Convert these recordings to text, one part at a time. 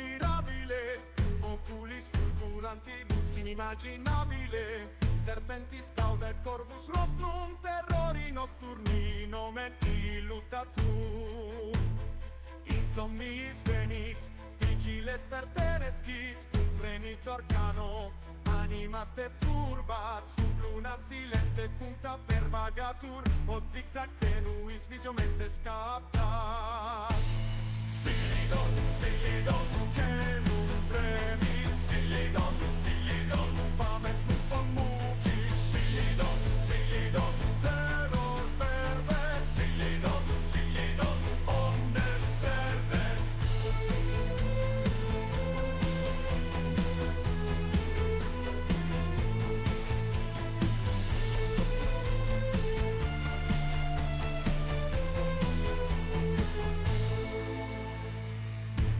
ammirabile, oculi sfulguranti, bus inimmaginabile, serpenti scaudet corvus rostrum, terrori nocturni, nomen illutta tu. Insomniis venit, vigiles per terescit, frenit orcano, animas te turbat, sub luna silente cunta pervagatur, o zigzag tenuis visiomente scaptat. Silidon, che nun tremit, silidon, fames nupam muci, silidon, terror fervet, silidon, omnes servet.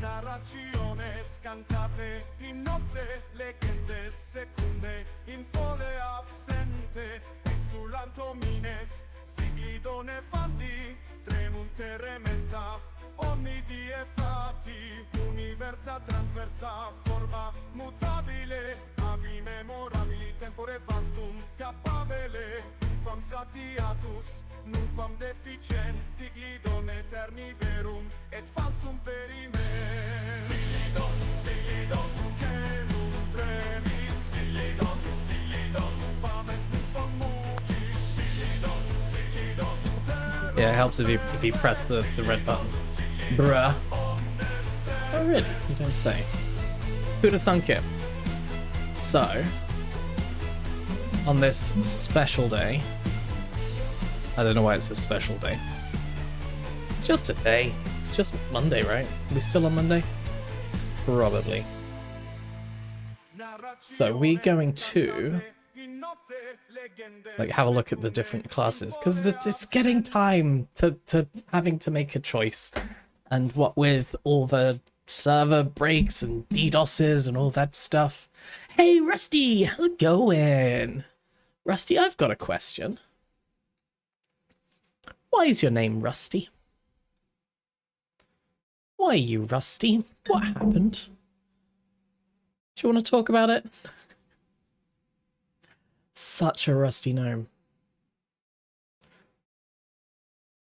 Narraciones cantate in notte, legende secunde, in fole absente, exulant homines, siglido nefandi, tremunt terrementa, omni die fati, universa transversa, forma mutabile, abi memorabili, tempore vastum, capabile, quam satiatus, nunquam deficient, siglidon eterni verum, et falsum perime. Silidon, che nun tremit, silidon, fames nupam muci, silidon, Yeah, it helps if you press the red button. Bruh. Oh really? You don't say. Who'd have thunk it? So, on this special day, I don't know why it's a special day. Just a day. It's just Monday, right? Are we still on Monday? Probably. So we're going to like have a look at the different classes because it's getting time to having to make a choice, and what with all the server breaks and DDoSes and all that stuff. Hey Rusty, how's it going? Rusty, I've got a question. Why is your name Rusty? Why are you Rusty? What happened? Do you want to talk about it? Such a rusty gnome.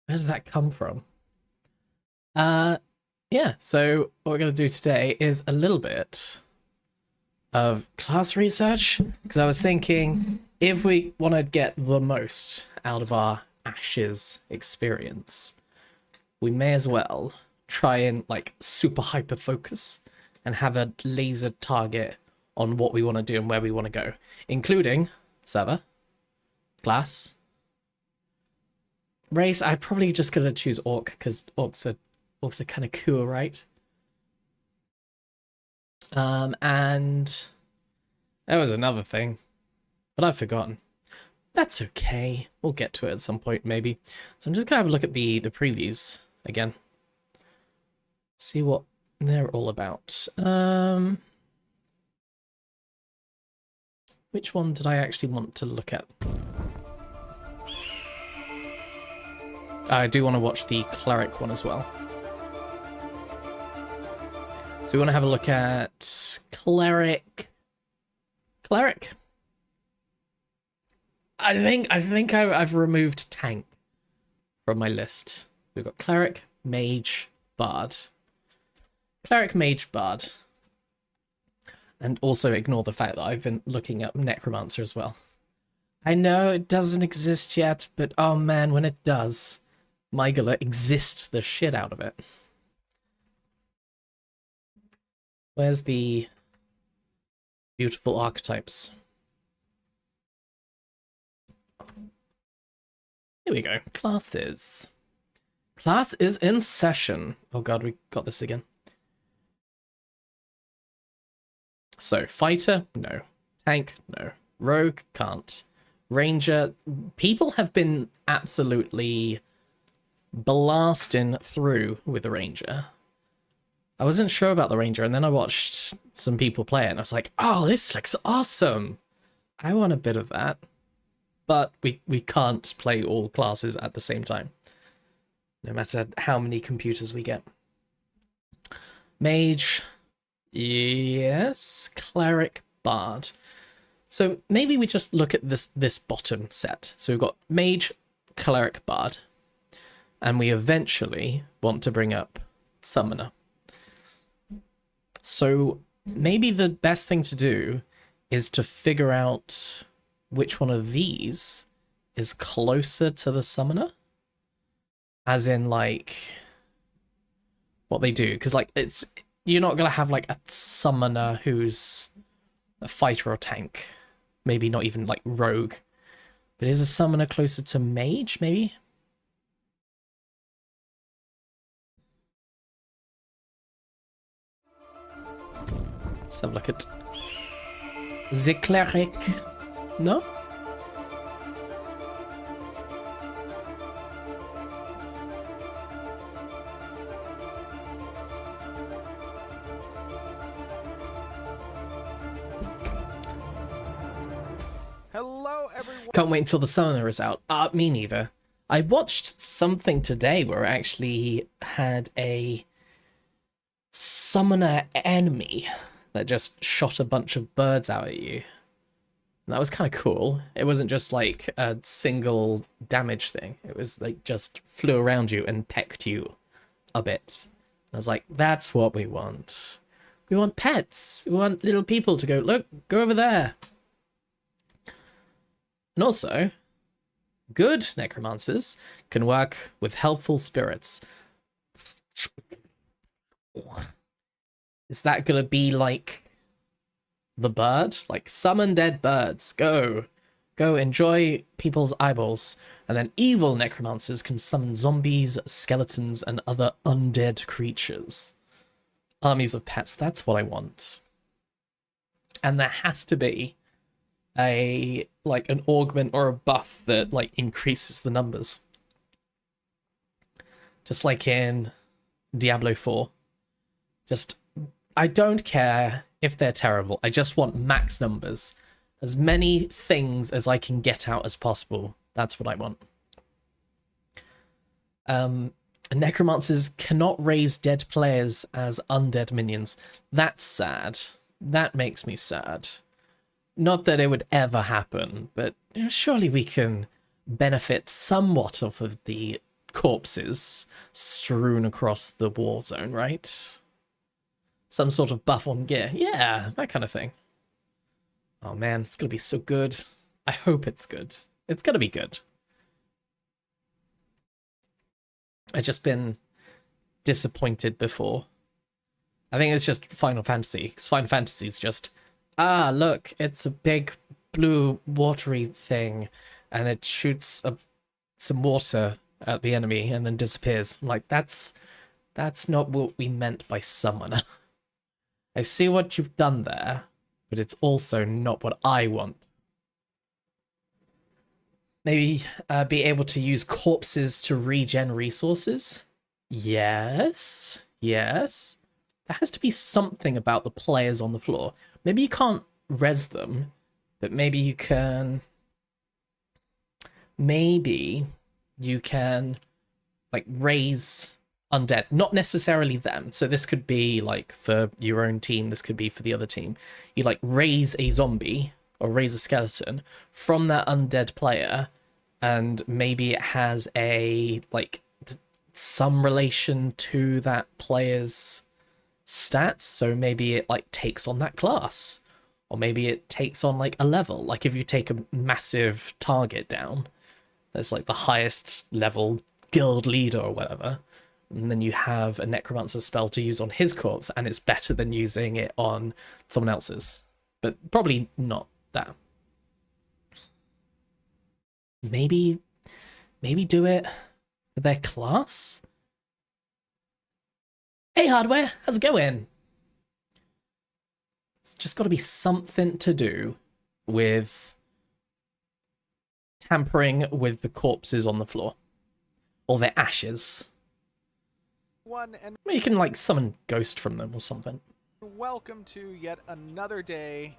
Where did that come from? Yeah, so what we're going to do today is a little bit of class research, because I was thinking if we want to get the most out of our Ashes experience, we may as well try and like super hyper focus and have a laser target on what we want to do and where we want to go, including server, class, race. I'm probably just gonna choose orc because orcs are kind of cool, right? And there was another thing, but I've forgotten. That's okay. We'll get to it at some point, maybe. So I'm just gonna have a look at the previews again. See what they're all about. Which one did I actually want to look at? I do want to watch the cleric one as well. So we want to have a look at cleric. Cleric. I think I've removed tank from my list. We've got cleric, mage, bard. Cleric, mage, bard. And also ignore the fact that I've been looking up necromancer as well. I know it doesn't exist yet, but oh man, when it does, my gonna exist the shit out of it. Where's the beautiful archetypes? Here we go. Classes. Class is in session. Oh god, we got this again. So, fighter, no. Tank, no. Rogue, can't. Ranger, people have been absolutely blasting through with the Ranger. I wasn't sure about the Ranger, and then I watched some people play it, and I was like, oh, this looks awesome! I want a bit of that. But we can't play all classes at the same time, no matter how many computers we get. Mage, Yes, cleric bard. So maybe we just look at this bottom set. So we've got mage, cleric, bard, and we eventually want to bring up summoner. So maybe the best thing to do is to figure out which one of these is closer to the summoner, as in like what they do, because like you're not gonna have like a summoner who's a fighter or tank, maybe not even like rogue, but is a summoner closer to mage? Maybe. Let's have a look at the cleric. No. Hello, everyone. Can't wait until the summoner is out. Me neither. I watched something today where it actually had a summoner enemy that just shot a bunch of birds out at you. And that was kind of cool. It wasn't just like a single damage thing. It was like just flew around you and pecked you a bit. I was like, that's what we want. We want pets. We want little people to go, look, go over there. And also, good necromancers can work with helpful spirits. Is that gonna be like the bird? Like, summon dead birds. Go enjoy people's eyeballs. And then evil necromancers can summon zombies, skeletons, and other undead creatures. Armies of pets, that's what I want. And there has to be an augment or a buff that like increases the numbers. Just like in Diablo 4. I don't care if they're terrible. I just want max numbers. As many things as I can get out as possible. That's what I want. Necromancers cannot raise dead players as undead minions. That's sad. That makes me sad. Not that it would ever happen, but surely we can benefit somewhat off of the corpses strewn across the war zone, right? Some sort of buff on gear. Yeah, that kind of thing. Oh man, it's gonna be so good. I hope it's good. It's gonna be good. I've just been disappointed before. I think it's just Final Fantasy, because Final Fantasy is just, look, it's a big blue watery thing, and it shoots some water at the enemy and then disappears. I'm like, that's not what we meant by summoner. I see what you've done there, but it's also not what I want. Maybe be able to use corpses to regen resources? Yes. Yes. There has to be something about the players on the floor. Maybe you can't res them, but maybe you can... Maybe you can, like, raise undead. Not necessarily them. So this could be, like, for your own team. This could be for the other team. You, like, raise a zombie or raise a skeleton from that undead player, and maybe it has a, like, some relation to that player's stats. So maybe it, like, takes on that class. Or maybe it takes on, like, a level. Like, if you take a massive target down, that's, like, the highest level guild leader or whatever, and then you have a necromancer spell to use on his corpse, and it's better than using it on someone else's. But probably not that. Maybe do it for their class? Hey, Hardware, how's it going? It's just got to be something to do with tampering with the corpses on the floor. Or their ashes. You can, like, summon ghost from them or something. Welcome to yet another day.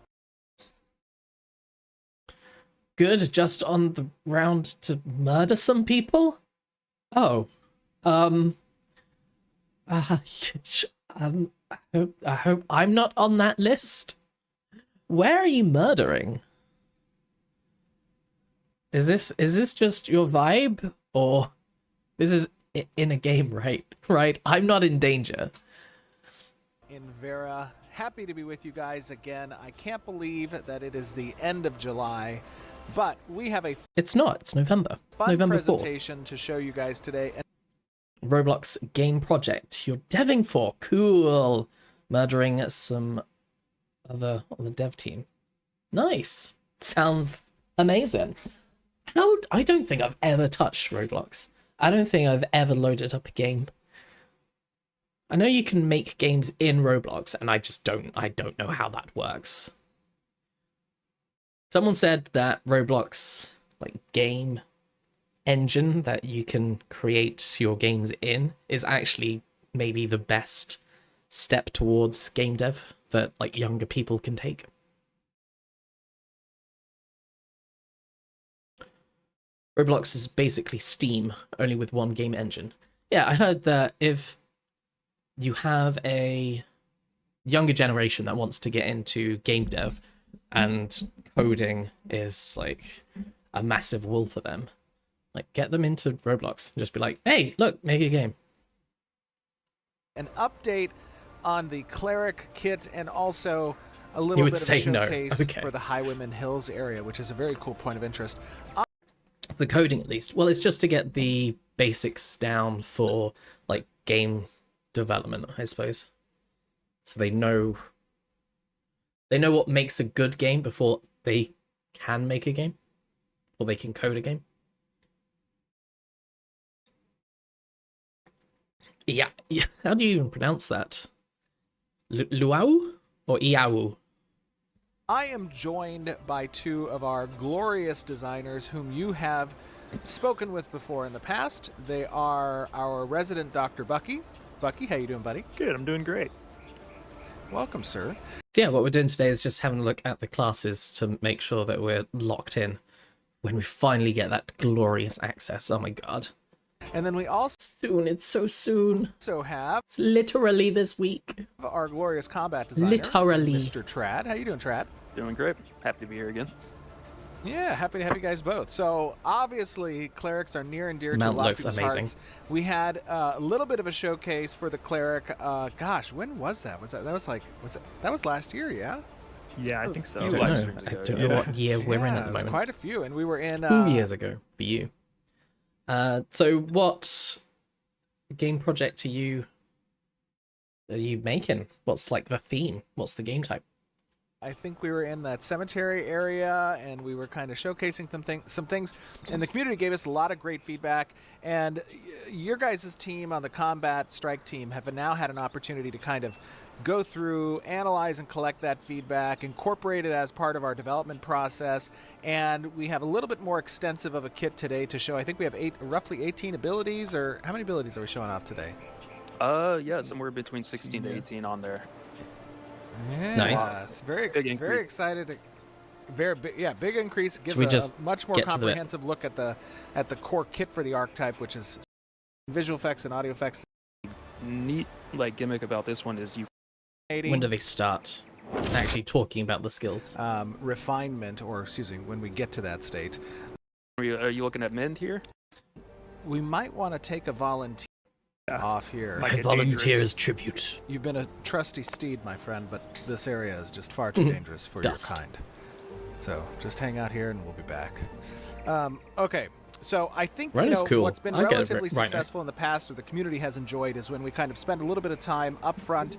Good, just on the round to murder some people? Oh. I hope I'm not on that list. Where are you murdering? Is this just your vibe, or this is in a game, right? Right? I'm not in danger. In Vera, happy to be with you guys again. I can't believe that it is the end of July, but we have a It's not. It's November. fun November 4th. presentation to show you guys today. Roblox game project you're deving for. Cool. Murdering some other on the dev team. Nice. Sounds amazing. I don't think I've ever touched Roblox. I don't think I've ever loaded up a game. I know you can make games in Roblox, and I don't know how that works. Someone said that Roblox, like, game engine that you can create your games in is actually maybe the best step towards game dev that, like, younger people can take. Roblox is basically Steam, only with one game engine. Yeah, I heard that if you have a younger generation that wants to get into game dev and coding is like a massive wall for them, like, get them into Roblox and just be like, hey, look, make a game. An update on the cleric kit and also a You little would bit of a say no. showcase Okay. for the Highwayman Hills area, which is a very cool point of interest. The coding, at least. Well, it's just to get the basics down for, like, game development, I suppose. So they know what makes a good game before they can make a game, or they can code a game. Yeah. How do you even pronounce that? Luau or Iau? I am joined by two of our glorious designers whom you have spoken with before in the past. They are our resident Dr. Bucky. Bucky, how you doing, buddy? Good, I'm doing great. Welcome, sir. So yeah, what we're doing today is just having a look at the classes to make sure that we're locked in when we finally get that glorious access. Oh my god. And then we also Soon, it's so soon. have It's literally this week. our glorious combat designer, Literally. Mr. Trad. How you doing, Trad? Doing great. Happy to be here again. Yeah, happy to have you guys both. So obviously, clerics are near and dear to a Mount lot of looks people's amazing. hearts. We had a little bit of a showcase for the cleric. Gosh, when was that? That was last year? Yeah. Yeah, I think so. I Two don't live know. streams I ago, don't yeah. know what year we're in Yeah, at the it was moment. quite a few, and we were in 2 years ago for you. So what game project are you making? What's, like, the theme? What's the game type? I think we were in that cemetery area, and we were kind of showcasing some things, and the community gave us a lot of great feedback. And your guys' team on the combat strike team have now had an opportunity to kind of go through, analyze, and collect that feedback, incorporate it as part of our development process, and we have a little bit more extensive of a kit today to show. I think we have roughly 18 abilities, or how many abilities are we showing off today? Yeah, somewhere between 16 to 18 on there. Yeah, Nice. Very Big increase. very excited. Big increase. Gives we a just much more get to the bit? comprehensive look at the core kit for the archetype, which is visual effects and audio effects. Neat, like, gimmick about this one is you. when do they start actually talking about the skills? Refinement, or excuse me, when we get to that state, Are you looking at mend here? we might want to take a volunteer off here. Like I a volunteer dangerous- as tribute. You've been a trusty steed, my friend, but this area is just far too dangerous for your Dust. kind. So just hang out here and we'll be back. Okay, so I think Rhino's cool. what's been I get a relatively rhino. successful in the past, or the community has enjoyed, is when we kind of spend a little bit of time up front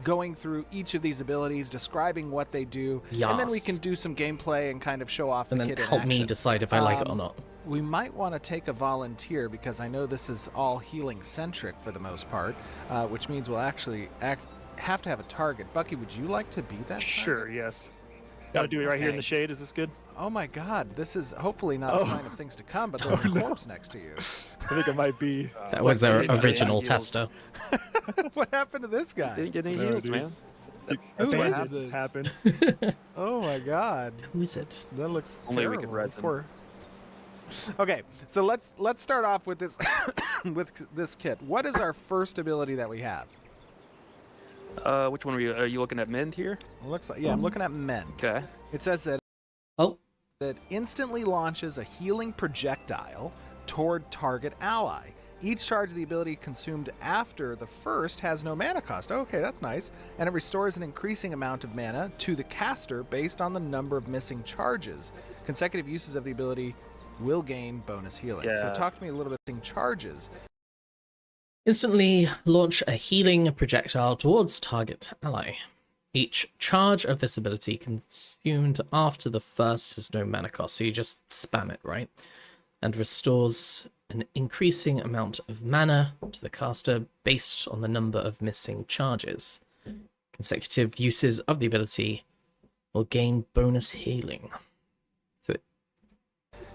going through each of these abilities, describing what they do, and then we Yes. can do some gameplay and kind of show off And the then kit in help me action. decide if I like it or not. We might want to take a volunteer, because I know this is all healing centric for the most part, which means we'll actually have to have a target. Bucky, would you like to be that Sure, target? yes. Gotta do it right here in Okay. the shade. Is this good? Oh my god, this is hopefully not a Oh. sign of things to come, but there's a corpse next to you. I think it might be. That was their Like, original heals. tester. What happened to this guy? Didn't get any No, Oh, heals, dude. man. Who what is happens. this? Happened. Oh my god, Who is it? that looks Only we terrible. could res him. Poor. Okay, so let's start off with this with this kit. What is our first ability that we have? Which one are you looking at mend here? Looks like, yeah, I'm looking at men. Okay. It says that Oh, it instantly launches a healing projectile toward target ally. Each charge of the ability consumed after the first has no mana cost. Okay, that's nice. And it restores an increasing amount of mana to the caster based on the number of missing charges. Consecutive uses of the ability will gain bonus healing. So Yeah. talk to me a little bit about charges. instantly launch a healing projectile towards target ally. Each charge of this ability consumed after the first has no mana cost, so you just spam it, right? And restores an increasing amount of mana to the caster based on the number of missing charges. Consecutive uses of the ability will gain bonus healing. So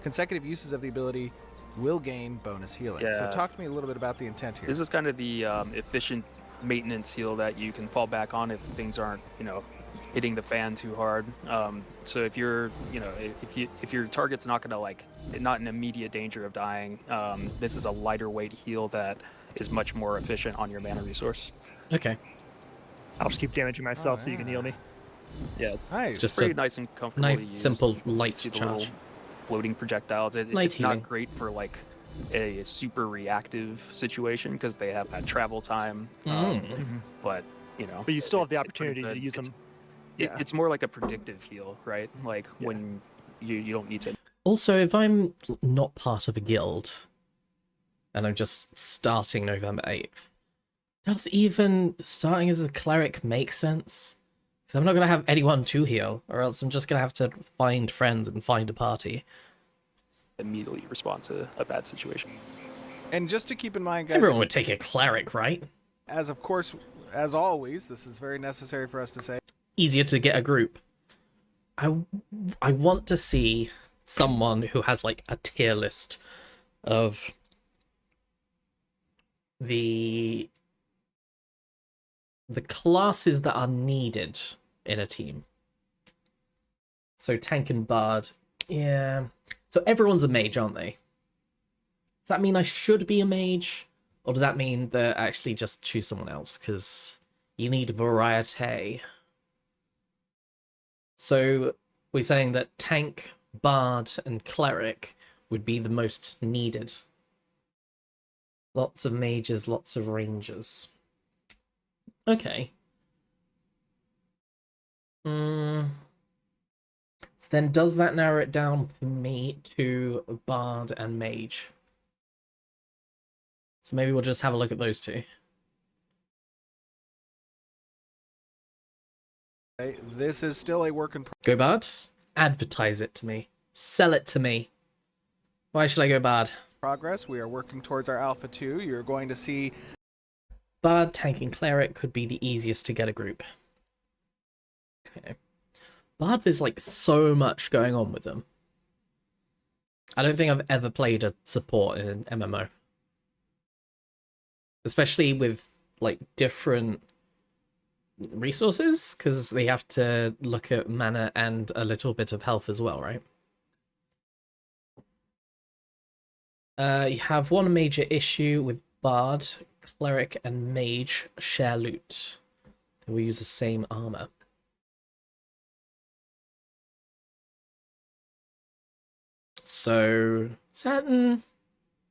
Consecutive uses of the ability will gain bonus healing. So Yeah. talk to me a little bit about the intent here. This is kind of the efficient maintenance heal that you can fall back on if things aren't, hitting the fan too hard. So if you're, if your target's not gonna not in immediate danger of dying, this is a lighter weight heal that is much more efficient on your mana resource. okay, I'll just keep damaging myself so you can heal me. Yeah, Nice. it's just pretty a nice and comfortable nice, to use. simple, You light see the charge. little floating projectiles. Light It's healing. not great for a super reactive situation because they have that travel time. But But you still have the it's pretty opportunity to good. use them. Yeah. It's more like a predictive heal, right? Like when you don't need to. Also, if I'm not part of a guild and I'm just starting November 8th, does even starting as a cleric make sense? Because I'm not going to have anyone to heal, or else I'm just going to have to find friends and find a party. Immediately respond to a bad situation. And just to keep in mind, guys, Everyone would take a cleric, right? as of course, as always, this is very necessary for us to say. Easier to get a group. I want to see someone who has like a tier list of the classes that are needed in a team. So tank and bard, yeah. So everyone's a mage, aren't they? Does that mean I should be a mage, or does that mean that I actually just choose someone else? Because you need variety. So we're saying that tank, bard, and cleric would be the most needed. Lots of mages, lots of rangers. Okay. So then does that narrow it down for me to bard and mage? So maybe we'll just have a look at those two. This is still a work in Go bard? Advertise it to me. Sell it to me. Why should I go bard? progress. We are working towards our Alpha 2. You're going to see Bard, tank, and cleric could be the easiest to get a group. Okay. Bard, there's like so much going on with them. I don't think I've ever played a support in an MMO. Especially with like different resources, because they have to look at mana and a little bit of health as well, right? You have one major issue with Bard, Cleric, and Mage share loot. They will use the same armor. So, does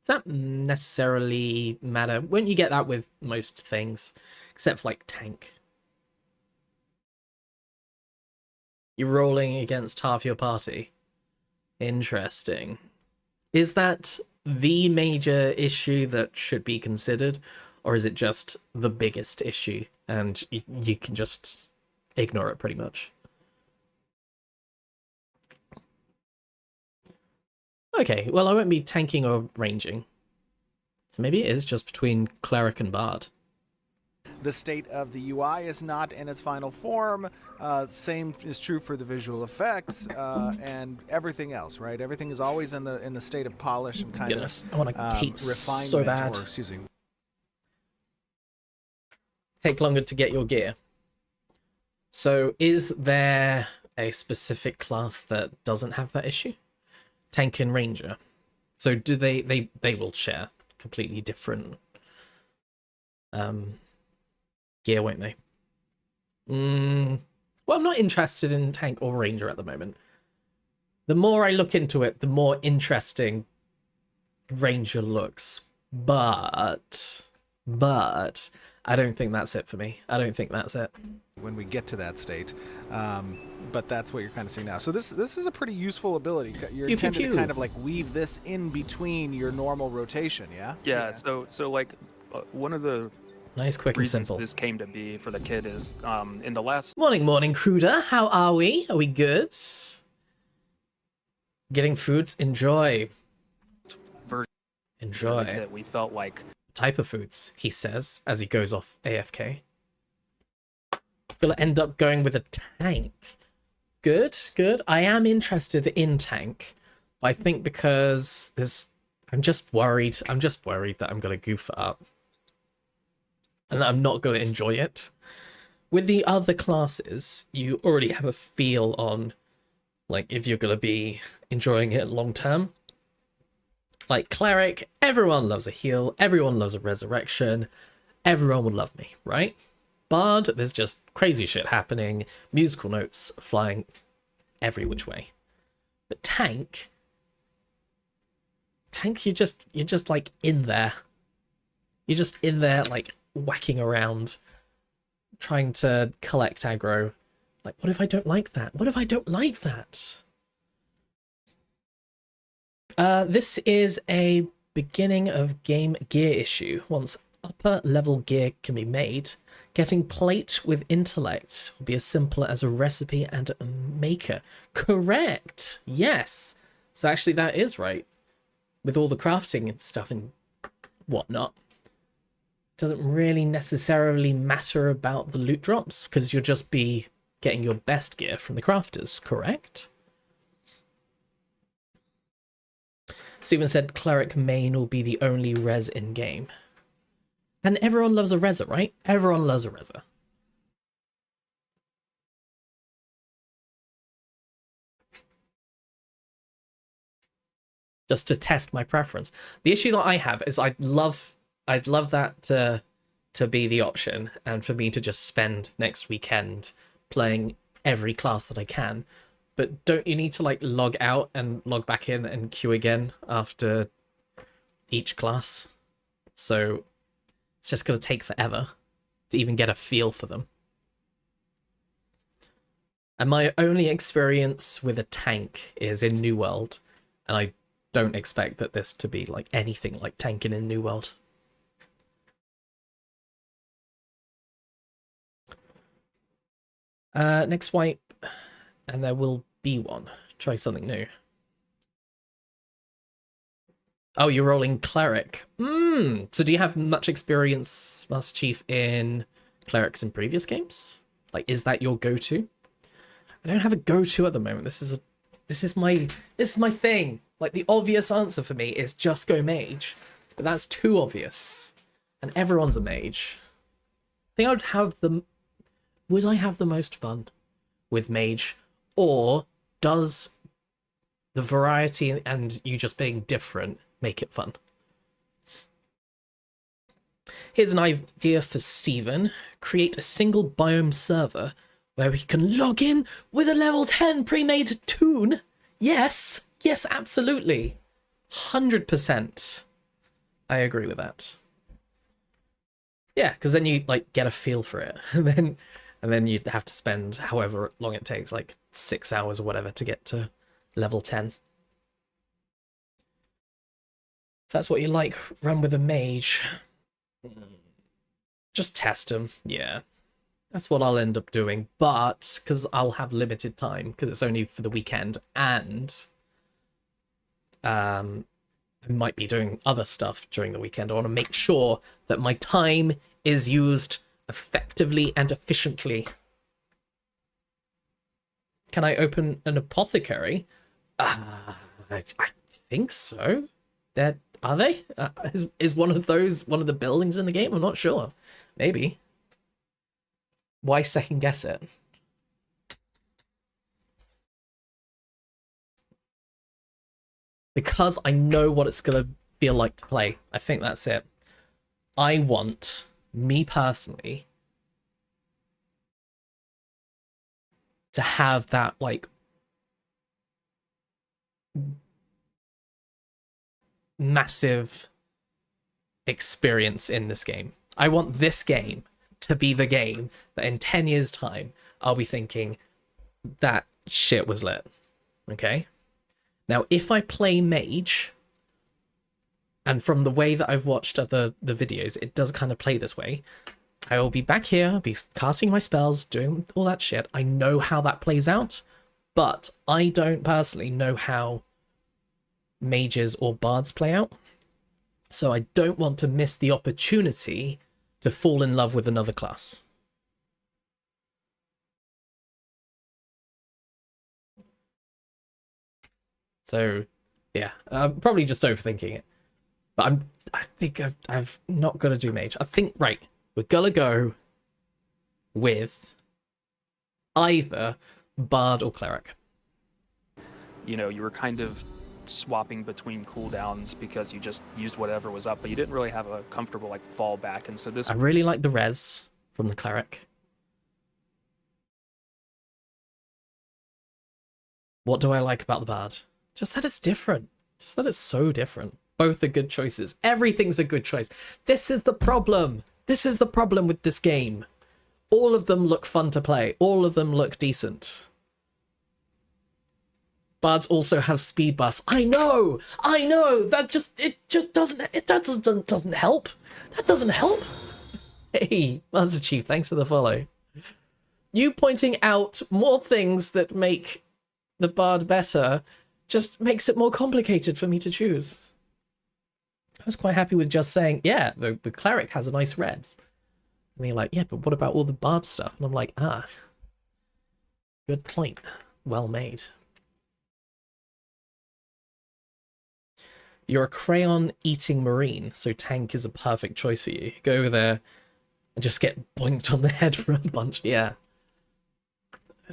that necessarily matter? Wouldn't you get that with most things, except for like tank? You're rolling against half your party. Interesting. Is that the major issue that should be considered, or is it just the biggest issue and you can just ignore it pretty much? Okay, well, I won't be tanking or ranging. So maybe it is just between Cleric and Bard. the state of the UI is not in its final form. Same is true for the visual effects and everything else, right? Everything is always in the state of polish and kind Goodness, I of want to keep refinement, so bad. or excuse me, Take longer to get your gear. So is there a specific class that doesn't have that issue? Tank and Ranger. So do they will share completely different gear, won't they? Well, I'm not interested in tank or ranger at the moment. The more I look into it, the more interesting ranger looks. But I don't think that's it for me. I don't think that's it. When we get to that state. But that's what you're kind of seeing now. So this is a pretty useful ability. You're Pew, pew, intended pew. to kind of like weave this in between your normal rotation, yeah? Yeah. So like one of the Nice, quick, and reasons simple. this came to be for the kid is in the last Morning, Cruder. How are we? Are we good? Getting foods? Enjoy. version of the Enjoy. kit, we felt like Type of foods, he says, as he goes off AFK. Gonna end up going with a tank. Good. I am interested in tank. But I think because I'm just worried that I'm gonna goof it up. And that I'm not gonna enjoy it. With the other classes, you already have a feel on like if you're gonna be enjoying it long term. Like cleric, everyone loves a heal, everyone loves a resurrection, everyone would love me, right? Bard, there's just crazy shit happening, musical notes flying every which way. But tank, you're just like in there. You're just in there like whacking around, trying to collect aggro. Like, what if I don't like that? What if I don't like that? This is a beginning of game gear issue. Once upper level gear can be made, getting plate with intellect will be as simple as a recipe and a maker. Correct. Yes. So actually that is right. With all the crafting and stuff and whatnot. Doesn't really necessarily matter about the loot drops because you'll just be getting your best gear from the crafters, correct? Steven said cleric main will be the only res in game. And everyone loves a reza, right? Everyone loves a reza. Just to test my preference. The issue that I have is I'd love that to be the option and for me to just spend next weekend playing every class that I can. But don't you need to like log out and log back in and queue again after each class? So it's just going to take forever to even get a feel for them. And my only experience with a tank is in New World, and I don't expect that this to be like anything like tanking in New World. Next wipe, and there will be one. Try something new. Oh, you're rolling cleric. So do you have much experience, Master Chief, in clerics in previous games? Like, is that your go-to? I don't have a go-to at the moment. This is my thing. Like, the obvious answer for me is just go mage, but that's too obvious, and everyone's a mage. I think would I have the most fun with mage, or does the variety and you just being different make it fun? Here's an idea for Steven. Create a single biome server where we can log in with a level 10 pre-made toon. Yes, absolutely. 100%. I agree with that. Yeah, because then you like get a feel for it, and then you'd have to spend however long it takes, like 6 hours or whatever, to get to level 10. If that's what you like, run with a mage. Just test them, yeah. That's what I'll end up doing, but because I'll have limited time, because it's only for the weekend, and I might be doing other stuff during the weekend. I want to make sure that my time is used effectively and efficiently. Can I open an apothecary? I think so. Are they? Is one of the buildings in the game? I'm not sure. Maybe. Why second guess it? Because I know what it's gonna feel like to play. I think that's it. I want, me personally, to have that like massive experience in this game. I want this game to be the game that in 10 years time I'll be thinking that shit was lit. Okay? Now if I play mage, and from the way that I've watched the videos, it does kind of play this way. I will be back here, be casting my spells, doing all that shit. I know how that plays out, but I don't personally know how mages or bards play out. So I don't want to miss the opportunity to fall in love with another class. So, yeah, I'm probably just overthinking it. But I think I've not got to do mage. I think, right, we're gonna go with either bard or cleric. You know, you were kind of swapping between cooldowns because you just used whatever was up, but you didn't really have a comfortable like fallback, and so this I really like the res from the cleric. What do I like about the bard? Just that it's different. Just that it's so different. Both are good choices. Everything's a good choice. This is the problem. This is the problem with this game. All of them look fun to play. All of them look decent. Bards also have speed buffs. I know. That just doesn't help. That doesn't help. Hey, Master Chief, thanks for the follow. You pointing out more things that make the bard better just makes it more complicated for me to choose. I was quite happy with just saying, yeah, the cleric has a nice res. And they're like, yeah, but what about all the bard stuff? And I'm like, good point. Well made. You're a crayon-eating marine, so tank is a perfect choice for you. Go over there and just get boinked on the head for a bunch. Yeah.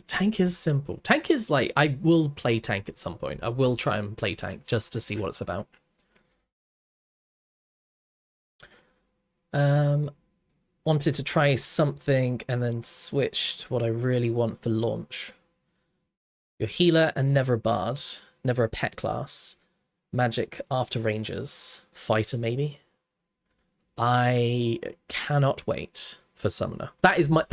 Tank is simple. Tank is like, I will play tank at some point. I will try and play tank just to see what it's about. Wanted to try something and then switched what I really want for launch. You're healer and never a bard, never a pet class. Magic after rangers. Fighter maybe? I cannot wait for summoner. That is my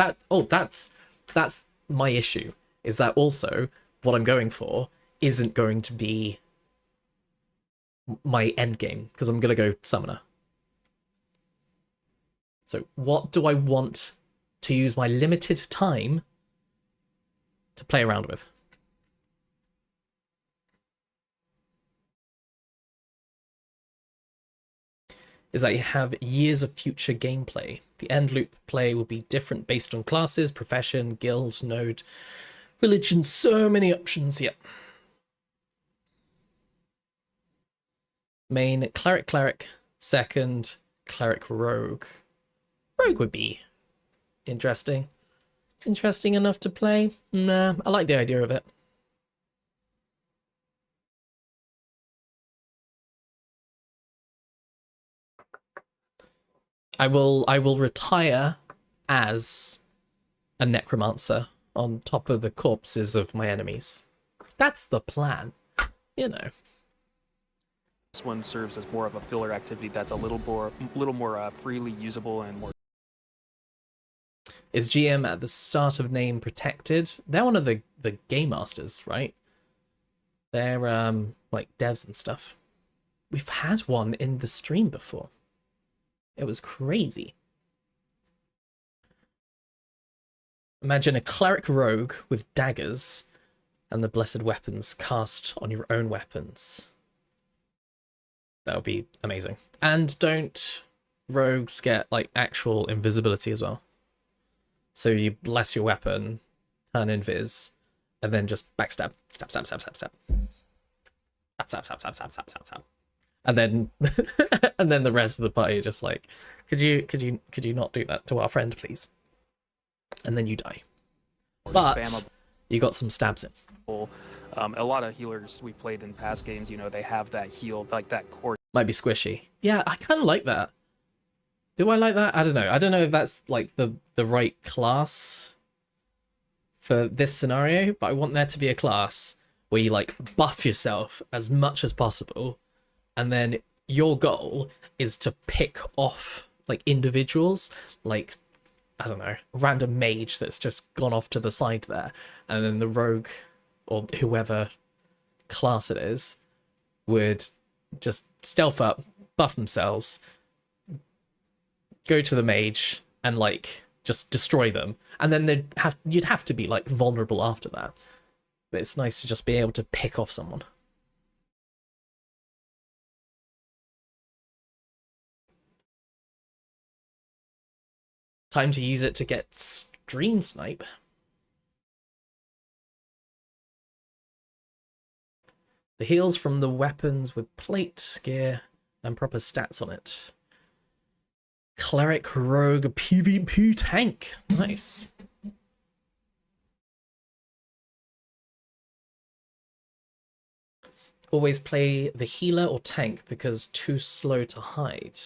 that's my issue. Is that also what I'm going for isn't going to be my end game, because I'm gonna go summoner. So what do I want to use my limited time to play around with? Is that you have years of future gameplay. The end loop play will be different based on classes, profession, guild, node, religion, so many options, yeah. Main, cleric, second, cleric, rogue. Rogue would be interesting. Interesting enough to play? Nah, I like the idea of it. I will retire as a necromancer on top of the corpses of my enemies. That's the plan, you know. This one serves as more of a filler activity that's a little more freely usable and more. Is GM at the start of name protected? They're one of the game masters, right? They're like devs and stuff. We've had one in the stream before. It was crazy. Imagine a cleric rogue with daggers and the blessed weapons cast on your own weapons. That would be amazing. And don't rogues get like actual invisibility as well? So you bless your weapon, turn invis, and then just backstab, stab. Stab. And then and then the rest of the party are just like, could you not do that to our friend, please? And then you die. But you got some stabs in. A lot of healers we played in past games, you know, they have that heal, like that core. Might be squishy. Yeah, I kind of like that. Do I like that? I don't know. I don't know if that's like the right class for this scenario, but I want there to be a class where you like buff yourself as much as possible, and then your goal is to pick off like individuals, like I don't know, random mage that's just gone off to the side there, and then the rogue or whoever class it is would just stealth up, buff themselves, go to the mage, and like just destroy them, and then you'd have to be like vulnerable after that. But it's nice to just be able to pick off someone. Time to use it to get stream snipe. The heals from the weapons with plate, gear, and proper stats on it. Cleric, rogue, PvP tank. Nice. Always play the healer or tank because too slow to hide.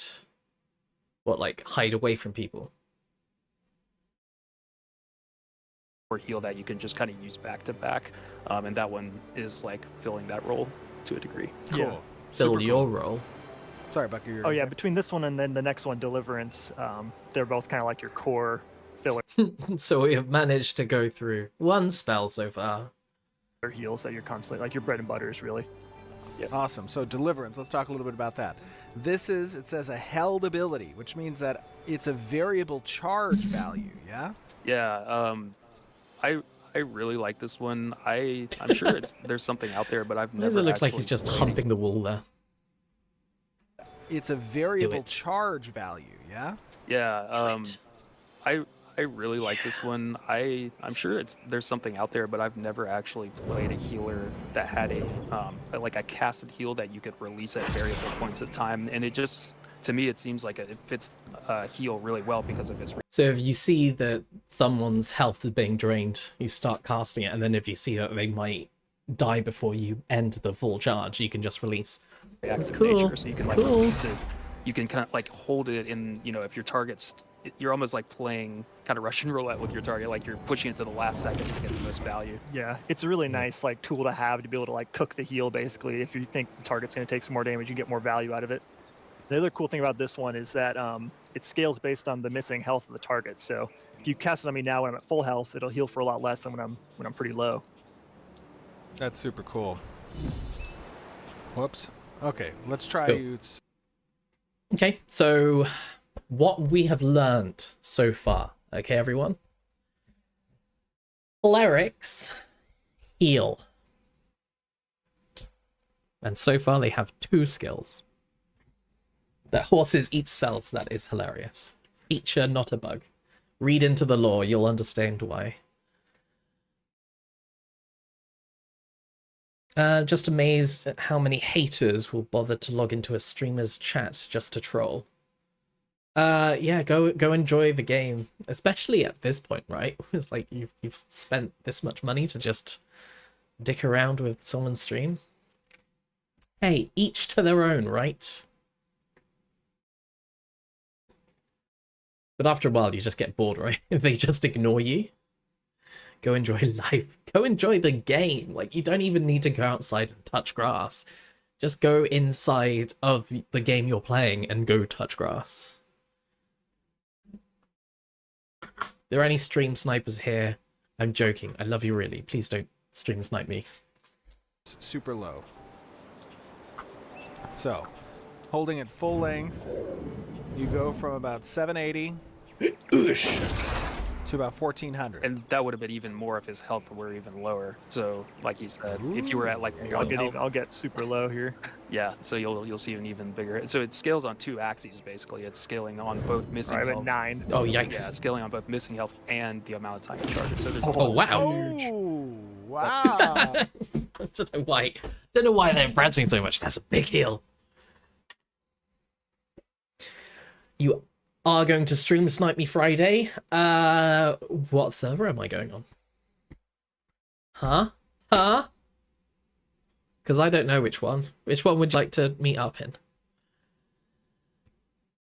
What, like hide away from people? Or heal that you can just kind of use back to back, and that one is like filling that role to a degree. Cool. Yeah. Fill Super your cool. role. Sorry, Bucky. Oh yeah, between this one and then the next one, Deliverance, they're both kind of like your core filler So we have managed to go through one spell so far. heals that you're constantly like your bread and butter is really. Awesome. So Deliverance, let's talk a little bit about that. This is, it says a held ability, which means that it's a variable charge value, yeah? Yeah, I really like this one. I'm sure there's something out there, but I've Why never. does it look like actually he's just played humping the wall there? It's a variable it. charge value, yeah? Yeah, it. I really like this one. I'm sure there's something out there, but I've never actually played a healer that had a casted heal that you could release at variable points of time, and it just, to me, it seems like it fits heal really well because of its. So if you see that someone's health is being drained, you start casting it, and then if you see that they might die before you end the full charge, you can just release. That's reactive cool. nature, so you can It's like cool. release it. You can kind of like hold it in, if your target's, you're almost like playing kind of Russian roulette with your target, like you're pushing it to the last second to get the most value. Yeah, it's a really nice like tool to have to be able to like cook the heal basically. If you think the target's going to take some more damage, you get more value out of it. The other cool thing about this one is that it scales based on the missing health of the target. So if you cast it on me now when I'm at full health, it'll heal for a lot less than when I'm pretty low. That's super cool. Whoops. Okay, let's try Cool. you. Okay, so what we have learned so far, okay, everyone? Clerics heal. And so far they have 2 skills. Their horses each spells, that is hilarious. Feature, not a bug. Read into the lore, you'll understand why. Just amazed at how many haters will bother to log into a streamer's chat just to troll. Yeah, go enjoy the game, especially at this point, right? It's like you've spent this much money to just dick around with someone's stream. Hey, each to their own, right? But after a while, you just get bored, right? They just ignore you. Go enjoy life. Go enjoy the game. Like, you don't even need to go outside and touch grass. Just go inside of the game you're playing and go touch grass. There are any stream snipers here? I'm joking. I love you really. Please don't stream snipe me. Super low. So, holding it full length, you go from about 780 Oosh. to about 1400. And that would have been even more if his health were even lower. So, like he said, if you were at like one health, I'll get super low here. yeah, so you'll see an even bigger. So it scales on 2 axes basically. It's scaling on both missing I'm at health. 9. Oh, Yeah, yikes. scaling on both missing health and the amount of time you charge it. So there's Oh, wow. Oh, wow. I don't know why they impressed me so much. That's a big heal. You are going to stream Snipe Me Friday. What server am I going on? Huh? Because I don't know which one. Which one would you like to meet up in?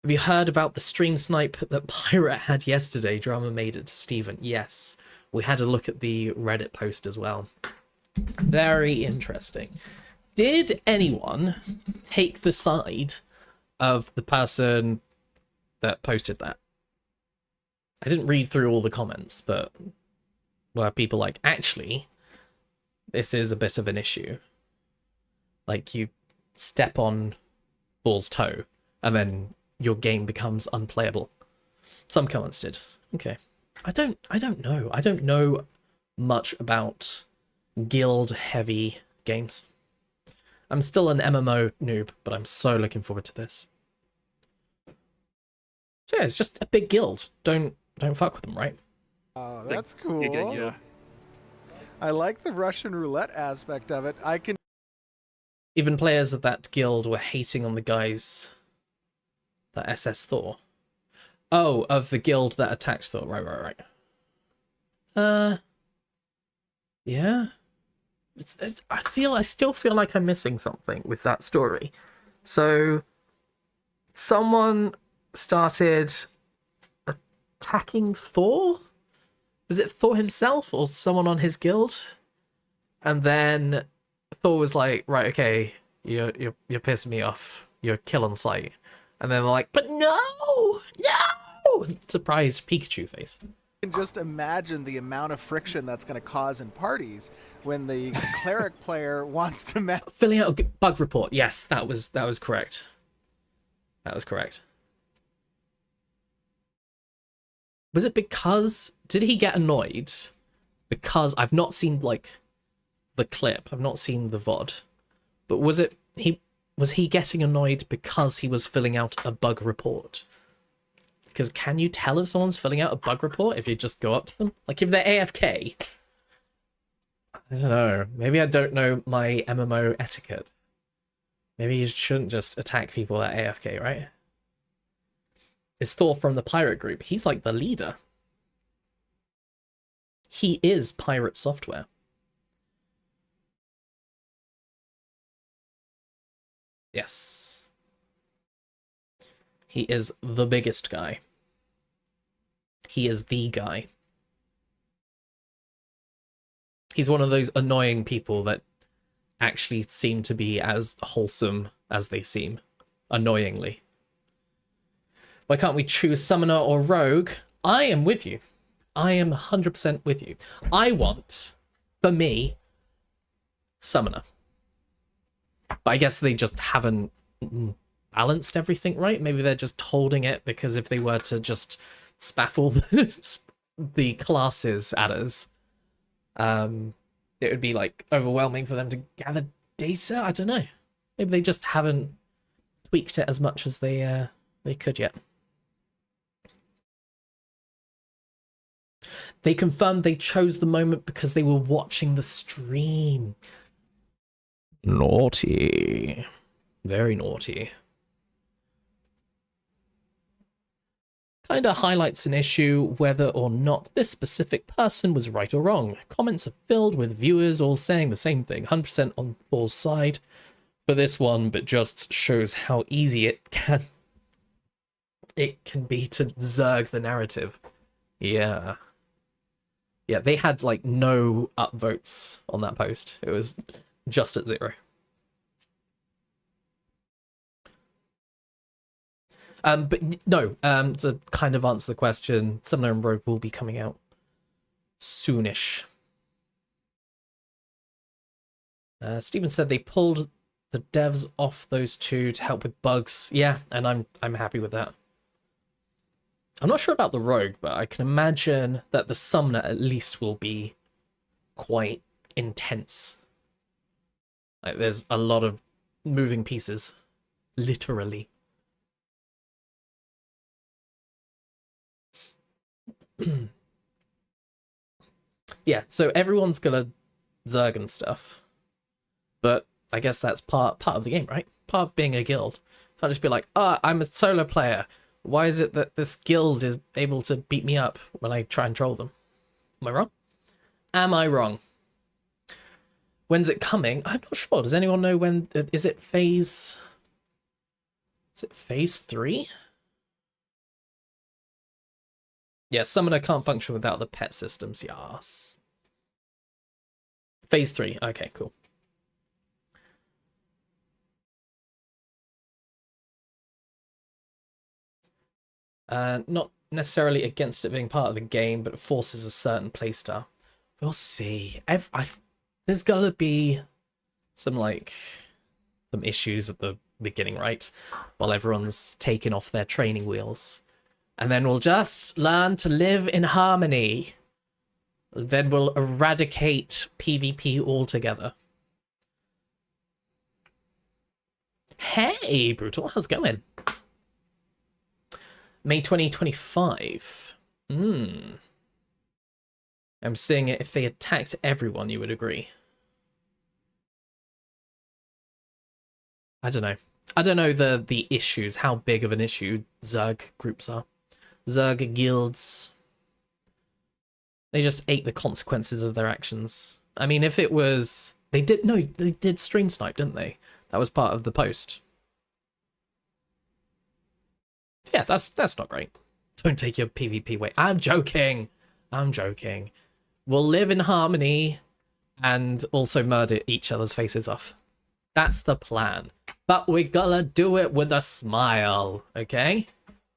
Have you heard about the stream snipe that Pirate had yesterday? Drama made it to Steven. Yes. we had a look at the Reddit post as well. Very interesting. Did anyone take the side of the person that posted that? I didn't read through all the comments, but were people like, actually, this is a bit of an issue. Like, you step on Thor's toe, and then your game becomes unplayable. Some comments did. Okay. I don't know. I don't know much about guild-heavy games. I'm still an MMO noob, but I'm so looking forward to this. So yeah, it's just a big guild. Don't fuck with them, right? Oh, that's cool. Yeah. I like the Russian roulette aspect of it. I can. Even players of that guild were hating on the guys that SS Thor. Oh, of the guild that attacked Thor. Right. Yeah. I still feel like I'm missing something with that story. So, someone started attacking Thor? Was it Thor himself or someone on his guild? And then Thor was like, right, okay, you're pissing me off. You're kill on sight. And then they're like, but no! Surprise Pikachu face. can just imagine the amount of friction that's going to cause in parties when the cleric player wants to Filling out a bug report. Yes, that was correct. That was correct. Was it because... Did he get annoyed? Because I've not seen, like, the clip. I've not seen the VOD. But was he getting annoyed because he was filling out a bug report? Because can you tell if someone's filling out a bug report if you just go up to them? Like, if they're AFK... I don't know. Maybe I don't know my MMO etiquette. Maybe you shouldn't just attack people that are AFK, right? It's Thor from the pirate group. He's like the leader. He is pirate software. Yes. He is the biggest guy. He is the guy. He's one of those annoying people that actually seem to be as wholesome as they seem. Annoyingly. Why can't we choose Summoner or Rogue? I am with you. I am 100% with you. I want, for me, Summoner. But I guess they just haven't balanced everything right. Maybe they're just holding it because if they were to just spaffle the classes at us, it would be like overwhelming for them to gather data. I don't know. Maybe they just haven't tweaked it as much as they could yet. They confirmed they chose the moment because they were watching the stream. Naughty. Very naughty. Kinda highlights an issue whether or not this specific person was right or wrong. Comments are filled with viewers all saying the same thing. 100% on Thor's side for this one, but just shows how easy it can be to zerg the narrative. Yeah. Yeah, they had like no upvotes on that post. It was just at 0. But no, to kind of answer the question, Summoner and Rogue will be coming out soonish. Steven said they pulled the devs off those two to help with bugs. Yeah, and I'm happy with that. I'm not sure about the Rogue, but I can imagine that the Summoner at least will be quite intense. Like, there's a lot of moving pieces. Literally. Yeah, so everyone's gonna zerg and stuff. But I guess that's part of the game, right? Part of being a guild. Can't just be like, I'm a solo player. Why is it that this guild is able to beat me up when I try and troll them? Am I wrong? Am I wrong? When's it coming? I'm not sure. Does anyone know when? Is it phase 3? Yeah, summoner can't function without the pet systems. Yes. Phase 3. Okay, cool. Not necessarily against it being part of the game, but it forces a certain playstyle. We'll see. There's gotta be some issues at the beginning, right? While everyone's taking off their training wheels. And then we'll just learn to live in harmony. Then we'll eradicate PvP altogether. Hey, Brutal, how's it going? May 2025. I'm seeing it. If they attacked everyone, you would agree. I don't know. I don't know the issues, how big of an issue Zerg groups are. Zerg guilds. They just ate the consequences of their actions. I mean, if it was... They did stream snipe, didn't they? That was part of the post. Yeah, that's not great. Don't take your PvP away. I'm joking. I'm joking. We'll live in harmony and also murder each other's faces off. That's the plan. But we gotta do it with a smile, okay?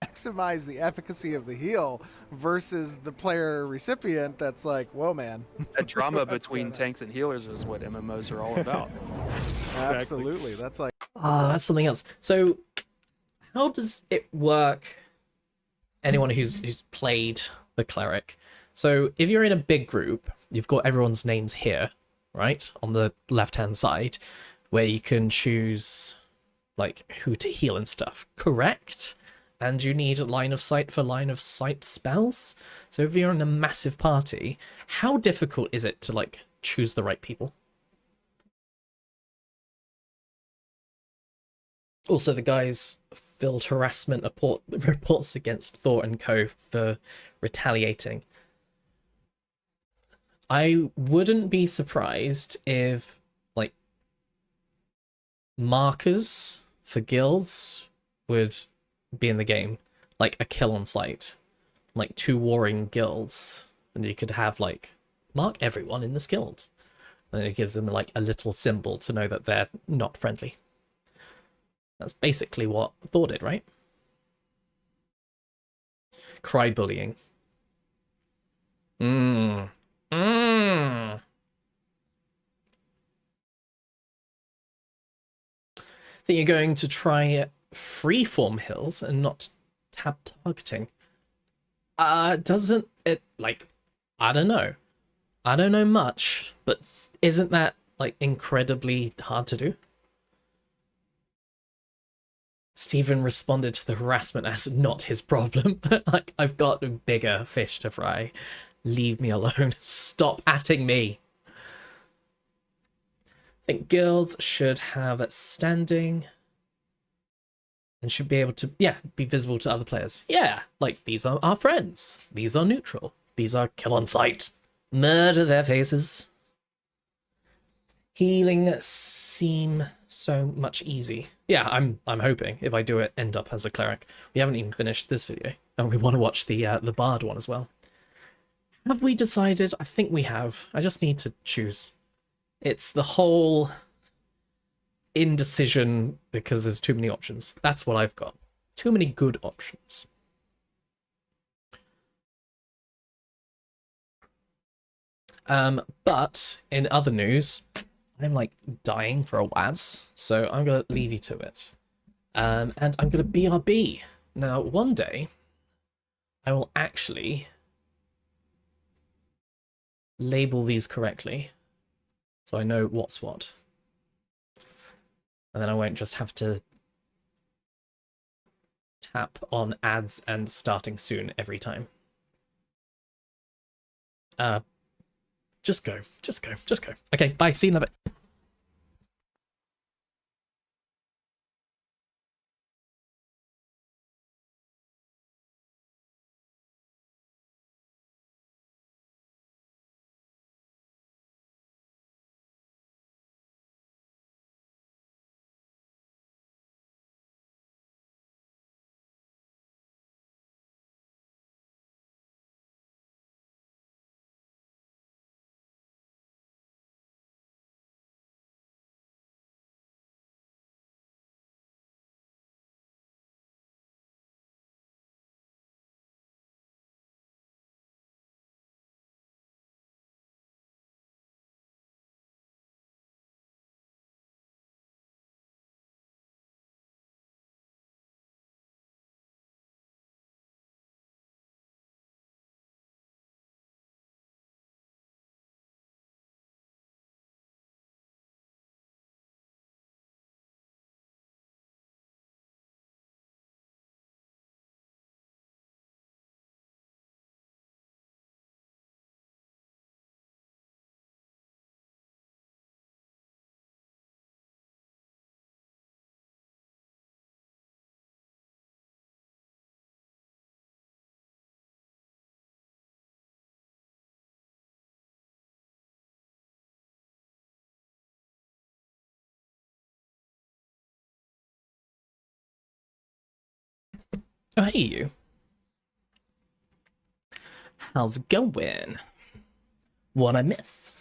Maximize the efficacy of the heal versus the player recipient that's like, whoa, man. That drama between tanks and healers is what MMOs are all about. Absolutely. That's like, That's something else. So, how does it work? Anyone who's played the cleric. So, if you're in a big group, you've got everyone's names here, right? On the left-hand side, where you can choose, like, who to heal and stuff. Correct? And you need line of sight for line of sight spells. So if you're in a massive party, how difficult is it to, like, choose the right people? Also, the guys filed harassment reports against Thor and Co. for retaliating. I wouldn't be surprised if, like, markers for guilds would be in the game, like a kill on sight, like 2 warring guilds, and you could have, like, mark everyone in this guild, and it gives them, like, a little symbol to know that they're not friendly. That's basically what Thor did, right? Cry bullying. Think you're going to try freeform hills and not tab targeting? Doesn't it, like, I don't know. I don't know much, but isn't that, like, incredibly hard to do? Stephen responded to the harassment as not his problem. Like, I've got bigger fish to fry. Leave me alone. Stop atting me. I think guilds should have standing and should be able to, yeah, be visible to other players. Yeah, like, these are our friends. These are neutral. These are kill on sight. Murder their faces. Healing seem so much easy. Yeah, I'm hoping if I do it, end up as a cleric. We haven't even finished this video, and we want to watch the bard one as well. Have we decided? I think we have. I just need to choose. It's the whole indecision because there's too many options. That's what I've got. Too many good options. But in other news, I'm, like, dying for a Waz, so I'm gonna leave you to it. And I'm gonna BRB. Now, one day, I will actually label these correctly, so I know what's what. And then I won't just have to tap on ads and starting soon every time. Just go. Okay, bye, see you in a bit. Oh, hey, you. How's it going? What'd I miss?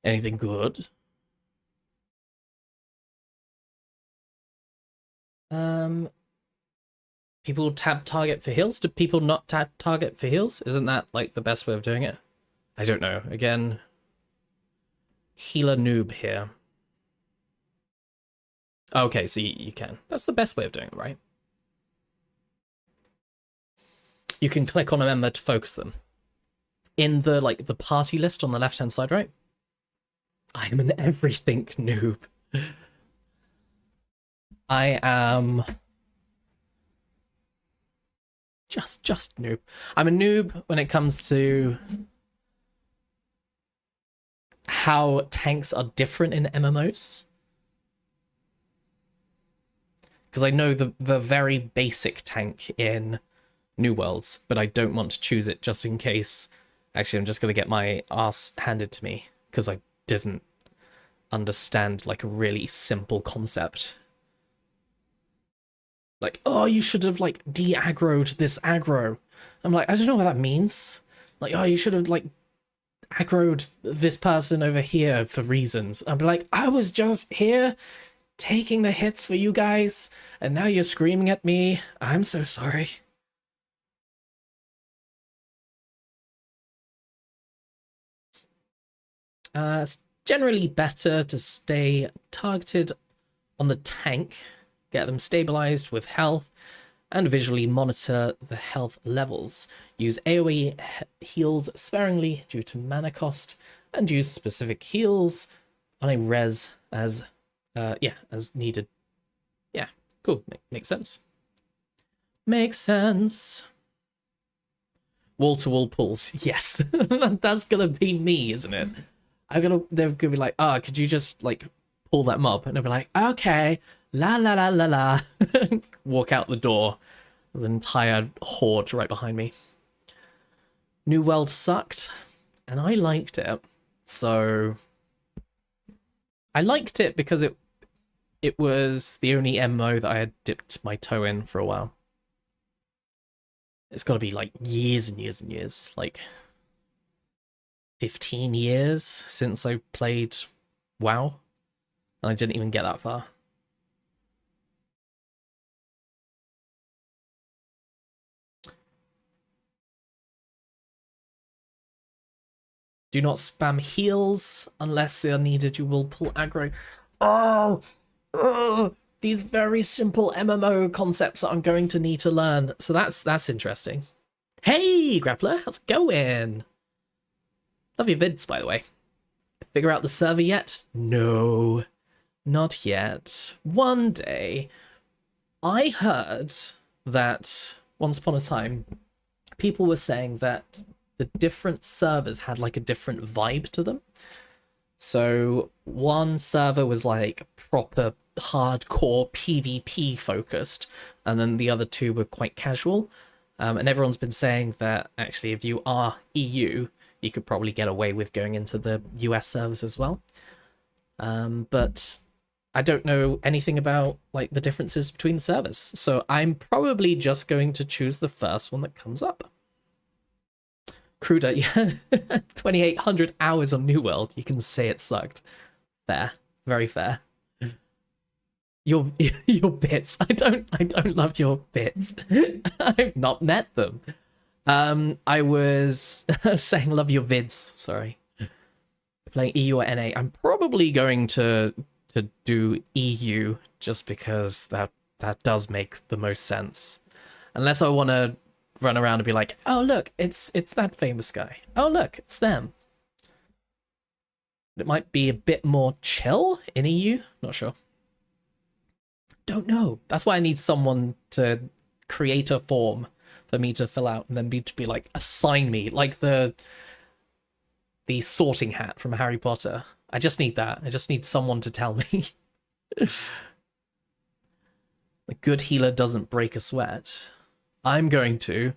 Anything good? People tab target for heals? Do people not tab target for heals? Isn't that, like, the best way of doing it? I don't know. Again, healer noob here. Okay, so you can. That's the best way of doing it, right? You can click on a member to focus them. In the, like, the party list on the left-hand side, right? I am an everything noob. I am... just noob. I'm a noob when it comes to how tanks are different in MMOs. Because I know the very basic tank in New Worlds, but I don't want to choose it just in case. Actually, I'm just going to get my ass handed to me because I didn't understand, like, a really simple concept. Like, oh, you should have, like, de-aggroed this aggro. I'm like, I don't know what that means. Like, oh, you should have, like, aggroed this person over here for reasons. I'd be like, I was just here taking the hits for you guys, and now you're screaming at me. I'm so sorry. It's generally better to stay targeted on the tank, get them stabilized with health, and visually monitor the health levels. Use AoE heals sparingly due to mana cost, and use specific heals on a res as needed. Yeah, cool. Makes sense. Makes sense. Wall-to-wall pulls. Yes, that's gonna be me, isn't it? They're gonna be like, oh, could you just, like, pull that mob? And I'll be like, okay, la la la la la. Walk out the door. The entire horde right behind me. New World sucked, and I liked it. So I liked it because it was the only MMO that I had dipped my toe in for a while. It's got to be like years and years and years, like 15 years since I played WoW, and I didn't even get that far. Do not spam heals unless they are needed. You will pull aggro. Oh, these very simple MMO concepts that I'm going to need to learn. So that's interesting. Hey, Grappler, how's it going? Love your vids, by the way. Figure out the server yet? No, not yet. One day, I heard that once upon a time, people were saying that the different servers had like a different vibe to them. So one server was like proper hardcore PvP focused, and then the other two were quite casual. And everyone's been saying that actually if you are EU, you could probably get away with going into the US servers as well. But I don't know anything about like the differences between the servers. So I'm probably just going to choose the first one that comes up. Cruder, yeah, 2,800 hours on New World. You can say it sucked. Fair, very fair. Your bits. I don't love your bits. I've not met them. I was saying love your vids. Sorry. Playing EU or NA. I'm probably going to do EU just because that does make the most sense. Unless I want to run around and be like, oh look, it's that famous guy. Oh look, it's them. It might be a bit more chill in EU. Not sure. Don't know. That's why I need someone to create a form for me to fill out and then be like, assign me, like the sorting hat from Harry Potter. I just need that. I just need someone to tell me. A good healer doesn't break a sweat. I'm going to,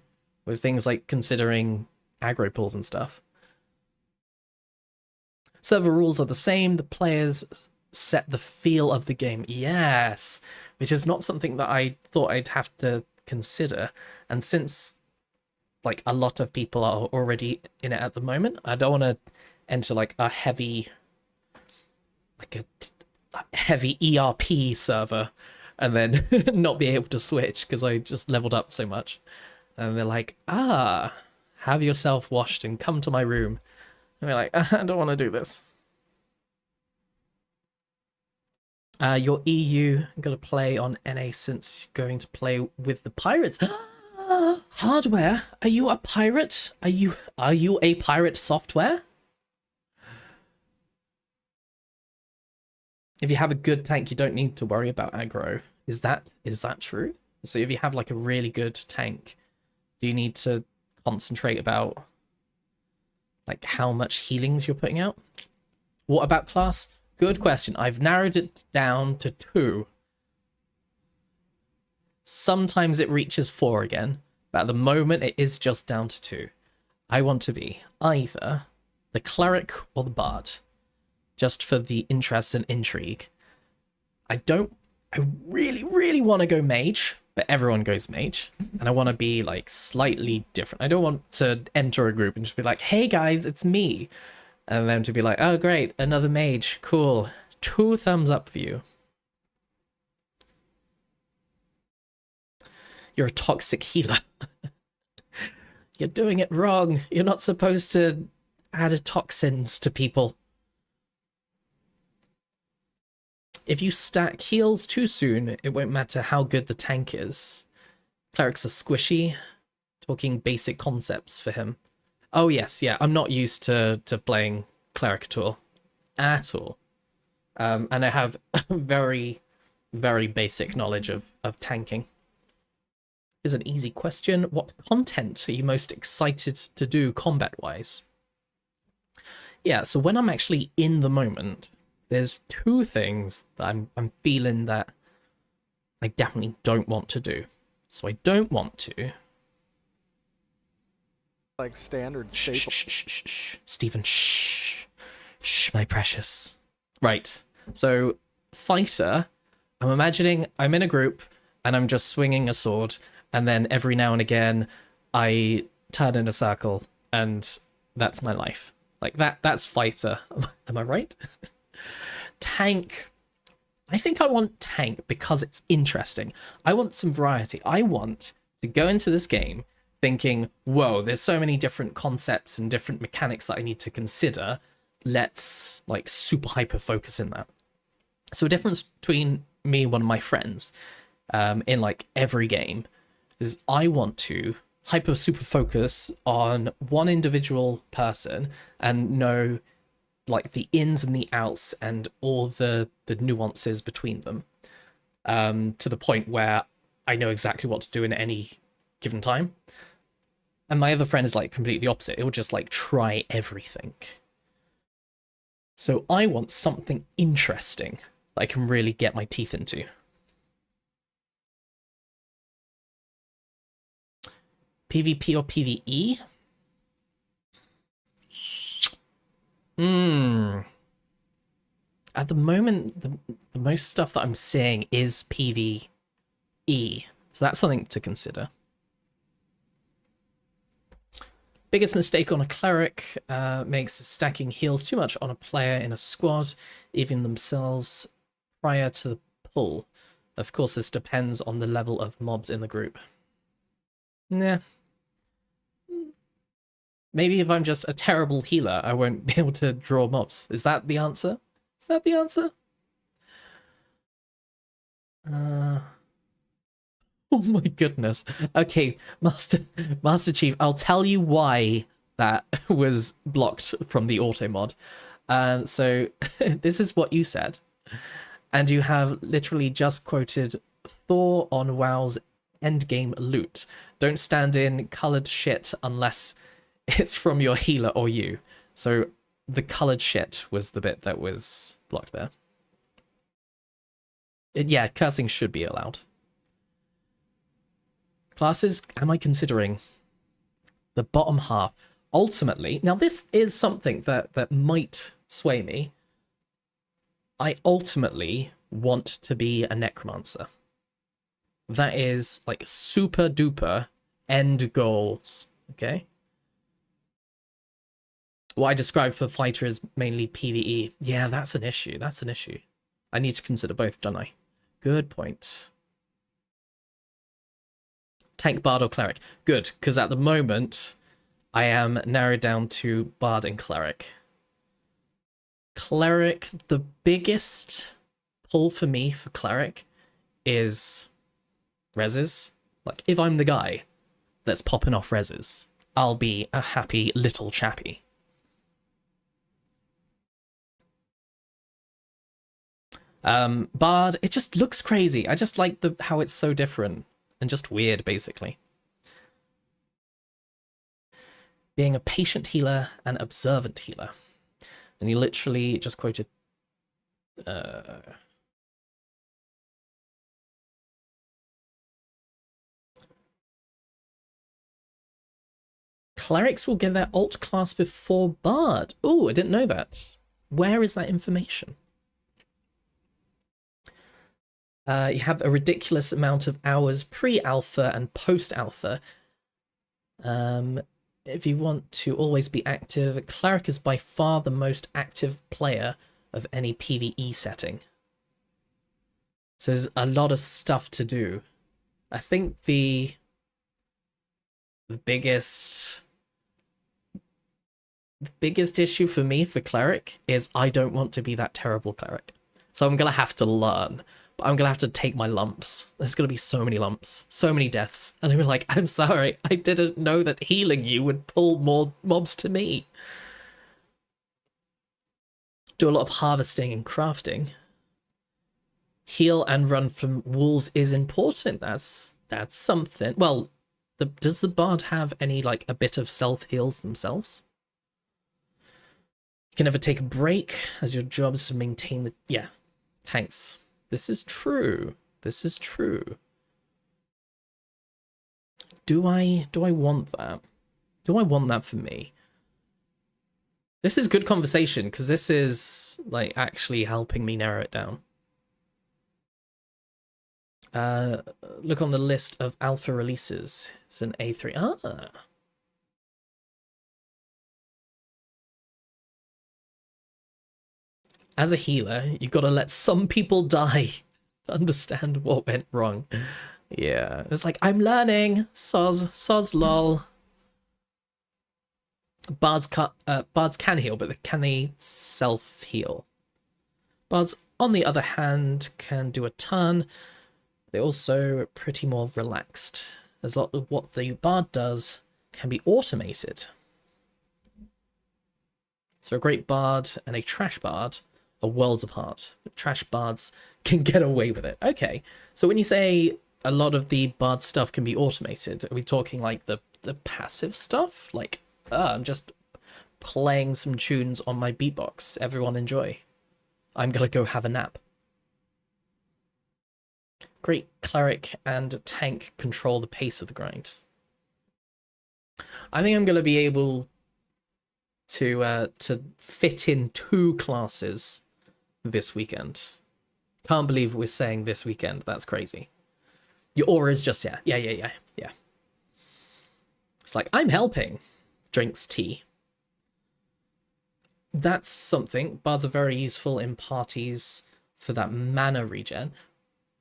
with things like considering aggro pulls and stuff. Server rules are the same. The players set the feel of the game. Yes, which is not something that I thought I'd have to consider. And since like a lot of people are already in it at the moment, I don't want to enter like a heavy ERP server and then not be able to switch because I just leveled up so much. And they're like, have yourself washed and come to my room. And we're like, I don't want to do this. Your EU got to play on NA since you're going to play with the pirates. Hardware? Are you a pirate? Are you a pirate software? If you have a good tank, you don't need to worry about aggro. Is that true? So if you have like a really good tank, do you need to concentrate about like how much healings you're putting out? What about class? Good question. I've narrowed it down to 2. Sometimes it reaches 4 again, but at the moment it is just down to 2. I want to be either the cleric or the bard, just for the interest and intrigue. I really, really want to go mage, but everyone goes mage, and I want to be like slightly different. I don't want to enter a group and just be like, hey guys, it's me. And then to be like, oh great, another mage, cool. 2 thumbs up for you. You're a toxic healer. You're doing it wrong. You're not supposed to add toxins to people. If you stack heals too soon, it won't matter how good the tank is. Clerics are squishy. Talking basic concepts for him. Oh yes, yeah, I'm not used to playing cleric at all. At all. And I have very, very basic knowledge of tanking. Here's an easy question. What content are you most excited to do combat-wise? Yeah, so when I'm actually in the moment, there's 2 things that I'm feeling that I definitely don't want to do. So I don't want to... Like standard staple. Shh, Stephen, shh, my precious. Right, so fighter, I'm imagining I'm in a group and I'm just swinging a sword, and then every now and again I turn in a circle, and that's my life. Like that's fighter. Am I right? Tank. I think I want tank because it's interesting. I want some variety. I want to go into this game thinking, whoa, there's so many different concepts and different mechanics that I need to consider. Let's like super hyper focus in that. So a difference between me and one of my friends in like every game is I want to hyper super focus on one individual person and know like the ins and the outs and all the nuances between them, to the point where I know exactly what to do in any given time. And my other friend is like completely opposite. It will just like try everything. So I want something interesting that I can really get my teeth into. PvP or PvE? At the moment, the most stuff that I'm seeing is PvE. So that's something to consider. Biggest mistake on a cleric makes stacking heals too much on a player in a squad, even themselves prior to the pull. Of course, this depends on the level of mobs in the group. Nah. Maybe if I'm just a terrible healer, I won't be able to draw mobs. Is that the answer? Is that the answer? Oh my goodness. Okay, Master Chief, I'll tell you why that was blocked from the auto mod. So this is what you said. And you have literally just quoted Thor on WoW's endgame loot. Don't stand in colored shit unless it's from your healer or you. So the colored shit was the bit that was blocked there. Yeah, cursing should be allowed. Classes, am I considering the bottom half? Ultimately, now this is something that might sway me. I ultimately want to be a necromancer. That is like super duper end goals, okay? What I described for fighter is mainly PvE. Yeah, that's an issue. That's an issue. I need to consider both, don't I? Good point. Tank, Bard, or Cleric? Good, because at the moment, I am narrowed down to Bard and Cleric. Cleric, the biggest pull for me for Cleric is reses. Like, if I'm the guy that's popping off reses, I'll be a happy little chappy. Bard, it just looks crazy. I just like how it's so different and just weird, basically. Being a patient healer and observant healer. And he literally just quoted... Clerics will get their alt class before Bard. Oh, I didn't know that. Where is that information? You have a ridiculous amount of hours pre-alpha and post-alpha. If you want to always be active, Cleric is by far the most active player of any PvE setting. So there's a lot of stuff to do. I think the biggest issue for me for Cleric is I don't want to be that terrible Cleric. So I'm going to have to learn. But I'm going to have to take my lumps. There's going to be so many lumps. So many deaths. And I'm like, I'm sorry. I didn't know that healing you would pull more mobs to me. Do a lot of harvesting and crafting. Heal and run from wolves is important. That's something. Well, does the bard have any, like, a bit of self-heals themselves? You can never take a break, as your job is to maintain the... Yeah, tanks. This is true. This is true. Do I want that? Do I want that for me? This is good conversation, because this is, like, actually helping me narrow it down. Look on the list of alpha releases. It's an A3. Ah. As a healer, you've got to let some people die to understand what went wrong. Yeah, it's like, I'm learning. Soz lol. Bards can heal, but can they self-heal? Bards, on the other hand, can do a ton. They're also pretty more relaxed, as a lot of what the bard does can be automated. So a great bard and a trash bard are worlds apart. Trash bards can get away with it. Okay, so when you say a lot of the bard stuff can be automated, are we talking like the passive stuff? Like, I'm just playing some tunes on my beatbox. Everyone enjoy. I'm gonna go have a nap. Great cleric and tank control the pace of the grind. I think I'm gonna be able to fit in 2 classes this weekend. Can't believe we're saying this weekend. That's crazy. Your aura is just, yeah. It's like, I'm helping. Drinks tea. That's something. Bards are very useful in parties for that mana regen.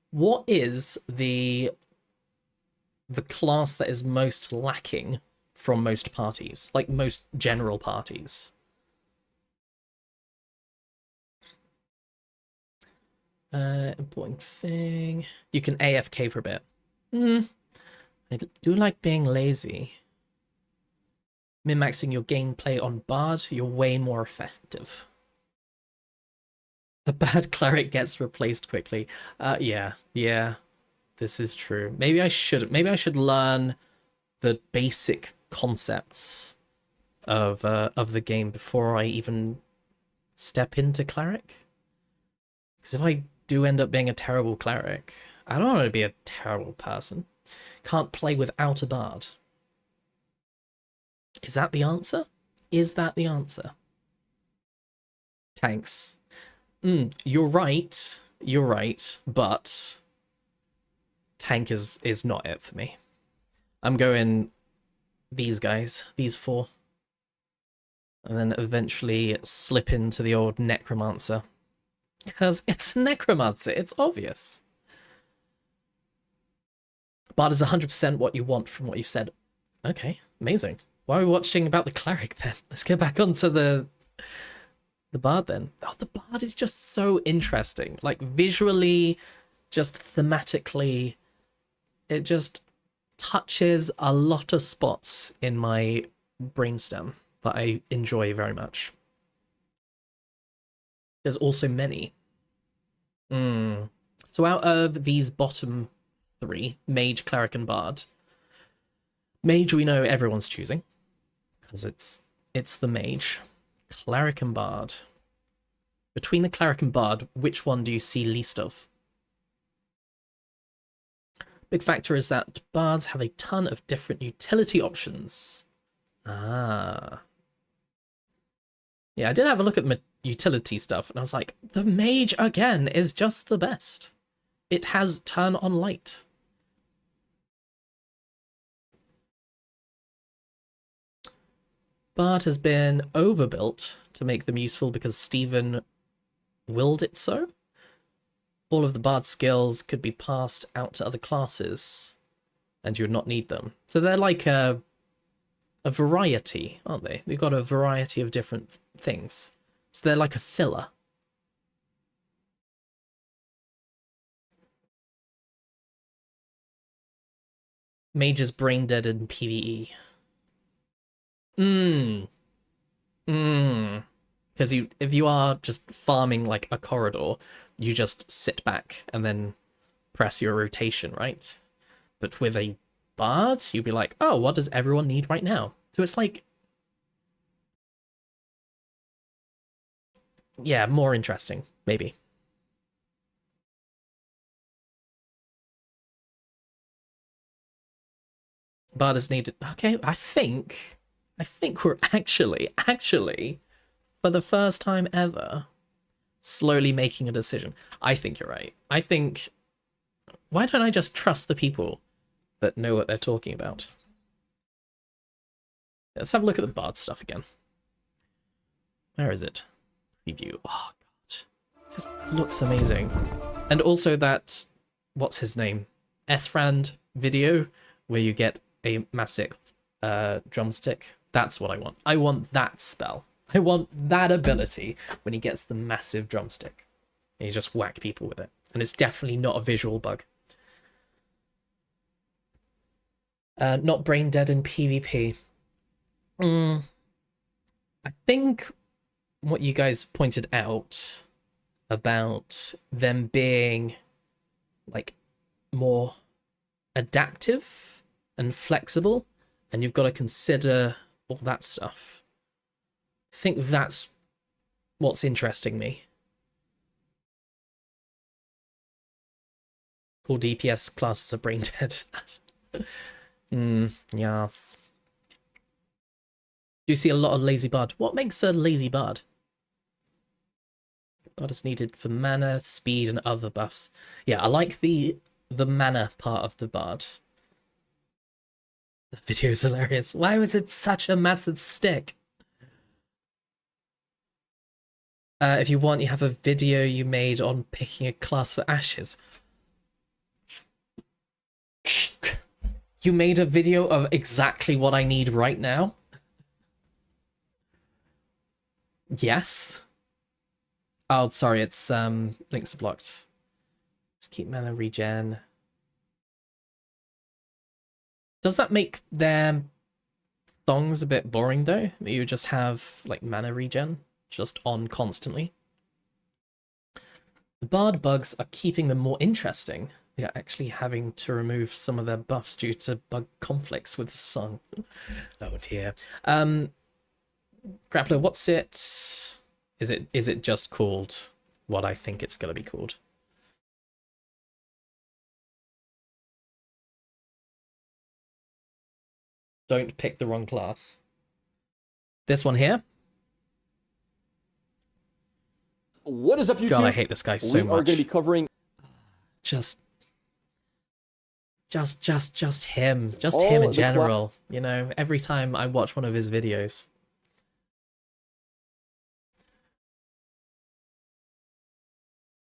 What is the class that is most lacking from most parties? Like most general parties? Important thing. You can AFK for a bit. I do like being lazy. Min-maxing your gameplay on Bard, you're way more effective. A bad cleric gets replaced quickly. Yeah. This is true. Maybe I should learn the basic concepts of the game before I even step into cleric. Because if I do end up being a terrible cleric, I don't want to be a terrible person. Can't play without a bard. Is that the answer? Is that the answer? Tanks. You're right. You're right, but tank is not it for me. I'm going these guys, these four. And then eventually slip into the old necromancer. Because it's a necromancer, it's obvious. Bard is 100% what you want from what you've said. Okay, amazing. Why are we watching about the cleric then? Let's get back onto the bard then. Oh, the bard is just so interesting. Like visually, just thematically, it just touches a lot of spots in my brainstem that I enjoy very much. There's also many. So out of these bottom three, mage, cleric, and bard, mage we know everyone's choosing because it's the mage. Cleric and bard. Between the cleric and bard, which one do you see least of? Big factor is that bards have a ton of different utility options. Ah. Yeah, I did have a look at the utility stuff, and I was like, the mage, again, is just the best. It has turn on light. Bard has been overbuilt to make them useful because Stephen willed it so. All of the bard skills could be passed out to other classes, and you would not need them. So they're like a variety, aren't they? They've got a variety of different things. So they're like a filler. Mage is brain dead in PvE. Because if you are just farming like a corridor, you just sit back and then press your rotation, right? But with a bard, you'd be like, oh, what does everyone need right now? So it's like, yeah, more interesting, maybe. Bard is needed. Okay, I think we're actually, for the first time ever, slowly making a decision. I think you're right. I think, why don't I just trust the people that know what they're talking about? Let's have a look at the bard stuff again. Where is it? Preview. Oh god, just looks amazing. And also that, what's his name? Esfrand video where you get a massive drumstick. That's what I want. I want that spell. I want that ability when he gets the massive drumstick. And you just whack people with it. And it's definitely not a visual bug. Not brain dead in PvP. I think what you guys pointed out about them being like more adaptive and flexible, and you've got to consider all that stuff. I think that's what's interesting me. All DPS classes are brain dead. Yes. Do you see a lot of lazy bard? What makes a lazy bard? Bard is needed for mana, speed, and other buffs. Yeah, I like the mana part of the bard. The video is hilarious. Why was it such a massive stick? If you want, you have a video you made on picking a class for ashes. You made a video of exactly what I need right now? Yes. Oh, sorry, it's links are blocked. Just keep mana regen. Does that make their songs a bit boring though? That you just have like mana regen just on constantly? The bard bugs are keeping them more interesting. They are actually having to remove some of their buffs due to bug conflicts with the song. Oh dear. Grappler, what's it? Is it just called what I think it's gonna be called? Don't pick the wrong class. This one here. What is up, YouTube? God, I hate this guy so we are much. going to be covering Just him. Just all him in the general. You know, every time I watch one of his videos.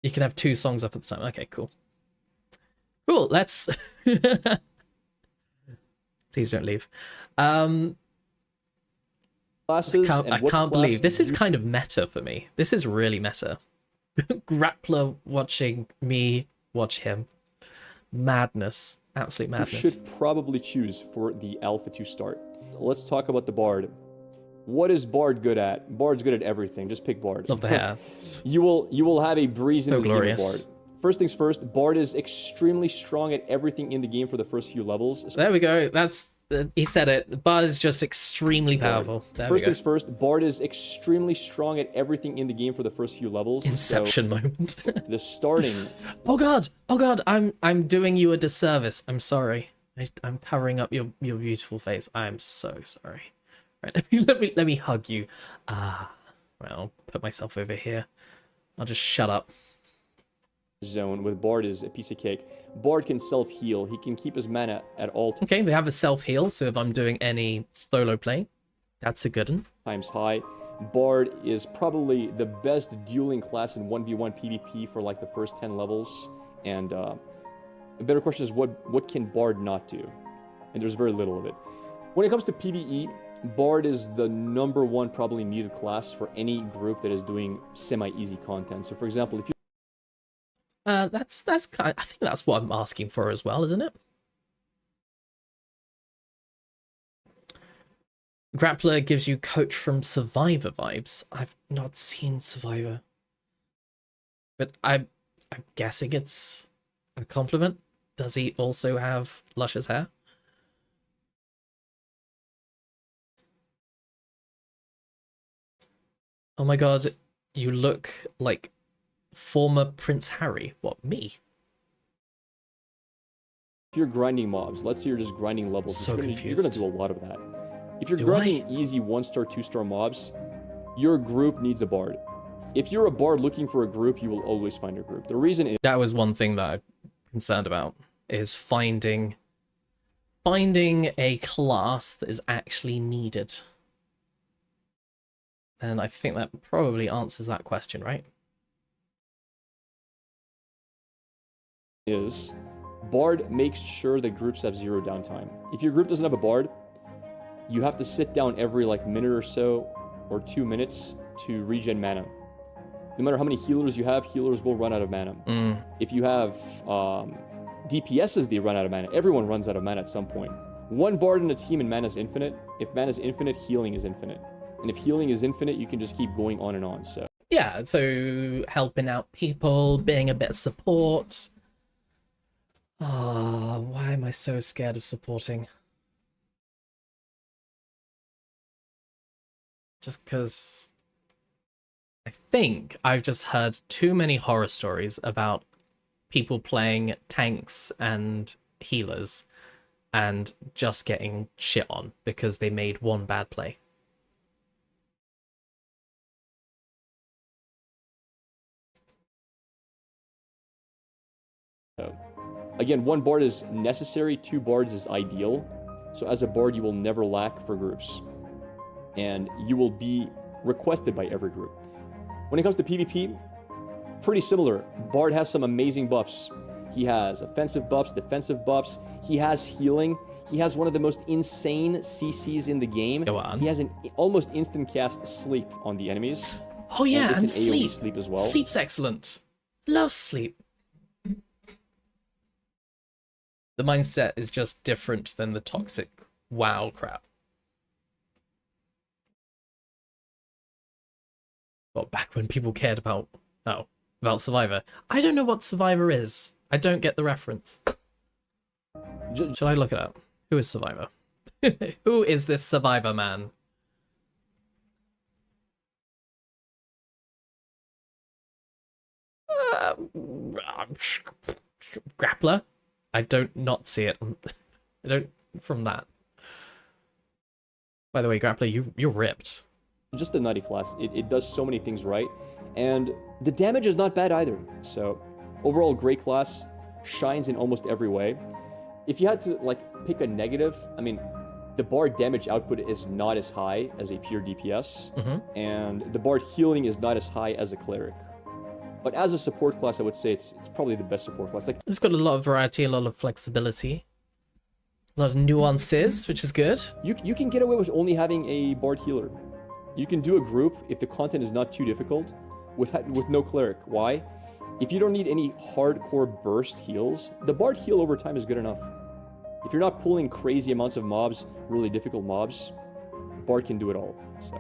You can have 2 songs up at the time. Okay, cool. Cool, let's... Please don't leave. classes. I and what can't class believe this is you kind of meta for me. This is really meta. Grappler watching me watch him. Madness. Absolute madness. should probably choose for the Alpha to start. Let's talk about the Bard. What is Bard good at? Bard's good at everything. Just pick Bard. Love the hair. You will have a breeze in So this game of glorious. Bard. First things first, Bard is extremely strong at everything in the game for the first few levels. There we go. That's he said it. Bard is just extremely powerful. There First we go. things first, Bard is extremely strong at everything in the game for the first few levels. Inception moment. So the starting, Oh god. Oh god. I'm doing you a disservice. I'm sorry. I'm covering up your beautiful face. I'm so sorry. Right. Let me hug you. Well, I'll put myself over here. I'll just shut up. zone with Bard is a piece of cake. Bard can self-heal. He can keep his mana at all Okay, they have a self-heal, so if I'm doing any solo play, that's a good one. times high. Bard is probably the best dueling class in 1v1 PvP for like the first 10 levels. And a better question is what can Bard not do? And there's very little of it. When it comes to PvE, Bard is the #1 probably needed class for any group that is doing semi-easy content. So for example, if you That's kind. I think that's what I'm asking for as well, isn't it? Grappler gives you Coach from Survivor vibes. I've not seen Survivor, but I'm guessing it's a compliment. Does he also have luscious hair? Oh my god, you look like former Prince Harry. What, me? you're grinding mobs, let's say you're just grinding levels, So you're gonna confused. do a lot of that. If you're Do grinding easy 1-star, 2-star mobs, your group needs a Bard. If you're a Bard looking for a group, you will always find a group. The reason is That was one thing that I'm concerned about, is finding a class that is actually needed. And I think that probably answers that question, right? Bard makes sure that groups have 0 downtime. If your group doesn't have a Bard, you have to sit down every like minute or so, or 2 minutes to regen mana. No matter how many healers you have, healers will run out of mana. If you have DPSs, they run out of mana. Everyone runs out of mana at some point. One Bard in a team and mana is infinite. If mana is infinite, healing is infinite. And if healing is infinite, you can just keep going on and on. So Yeah, so helping out people, being a bit of support. Why am I so scared of supporting? Just because I think I've just heard too many horror stories about people playing tanks and healers and just getting shit on because they made one bad play. again, 1 Bard is necessary, 2 Bards is ideal. So as a Bard, you will never lack for groups. And you will be requested by every group. When it comes to PvP, pretty similar. Bard has some amazing buffs. He has offensive buffs, defensive buffs. He has healing. He has one of the most insane CCs in the game. Go on. He has an almost instant cast sleep on the enemies. Oh yeah, it's and an AoE sleep. sleep as well. Sleep's excellent. Love sleep. The mindset is just different than the toxic WoW crap. Well, back when people cared about Survivor. I don't know what Survivor is. I don't get the reference. Should I look it up? Who is Survivor? Who is this Survivor man? Grappler? I don't not see it. I don't from that. By the way, Grappler, you're ripped. Just the nutty class. It does so many things right. and the damage is not bad either. So overall, great class, shines in almost every way. If you had to like pick a negative, I mean, the bard damage output is not as high as a pure DPS, and the bard healing is not as high as a cleric. But as a support class, I would say it's probably the best support class. Like, It's got a lot of variety, a lot of flexibility, a lot of nuances, which is good. you can get away with only having a bard healer. You can do a group if the content is not too difficult with no cleric. Why? If you don't need any hardcore burst heals, the bard heal over time is good enough. If you're not pulling crazy amounts of mobs, really difficult mobs, bard can do it all. So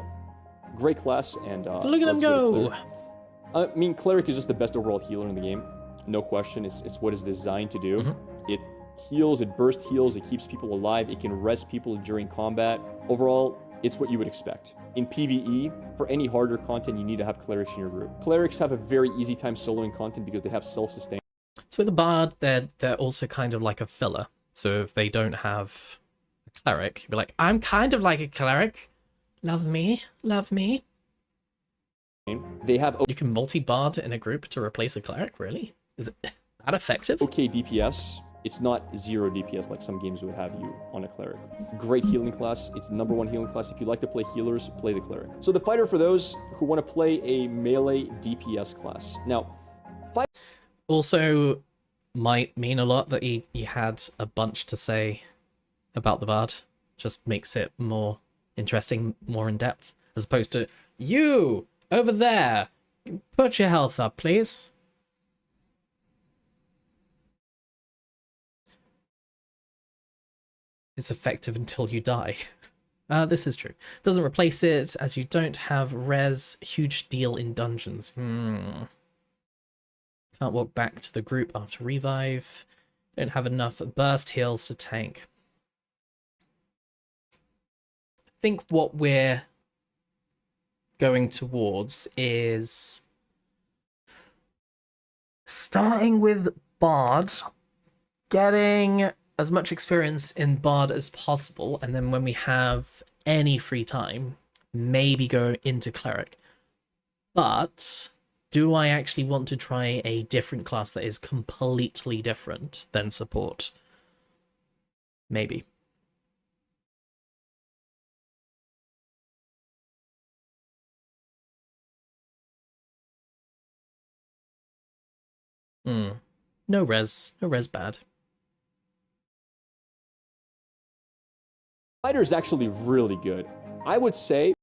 great class, and Look at him let's to go! cleric. I mean, cleric is just the best overall healer in the game. No question. It's what it's designed to do. It heals, it burst heals, it keeps people alive, it can res people during combat. Overall, it's what you would expect. In PvE, for any harder content, you need to have clerics in your group. Clerics have a very easy time soloing content because they have self-sustain. So with the bard, they're also kind of like a filler. So if they don't have a cleric, you'd be like, I'm kind of like a cleric. Love me, love me. They have You can multi-bard in a group to replace a cleric, really? Is it that effective? okay DPS. It's not 0 DPS like some games would have you on a cleric. Great healing class. It's the #1 healing class. If you like to play healers, play the cleric. So the fighter for those who want to play a melee DPS class. Now, Also might mean a lot that you had a bunch to say about the bard. Just makes it more interesting, more in depth, as opposed to you over there. Put your health up, please. It's effective until you die. This is true. Doesn't replace it, as you don't have res. Huge deal in dungeons. Can't walk back to the group after revive. Don't have enough burst heals to tank. I think what we're going towards is starting with Bard, getting as much experience in Bard as possible, and then when we have any free time, maybe go into Cleric. But do I actually want to try a different class that is completely different than support? Maybe. No res. No res bad. fighter is actually really good. I would say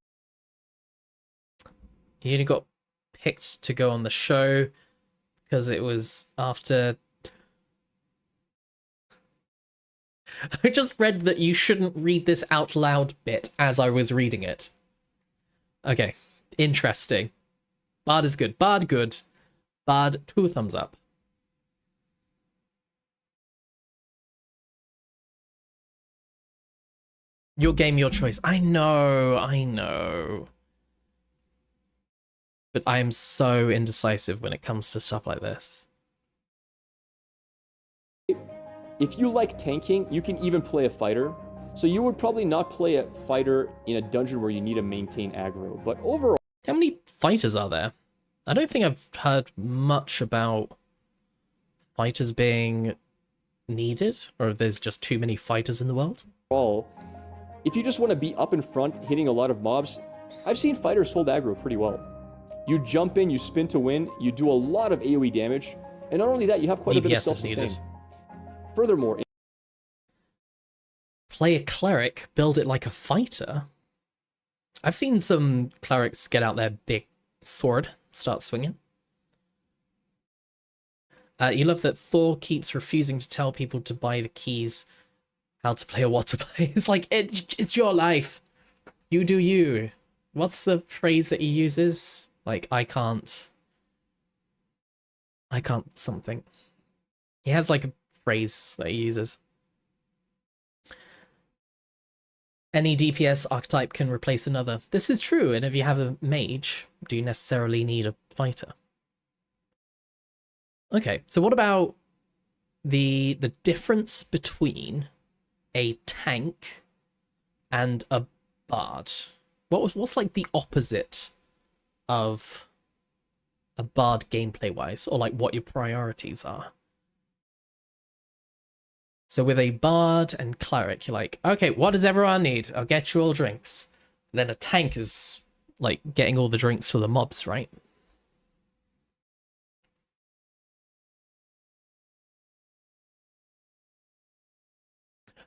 He only got picked to go on the show because it was after... I just read that you shouldn't read this out loud bit as I was reading it. Okay, interesting. Bard is good. Bard good. Bard 2 thumbs up. Your game, your choice. I know, I know. But I am so indecisive when it comes to stuff like this. if you like tanking, you can even play a fighter. So you would probably not play a fighter in a dungeon where you need to maintain aggro. But overall, How many fighters are there? I don't think I've heard much about fighters being needed, or if there's just too many fighters in the world. if you just want to be up in front, hitting a lot of mobs, I've seen fighters hold aggro pretty well. You jump in, you spin to win, you do a lot of AoE damage, and not only that, you have quite a bit of DPS is self-sustain. needed. Furthermore, Play a cleric, build it like a fighter. I've seen some clerics get out their big sword, start swinging. You love that Thor keeps refusing to tell people to buy the keys, how to play or what to play. It's like, it's your life. You do you. What's the phrase that he uses? Like, I can't something. He has like a phrase that he uses. Any DPS archetype can replace another. This is true, and if you have a mage, do you necessarily need a fighter? Okay, so what about the difference between a tank and a bard? What's like the opposite of a bard gameplay wise, or like what your priorities are. So with a bard and cleric, you're like, okay, what does everyone need? I'll get you all drinks. Then a tank is like getting all the drinks for the mobs, right?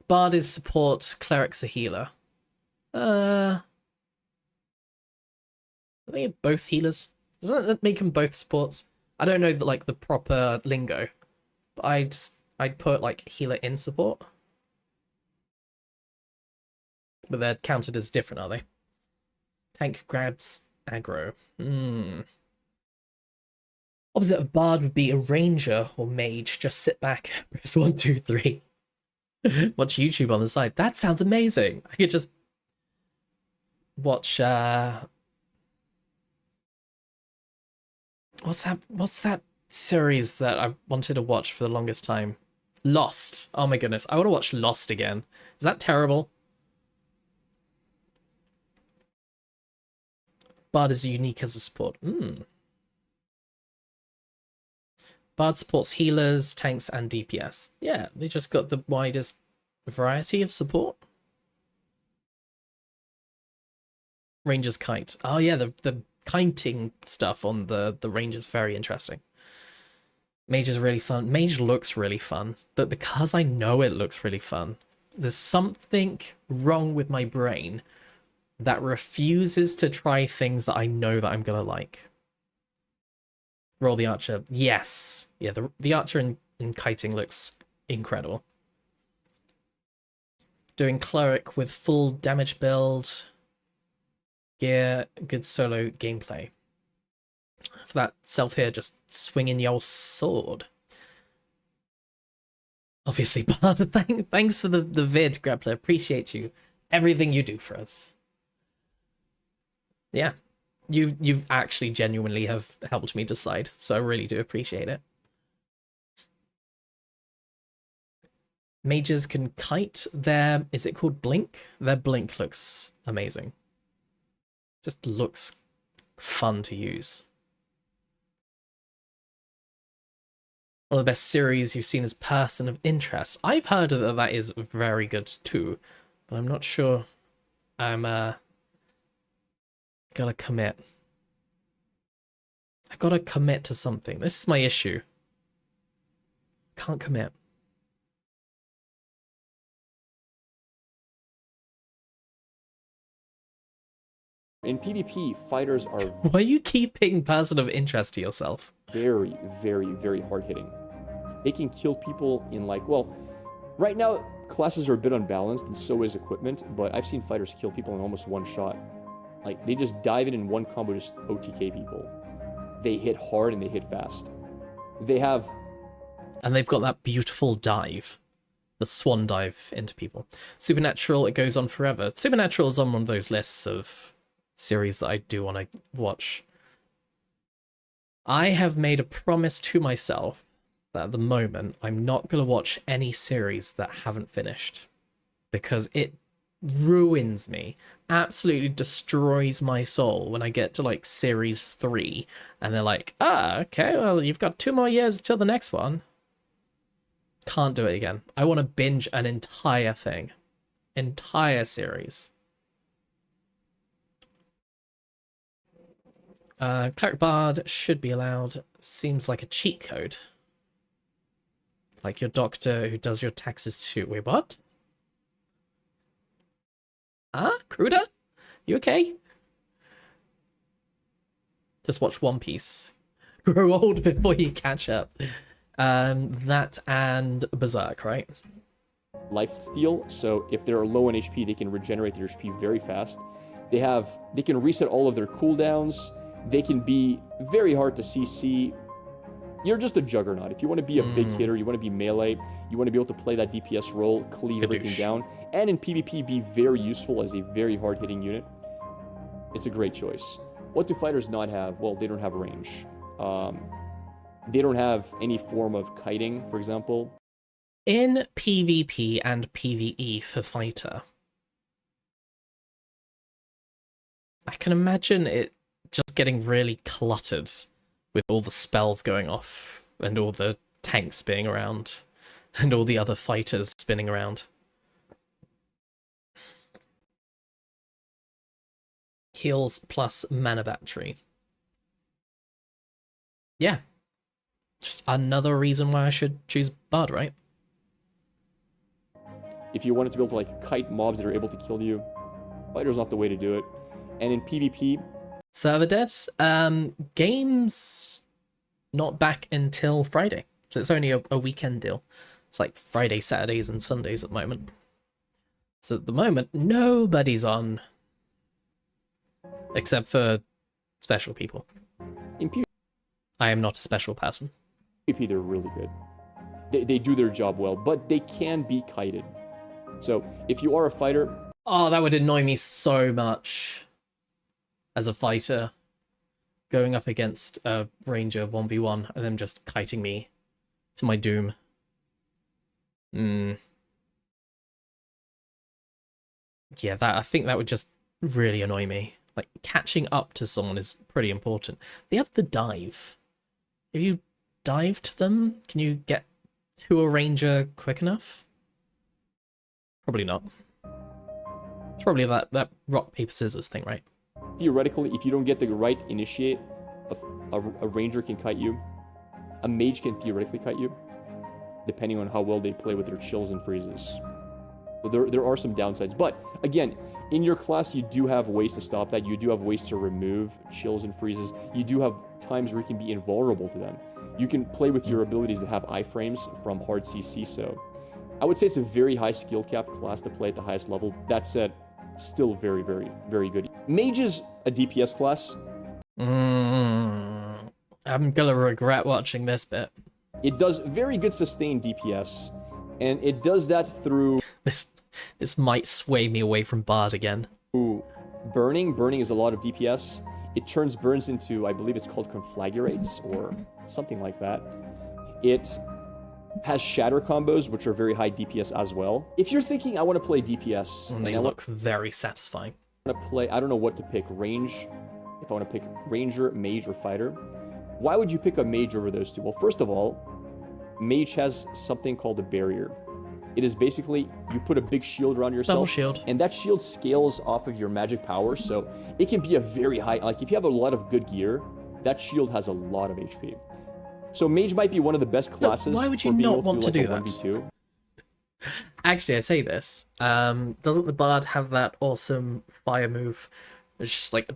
Bard is support, cleric's a healer. I think both healers. Doesn't that make them both supports? I don't know like the proper lingo, but I'd put like healer in support. But they're counted as different, are they? Tank grabs aggro. Opposite of bard would be a ranger or mage. Just sit back, press 1, 2, 3. Watch YouTube on the side. That sounds amazing. I could just watch what's that series that I wanted to watch for the longest time? Lost. Oh my goodness. I want to watch Lost again. Is that terrible? Bard is unique as a support. Bard supports healers, tanks, and DPS. Yeah, they just got the widest variety of support. Ranger's kite. Oh yeah, the kiting stuff on the range is very interesting. Mage is really fun. Mage looks really fun, but because I know it looks really fun, there's something wrong with my brain that refuses to try things that I know that I'm gonna like. Roll the archer. Yes. Yeah, the archer in kiting looks incredible. Doing cleric with full damage build. Gear, good solo gameplay. For that self here, just swinging your sword. Obviously, Bard, thanks for the vid, Grappler. Appreciate you. Everything you do for us. Yeah. You've actually genuinely have helped me decide, so I really do appreciate it. Mages can kite their... Is it called blink? Their blink looks amazing. Just looks fun to use. One of the best series you've seen is Person of Interest. I've heard that that is very good too, but I'm not sure I'm gotta commit. I gotta commit to something. This is my issue. Can't commit. In PvP, fighters are Why are you keeping Person of Interest to yourself? very, very, very hard hitting. They can kill people in like, well, right now classes are a bit unbalanced and so is equipment, but I've seen fighters kill people in almost one shot. Like, they just dive in one combo, just OTK people. They hit hard and they hit fast. They have... And they've got that beautiful dive. The swan dive into people. Supernatural, it goes on forever. Supernatural is on one of those lists of series that I do want to watch. I have made a promise to myself that at the moment I'm not going to watch any series that haven't finished. Because it ruins me. Absolutely destroys my soul when I get to like series 3 and they're like, okay, well, you've got 2 more years till the next one. Can't do it again. I want to binge an entire thing. Entire series. Cleric Bard should be allowed. Seems like a cheat code. Like your doctor who does your taxes too. Wait, what? Kruda? You okay? Just watch One Piece. Grow old before you catch up. That and Berserk, right? lifesteal, so if they're low on HP, they can regenerate their HP very fast. They can reset all of their cooldowns. They can be very hard to CC. You're just a juggernaut. If you want to be a big hitter, you want to be melee, you want to be able to play that DPS role, cleave everything down, and in PvP be very useful as a very hard-hitting unit, it's a great choice. What do fighters not have? Well, they don't have range. They don't have any form of kiting, for example. In PvP and PvE for fighter, I can imagine it just getting really cluttered with all the spells going off and all the tanks being around and all the other fighters spinning around. Heals plus mana battery. Yeah. Just another reason why I should choose Bard, right? If you wanted to be able to like kite mobs that are able to kill you, fighter's not the way to do it. And in PvP, Server dead. Game's not back until Friday, so it's only a weekend deal. It's like Friday, Saturdays, and Sundays at the moment. So at the moment, nobody's on, except for special people. in I am not a special person. PvP they're really good. They do their job well, but they can be kited. So if you are a fighter, Oh, that would annoy me so much as a fighter, going up against a ranger 1v1 and them just kiting me to my doom. Yeah, I think that would just really annoy me. Like, catching up to someone is pretty important. They have the dive. If you dive to them, can you get to a ranger quick enough? Probably not. It's probably that rock, paper, scissors thing, right? theoretically, if you don't get the right initiate, a ranger can kite you. A mage can theoretically kite you, depending on how well they play with their chills and freezes. So there are some downsides. But again, in your class, you do have ways to stop that. You do have ways to remove chills and freezes. You do have times where you can be invulnerable to them. You can play with your abilities that have iframes from hard CC. So I would say it's a very high skill cap class to play at the highest level. That said, still very, very, very good. Mage is a DPS class. I'm gonna regret watching this bit. It does very good sustained DPS, and it does that through This might sway me away from Bard again. burning. Burning is a lot of DPS. It turns burns into, I believe it's called conflagrates or something like that. It has shatter combos, which are very high DPS as well. If you're thinking, I want to play DPS, And they look very satisfying. I want to play, I don't know what to pick, range, if I want to pick ranger, mage, or fighter. Why would you pick a mage over those two? Well, first of all, mage has something called a barrier. It is basically, you put a big shield around yourself. Double shield. And that shield scales off of your magic power, so it can be a very high, like if you have a lot of good gear, that shield has a lot of HP. So mage might be one of the best classes. Why would you for being not able want to do do like a that? 1v2. Actually, I say this. Doesn't the Bard have that awesome fire move? It's just like a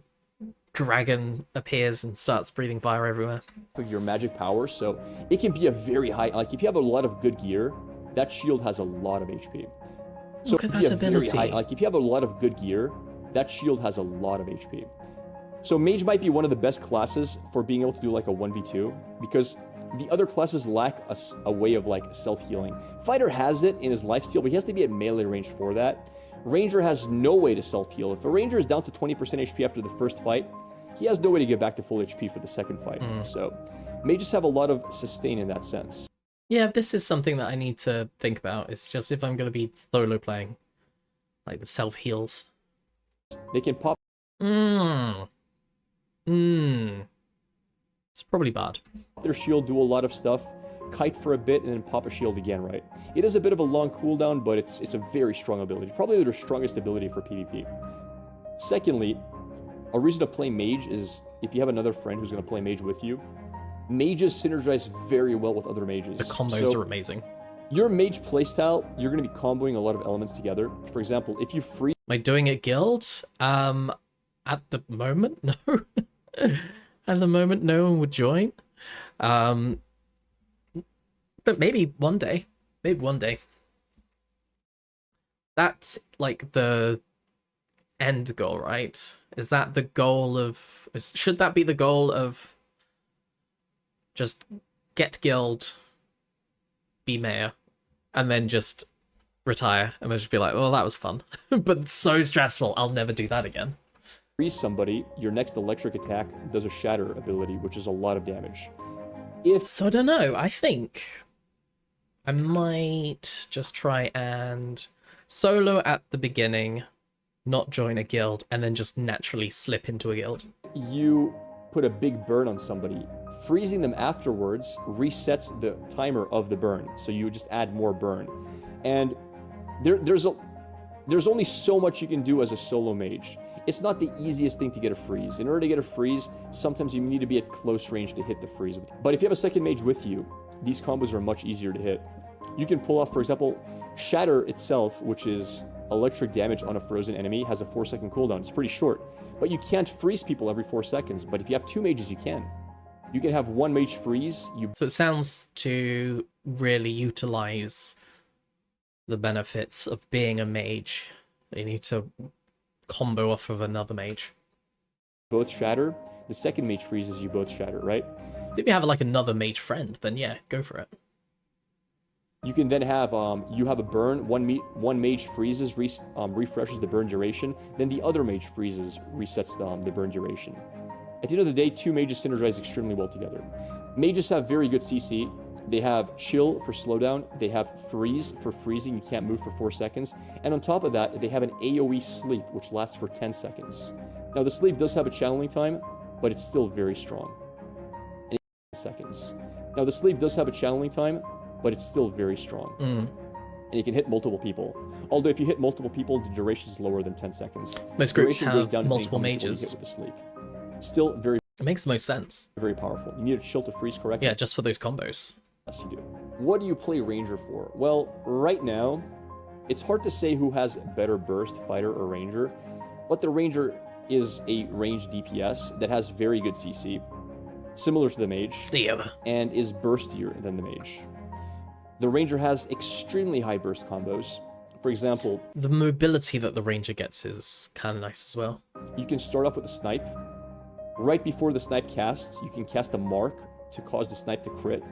dragon appears and starts breathing fire everywhere. Of your magic power, so it can be a very high, like if you have a lot of good gear, that shield has a lot of HP. So Look it at can be that a very ability. high, like if you have a lot of good gear, that shield has a lot of HP. So mage might be one of the best classes for being able to do like a 1v2, because the other classes lack a way of like self-healing. Fighter has it in his lifesteal, but he has to be at melee range for that. Ranger has no way to self-heal. If a ranger is down to 20% HP after the first fight, he has no way to get back to full HP for the second fight. So mages have a lot of sustain in that sense. Yeah, this is something that I need to think about. It's just if I'm going to be solo playing, like the self-heals. They can pop It's probably Bard. their shield, do a lot of stuff, kite for a bit, and then pop a shield again, right? It is a bit of a long cooldown, but it's a very strong ability. Probably their strongest ability for PvP. Secondly, a reason to play mage is if you have another friend who's going to play mage with you. Mages synergize very well with other mages. The combos are amazing. Your mage playstyle, you're going to be comboing a lot of elements together. For example, if you freeze Am I doing it guild? At the moment, no. At the moment, no one would join. But maybe one day. Maybe one day. That's like the end goal, right? Is that the goal of... Should that be the goal of just get guild, be mayor, and then just retire, and then just be like, well, that was fun. But it's so stressful, I'll never do that again. somebody, your next electric attack does a shatter ability, which is a lot of damage. So I don't know, I think I might just try and solo at the beginning, not join a guild, and then just naturally slip into a guild. You put a big burn on somebody. Freezing them afterwards resets the timer of the burn, so you just add more burn. And there's only so much you can do as a solo mage. It's not the easiest thing to get a freeze. In order to get a freeze, sometimes you need to be at close range to hit the freeze. But if you have a second mage with you, these combos are much easier to hit. You can pull off, for example, Shatter itself, which is electric damage on a frozen enemy, has a 4-second cooldown. It's pretty short, but you can't freeze people every 4 seconds. But if you have 2 mages, you can. You can have 1 mage freeze. So it sounds to really utilize the benefits of being a mage. You need to combo off of another mage. Both shatter. The second mage freezes, you both shatter, right? If you have like another mage friend, then yeah, go for it. You can then have you have a burn. One mage freezes, refreshes the burn duration. Then the other mage freezes, resets the burn duration. At the end of the day, 2 mages synergize extremely well together. Mages have very good CC. They have chill for slowdown. They have freeze for freezing. You can't move for 4 seconds. And on top of that, they have an AoE sleep, which lasts for 10 seconds. Now, the sleep does have a channeling time, but it's still very strong. And 10 seconds. Now, the sleep does have a channeling time, but it's still very strong. And you can hit multiple people. Although if you hit multiple people, the duration is lower than 10 seconds. Most groups Duration goes have down to multiple how many people you mages. hit with the sleep. Still very, It makes the most sense. very powerful. You need a chill to freeze correctly. Yeah, just for those combos. Yes, you do. What do you play Ranger for? Well, right now, it's hard to say who has better burst, fighter or Ranger, but the Ranger is a ranged DPS that has very good CC, similar to the Mage, and is burstier than the Mage. The Ranger has extremely high burst combos. For example, The mobility that the ranger gets is kind of nice as well. you can start off with a snipe. Right before the snipe casts, you can cast a mark to cause the snipe to crit.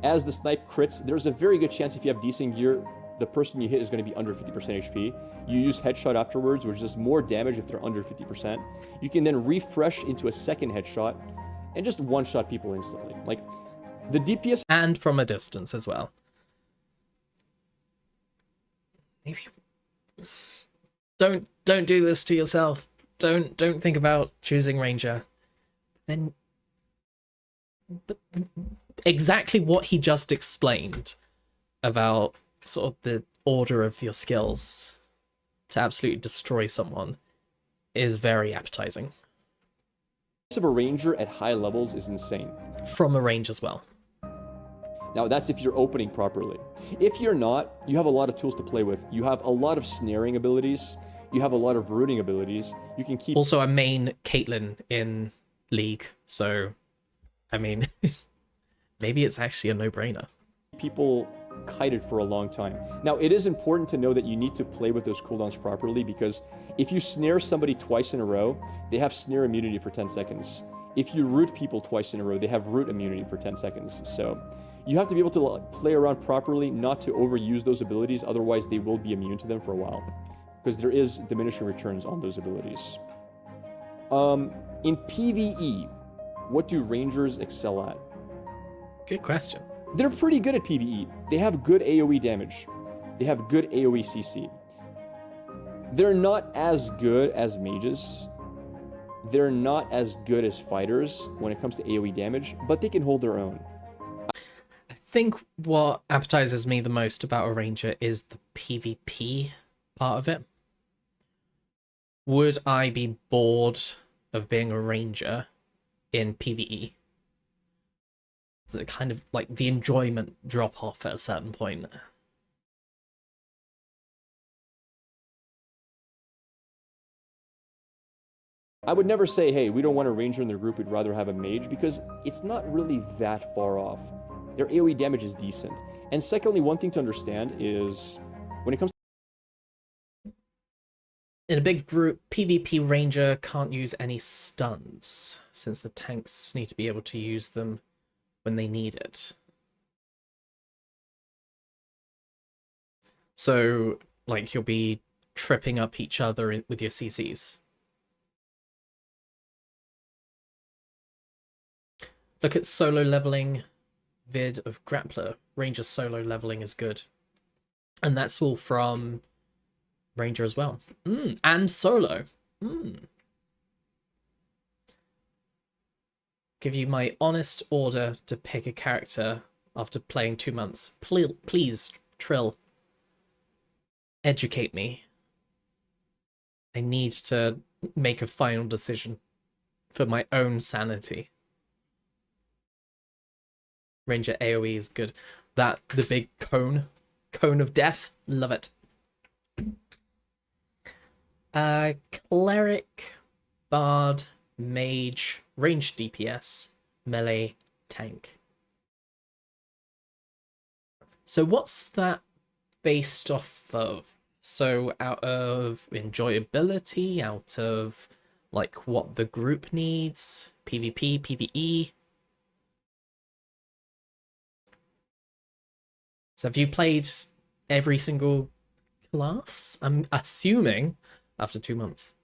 As the snipe crits, there's a very good chance if you have decent gear, the person you hit is going to be under 50% HP. You use headshot afterwards, which does more damage if they're under 50%. You can then refresh into a second headshot and just one-shot people instantly. Like, the DPS... And from a distance as well. Maybe don't do this to yourself. Don't think about choosing ranger. Then but exactly what he just explained about sort of the order of your skills to absolutely destroy someone is very appetizing. of a ranger at high levels is insane. From a range as well. Now, that's if you're opening properly. If you're not, you have a lot of tools to play with. You have a lot of snaring abilities. You have a lot of rooting abilities. You can keep... Also, I main Caitlyn in League, so, I mean, maybe it's actually a no-brainer. People kited for a long time. Now, it is important to know that you need to play with those cooldowns properly, because if you snare somebody twice in a row, they have snare immunity for 10 seconds. If you root people twice in a row, they have root immunity for 10 seconds. So you have to be able to play around properly, not to overuse those abilities, otherwise they will be immune to them for a while, because there is diminishing returns on those abilities. In PvE, what do rangers excel at? Good question. They're pretty good at PvE. They have good AoE damage. They have good AoE CC. They're not as good as mages. They're not as good as fighters when it comes to AoE damage, but they can hold their own. I think what appetizes me the most about a ranger is the PvP part of it. Would I be bored of being a ranger in PvE? Does it kind of like the enjoyment drop off at a certain point? I would never say, hey, we don't want a ranger in the group, we'd rather have a mage, because it's not really that far off. Their AoE damage is decent. And secondly, one thing to understand is, when it comes In a big group, PvP ranger can't use any stuns, since the tanks need to be able to use them when they need it. So, like, you'll be tripping up each other with your CCs. Look at solo leveling vid of Grappler. Ranger solo leveling is good. And that's all from Ranger as well. And solo. give you my honest order to pick a character after playing 2 months. Please, Trill, educate me. I need to make a final decision for my own sanity. Ranger AoE is good. The big cone of death, love it. Cleric, bard, mage, ranged DPS, melee, tank. So what's that based off of? So out of enjoyability, out of like what the group needs, PvP, PvE. So have you played every single class? I'm assuming after 2 months.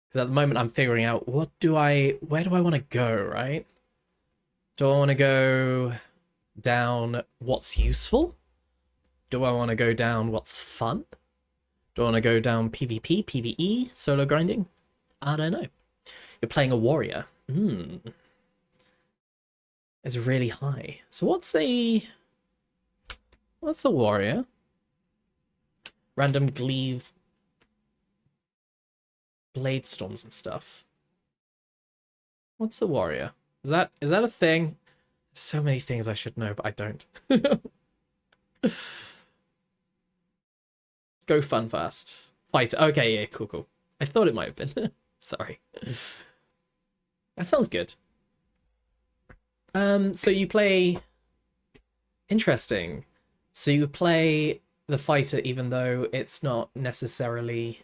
Because at the moment I'm figuring out where do I want to go, right? Do I want to go down what's useful? Do I want to go down what's fun? Do I want to go down PvP, PvE, solo grinding? I don't know. You're playing a warrior. It's really high. So what's a warrior? Random glaive blade storms and stuff. What's a warrior? Is that a thing? So many things I should know, but I don't. Go fun fast. Fight. Okay, yeah, cool. I thought it might have been. Sorry. That sounds good. So you play... Interesting. So you play the fighter even though it's not necessarily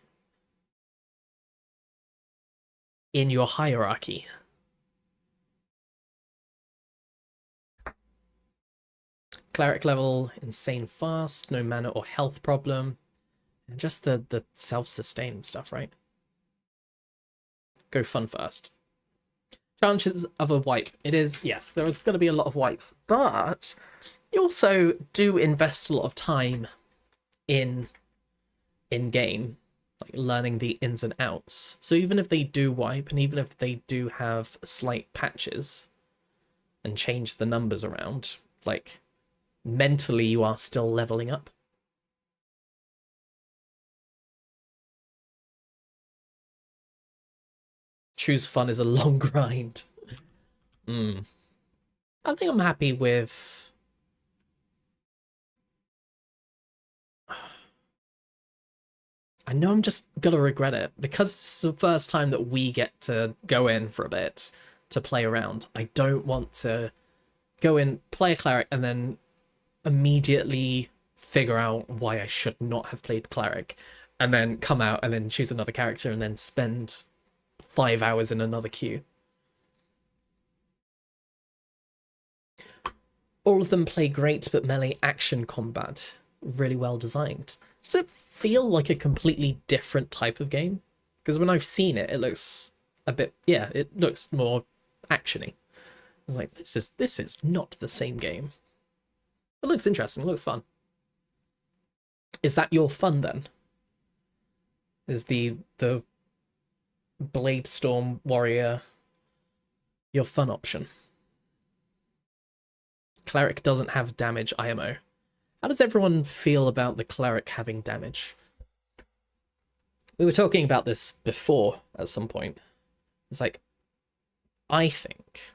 in your hierarchy. Cleric level, insane fast, no mana or health problem. And just the self-sustain stuff, right? Go fun first. Chances of a wipe. It is, yes, there is going to be a lot of wipes, but you also do invest a lot of time in game, like learning the ins and outs. So even if they do wipe, and even if they do have slight patches and change the numbers around, like mentally you are still leveling up. Choose fun is a long grind. I think I'm happy with... I know I'm just gonna regret it, because it's the first time that we get to go in for a bit to play around. I don't want to go in, play a cleric, and then immediately figure out why I should not have played cleric, and then come out and then choose another character and then spend 5 hours in another queue. All of them play great, but melee action combat really well designed. Does it feel like a completely different type of game? Because when I've seen it, it looks a bit, yeah, it looks more actiony. I was like, this is not the same game. It looks interesting, it looks fun. Is that your fun then? Is the Blade Storm Warrior your fun option? Cleric doesn't have damage IMO. How does everyone feel about the cleric having damage? We were talking about this before at some point. It's like, I think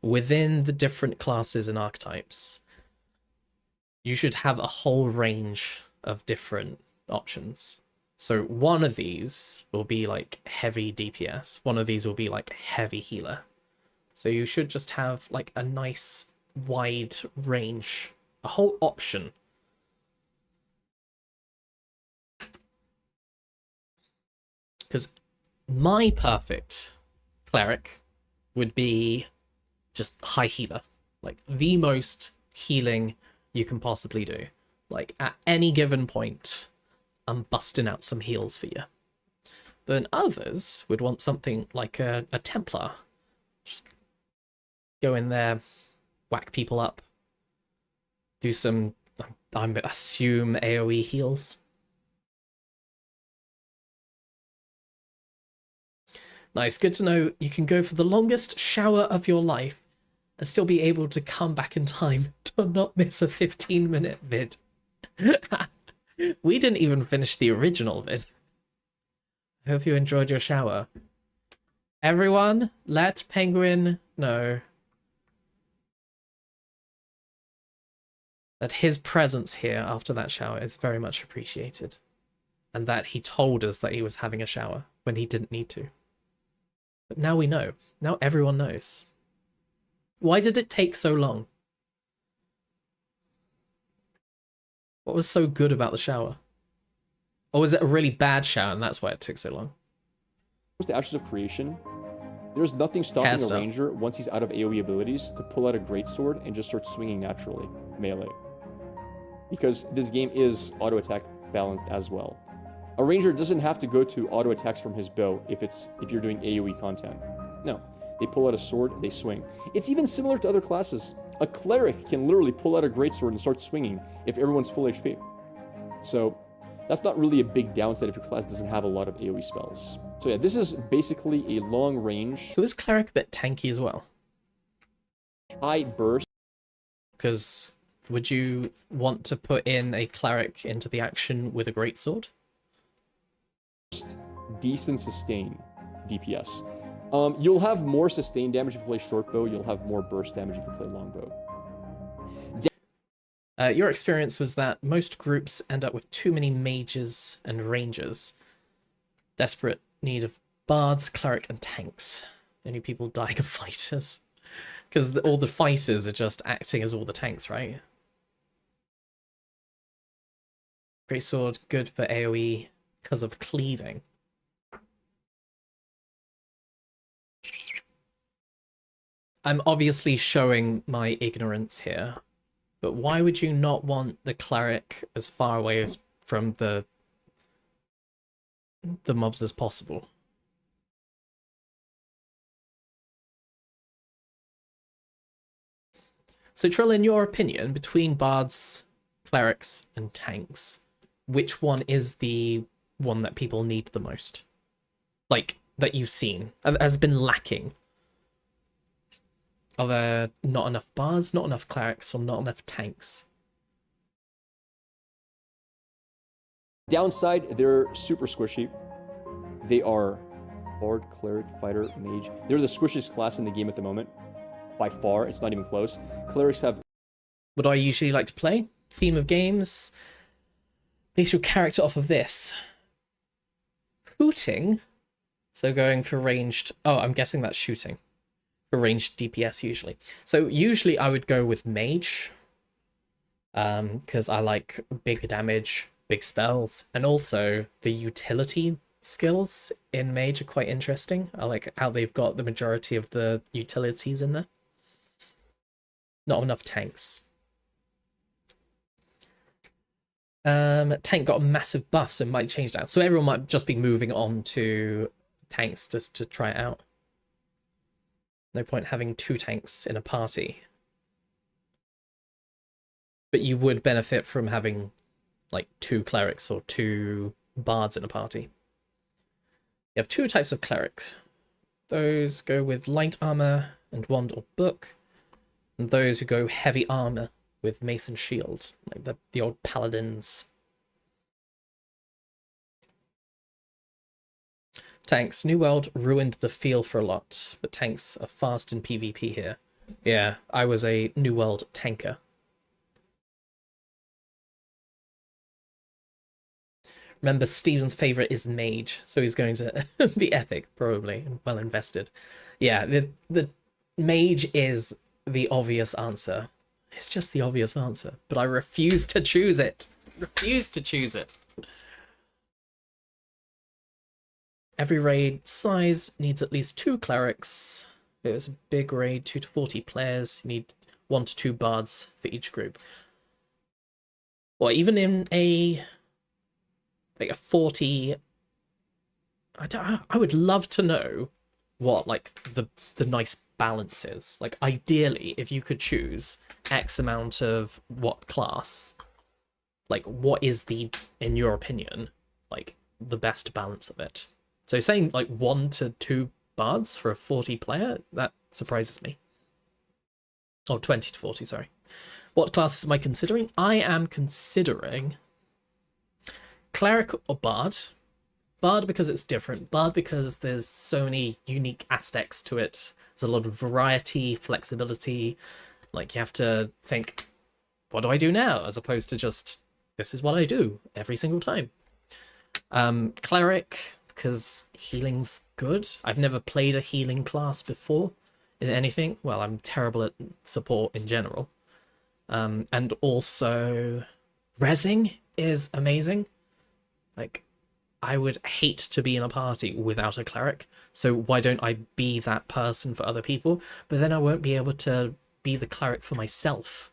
within the different classes and archetypes, you should have a whole range of different options. So one of these will be like heavy DPS. One of these will be like heavy healer. So you should just have like a nice wide range, a whole option. Because my perfect cleric would be just high healer. Like the most healing you can possibly do. Like at any given point, I'm busting out some heals for you. Then others would want something like a Templar. Just go in there, whack people up, do some, I assume, AoE heals. Nice, good to know you can go for the longest shower of your life and still be able to come back in time to not miss a 15-minute vid. We didn't even finish the original vid. I hope you enjoyed your shower. Everyone, let Penguin know that his presence here after that shower is very much appreciated. And that he told us that he was having a shower when he didn't need to. But now we know. Now everyone knows. Why did it take so long? What was so good about the shower? Or was it a really bad shower and that's why it took so long? The Ashes of Creation, there's nothing stopping a ranger once he's out of AoE abilities to pull out a greatsword and just start swinging naturally, melee. Because this game is auto attack balanced as well. A ranger doesn't have to go to auto attacks from his bow if you're doing AoE content. No, they pull out a sword, they swing. It's even similar to other classes. A cleric can literally pull out a greatsword and start swinging if everyone's full HP. So that's not really a big downside if your class doesn't have a lot of AoE spells. So yeah, this is basically a long range. So is cleric a bit tanky as well? High burst. Because would you want to put in a cleric into the action with a greatsword? Decent sustain DPS. You'll have more sustain damage if you play short bow. You'll have more burst damage if you play longbow. Your experience was that most groups end up with too many mages and rangers. Desperate need of bards, cleric, and tanks. The only people dying are fighters. Because all the fighters are just acting as all the tanks, right? Greatsword, good for AoE because of cleaving. I'm obviously showing my ignorance here, but why would you not want the cleric as far away as from the mobs as possible? So Trill, in your opinion, between bards, clerics, and tanks, which one is the one that people need the most? Like, that you've seen, has been lacking? Are there not enough bards, not enough clerics, or not enough tanks? Downside, they're super squishy. They are bard, cleric, fighter, mage. They're the squishiest class in the game at the moment. By far, it's not even close. Clerics have... What I usually like to play? Theme of games. Base your character off of this. Hooting. So going for ranged... Oh, I'm guessing that's shooting. For ranged DPS usually. So usually I would go with mage. Because I like big damage, big spells. And also the utility skills in mage are quite interesting. I like how they've got the majority of the utilities in there. Not enough tanks. Tank got a massive buff, so it might change that. So everyone might just be moving on to tanks just to try it out. No point having 2 tanks in a party. But you would benefit from having like 2 clerics or 2 bards in a party. You have 2 types of cleric. Those go with light armor and wand or book. And those who go heavy armor with mace and shield, like the old paladins. Tanks. New World ruined the feel for a lot, but tanks are fast in PvP here. Yeah, I was a New World tanker. Remember, Steven's favourite is mage, so he's going to be epic, probably, and well invested. Yeah, the mage is the obvious answer. It's just the obvious answer, but I refuse to choose it. Refuse to choose it. Every raid size needs at least 2 clerics. If it was a big raid, 2 to 40 players, you need 1 to 2 bards for each group. Or even in a 40, I would love to know what like the nice balance is. Like ideally, if you could choose X amount of what class, like what is the, in your opinion, like the best balance of it? So saying like 1 to 2 bards for a 40 player. That surprises me. Oh, 20 to 40, sorry. What classes am I considering? I am considering cleric or bard. Bard because it's different. Bard because there's so many unique aspects to it. There's a lot of variety, flexibility. Like, you have to think, what do I do now? As opposed to just, this is what I do every single time. Cleric, because healing's good. I've never played a healing class before in anything. Well, I'm terrible at support in general. And also, rezzing is amazing. Like, I would hate to be in a party without a cleric, so why don't I be that person for other people? But then I won't be able to be the cleric for myself.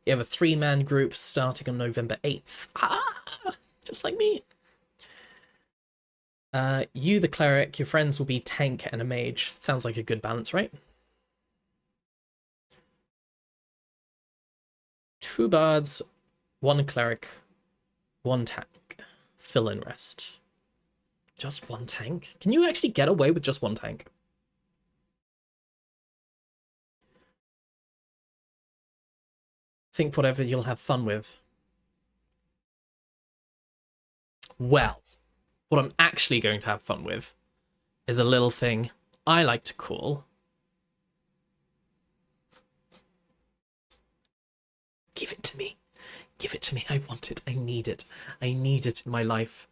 You have a 3-man group starting on November 8th. Ah, just like me. You, the cleric, your friends will be tank and a mage. Sounds like a good balance, right? 2 bards, 1 cleric, 1 tank. Fill in rest. Just 1 tank? Can you actually get away with just 1 tank? Think whatever you'll have fun with. Well, what I'm actually going to have fun with is a little thing I like to call give it to me. Give it to me. I want it. I need it. I need it in my life.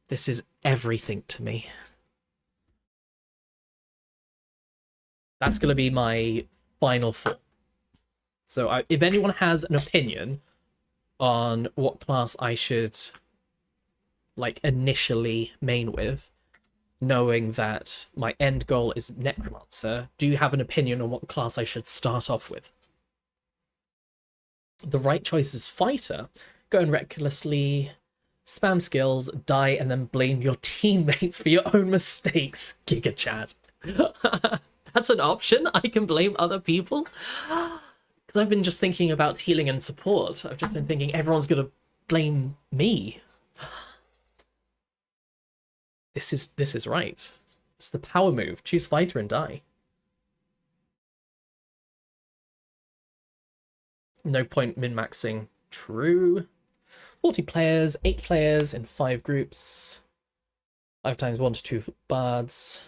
This is everything to me. That's going to be my final thought. So if anyone has an opinion on what class I should like initially main with, knowing that my end goal is Necromancer, do you have an opinion on what class I should start off with? The right choice is Fighter. Go and recklessly spam skills, die, and then blame your teammates for your own mistakes. Giga Chad. That's an option? I can blame other people? Because I've been just thinking about healing and support. I've just been thinking everyone's gonna blame me. This is right. It's the power move. Choose Fighter and die. No point min-maxing. True. 40 players, 8 players in 5 groups. 5 times 1 to 2 bards.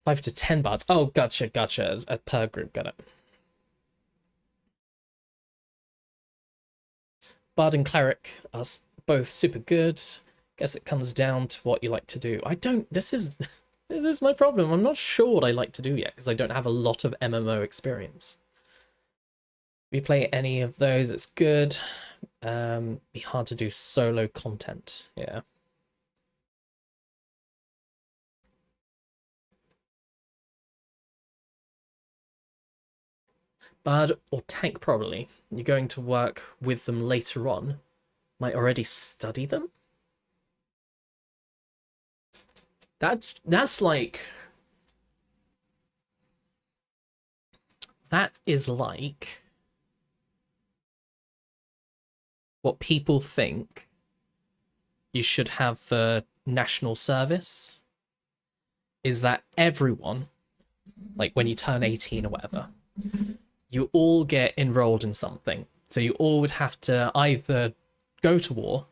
5 to 10 bards. Oh, gotcha. Per group, got it. Bard and Cleric are both super good. Guess it comes down to what you like to do. This is my problem. I'm not sure what I like to do yet, because I don't have a lot of MMO experience. If you play any of those, it's good. Be hard to do solo content, yeah. Bard or tank, probably. You're going to work with them later on. Might already study them? That's like... That is like... what people think you should have for national service is that everyone, like when you turn 18 or whatever, you all get enrolled in something. So you all would have to either go to war,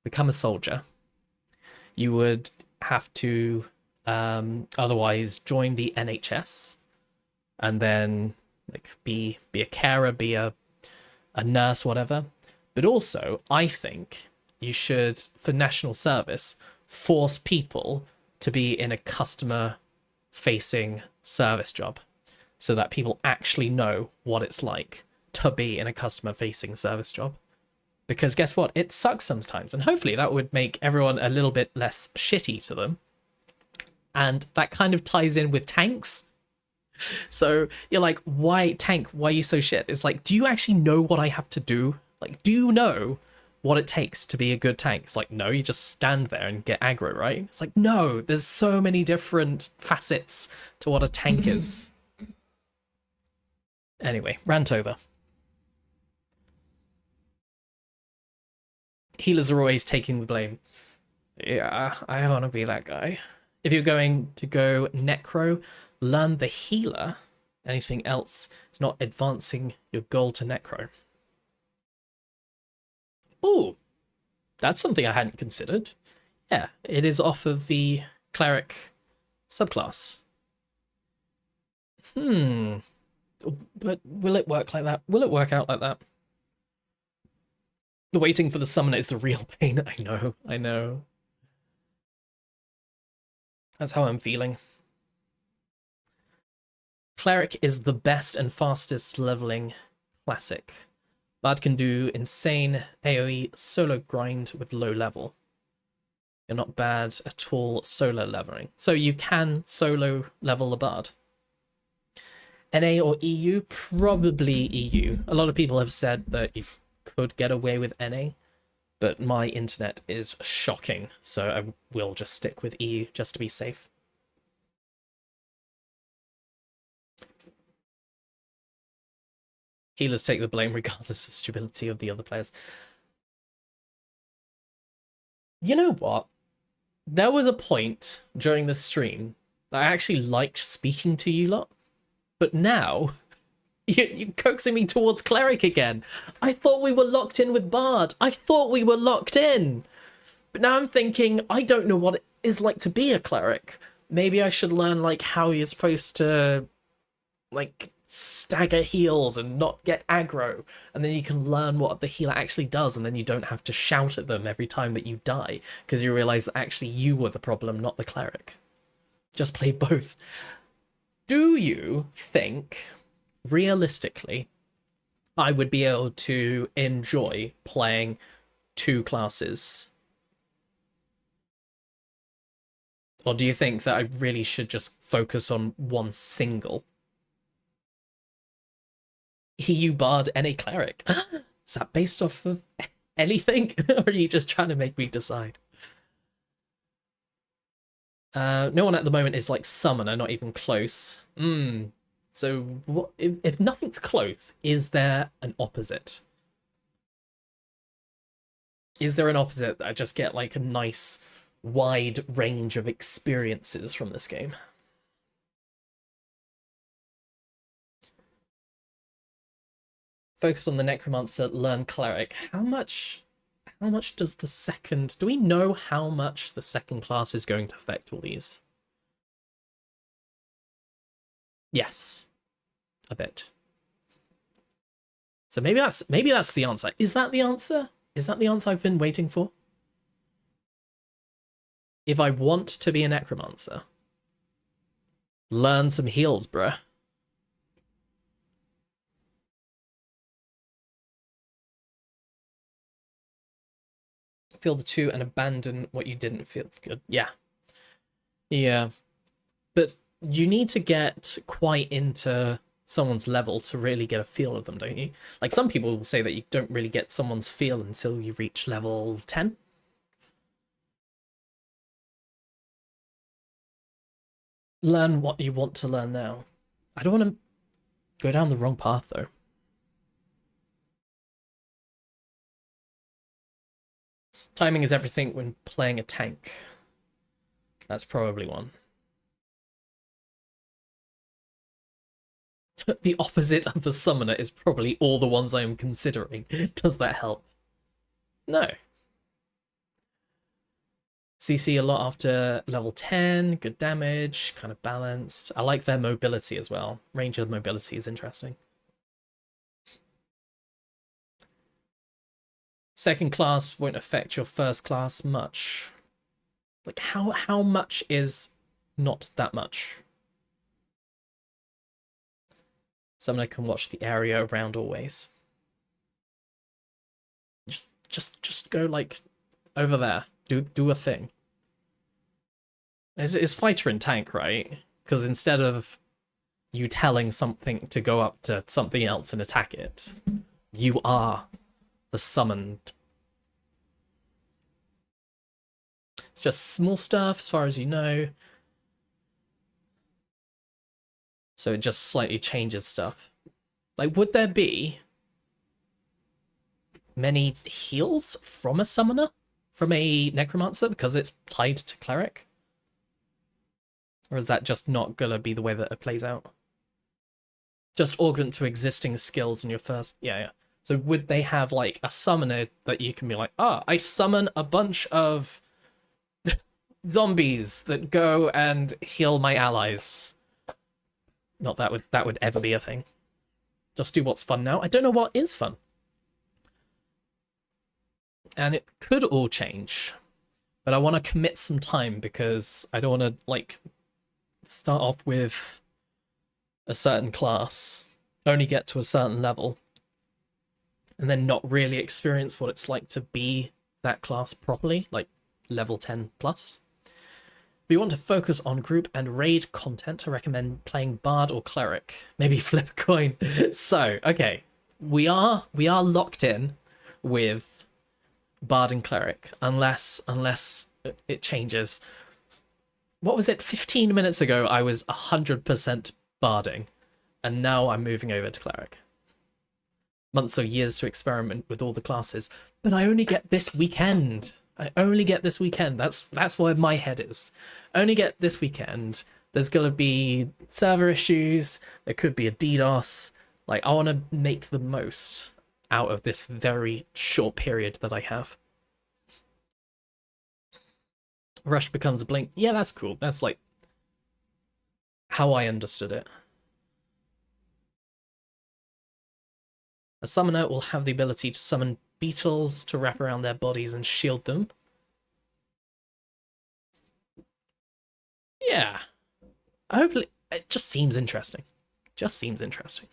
become a soldier, you would have to otherwise join the NHS, and then like be a carer, be a nurse, whatever. But also, I think you should, for national service, force people to be in a customer-facing service job so that people actually know what it's like to be in a customer-facing service job. Because guess what? It sucks sometimes. And hopefully that would make everyone a little bit less shitty to them. And that kind of ties in with tanks. So you're like, why tank? Why are you so shit? It's like, do you actually know what I have to do? Like, do you know what it takes to be a good tank? It's like, no, you just stand there and get aggro, right? It's like, no, there's so many different facets to what a tank is. Anyway, rant over. Healers are always taking the blame. Yeah, I want to be that guy. If you're going to go Necro, learn the healer. Anything else is not advancing your goal to Necro. Ooh, that's something I hadn't considered. Yeah, it is off of the Cleric subclass. But will it work like that? Will it work out like that? The waiting for the summoner is the real pain. I know. That's how I'm feeling. Cleric is the best and fastest leveling classic. Bard can do insane AoE solo grind with low level. You're not bad at all solo leveling. So you can solo level a Bard. NA or EU? Probably EU. A lot of people have said that you could get away with NA, but my internet is shocking, so I will just stick with EU just to be safe. Healers take the blame regardless of stability of the other players. You know what? There was a point during the stream that I actually liked speaking to you lot, but now you're coaxing me towards Cleric again. I thought we were locked in with Bard. I thought we were locked in. But now I'm thinking, I don't know what it is like to be a Cleric. Maybe I should learn, like, how you're supposed to, like, stagger heals and not get aggro, and then you can learn what the healer actually does, and then you don't have to shout at them every time that you die, because you realize that actually you were the problem, not the Cleric. Just play both. Do you think, realistically, I would be able to enjoy playing two classes? Or do you think that I really should just focus on one single? EU Bard, NA Cleric. Is that based off of anything? Or are you just trying to make me decide? No one at the moment is like Summoner, not even close. So what, if nothing's close, is there an opposite? Is there an opposite that I just get like a nice wide range of experiences from this game? Focus on the Necromancer, learn Cleric. How much does the second... Do we know how much the second class is going to affect all these? Yes. A bit. So maybe that's the answer. Is that the answer? Is that the answer I've been waiting for? If I want to be a Necromancer, learn some heals, bruh. Feel the two and abandon what you didn't feel good. Yeah. But you need to get quite into someone's level to really get a feel of them, don't you? Like, some people will say that you don't really get someone's feel until you reach level 10. Learn what you want to learn now. I don't want to go down the wrong path, though. Timing is everything when playing a tank. That's probably one. The opposite of the Summoner is probably all the ones I am considering. Does that help? No. CC a lot after level 10, good damage, kind of balanced. I like their mobility as well. Range of mobility is interesting. Second class won't affect your first class much. Like, how much is not that much? Someone can watch the area around always. Just go, like, over there. Do a thing. It's fighter and tank, right? Because instead of you telling something to go up to something else and attack it, you are the summoned. It's just small stuff as far as you know. So it just slightly changes stuff. Like, would there be many heals from a summoner, from a necromancer, because it's tied to cleric? Or is that just not gonna be the way that it plays out? Just augment to existing skills in your first... Yeah. So would they have, like, a summoner that you can be like, I summon a bunch of zombies that go and heal my allies? Not that would ever be a thing. Just do what's fun now. I don't know what is fun. And it could all change. But I want to commit some time because I don't want to, like, start off with a certain class, only get to a certain level, and then not really experience what it's like to be that class properly, like level 10 plus. If you want to focus on group and raid content, I recommend playing Bard or Cleric. Maybe flip a coin. So, okay, we are locked in with Bard and Cleric, unless it changes. What was it? 15 minutes ago, I was 100% Barding, and now I'm moving over to Cleric. Months or years to experiment with all the classes, but I only get this weekend. That's where my head is. Only get this weekend. There's gonna be server issues. There could be a DDoS. Like, I want to make the most out of this very short period that I have. Rush becomes a blink. Yeah, that's cool. That's like how I understood it. A summoner will have the ability to summon beetles to wrap around their bodies and shield them. Yeah. Hopefully, it just seems interesting. Just seems interesting.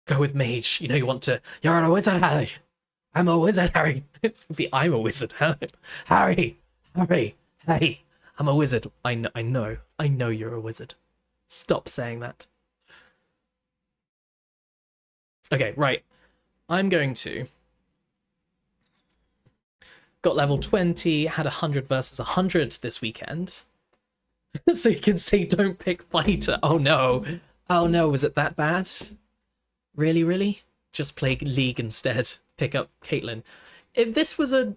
Go with mage. You know you want to... You're a wizard, Harry. I'm a wizard, Harry. I'm a wizard, Harry. Harry. Hey. I'm a wizard. I know you're a wizard. Stop saying that. Okay, right. I'm going to... Got level 20, had 100 versus 100 this weekend. So you can say don't pick fighter. Oh no, was it that bad? Really? Just play League instead. Pick up Caitlyn. If this was an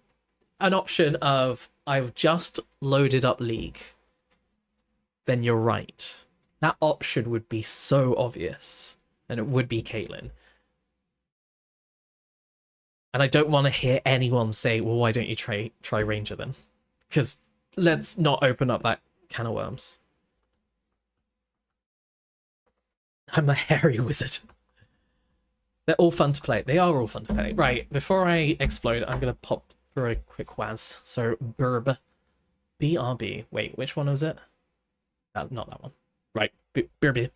option of I've just loaded up League, then you're right. That option would be so obvious, and it would be Caitlyn. And I don't want to hear anyone say, well, why don't you try Ranger then? Because let's not open up that can of worms. I'm a hairy wizard. They're all fun to play. They are all fun to play. Right, before I explode, I'm going to pop for a quick waz. So, Burb. BRB. Wait, which one was it? Not that one. Right, BRB.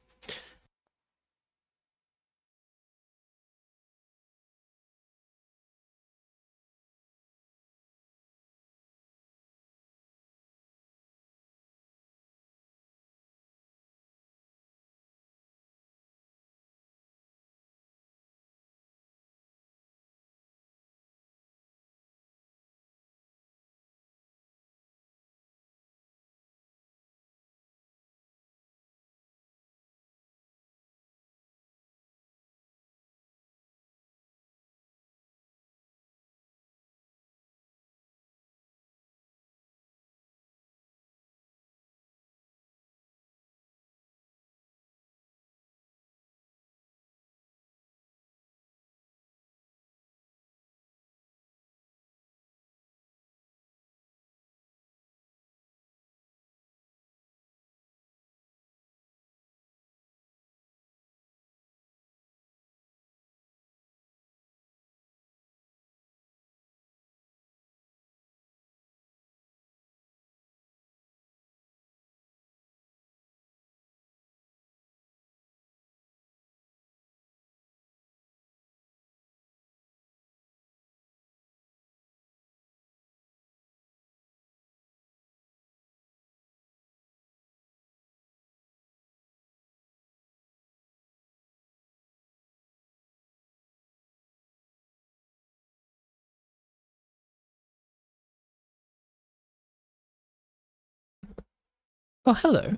Oh, hello.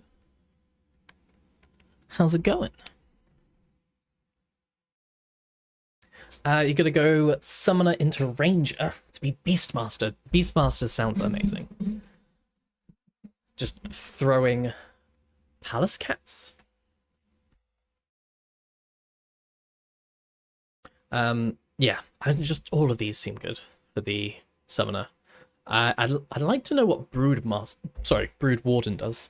How's it going? You're gonna go Summoner into Ranger to be Beastmaster. Beastmaster sounds amazing. Just throwing Palace Cats. Yeah, just all of these seem good for the Summoner. I'd like to know what Brood Warden does.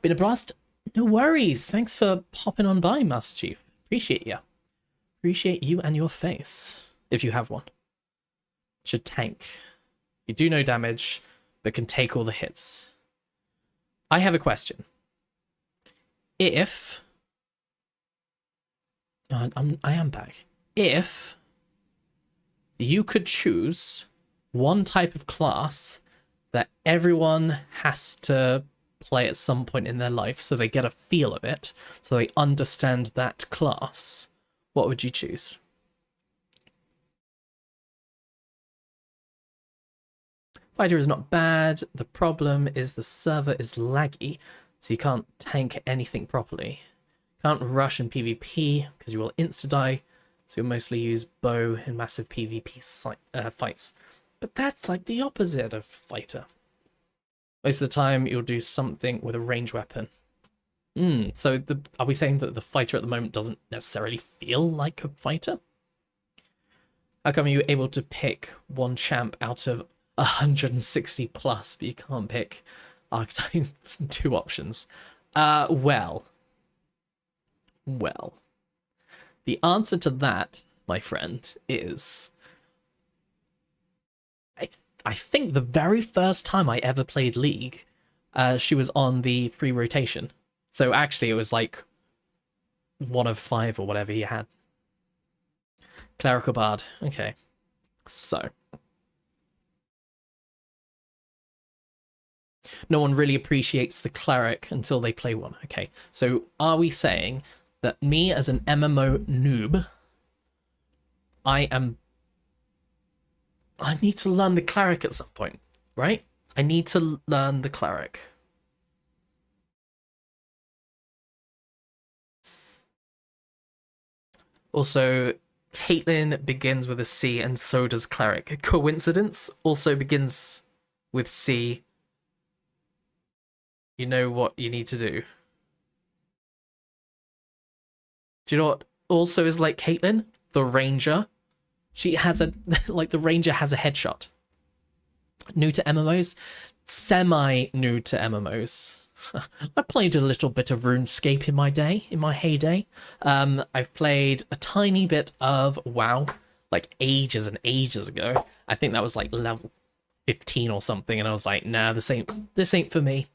Been a blast. No worries. Thanks for popping on by, Master Chief. Appreciate you. Appreciate you and your face, if you have one. Should tank. You do no damage, but can take all the hits. I have a question. If... I am back. If you could choose one type of class that everyone has to play at some point in their life so they get a feel of it, so they understand that class, what would you choose? Fighter is not bad. The problem is the server is laggy, so you can't tank anything properly. Can't rush in PvP because you will insta-die, so you'll mostly use bow in massive PvP fights. But that's like the opposite of fighter. Most of the time, you'll do something with a ranged weapon. So are we saying that the fighter at the moment doesn't necessarily feel like a fighter? How come you're able to pick one champ out of 160 plus, but you can't pick archetype 2 options? Well, the answer to that, my friend, is... I think the very first time I ever played League, she was on the free rotation. So actually it was like 1 of 5 or whatever you had. Clerical Bard. Okay. So. No one really appreciates the cleric until they play one. Okay. So are we saying that me as an MMO noob, I need to learn the cleric at some point, right? I need to learn the cleric. Also, Caitlyn begins with a C and so does cleric. Coincidence? Also begins with C. You know what you need to do. Do you know what also is like Caitlyn? The Ranger. She has a... like, the Ranger has a headshot. New to MMOs? Semi-new to MMOs. I played a little bit of RuneScape in my heyday. I've played a tiny bit of WoW, like ages and ages ago. I think that was like level 15 or something, and I was like, nah, this ain't for me.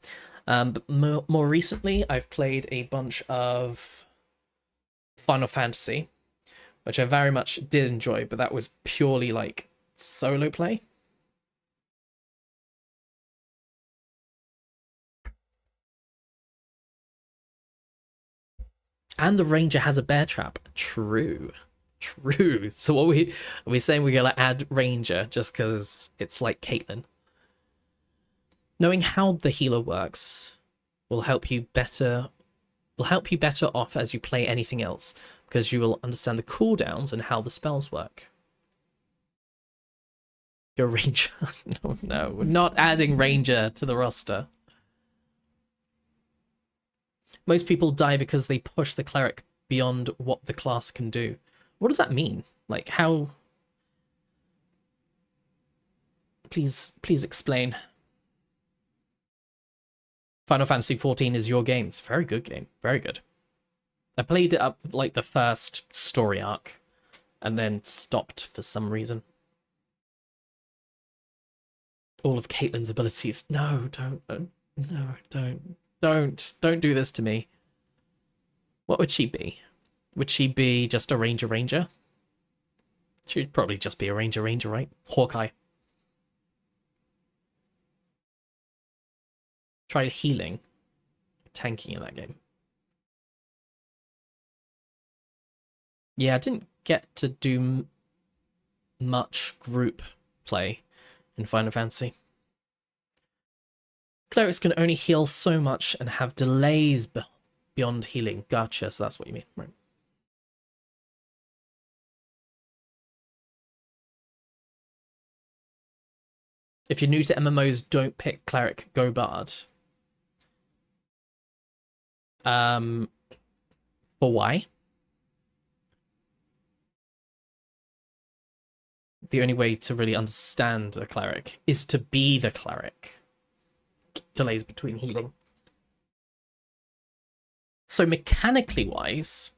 But more recently, I've played a bunch of Final Fantasy, which I very much did enjoy, but that was purely like solo play. And the Ranger has a bear trap. True. So what are we saying we're gonna add Ranger just because it's like Caitlyn? Knowing how the healer works will help you better off as you play anything else, because you will understand the cooldowns and how the spells work. Your Ranger. No, we're not adding Ranger to the roster. Most people die because they push the cleric beyond what the class can do. What does that mean? Like, how... Please explain. Final Fantasy XIV is your game. It's a very good game. Very good. I played it up like the first story arc and then stopped for some reason. All of Caitlyn's abilities. No, don't do this to me. What would she be? Would she be just a Ranger? She'd probably just be a Ranger, right? Hawkeye. Tried healing, tanking in that game. Yeah, I didn't get to do much group play in Final Fantasy. Clerics can only heal so much and have delays beyond healing. Gotcha, so that's what you mean, right? If you're new to MMOs, don't pick Cleric, go Bard. For why? The only way to really understand a Cleric is to be the Cleric. Delays between healing. So mechanically wise,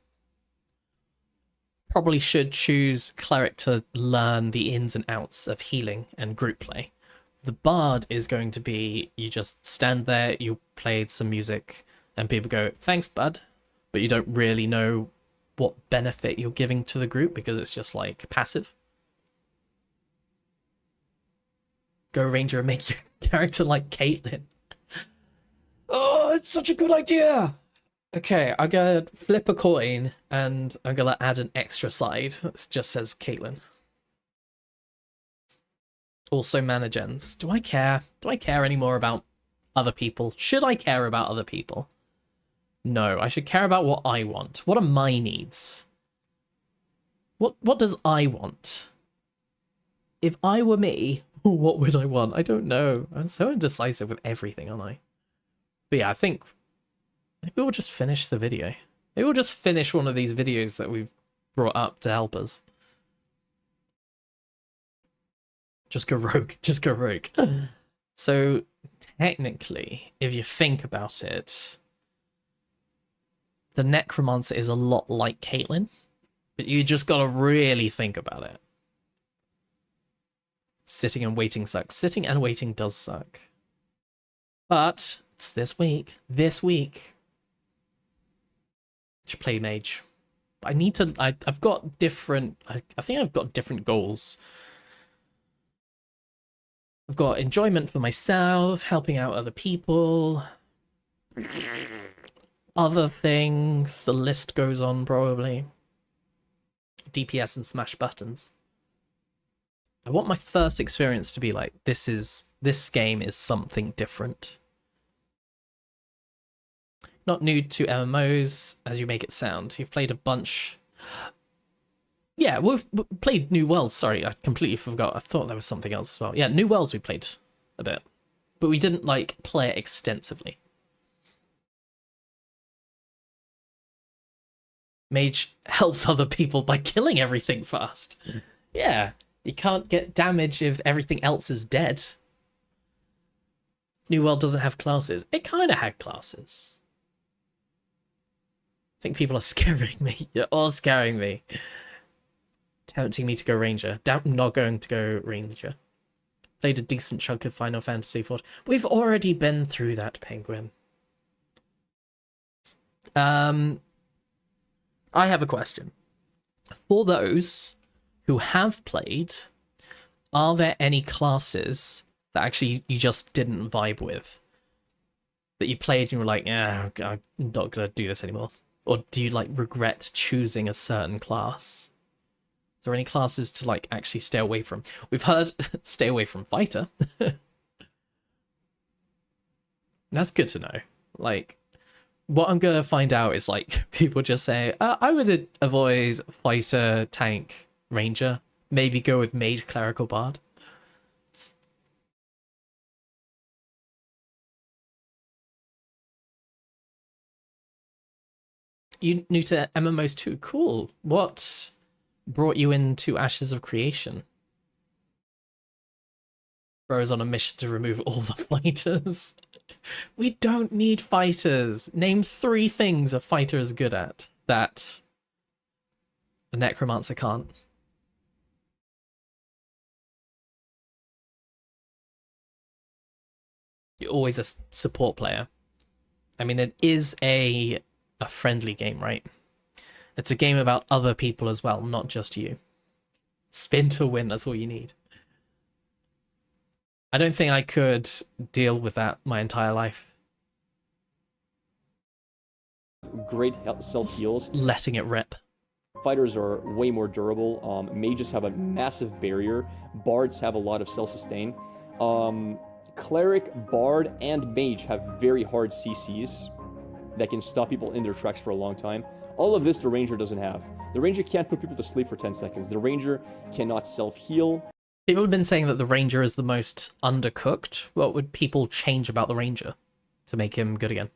probably should choose Cleric to learn the ins and outs of healing and group play. The Bard is going to be, you just stand there, you played some music, and people go, thanks, bud. But you don't really know what benefit you're giving to the group because it's just like passive. Go Ranger and make your character like Caitlyn. Oh, it's such a good idea! Okay, I'm gonna flip a coin and I'm gonna add an extra side that just says Caitlyn. Also mana gens. Do I care? Do I care anymore about other people? Should I care about other people? No, I should care about what I want. What are my needs? What does I want? If I were me, what would I want? I don't know. I'm so indecisive with everything, aren't I? But yeah, I think maybe we'll just finish the video. Maybe we'll just finish one of these videos that we've brought up to help us. Just go rogue. Just go rogue. So technically, if you think about it, the Necromancer is a lot like Caitlyn, but you just gotta really think about it. Sitting and waiting sucks. Sitting and waiting does suck. But it's this week. This week. Should play mage. I need to. I've got different. I think I've got different goals. I've got enjoyment for myself, helping out other people, other things. The list goes on probably. DPS and smash buttons. I want my first experience to be like, this game is something different. Not new to MMOs, as you make it sound. You've played a bunch. Yeah, we've played New Worlds. Sorry, I completely forgot. I thought there was something else as well. Yeah, New Worlds we played a bit. But we didn't, like, play it extensively. Mage helps other people by killing everything fast. Yeah, you can't get damage if everything else is dead. New World doesn't have classes. It kind of had classes. I think people are scaring me. You're all scaring me. Tempting me to go Ranger. I'm not going to go Ranger. Played a decent chunk of Final Fantasy XIV. We've already been through that, Penguin. I have a question. For those who have played, are there any classes that actually you just didn't vibe with? That you played and you were like, yeah, I'm not going to do this anymore? Or do you, like, regret choosing a certain class? Is there any classes to, like, actually stay away from? We've heard stay away from Fighter. That's good to know. Like, what I'm going to find out is, like, people just say, I would avoid Fighter, Tank, Ranger. Maybe go with Mage, Clerical, Bard. You new to MMOs too? Cool. What brought you into Ashes of Creation? Bro's on a mission to remove all the fighters. We don't need fighters. Name 3 things a fighter is good at that a Necromancer can't. You're always a support player. I mean, it is a friendly game, right? It's a game about other people as well, not just you. Spin to win, that's all you need. I don't think I could deal with that my entire life. Great self-heals. Letting it rip. Fighters are way more durable. Mages have a massive barrier. Bards have a lot of self-sustain. Cleric, Bard, and Mage have very hard CCs that can stop people in their tracks for a long time. All of this the Ranger doesn't have. The Ranger can't put people to sleep for 10 seconds. The Ranger cannot self-heal. People have been saying that the Ranger is the most undercooked. What would people change about the Ranger to make him good again?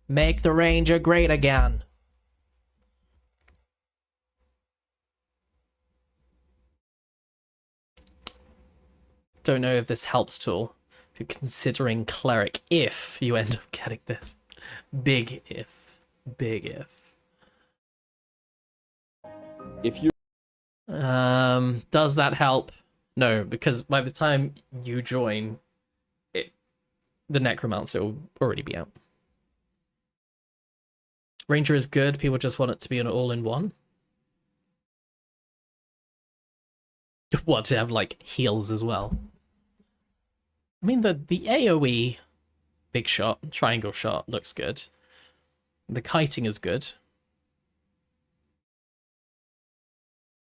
Make the Ranger great again. Don't know if this helps at all. If you're considering Cleric, if you end up getting this. Big if. Big if. If you Does that help? No, because by the time you join, the Necromancer will already be out. Ranger is good, people just want it to be an all-in-one. What, to have, like, heals as well? I mean, the AoE big shot, triangle shot looks good. The kiting is good.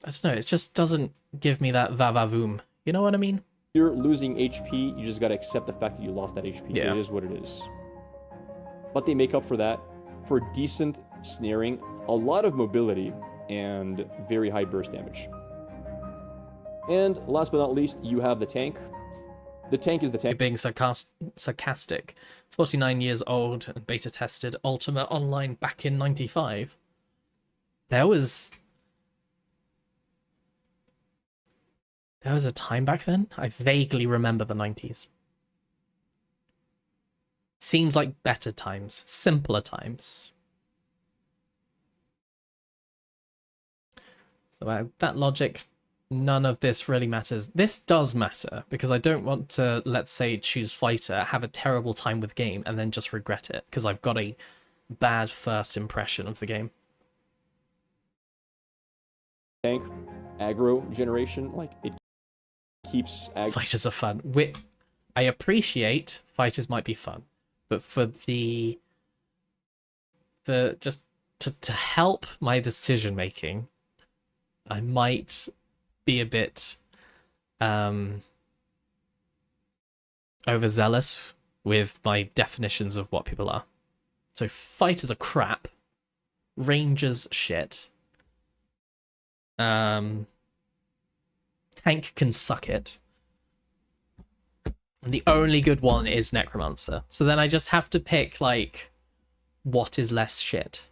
I don't know, it just doesn't give me that va-va-voom. You know what I mean? you're losing HP, you just gotta accept the fact that you lost that HP. Yeah. It is what it is. But they make up for that for decent snaring, a lot of mobility, and very high burst damage. And last but not least, you have the tank. The tank is the tank. Being sarcastic. 49 years old and beta tested Ultimate Online back in 95. There was a time back then? I vaguely remember the 90s. Seems like better times, simpler times. So by that logic, none of this really matters. This does matter, because I don't want to, let's say, choose fighter, have a terrible time with game, and then just regret it, because I've got a bad first impression of the game. Tank, aggro generation, like, it keeps aggro. Fighters are fun. I appreciate fighters might be fun, but for the just to help my decision making, I might be a bit overzealous with my definitions of what people are. So fighters are crap, rangers shit. Tank can suck it. And the only good one is Necromancer. So then I just have to pick, like, what is less shit.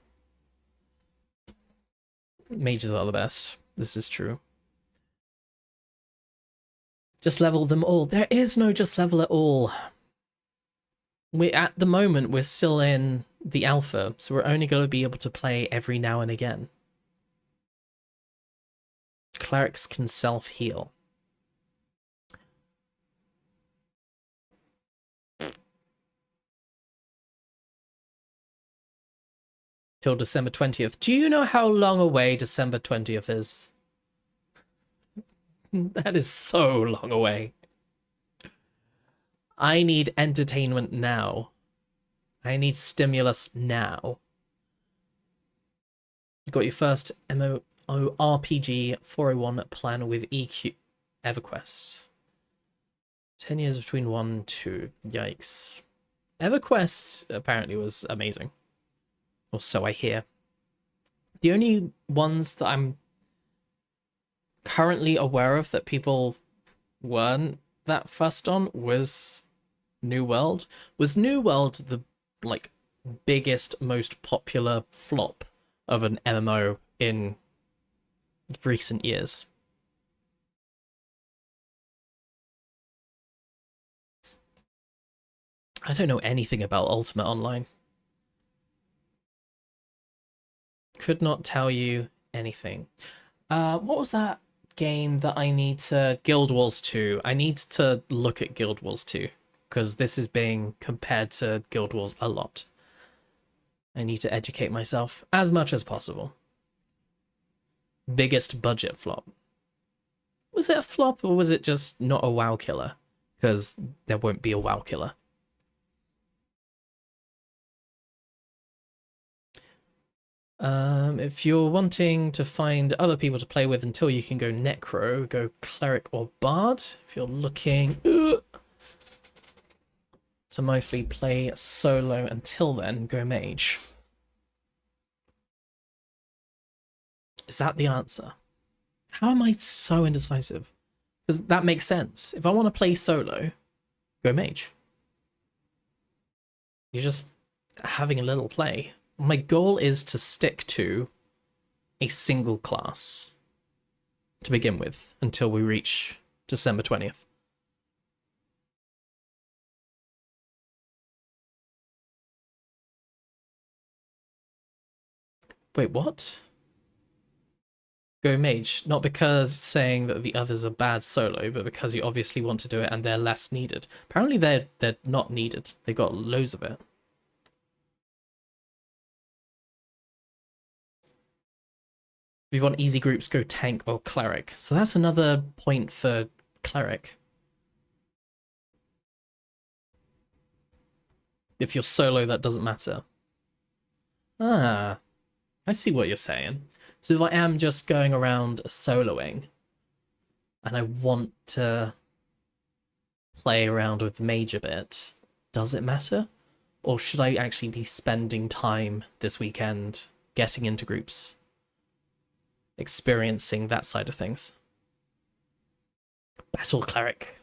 Mages are the best. This is true. Just level them all. There is no just level at all. At the moment, we're still in the alpha, so we're only going to be able to play every now and again. Clerics can self-heal. Till December 20th. Do you know how long away December 20th is? That is so long away. I need entertainment now. I need stimulus now. You got your first MMORPG 401 plan with EQ EverQuest. 10 years between 1 and 2. Yikes. EverQuest apparently was amazing. Or so I hear. The only ones that I'm currently aware of that people weren't that fussed on was New World. Was New World the, like, biggest, most popular flop of an MMO in recent years? I don't know anything about Ultimate Online. Could not tell you anything. What was that game that I need to... Guild Wars 2. I need to look at Guild Wars 2, because this is being compared to Guild Wars a lot. I need to educate myself as much as possible. Biggest budget flop. Was it a flop, or was it just not a WoW killer? Because there won't be a WoW killer. If you're wanting to find other people to play with until you can go Necro, go Cleric or Bard. If you're looking to mostly play solo until then, go Mage. Is that the answer? How am I so indecisive? Because that makes sense. If I want to play solo, go mage. You're just having a little play. My goal is to stick to a single class to begin with until we reach December 20th. Wait, what? Go mage, not because saying that the others are bad solo, but because you obviously want to do it and they're less needed. Apparently they're not needed. They've got loads of it. If you want easy groups, go tank or cleric. So that's another point for cleric. If you're solo, that doesn't matter. Ah, I see what you're saying. So if I am just going around soloing, and I want to play around with mage a bit, does it matter? Or should I actually be spending time this weekend getting into groups? Experiencing that side of things. Battle cleric.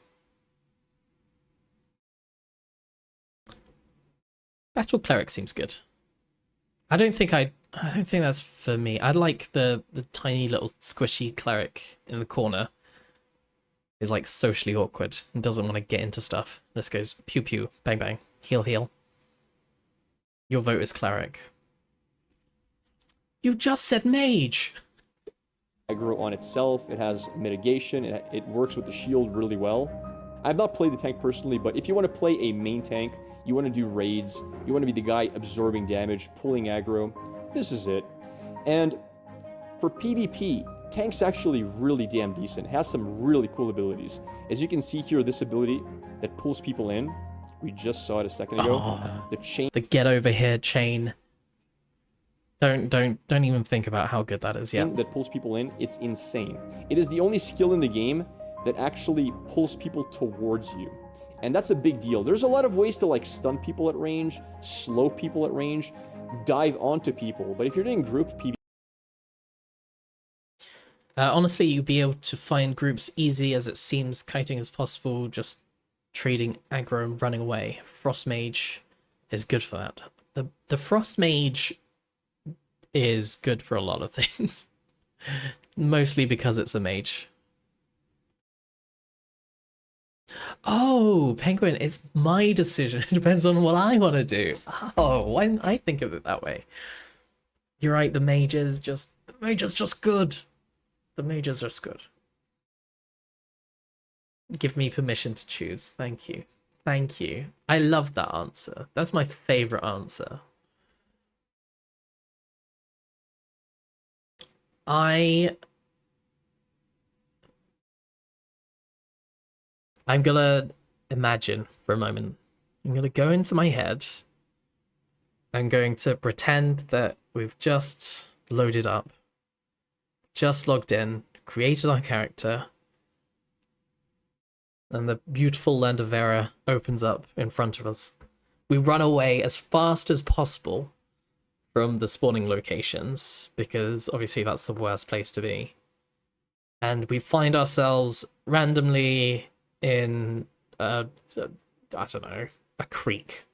Battle cleric seems good. I don't think that's for me. I'd like the tiny little squishy cleric in the corner. Is like socially awkward and doesn't want to get into stuff. Just goes pew pew, bang bang, heal heal. Your vote is cleric. You just said mage. Aggro on itself, it has mitigation, it works with the shield really well. I've not played the tank personally, but if you want to play a main tank, you want to do raids, you want to be the guy absorbing damage, pulling aggro, this is it. And for PvP, tank's actually really damn decent, has some really cool abilities. As you can see here, this ability that pulls people in, we just saw it a second ago. Oh, the chain the get over here chain. Don't even think about how good that is yet. that pulls people in, it's insane. It is the only skill in the game that actually pulls people towards you. And that's a big deal. There's a lot of ways to like stun people at range, slow people at range, dive onto people. But if you're doing group PvP, Honestly, you'll be able to find groups easy as it seems kiting as possible, just trading aggro and running away. Frost Mage is good for that. The Frost Mage is good for a lot of things. Mostly because it's a mage. Oh, Penguin, it's my decision. It depends on what I want to do. Oh, why didn't I think of it that way? You're right, the mage is just good. The mage is just good. Give me permission to choose. Thank you. Thank you. I love that answer. That's my favorite answer. I'm gonna imagine for a moment. I'm gonna go into my head. I'm going to pretend that we've just loaded up, just logged in, created our character, and the beautiful land of Vera opens up in front of us. We run away as fast as possible from the spawning locations, because obviously that's the worst place to be. And we find ourselves randomly in, I don't know, a creek.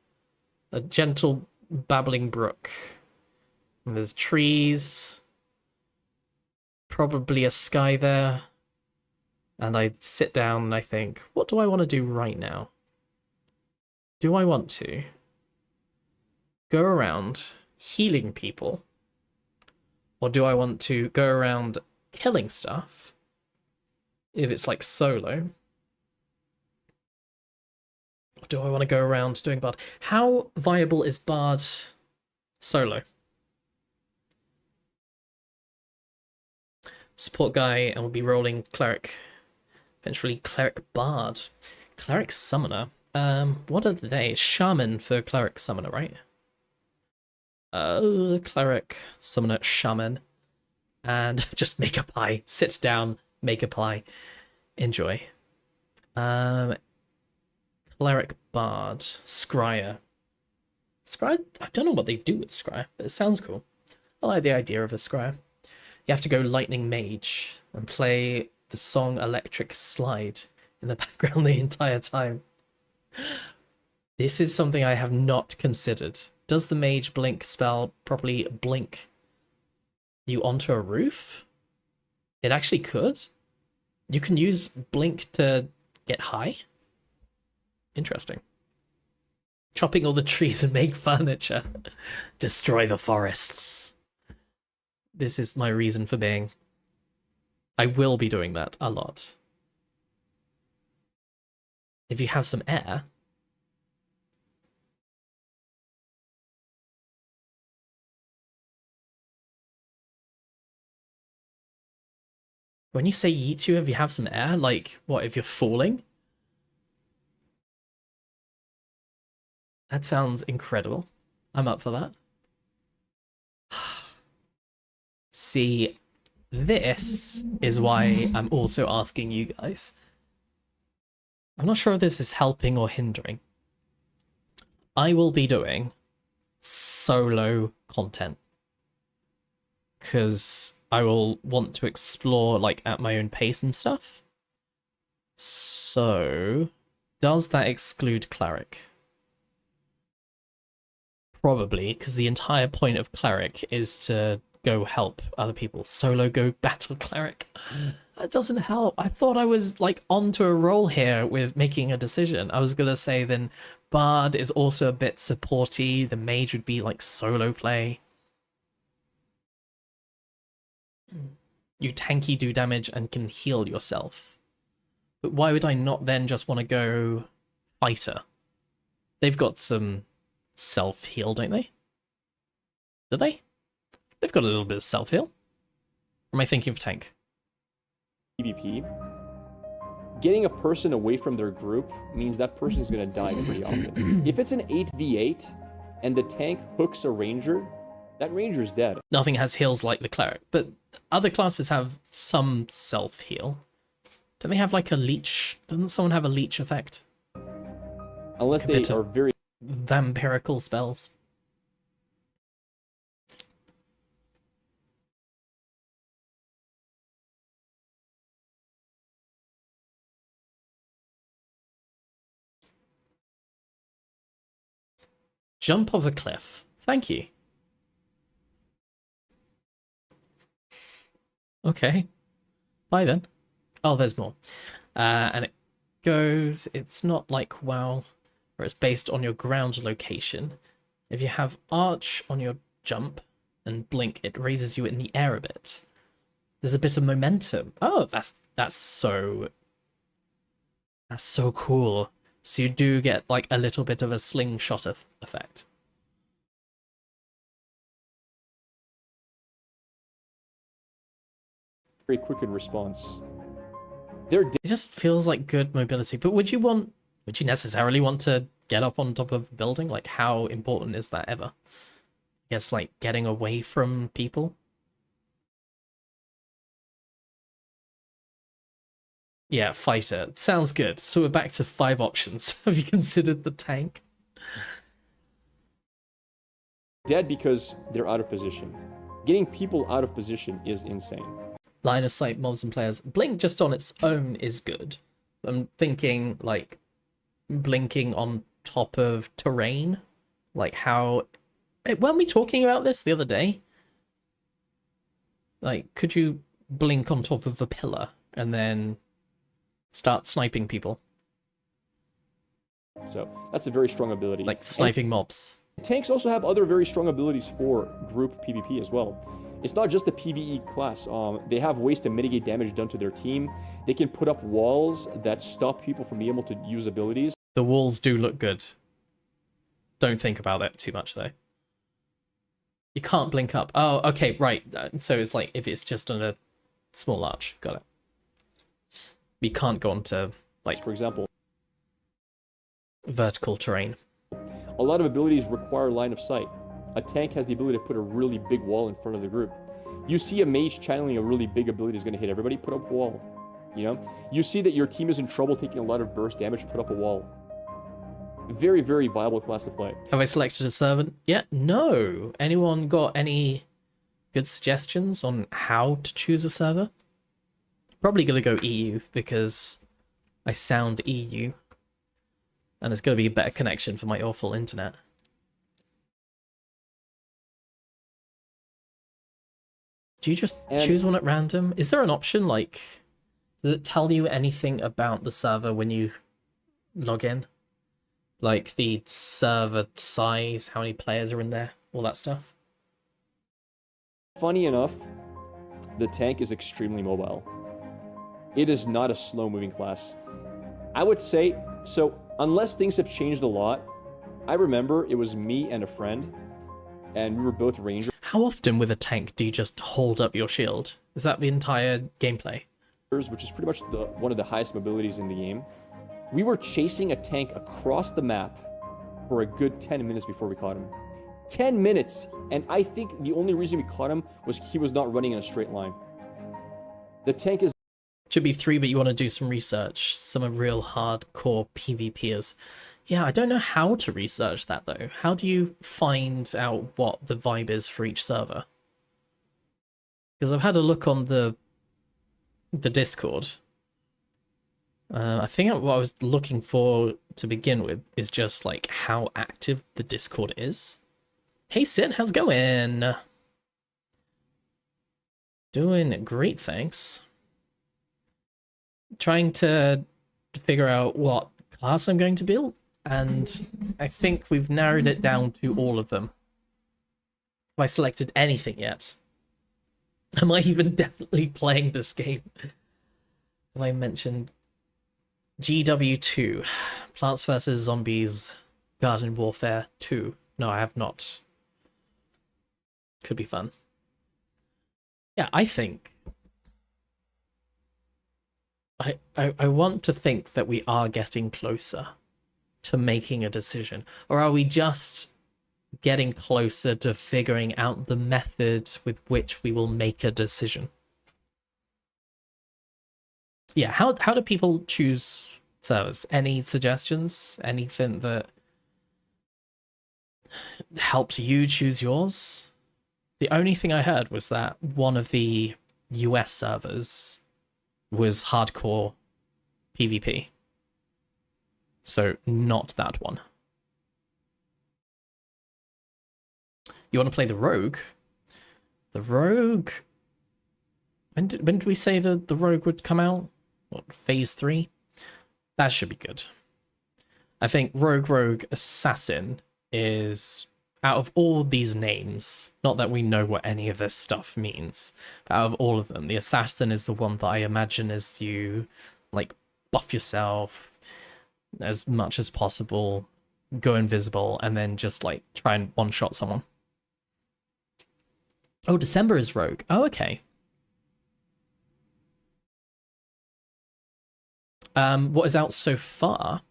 A gentle babbling brook. And there's trees. Probably a sky there. And I sit down and I think, what do I want to do right now? Do I want to go around healing people? Or do I want to go around killing stuff? If it's like solo. Or do I want to go around doing Bard? How viable is Bard solo? Support guy, and we'll be rolling Cleric. Eventually Cleric Bard. Cleric Summoner. What are they? Shaman for Cleric Summoner, right? Cleric Summoner Shaman. And just make a pie. Sit down, make a pie. Enjoy. Cleric Bard. Scryer. Scryer? I don't know what they do with Scryer, but it sounds cool. I like the idea of a Scryer. You have to go Lightning Mage and play the song Electric Slide in the background the entire time. This is something I have not considered. Does the mage blink spell properly blink you onto a roof? It actually could. You can use blink to get high. Interesting. Chopping all the trees and make furniture. Destroy the forests. This is my reason for being. I will be doing that a lot. If you have some air. When you say yeet you if you have some air, like, what, if you're falling? That sounds incredible. I'm up for that. See, this is why I'm also asking you guys. I'm not sure if this is helping or hindering. I will be doing solo content. Because I will want to explore, like, at my own pace and stuff. So, does that exclude Cleric? Probably, because the entire point of Cleric is to go help other people. Solo go battle Cleric. That doesn't help. I thought I was, like, onto a roll here with making a decision. I was going to say then Bard is also a bit supporty. The Mage would be, like, solo play. You tanky, do damage, and can heal yourself. But why would I not then just want to go fighter? They've got some self-heal, don't they? Do they? They've got a little bit of self-heal. Or am I thinking of tank? PvP, getting a person away from their group means that person is going to die pretty often. If it's an 8v8 and the tank hooks a ranger, that ranger's dead. Nothing has heals like the cleric, but other classes have some self-heal. Don't they have like a leech? Doesn't someone have a leech effect? Unless they are very... vampirical spells. Jump off a cliff. Thank you. Okay. Bye then. Oh, there's more. And it goes... It's not like WoW, where it's based on your ground location. If you have Arch on your jump and Blink, it raises you in the air a bit. There's a bit of momentum. Oh, that's so cool. So you do get like a little bit of a slingshot effect. Very quick in response. It just feels like good mobility. But would you necessarily want to get up on top of a building? Like, how important is that ever? I guess like getting away from people. Yeah, fighter. Sounds good. So we're back to 5 options. Have you considered the tank? Dead because they're out of position. Getting people out of position is insane. Line of sight mobs and players. Blink just on its own is good. I'm thinking like blinking on top of terrain. Like how... Weren't we talking about this the other day? Like, could you blink on top of a pillar and then start sniping people? So that's a very strong ability. Like sniping mobs. Tanks also have other very strong abilities for group PvP as well. It's not just the PvE class. They have ways to mitigate damage done to their team. They can put up walls that stop people from being able to use abilities. The walls do look good. Don't think about that too much though. You can't blink up. Oh, okay, right. So it's like if it's just on a small arch. Got it. You can't go onto, like, for example, vertical terrain. A lot of abilities require line of sight. A tank has the ability to put a really big wall in front of the group. You see a mage channeling a really big ability is going to hit everybody, put up a wall. You know? You see that your team is in trouble taking a lot of burst damage, put up a wall. Very, very viable class to play. Have I selected a servant yet? No. Anyone got any good suggestions on how to choose a server? Probably gonna go EU because I sound EU. And it's gonna be a better connection for my awful internet. Do you just choose one at random? Is there an option, like, does it tell you anything about the server when you log in? Like the server size, how many players are in there, all that stuff? Funny enough, the tank is extremely mobile. It is not a slow-moving class. I would say, so unless things have changed a lot, I remember it was me and a friend, and we were both rangers. How often with a tank do you just hold up your shield? Is that the entire gameplay? Which is pretty much one of the highest mobilities in the game. We were chasing a tank across the map for a good 10 minutes before we caught him. 10 minutes! And I think the only reason we caught him was he was not running in a straight line. The tank is... Should be 3, but you want to do some research. Some real hardcore PvPers. Yeah, I don't know how to research that, though. How do you find out what the vibe is for each server? Because I've had a look on the Discord. I think what I was looking for to begin with is just, like, how active the Discord is. Hey, Sid, how's it going? Doing great, thanks. Trying to figure out what class I'm going to build, and I think we've narrowed it down to all of them. Have I selected anything yet? Am I even definitely playing this game? Have I mentioned GW2, Plants vs. Zombies, Garden Warfare 2? No, I have not. Could be fun. Yeah, I think... I want to think that we are getting closer to making a decision. Or are we just getting closer to figuring out the methods with which we will make a decision? Yeah, how do people choose servers? Any suggestions? Anything that helps you choose yours? The only thing I heard was that one of the US servers was hardcore PvP. So not that one. You want to play the Rogue? The Rogue... When did we say the Rogue would come out? What, Phase 3? That should be good. I think Rogue Assassin is... Out of all these names, not that we know what any of this stuff means, but out of all of them, the Assassin is the one that I imagine is you, like, buff yourself as much as possible, go invisible, and then just, like, try and one-shot someone. Oh, December is Rogue. Oh, okay. What is out so far?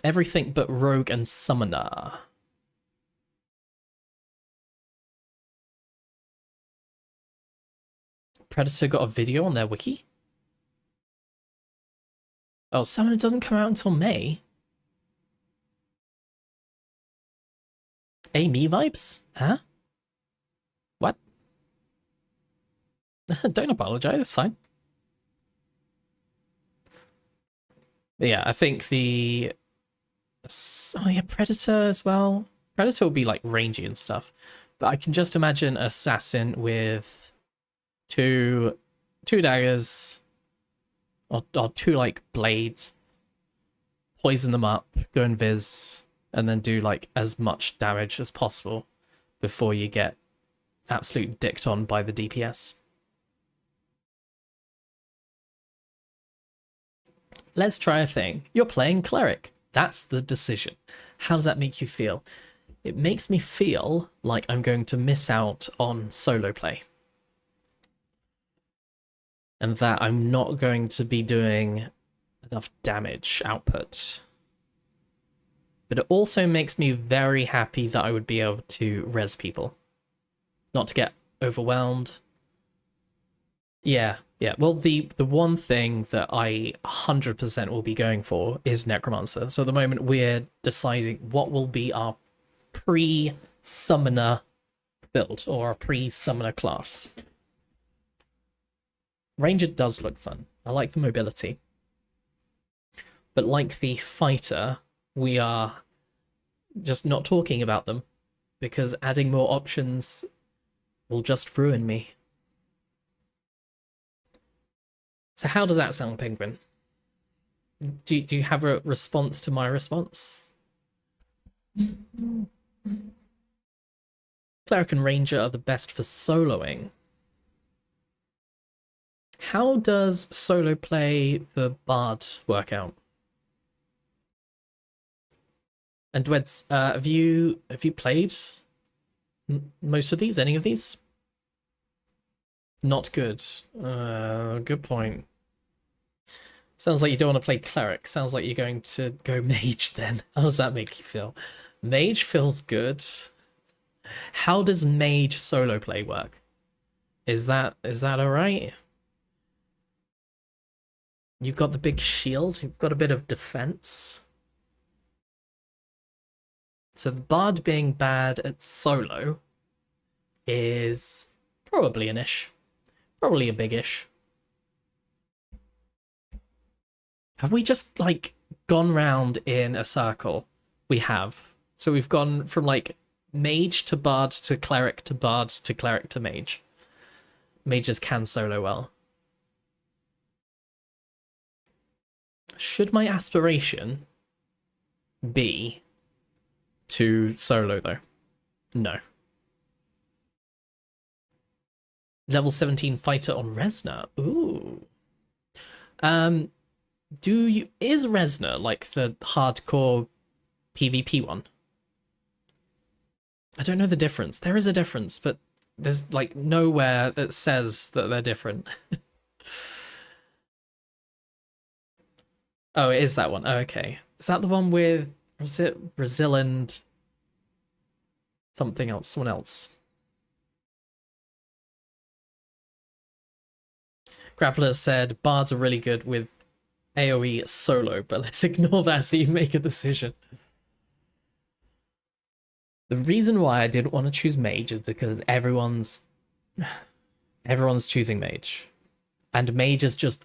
Everything but Rogue and Summoner. Predator got a video on their wiki? Oh, Summoner doesn't come out until May. Me vibes? Huh? What? Don't apologize, it's fine. But yeah, I think the... Oh yeah, Predator as well. Predator will be like rangy and stuff. But I can just imagine Assassin with two daggers or two like blades, poison them up, go invis, and then do like as much damage as possible before you get absolute dicked on by the DPS. Let's try a thing. You're playing Cleric. That's the decision. How does that make you feel? It makes me feel like I'm going to miss out on solo play. And that I'm not going to be doing enough damage output. But it also makes me very happy that I would be able to res people. Not to get overwhelmed. Yeah. Well, the one thing that I 100% will be going for is Necromancer. So at the moment we're deciding what will be our pre-summoner build, or our pre-summoner class. Ranger does look fun. I like the mobility. But like the fighter, we are just not talking about them because adding more options will just ruin me. So how does that sound, Penguin? Do you have a response to my response? Cleric and Ranger are the best for soloing. How does solo play for Bard work out? And Dweds, have you played most of these? Any of these? Not good. Good point. Sounds like you don't want to play Cleric. Sounds like you're going to go Mage then. How does that make you feel? Mage feels good. How does Mage solo play work? Is that alright? You've got the big shield. You've got a bit of defense. So the Bard being bad at solo is probably an ish. Probably a big-ish. Have we just, like, gone round in a circle? We have. So we've gone from, like, Mage to Bard to Cleric to Bard to Cleric to Mage. Mages can solo well. Should my aspiration be to solo, though? No. Level 17 fighter on Resna. Ooh. Is Resna like the hardcore PvP one? I don't know the difference. There is a difference, but there's like nowhere that says that they're different. Oh, it is that one. Oh, okay. Is that the one with, or is it Brazil and something else? Someone else. Grappler said Bards are really good with AoE solo, but let's ignore that so you make a decision. The reason why I didn't want to choose Mage is because everyone's choosing Mage. And Mage is just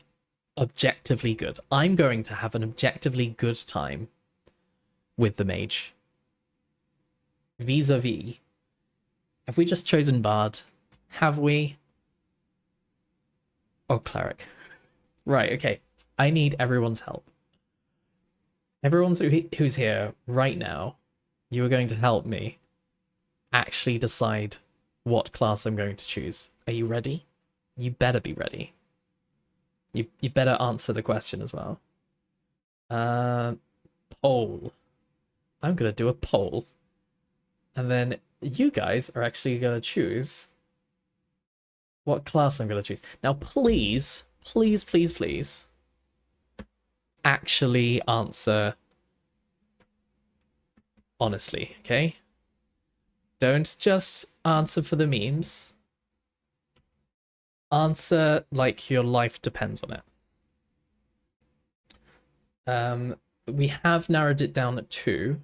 objectively good. I'm going to have an objectively good time with the Mage. Vis-a-vis. Have we just chosen Bard? Have we? Oh, Cleric. Right, okay. I need everyone's help. Everyone who's here right now, you are going to help me actually decide what class I'm going to choose. Are you ready? You better be ready. You better answer the question as well. Poll. I'm going to do a poll. And then you guys are actually going to choose what class I'm going to choose. Now, please, please, please, please, actually answer honestly, okay? Don't just answer for the memes. Answer like your life depends on it. We have narrowed it down at 2.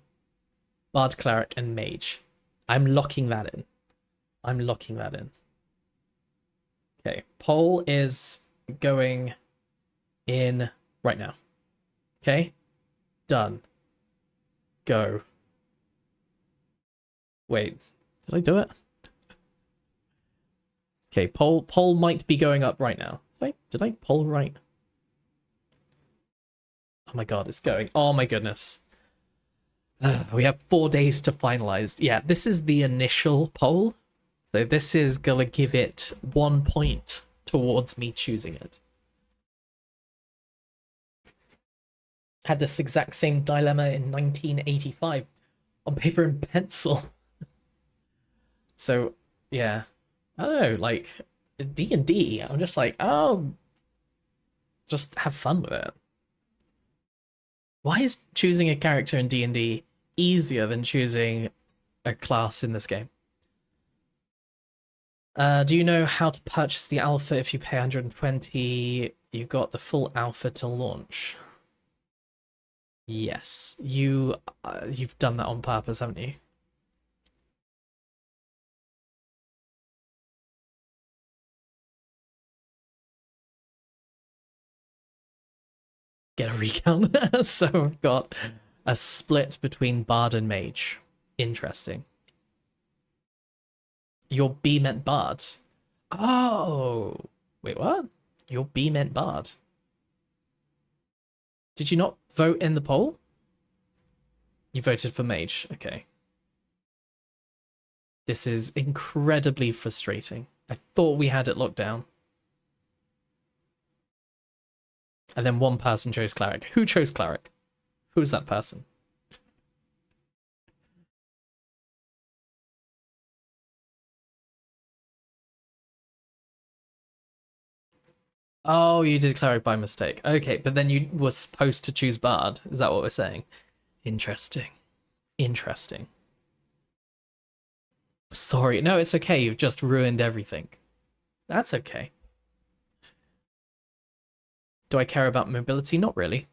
Bard, Cleric, and Mage. I'm locking that in. I'm locking that in. Okay, poll is going in right now. Okay? Done. Go. Wait, did I do it? Okay, poll might be going up right now. Wait, did I poll right? Oh my god, it's going. Oh my goodness. We have 4 days to finalize. Yeah, this is the initial poll. So this is gonna give it 1 point towards me choosing it. Had this exact same dilemma in 1985 on paper and pencil. So, yeah. I don't know, like, D&D, I'm just like, oh, just have fun with it. Why is choosing a character in D&D easier than choosing a class in this game? Do you know how to purchase the alpha if you pay 120? You got the full alpha to launch. Yes, you've done that on purpose, haven't you? get a recount. So I've got a split between Bard and Mage. Interesting. Your B meant Bard. Oh, wait, what? Your B meant Bard. Did you not vote in the poll? You voted for Mage. Okay. This is incredibly frustrating. I thought we had it locked down. And then one person chose Cleric. Who chose Cleric? Who is that person? Oh, you did Cleric by mistake. Okay, but then you were supposed to choose Bard. Is that what we're saying? Interesting. Interesting. Sorry. No, it's okay. You've just ruined everything. That's okay. Do I care about mobility? Not really.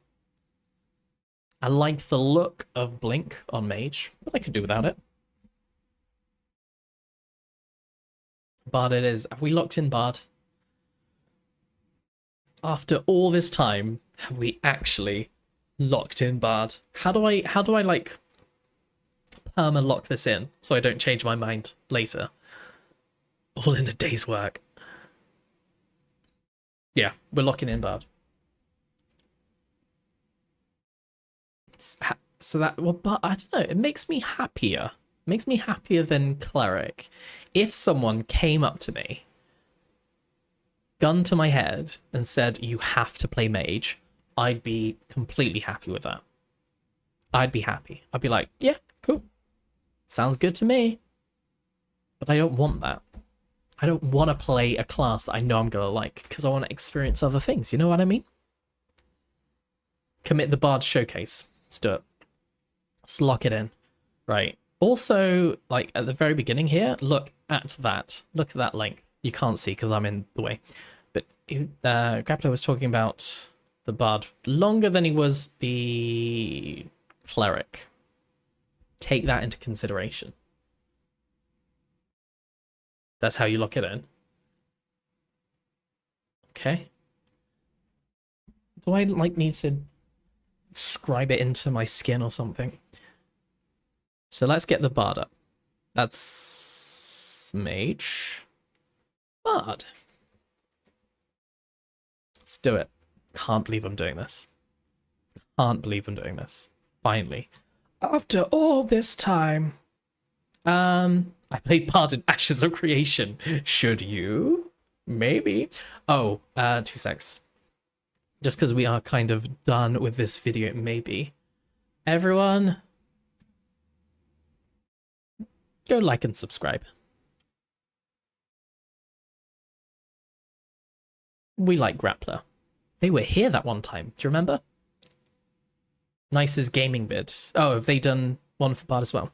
I like the look of Blink on Mage, but I could do without it. Bard it is. Have we locked in Bard? After all this time, have we actually locked in Bard? How do I like perma lock this in so I don't change my mind later? All in a day's work. Yeah, we're locking in Bard. So that, well, but I don't know, it makes me happier. It makes me happier than Cleric. If someone came up to me, gun to my head, and said, you have to play Mage, I'd be completely happy with that. I'd be happy. I'd be like, yeah, cool. Sounds good to me. But I don't want that. I don't want to play a class that I know I'm going to like, because I want to experience other things. You know what I mean? Commit the Bard Showcase. Let's do it. Let's lock it in. Right. Also, like, at the very beginning here, look at that. Look at that link. You can't see because I'm in the way. But Grappler was talking about the Bard longer than he was the Cleric. Take that into consideration. That's how you lock it in. Okay. Do I like need to scribe it into my skin or something? So let's get the Bard up. That's Mage. Bard. Let's do it. Can't believe I'm doing this. Can't believe I'm doing this. Finally. After all this time. I played Bard in Ashes of Creation. Should you? Maybe. Oh, 2 secs. Just because we are kind of done with this video, maybe. Everyone, go like and subscribe. We like Grappler. They were here that one time. Do you remember? Nice's gaming vid. Oh, have they done one for Bard as well?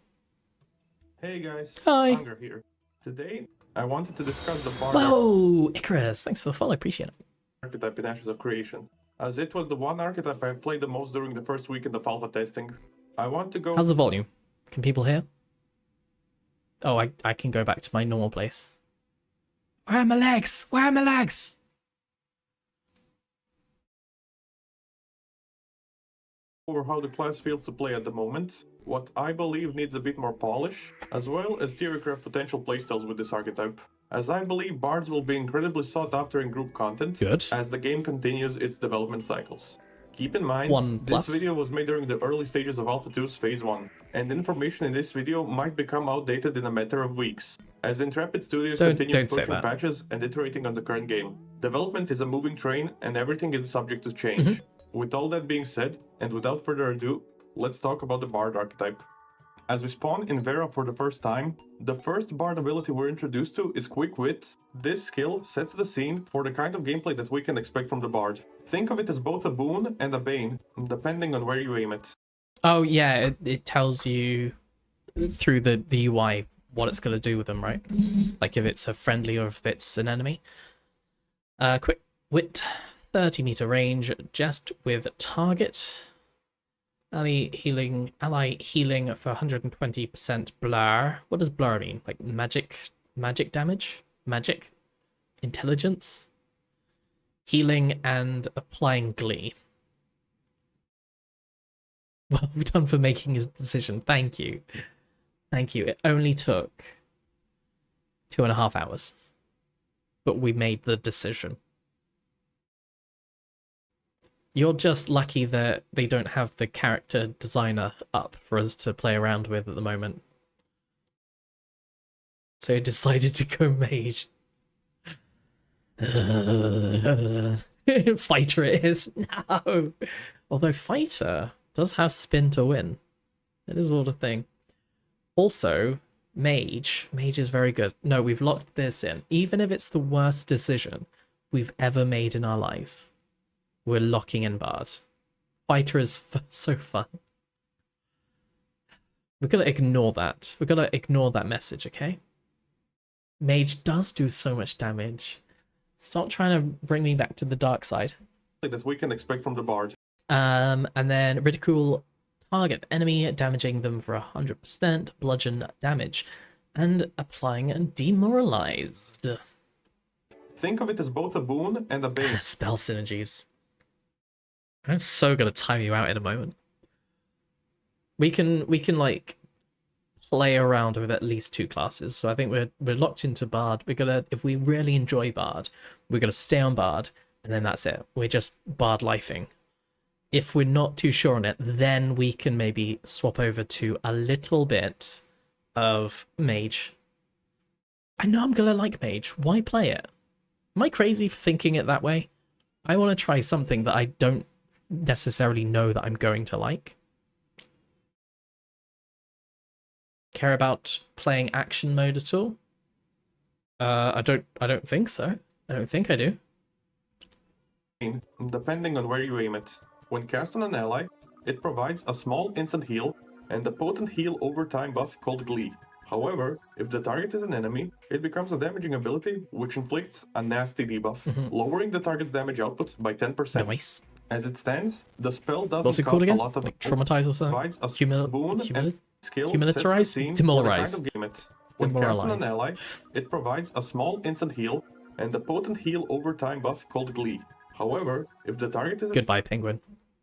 Hey guys, Hi. Hunger here. Today, I wanted to discuss the Bard Whoa, Icarus, thanks for the follow, appreciate it. archetype in Ashes of Creation, as it was the one archetype I played the most during the first weekend of alpha testing. I want to go... How's the volume? Can people hear? Oh, I can go back to my normal place. Where are my legs? Where are my legs? over how the class feels to play at the moment, what I believe needs a bit more polish, as well as theorycraft potential playstyles with this archetype, as I believe bards will be incredibly sought after in group content Good. as the game continues its development cycles. Keep in mind, 1+. this video was made during the early stages of Alpha 2's Phase 1, and information in this video might become outdated in a matter of weeks, as Intrepid Studios continue don't say pushing that. patches and iterating on the current game. Development is a moving train, and everything is subject to change. With all that being said, and without further ado, let's talk about the Bard archetype. As we spawn in Vera for the first time, the first Bard ability we're introduced to is Quick Wit. This skill sets the scene for the kind of gameplay that we can expect from the Bard. Think of it as both a boon and a bane, depending on where you aim it. Oh yeah, it tells you through the UI what it's going to do with them, right? Like if it's a friendly or if it's an enemy. Quick Wit, 30-meter range, just with target. Ally healing for 120% blur. What does blur mean? Like magic damage? Magic? Intelligence? Healing and applying glee. Well done for making a decision. Thank you. Thank you. It only took 2.5 hours. But we made the decision. You're just lucky that they don't have the character designer up for us to play around with at the moment. So I decided to go mage. Fighter it is. No! Although fighter does have spin to win. It is all the thing. Also, mage is very good. No, we've locked this in. Even if it's the worst decision we've ever made in our lives, we're locking in bard. Fighter is so fun. We're gonna ignore that. We're gonna ignore that message, okay? Mage does do so much damage. Stop trying to bring me back to the dark side. that we can expect from the bard. And then ridicule target enemy, damaging them for 100% bludgeon damage, and applying demoralized. Think of it as both a boon and a bane. Spell synergies. I'm so gonna time you out in a moment. We can like play around with at least 2 classes. So I think we're locked into bard. We're gonna, if we really enjoy bard, we're gonna stay on bard, and then that's it. We're just bard lifing. If we're not too sure on it, then we can maybe swap over to a little bit of mage. I know I'm gonna like mage. Why play it? Am I crazy for thinking it that way? I want to try something that I don't necessarily know that I'm going to like. Care about playing action mode at all? I don't think so. I don't think I do. Depending on where you aim it. When cast on an ally, it provides a small instant heal and a potent heal over time buff called Glee. However, if the target is an enemy, it becomes a damaging ability which inflicts a nasty debuff, lowering the target's damage output by 10%. Nice. As it stands, the spell What's doesn't it called cost a again? lot of Like traumatize or something? provides a boon and skill Humilitarize? sets the scene Demoralize. for the kind of game it. When cast on an Demoralize. ally, it provides a small instant heal and a potent heal over time buff called Glee. However, if the target is Goodbye, penguin.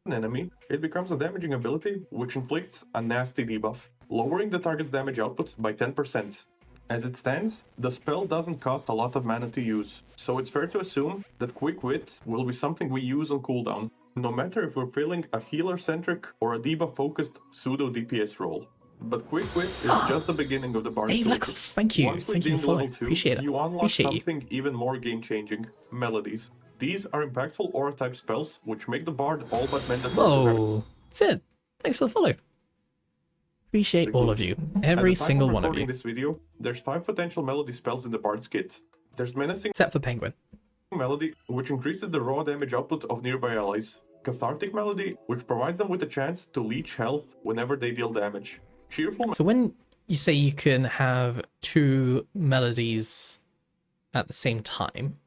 an enemy, it becomes a damaging ability which inflicts a nasty debuff, lowering the target's damage output by 10%. As it stands, the spell doesn't cost a lot of mana to use, so it's fair to assume that Quick Wit will be something we use on cooldown, no matter if we're feeling a healer-centric or a debuff-focused pseudo-DPS role. But Quick Wit is just the beginning of the bard's Hey, toolkit. Lekos, thank you. Once we Thank you gain for following. level 2, Appreciate it. you unlock Appreciate you. something even more game-changing: melodies. These are impactful aura-type spells which make the bard all but mandatory. Whoa. That's it. Thanks for the follow. Appreciate all of you. Every single one of you. This video, there's 5 potential melody spells in the bard's kit. There's Menacing Except for penguin. Melody, which increases the raw damage output of nearby allies. Cathartic Melody, which provides them with a chance to leech health whenever they deal damage. Cheerful So when you say you can have 2 melodies at the same time,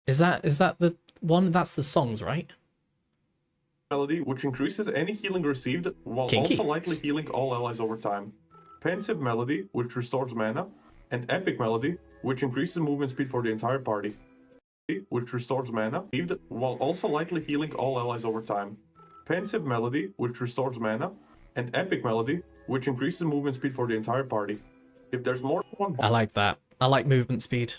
is that the one? That's the songs, right? Melody, which increases any healing received while Kinky. also lightly healing all allies over time. Pensive Melody, which restores mana. And Epic Melody, which increases movement speed for the entire party. Which restores mana, received while also lightly healing all allies over time. Pensive Melody, which restores mana. And Epic Melody, which increases movement speed for the entire party. If there's more than one I like that. I like movement speed.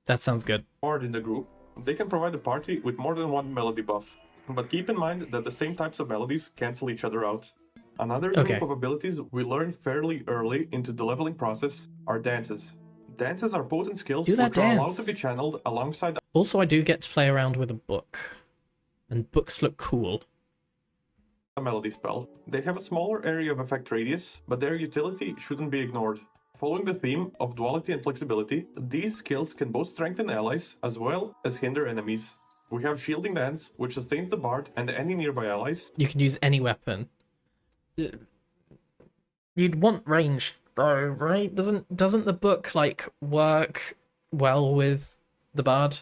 That sounds good. bard in the group, they can provide the party with more than one melody buff. But keep in mind that the same types of melodies cancel each other out. Another Okay. group of abilities we learned fairly early into the leveling process are dances. Dances are potent skills Do that which are allowed dance. to be channeled alongside Also, I do get to play around with a book. And books look cool. a melody spell. They have a smaller area of effect radius, but their utility shouldn't be ignored. Following the theme of duality and flexibility, these skills can both strengthen allies as well as hinder enemies. We have Shielding Dance, which sustains the bard and any nearby allies. You can use any weapon. You'd want range though, right? Doesn't the book like work well with the bard?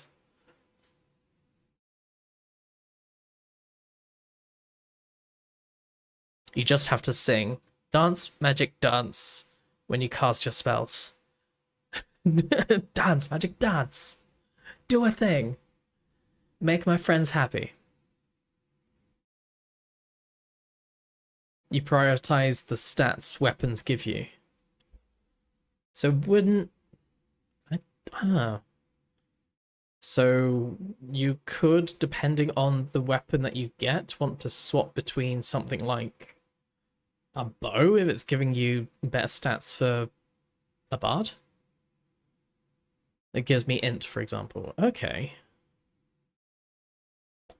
You just have to sing dance, magic, dance when you cast your spells. Dance, magic, dance. Do a thing. Make my friends happy. You prioritize the stats weapons give you. So wouldn't... So you could, depending on the weapon that you get, want to swap between something like a bow if it's giving you better stats for a bard. It gives me int, for example. Okay.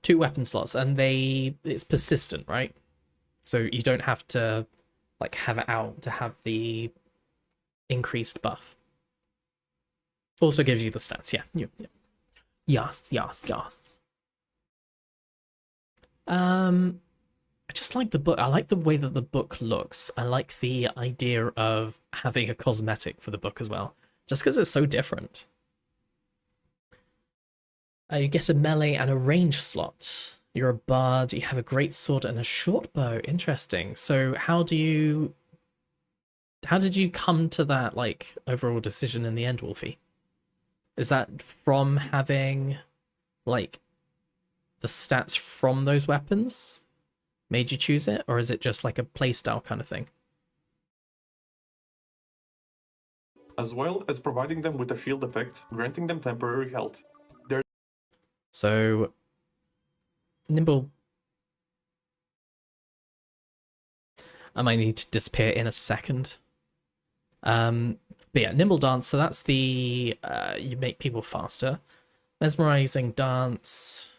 2 weapon slots, and it's persistent, right? So you don't have to like have it out to have the increased buff. Also gives you the stats, yeah. Yes. I just like the book. I like the way that the book looks. I like the idea of having a cosmetic for the book as well, just because it's so different. You get a melee and a range slot. You're a bard, you have a great sword and a short bow. Interesting. So how did you come to that like overall decision in the end, Wolfie? Is that from having like the stats from those weapons made you choose it, or is it just like a playstyle kind of thing? As well as providing them with a shield effect, granting them temporary health. So Nimble, I might need to disappear in a second. But yeah, Nimble Dance, so that's the you make people faster. Mesmerizing Dance,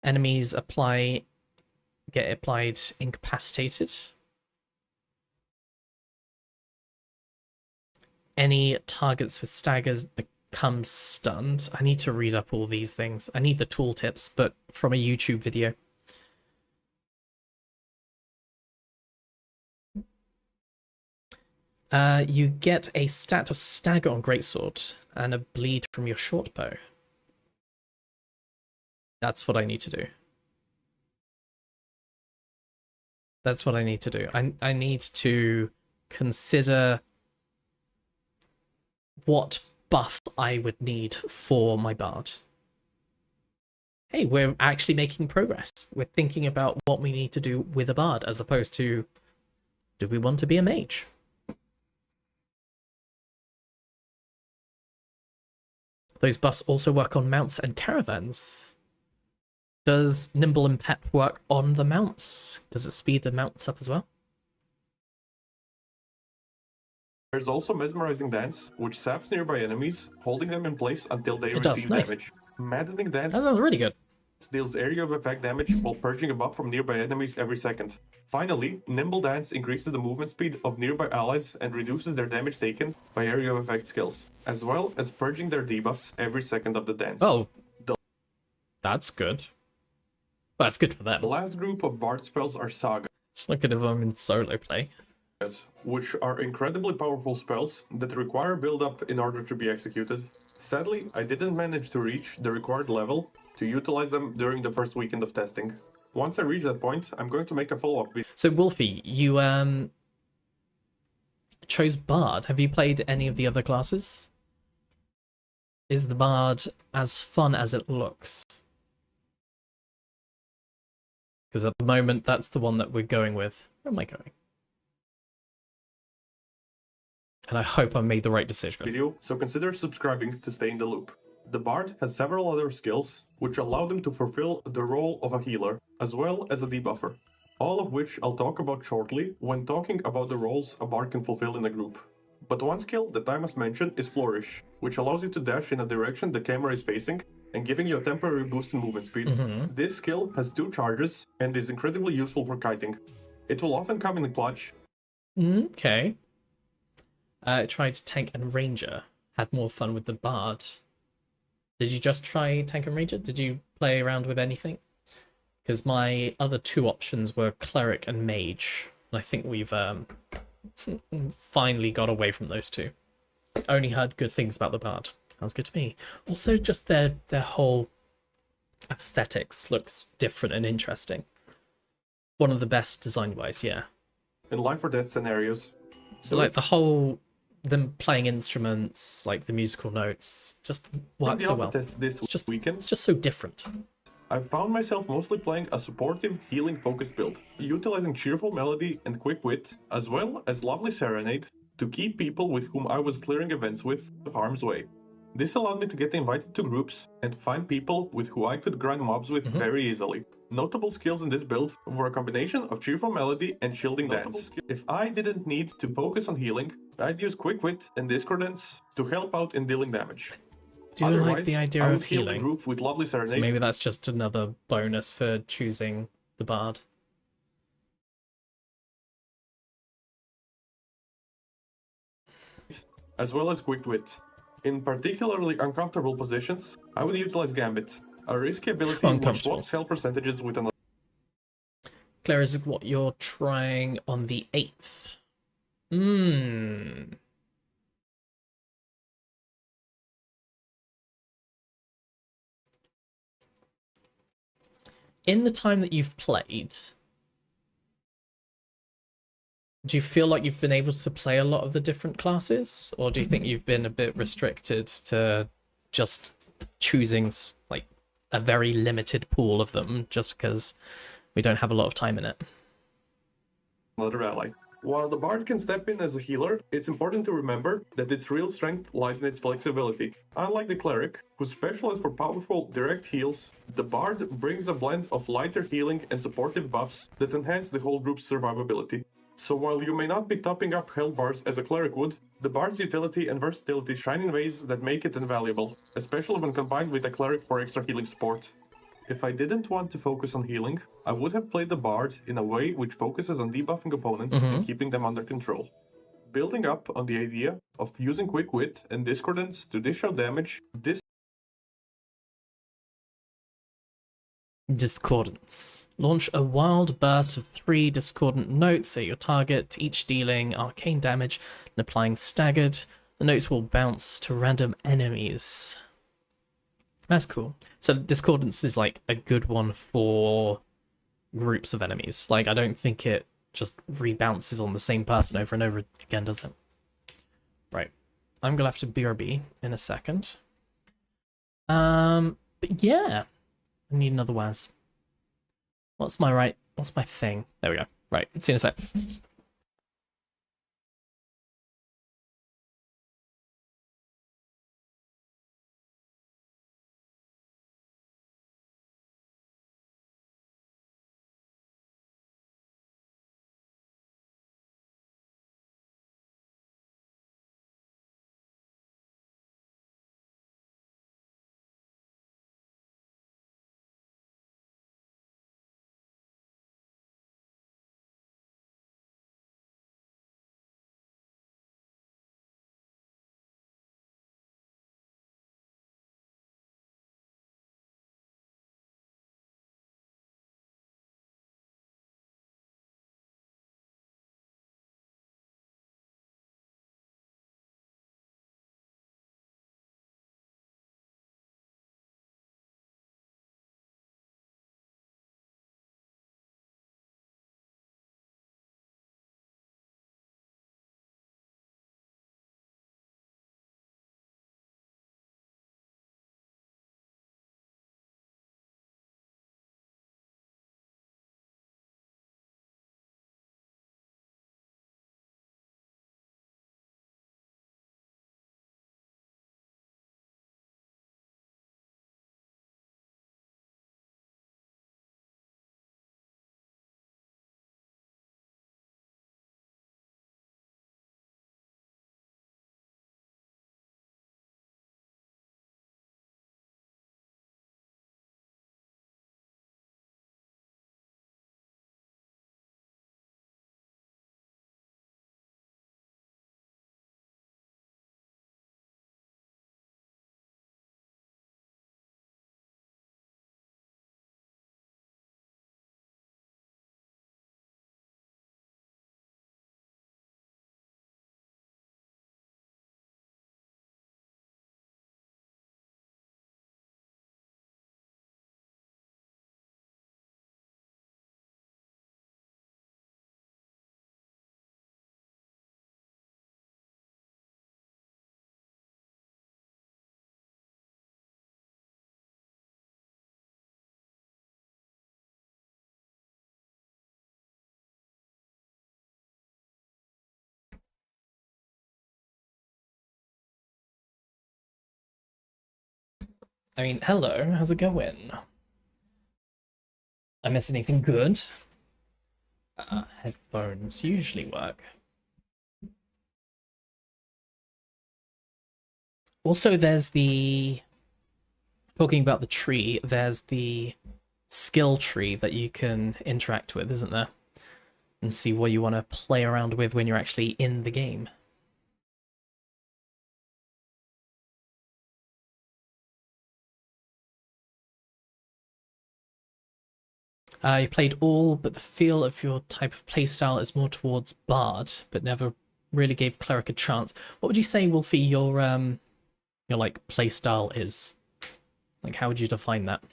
enemies get applied incapacitated. Any targets with staggers become stunned. I need to read up all these things. I need the tooltips, but from a YouTube video. You get a stat of stagger on greatsword and a bleed from your short bow. That's what I need to do. That's what I need to do. I need to consider what buffs I would need for my bard. Hey, we're actually making progress. We're thinking about what we need to do with a bard as opposed to, do we want to be a mage? Those buffs also work on mounts and caravans. Does Nimble and Pep work on the mounts? Does it speed the mounts up as well? There's also Mesmerizing Dance, which saps nearby enemies, holding them in place until they It does, receive nice. damage. Maddening Dance That sounds really good. deals area of effect damage while purging a buff from nearby enemies every second. Finally, Nimble Dance increases the movement speed of nearby allies and reduces their damage taken by area of effect skills, as well as purging their debuffs every second of the dance. Oh, that's good. Well, that's good for them. The last group of bard spells are Saga, Look at if I'm in solo play. which are incredibly powerful spells that require build-up in order to be executed. Sadly, I didn't manage to reach the required level to utilize them during the first weekend of testing. Once I reach that point, I'm going to make a follow-up video. So Wolfie, you chose Bard. Have you played any of the other classes? Is the Bard as fun as it looks? Because at the moment, that's the one that we're going with. Where am I going? And I hope I made the right decision. Video, so consider subscribing to stay in the loop. The Bard has several other skills, which allow them to fulfill the role of a healer, as well as a debuffer. All of which I'll talk about shortly when talking about the roles a Bard can fulfill in a group. But one skill that I must mention is Flourish, which allows you to dash in a direction the camera is facing and giving you a temporary boost in movement speed. This skill has 2 charges and is incredibly useful for kiting. It will often come in clutch. Okay. I tried Tank and Ranger. Had more fun with the Bard. Did you just try Tank and Ranger? Did you play around with anything? Because my other 2 options were Cleric and Mage. And I think we've finally got away from those 2. Only heard good things about the Bard. Sounds good to me. Also, just their whole aesthetics looks different and interesting. One of the best design-wise, yeah. In life or death scenarios. So like the whole them playing instruments, like the musical notes, just works so well. Test this It's weekend. just so different. I've found myself mostly playing a supportive, healing-focused build, utilizing Cheerful Melody and Quick Wit, as well as Lovely Serenade, to keep people with whom I was clearing events with harm's way. This allowed me to get invited to groups and find people with who I could grind mobs with very easily. Notable skills in this build were a combination of Cheerful Melody and Shielding Dance. If I didn't need to focus on healing, I'd use Quick Wit and Discordance to help out in dealing damage. Do you like the Otherwise, idea I of would heal the healing? group with Lovely So Serenade. maybe that's just another bonus for choosing the bard. As well as Quick Wit. In particularly uncomfortable positions, I would utilize Gambit, a risky ability which Uncomfortable. swaps health percentages with another. Claire, is it what you're trying on the 8th? Hmm. In the time that you've played, do you feel like you've been able to play a lot of the different classes? Or do you think you've been a bit restricted to just choosing like a very limited pool of them just because we don't have a lot of time in it? Another ally. While the Bard can step in as a healer, it's important to remember that its real strength lies in its flexibility. Unlike the Cleric, who specializes for powerful direct heals, the Bard brings a blend of lighter healing and supportive buffs that enhance the whole group's survivability. So while you may not be topping up health bars as a Cleric would, the Bard's utility and versatility shine in ways that make it invaluable, especially when combined with a Cleric for extra healing support. If I didn't want to focus on healing, I would have played the Bard in a way which focuses on debuffing opponents and keeping them under control. Building up on the idea of using Quick Wit and Discordance to dish out damage, this Discordance. Launch a wild burst of 3 discordant notes at your target, each dealing arcane damage and applying staggered. The notes will bounce to random enemies. That's cool. So Discordance is like a good one for groups of enemies. Like, I don't think it just rebounces on the same person over and over again, does it? Right. I'm gonna have to BRB in a second. But yeah. I need another WAS. What's my thing? There we go. Right, see you in a sec. I mean, hello, how's it going? I miss anything good? Headphones usually work. Also, there's the... Talking about the tree, there's the skill tree that you can interact with, isn't there? And see what you want to play around with when you're actually in the game. You played all, but the feel of your type of playstyle is more towards Bard, but never really gave Cleric a chance. What would you say, Wolfie, your like playstyle is? Like, how would you define that?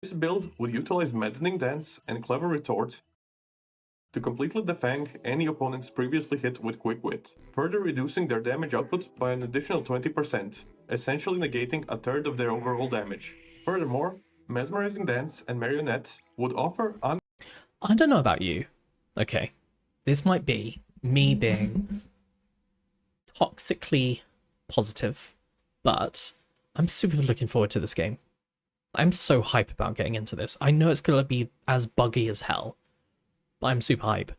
This build would utilize Maddening Dance and Clever Retort to completely defang any opponents previously hit with Quick Wit, further reducing their damage output by an additional 20%, essentially negating a third of their overall damage. Furthermore, Mesmerizing Dance and Marionette would offer I don't know about you. Okay, this might be me being toxically positive, but I'm super looking forward to this game. I'm so hype about getting into this. I know it's gonna be as buggy as hell, but I'm super hype.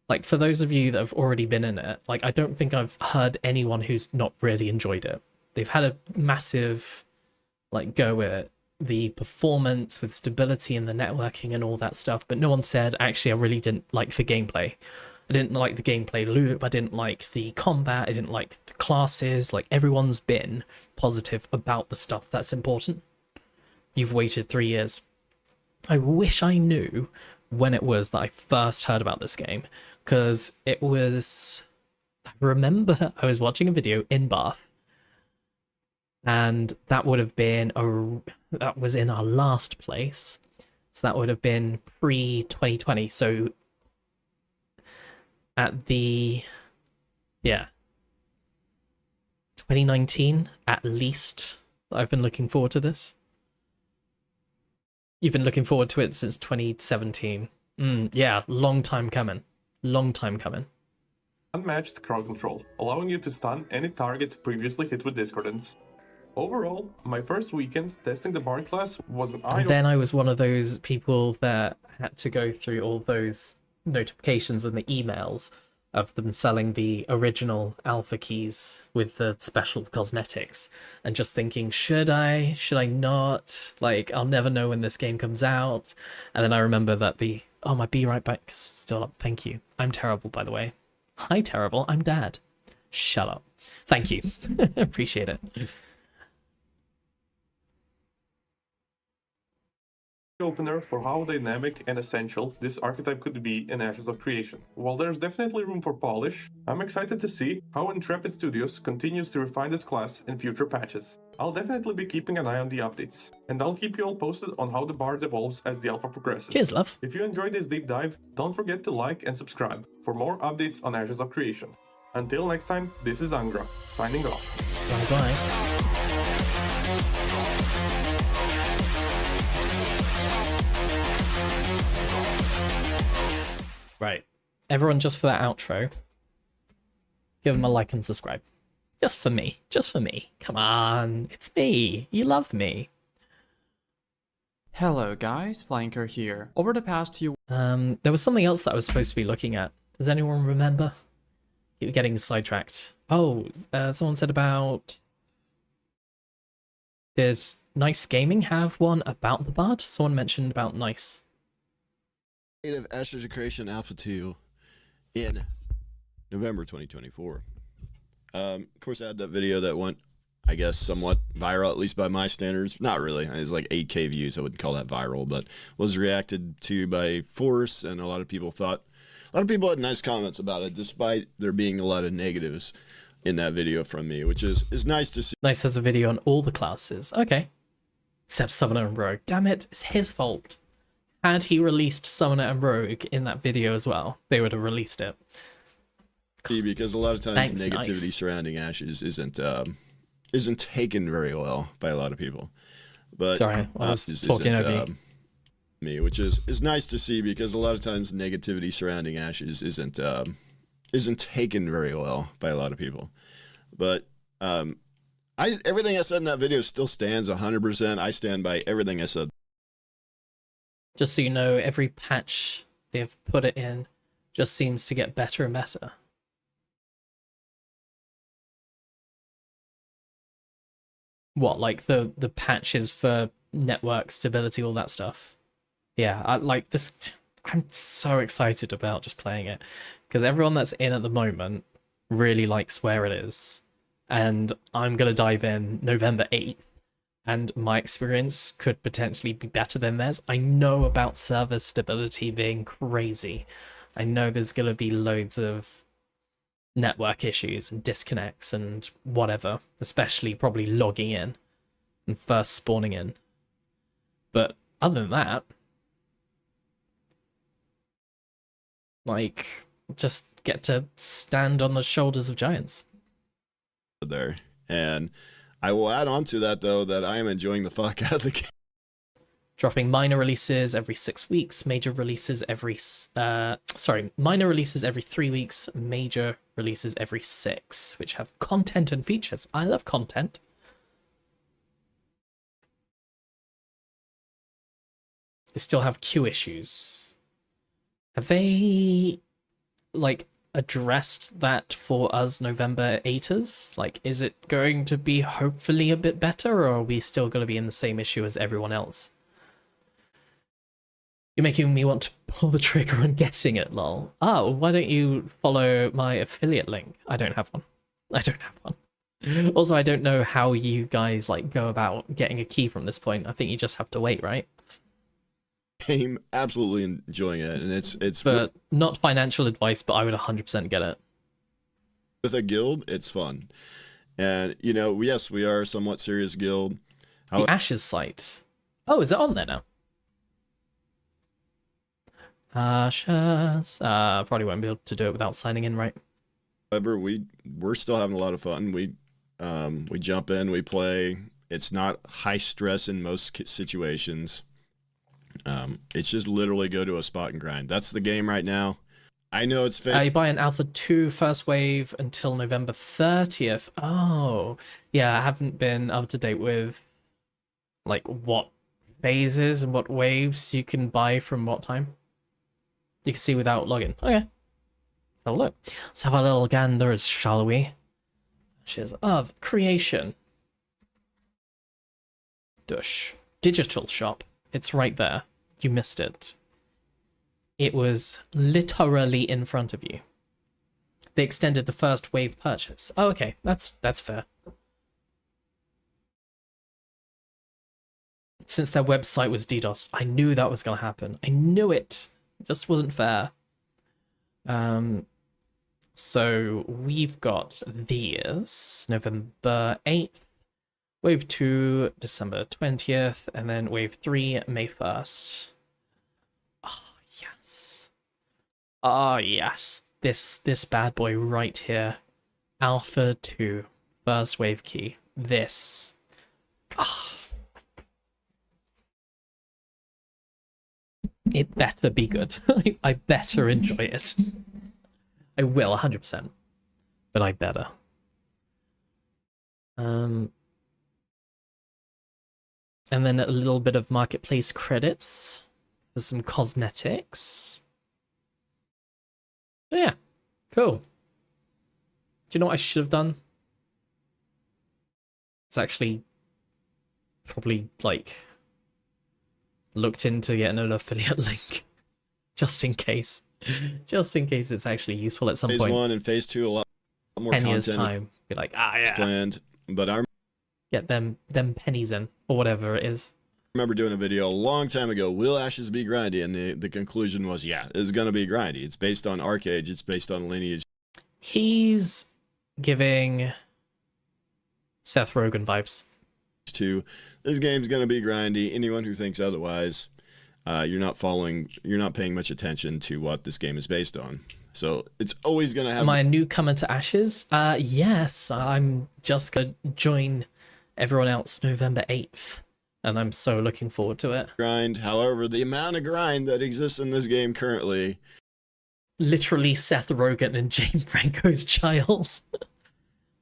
Like, for those of you that have already been in it, like, I don't think I've heard anyone who's not really enjoyed it. They've had a massive, like, go at the performance with stability and the networking and all that stuff, but no one said, actually, I really didn't like the gameplay. I didn't like the gameplay loop, I didn't like the combat, I didn't like the classes. Like, everyone's been positive about the stuff that's important. You've waited 3 years. I wish I knew when it was that I first heard about this game, because it was... I remember I was watching a video in Bath, and that would have been that was in our last place, so that would have been pre-2020, so at the 2019 at least. I've been looking forward to this. You've been looking forward to it since 2017. Yeah, long time coming. Long time coming. unmatched crowd control, allowing you to stun any target previously hit with Discordance. Overall, my first weekend testing the Bard class was an And then I was one of those people that had to go through all those notifications and the emails of them selling the original alpha keys with the special cosmetics, and just thinking, should I not? Like, I'll never know when this game comes out. And then I remember that my Be Right Back's still up. Thank you. I'm terrible, by the way. Hi, terrible. I'm Dad. Shut up. Thank you. Appreciate it. opener for how dynamic and essential this archetype could be in Ashes of Creation. While there's definitely room for polish, I'm excited to see how Intrepid Studios continues to refine this class in future patches. I'll definitely be keeping an eye on the updates, and I'll keep you all posted on how the Bard evolves as the alpha progresses. Cheers, love. If you enjoyed this deep dive, don't forget to like and subscribe for more updates on Ashes of Creation. Until next time, this is Angra, signing off. Bye-bye. Right. Everyone, just for that outro, give them a like and subscribe. Just for me. Just for me. Come on. It's me. You love me. Hello guys, Flanker here. Over the past few There was something else that I was supposed to be looking at. Does anyone remember? Keep getting sidetracked. Oh, someone said about... Did Nice Gaming have one about the Bard? Someone mentioned about Nice. Of Ashes of Creation Alpha 2 in November 2024. Of course, I had that video that went, I guess, somewhat viral, at least by my standards. Not really. It was like 8K views. I wouldn't call that viral, but was reacted to by force, and a lot of people had nice comments about it, despite there being a lot of negatives in that video from me, which is nice to see. Nice has a video on all the classes. Okay. Except Summoner and Rogue. Damn it, it's his fault. Had he released Summoner and Rogue in that video as well, they would have released it. Because a lot of times Thanks, negativity Nice. surrounding Ashes isn't taken very well by a lot of people. But Sorry, I was talking over you. Me, which is nice to see, because a lot of times negativity surrounding Ashes isn't isn't taken very well by a lot of people. But everything I said in that video still stands 100%. I stand by everything I said. Just so you know, every patch they've put it in just seems to get better and better. What, like the patches for network stability, all that stuff? Yeah, I like this. I'm so excited about just playing it because everyone that's in at the moment really likes where it is, and I'm gonna dive in November 8th, and my experience could potentially be better than theirs. I know about server stability being crazy. I know there's gonna be loads of network issues and disconnects and whatever, especially probably logging in and first spawning in. But other than that, like, just get to stand on the shoulders of giants. There. And I will add on to that, though, that I am enjoying the fuck out of the game. Dropping minor releases every 6 weeks, major releases every... minor releases every 3 weeks, major releases every 6, which have content and features. I love content. They still have queue issues. Have they, like, addressed that for us November 8ers? Like, is it going to be hopefully a bit better, or are we still going to be in the same issue as everyone else? You're making me want to pull the trigger on getting it, lol. Oh, why don't you follow my affiliate link? I don't have one. I don't have one. Also, I don't know how you guys, like, go about getting a key from this point. I think you just have to wait, right? Game, absolutely enjoying it, and it's But not financial advice, but I would 100% get it. with a guild, it's fun. And, you know, yes, we are a somewhat serious guild. The Ashes site. Oh, is it on there now? Ashes. Probably won't be able to do it without signing in, right? However, we're still having a lot of fun. We jump in, we play. It's not high stress in most situations. It's just literally go to a spot and grind. That's the game right now. I know it's fake. You buy an Alpha 2 first wave until November 30th. Oh, yeah, I haven't been up to date with, like, what phases and what waves you can buy from what time. You can see without login. Okay. Let's have a look. Let's have a little gander, shall we? Ashes of Creation. Dush. Digital shop. It's right there. You missed it. It was literally in front of you. They extended the first wave purchase. Oh, okay. That's fair. Since their website was DDoS, I knew that was going to happen. I knew it. It just wasn't fair. So we've got these. November 8th. Wave 2, December 20th, and then Wave 3, May 1st. Oh, yes. Oh, yes. This bad boy right here. Alpha 2, first wave key. This. Oh. It better be good. I better enjoy it. I will, 100%. But I better. And then a little bit of marketplace credits for some cosmetics. So yeah, cool. Do you know what I should have done? It's actually probably, like, looked into getting an affiliate link. Just in case. Just in case it's actually useful at some phase point. 1 and phase 2, a lot more 10 content years time. Be like, yeah. planned. But I Get them pennies in, or whatever it is. remember doing a video a long time ago, will Ashes be grindy? And the conclusion was, yeah, it's going to be grindy. It's based on Arcade, it's based on Lineage. He's giving Seth Rogen vibes. 2. This game's going to be grindy. Anyone who thinks otherwise, you're not paying much attention to what this game is based on. So it's always going to have... Am I a newcomer to Ashes? Yes, I'm just going to join everyone else November 8th. And I'm so looking forward to it. grind. However, the amount of grind that exists in this game currently literally Seth Rogen and Jane Franco's child.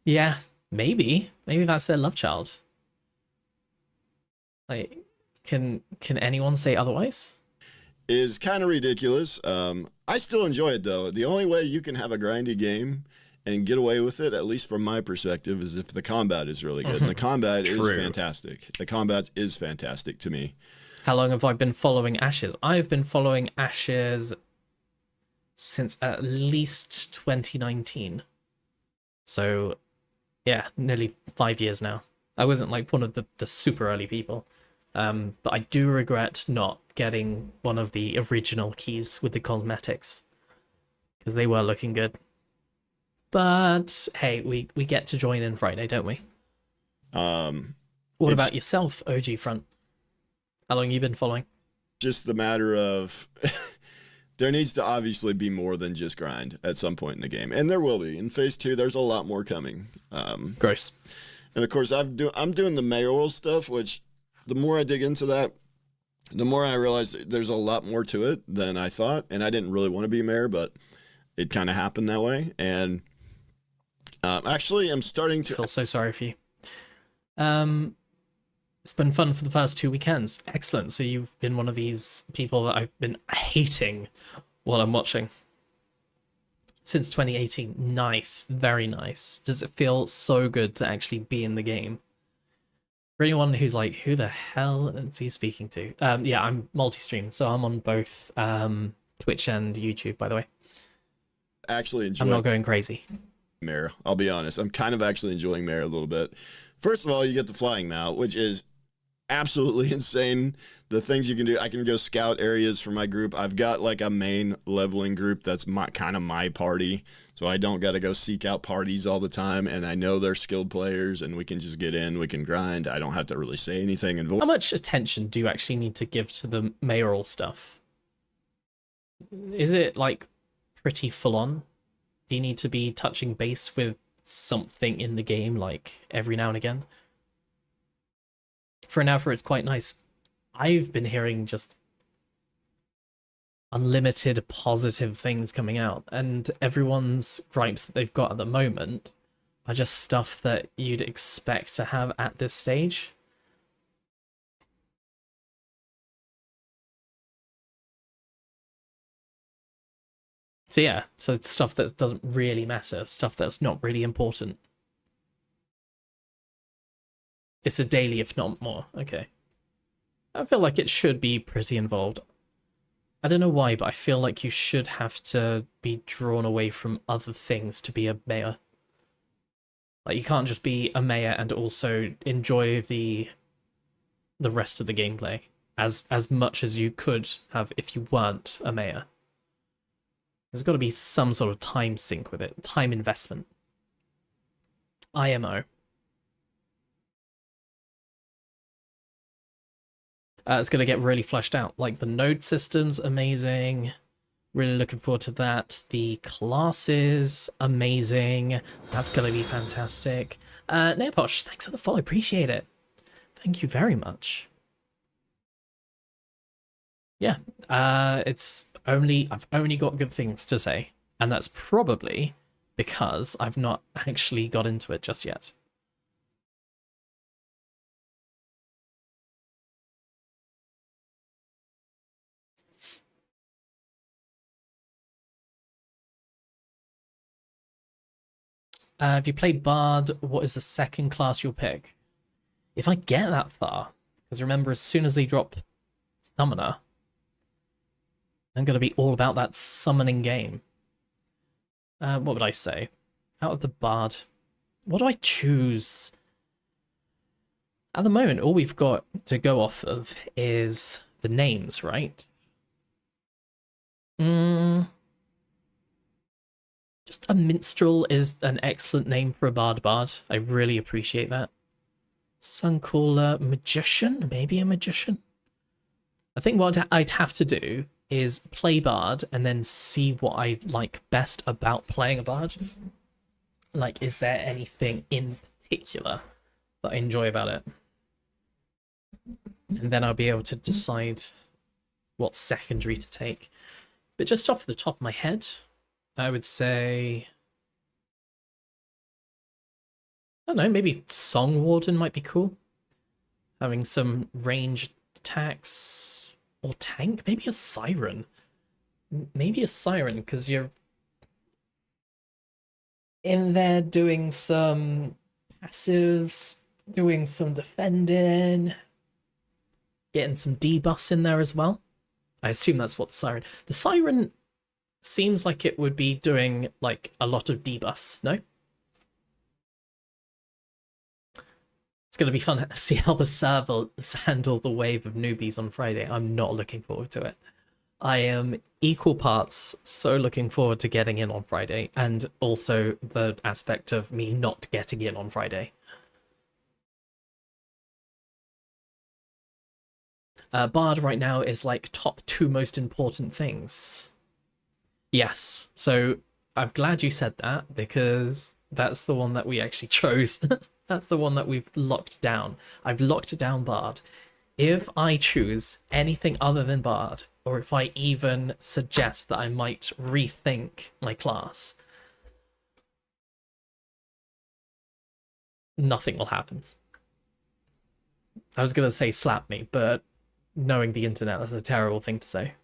Yeah, maybe that's their love child. Like, can anyone say otherwise? Is kind of ridiculous. I still enjoy it though. The only way you can have a grindy game and get away with it, at least from my perspective, is if the combat is really good. And the combat is fantastic. The combat is fantastic to me. How long have I been following Ashes? I've been following Ashes since at least 2019. So, yeah, nearly 5 years now. I wasn't like one of the super early people. But I do regret not getting one of the original keys with the cosmetics, because they were looking good. But hey, we get to join in Friday, don't we? What about yourself, OG Front? How long you been following? Just the matter of there needs to obviously be more than just grind at some point in the game, and there will be. In Phase 2, there's a lot more coming. Gross. And of course, I'm doing the mayoral stuff, which the more I dig into that, the more I realize there's a lot more to it than I thought. And I didn't really want to be mayor, but it kind of happened that way. And actually, I'm starting to feel so sorry for you. It's been fun for the first 2 weekends. Excellent. So you've been one of these people that I've been hating while I'm watching since 2018. Nice. Very nice. Does it feel so good to actually be in the game? For anyone who's like, who the hell is he speaking to? Yeah, I'm multi-stream, so I'm on both Twitch and YouTube, by the way. Actually enjoying I'm not going crazy. Mare, I'll be honest. I'm kind of actually enjoying Mare a little bit. First of all, you get the flying mount, which is absolutely insane. The things you can do, I can go scout areas for my group. I've got like a main leveling group that's kind of my party, so I don't got to go seek out parties all the time, and I know they're skilled players, and we can just get in, we can grind. I don't have to really say anything. How much attention do you actually need to give to the mayoral stuff? Is it like pretty full on? Do you need to be touching base with something in the game like every now and again? For an alpha, it's quite nice. I've been hearing just unlimited positive things coming out, and everyone's gripes that they've got at the moment are just stuff that you'd expect to have at this stage. So yeah, so it's stuff that doesn't really matter, stuff that's not really important. It's a daily, if not more. Okay. I feel like it should be pretty involved. I don't know why, but I feel like you should have to be drawn away from other things to be a mayor. Like, you can't just be a mayor and also enjoy the rest of the gameplay as much as you could have if you weren't a mayor. There's got to be some sort of time sync with it, time investment. IMO. It's going to get really fleshed out. Like, the node system's amazing. Really looking forward to that. The classes, amazing. That's going to be fantastic. Neoposh, thanks for the follow. Appreciate it. Thank you very much. Yeah, I've only got good things to say. And that's probably because I've not actually got into it just yet. If you played Bard, what is the second class you'll pick? If I get that far, because remember, as soon as they drop Summoner, I'm going to be all about that summoning game. What would I say? Out of the Bard, what do I choose? At the moment, all we've got to go off of is the names, right? Just a minstrel is an excellent name for a bard. I really appreciate that. Suncaller, magician? Maybe a magician? I think what I'd have to do is play bard and then see what I like best about playing a bard. Like, is there anything in particular that I enjoy about it? And then I'll be able to decide what secondary to take. But just off the top of my head, I would say, I don't know, maybe Song Warden might be cool. Having some ranged attacks, or tank, maybe a Siren. Maybe a Siren, because you're in there doing some passives, doing some defending, getting some debuffs in there as well. I assume that's what the Siren seems like it would be doing like a lot of debuffs, no? It's going to be fun to see how the servers handle the wave of newbies on Friday. I'm not looking forward to it. I am equal parts so looking forward to getting in on Friday, and also the aspect of me not getting in on Friday. Bard right now is like top 2 most important things. Yes, so I'm glad you said that, because that's the one that we actually chose. That's the one that we've locked down. I've locked down Bard. If I choose anything other than Bard, or if I even suggest that I might rethink my class, nothing will happen. I was going to say slap me, but knowing the internet, that's a terrible thing to say.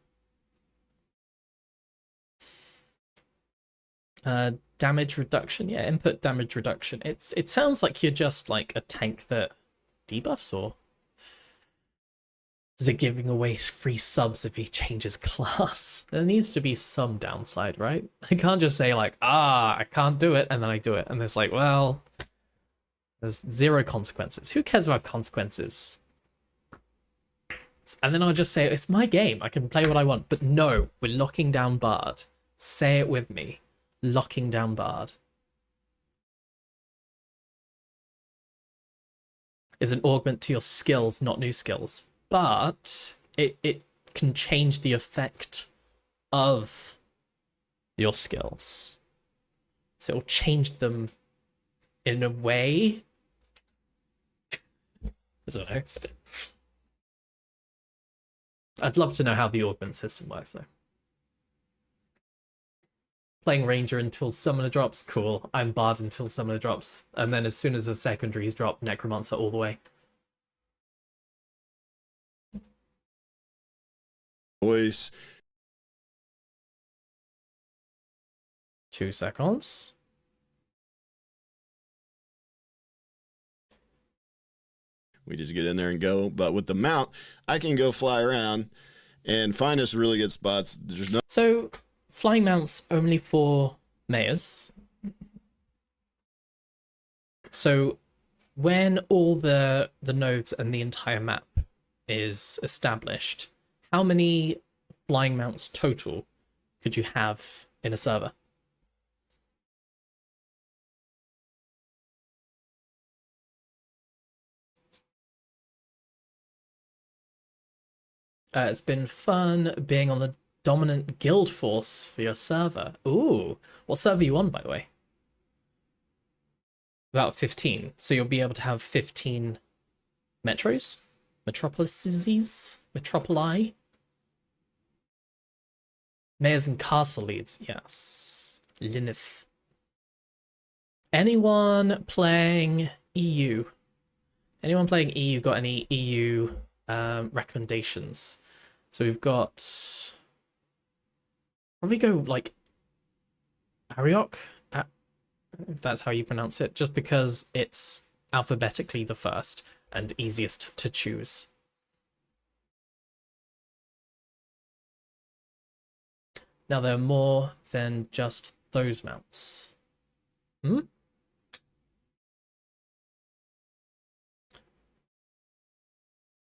Damage reduction, yeah, input damage reduction. It sounds like you're just like a tank that debuffs, or is it giving away free subs if he changes class? There needs to be some downside, right? I can't just say like, I can't do it, and then I do it, and it's like, well, there's 0 consequences. Who cares about consequences? And then I'll just say, it's my game, I can play what I want. But no, we're locking down Bard. Say it with me. Locking down Bard. Is an augment to your skills, not new skills. But it can change the effect of your skills. So it'll change them in a way. I don't know. I'd love to know how the augment system works, though. Playing Ranger until Summoner drops, cool. I'm Bard until Summoner drops. And then as soon as the secondaries drop, Necromancer all the way. Voice. 2 seconds. We just get in there and go. But with the mount, I can go fly around and find us really good spots. There's no. So, flying mounts only for mayors. So, when all the nodes and the entire map is established, how many flying mounts total could you have in a server? It's been fun being on the dominant guild force for your server. Ooh, what server are you on, by the way? About 15. So you'll be able to have 15 metros? Metropolises? Metropoli? Mayors and castle leads, yes. Linith. Anyone playing EU? Anyone playing EU got any EU recommendations? So we've got, probably go like Ariok, if that's how you pronounce it, just because it's alphabetically the first and easiest to choose. Now there are more than just those mounts. Hmm?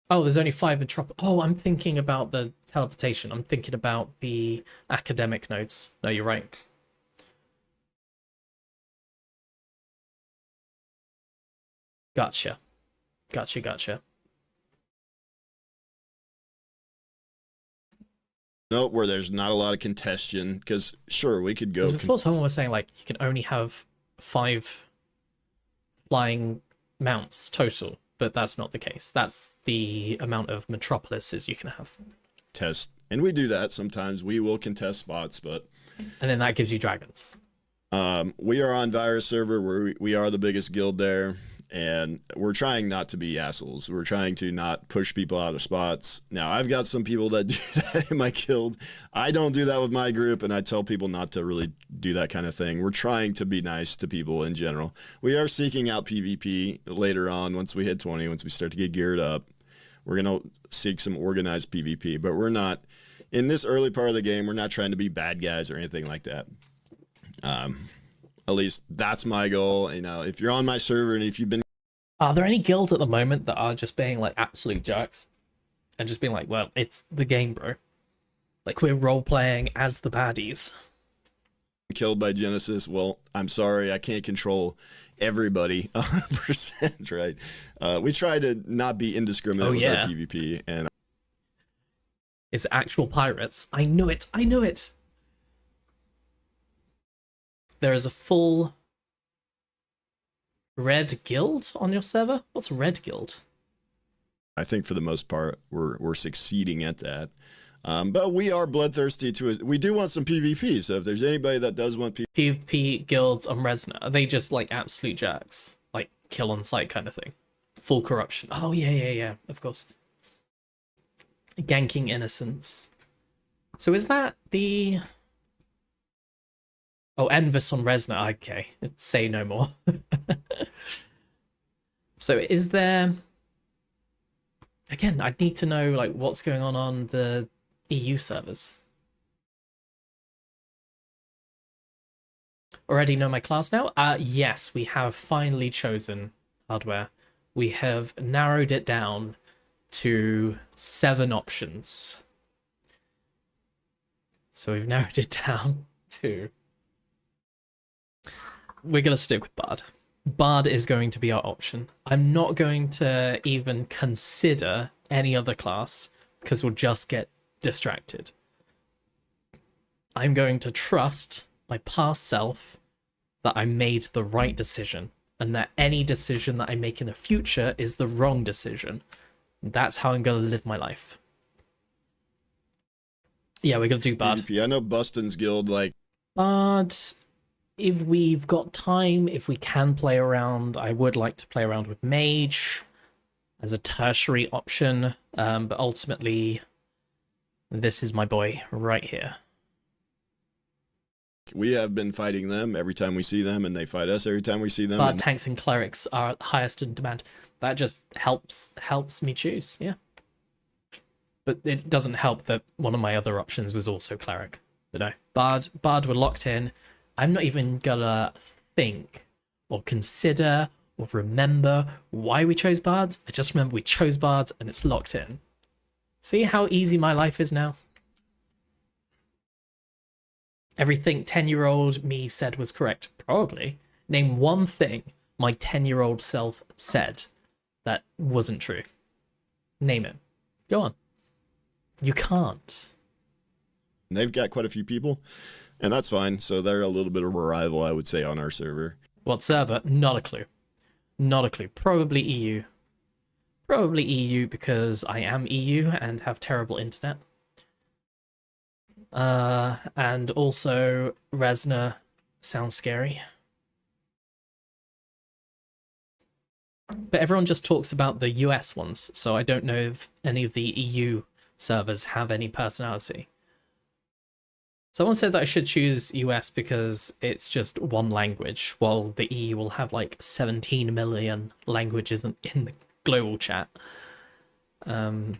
Oh, there's only 5 metropolis. Oh, I'm thinking about the teleportation. I'm thinking about the academic nodes. No, you're right. Gotcha. Gotcha. Note where there's not a lot of congestion, because sure, we could go. Before someone was saying like you can only have 5 flying mounts total, but that's not the case. That's the amount of metropolises you can have. Test, and we do that sometimes. We will contest spots, but And then that gives you dragons. We are on Virus server where we are the biggest guild there, and we're trying not to be assholes. We're trying to not push people out of spots. Now, I've got some people that do that in my guild. I don't do that with my group, and I tell people not to really do that kind of thing. We're trying to be nice to people in general. We are seeking out PvP later on once we hit 20, once we start to get geared up. We're going to seek some organized PvP, but we're not, in this early part of the game, we're not trying to be bad guys or anything like that. At least that's my goal. You know, if you're on my server and if you've been... Are there any guilds at the moment that are just being like absolute jerks? And just being like, well, it's the game, bro. Like, we're role-playing as the baddies. Killed by Genesis? Well, I'm sorry, I can't control everybody 100%, right? We try to not be indiscriminate with our PvP, and... It's actual pirates. I knew it! I knew it! There is a full red guild on your server? What's a red guild? I think for the most part, we're succeeding at that. But we are bloodthirsty we do want some PvP, so if there's anybody that does want PvP guilds on Resna, are they just like absolute jerks? Like kill on sight kind of thing? Full corruption. Oh yeah, of course. Ganking innocents. So is that the... Oh, Envis on Resna, okay. Say no more. So is there... Again, I'd need to know like what's going on the EU servers. Already know my class now? Yes, we have finally chosen hardware. We have narrowed it down to 7 options. So we've narrowed it down to... We're going to stick with Bard. Bard is going to be our option. I'm not going to even consider any other class because we'll just get distracted. I'm going to trust my past self that I made the right decision and that any decision that I make in the future is the wrong decision. That's how I'm going to live my life. Yeah, we're going to do Bard. PvP. I know Bustin's guild, like... Bard... If we've got time, if we can play around, I would like to play around with Mage as a tertiary option, but ultimately, this is my boy right here. We have been fighting them every time we see them, and they fight us every time we see them. Bard, tanks, and clerics are highest in demand. That just helps me choose, yeah. But it doesn't help that one of my other options was also cleric. But no, Bard were locked in. I'm not even gonna think or consider or remember why we chose Bards. I just remember we chose Bards and it's locked in. See how easy my life is now? Everything 10-year-old me said was correct. Probably. Name one thing my 10-year-old self said that wasn't true. Name it. Go on. You can't. They've got quite a few people. And that's fine. So they're a little bit of a rival, I would say, on our server. What server? Not a clue. Not a clue. Probably EU. Probably EU because I am EU and have terrible internet. And also Resna sounds scary. But everyone just talks about the US ones, so I don't know if any of the EU servers have any personality. Someone said that I should choose US because it's just one language, while the EU will have like 17 million languages in the global chat. I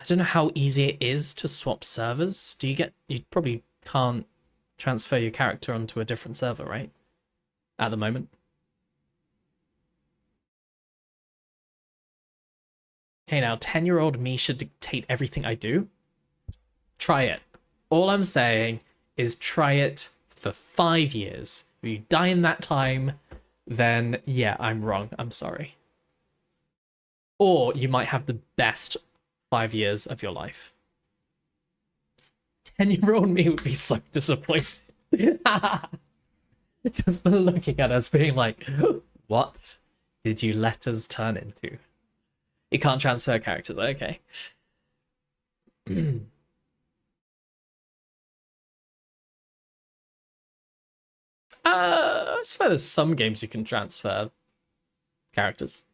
don't know how easy it is to swap servers. You probably can't transfer your character onto a different server, right? At the moment. Okay, now 10-year-old me should dictate everything I do. Try it. All I'm saying is try it for 5 years. If you die in that time, then yeah, I'm wrong. I'm sorry. Or you might have the best 5 years of your life. 10-year-old me would be so disappointed. Just looking at us being like, what did you let us turn into? You can't transfer characters, okay. I swear there's some games you can transfer characters.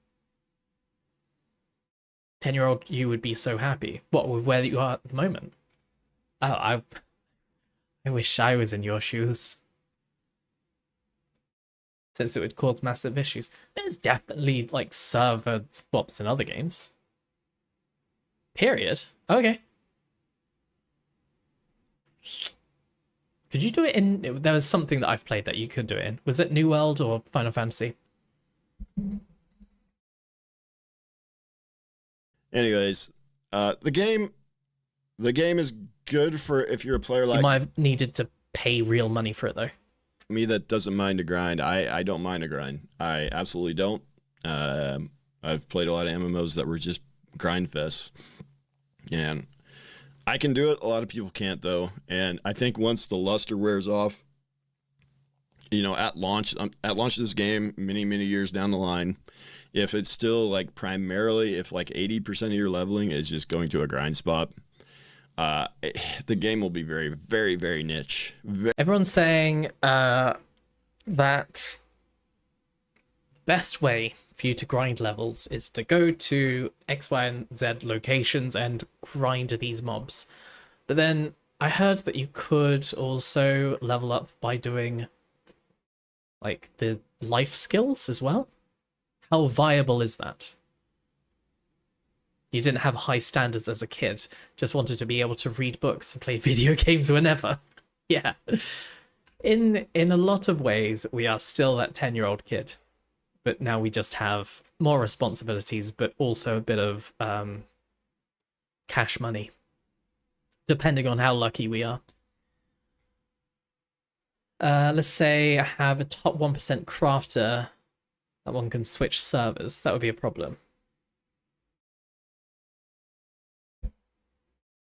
10-year-old you would be so happy. What, with where you are at the moment? Oh, I wish I was in your shoes. Since it would cause massive issues. There's definitely, like, server swaps in other games. Period. Okay. Could you do it in... There was something that I've played that you could do it in. Was it New World or Final Fantasy? Anyways, the game is good for if you're a player like You might have needed to pay real money for it, though. me that doesn't mind a grind. I don't mind a grind. I absolutely don't. I've played a lot of MMOs that were just grind fests, and I can do it. A lot of people can't, though. And I think once the luster wears off, you know, at launch of this game, many years down the line, if it's still like primarily, if like 80% of your leveling is just going to a grind spot, the game will be very, very, very niche. Everyone's saying that best way for you to grind levels is to go to X, Y, and Z locations and grind these mobs. But then I heard that you could also level up by doing like the life skills as well. How viable is that? You didn't have high standards as a kid, just wanted to be able to read books and play video games whenever. Yeah. In a lot of ways, we are still that 10-year-old kid. But now we just have more responsibilities, but also a bit of cash money, depending on how lucky we are. Let's say I have a top 1% crafter that one can switch servers. That would be a problem.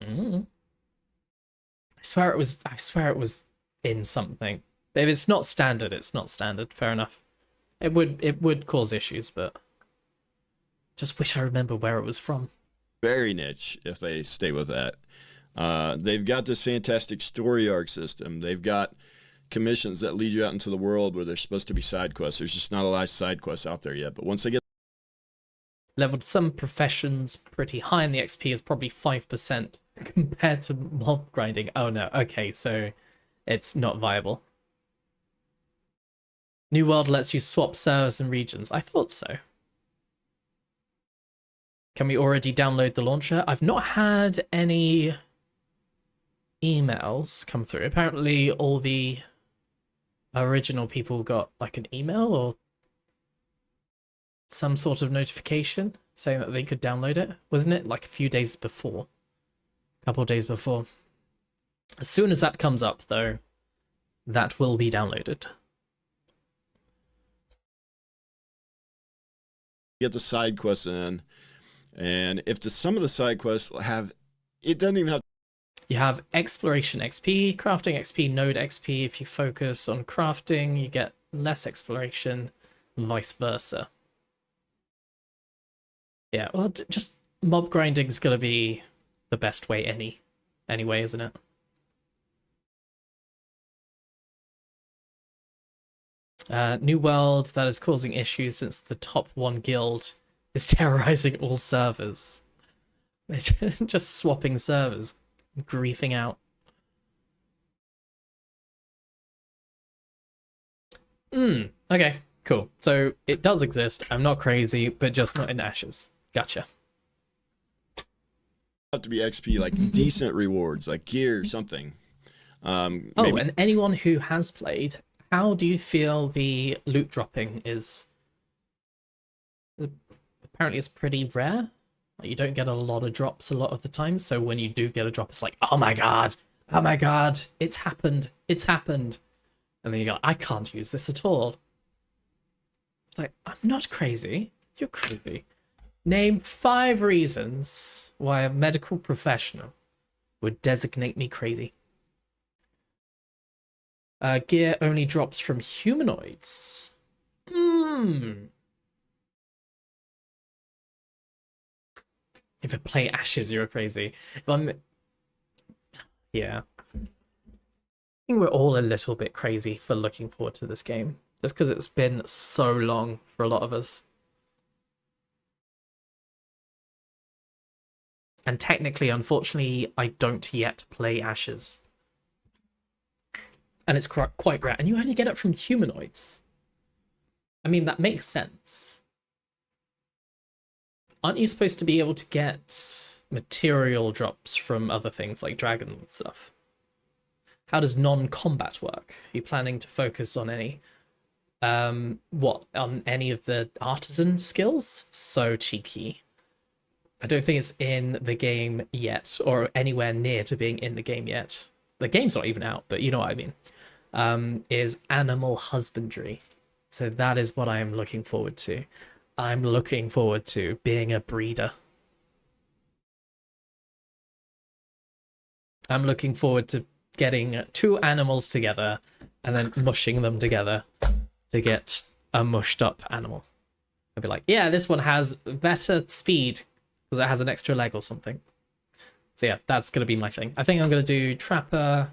I swear it was in something. If it's not standard, it's not standard. Fair enough. It would cause issues, but just wish I remember where it was from. Very niche if they stay with that. They've got this fantastic story arc system. They've got commissions that lead you out into the world where there's supposed to be side quests. There's just not a lot of side quests out there yet. But once they get Leveled some professions pretty high, and the XP is probably 5% compared to mob grinding. Oh no, okay, so it's not viable. New World lets you swap servers and regions. I thought so. Can we already download the launcher? I've not had any emails come through. Apparently all the original people got like an email or some sort of notification saying that they could download it. Wasn't it like a few days before? A couple of days before. As soon as that comes up, though, that will be downloaded. the side quests in, and if some of the side quests have, it doesn't even have. You have exploration XP, crafting XP, node XP. If you focus on crafting, you get less exploration, and vice versa. Yeah, well, just mob grinding is gonna be the best way anyway, isn't it? New world that is causing issues since the top one guild is terrorizing all servers. They're just swapping servers, griefing out. Okay, cool. So it does exist. I'm not crazy, but just not in Ashes. Gotcha. Have to be XP, like decent rewards, like gear or something. Oh, Maybe. and anyone who has played, how do you feel the loot dropping is? Apparently it's pretty rare. Like, you don't get a lot of drops a lot of the time, so when you do get a drop, it's like, oh my god, it's happened. And then you go, I can't use this at all. It's like, I'm not crazy. You're crazy. Name 5 reasons why a medical professional would designate me crazy. Gear only drops from humanoids. If I play Ashes, you're crazy. If I'm... Yeah. think we're all a little bit crazy for looking forward to this game, just because it's been so long for a lot of us. And technically, unfortunately, I don't yet play Ashes. And it's quite rare. And you only get it from humanoids. I mean, that makes sense. Aren't you supposed to be able to get material drops from other things like dragons and stuff? How does non-combat work? Are you planning to focus on any... on any of the artisan skills? So cheeky. I don't think it's in the game yet, or anywhere near to being in the game yet. The game's not even out, but you know what I mean. Is animal husbandry. So that is what I am looking forward to. I'm looking forward to being a breeder. I'm looking forward to getting 2 animals together and then mushing them together to get a mushed up animal. I'd be like, yeah, this one has better speed because it has an extra leg or something. So yeah, that's going to be my thing. I think I'm going to do trapper,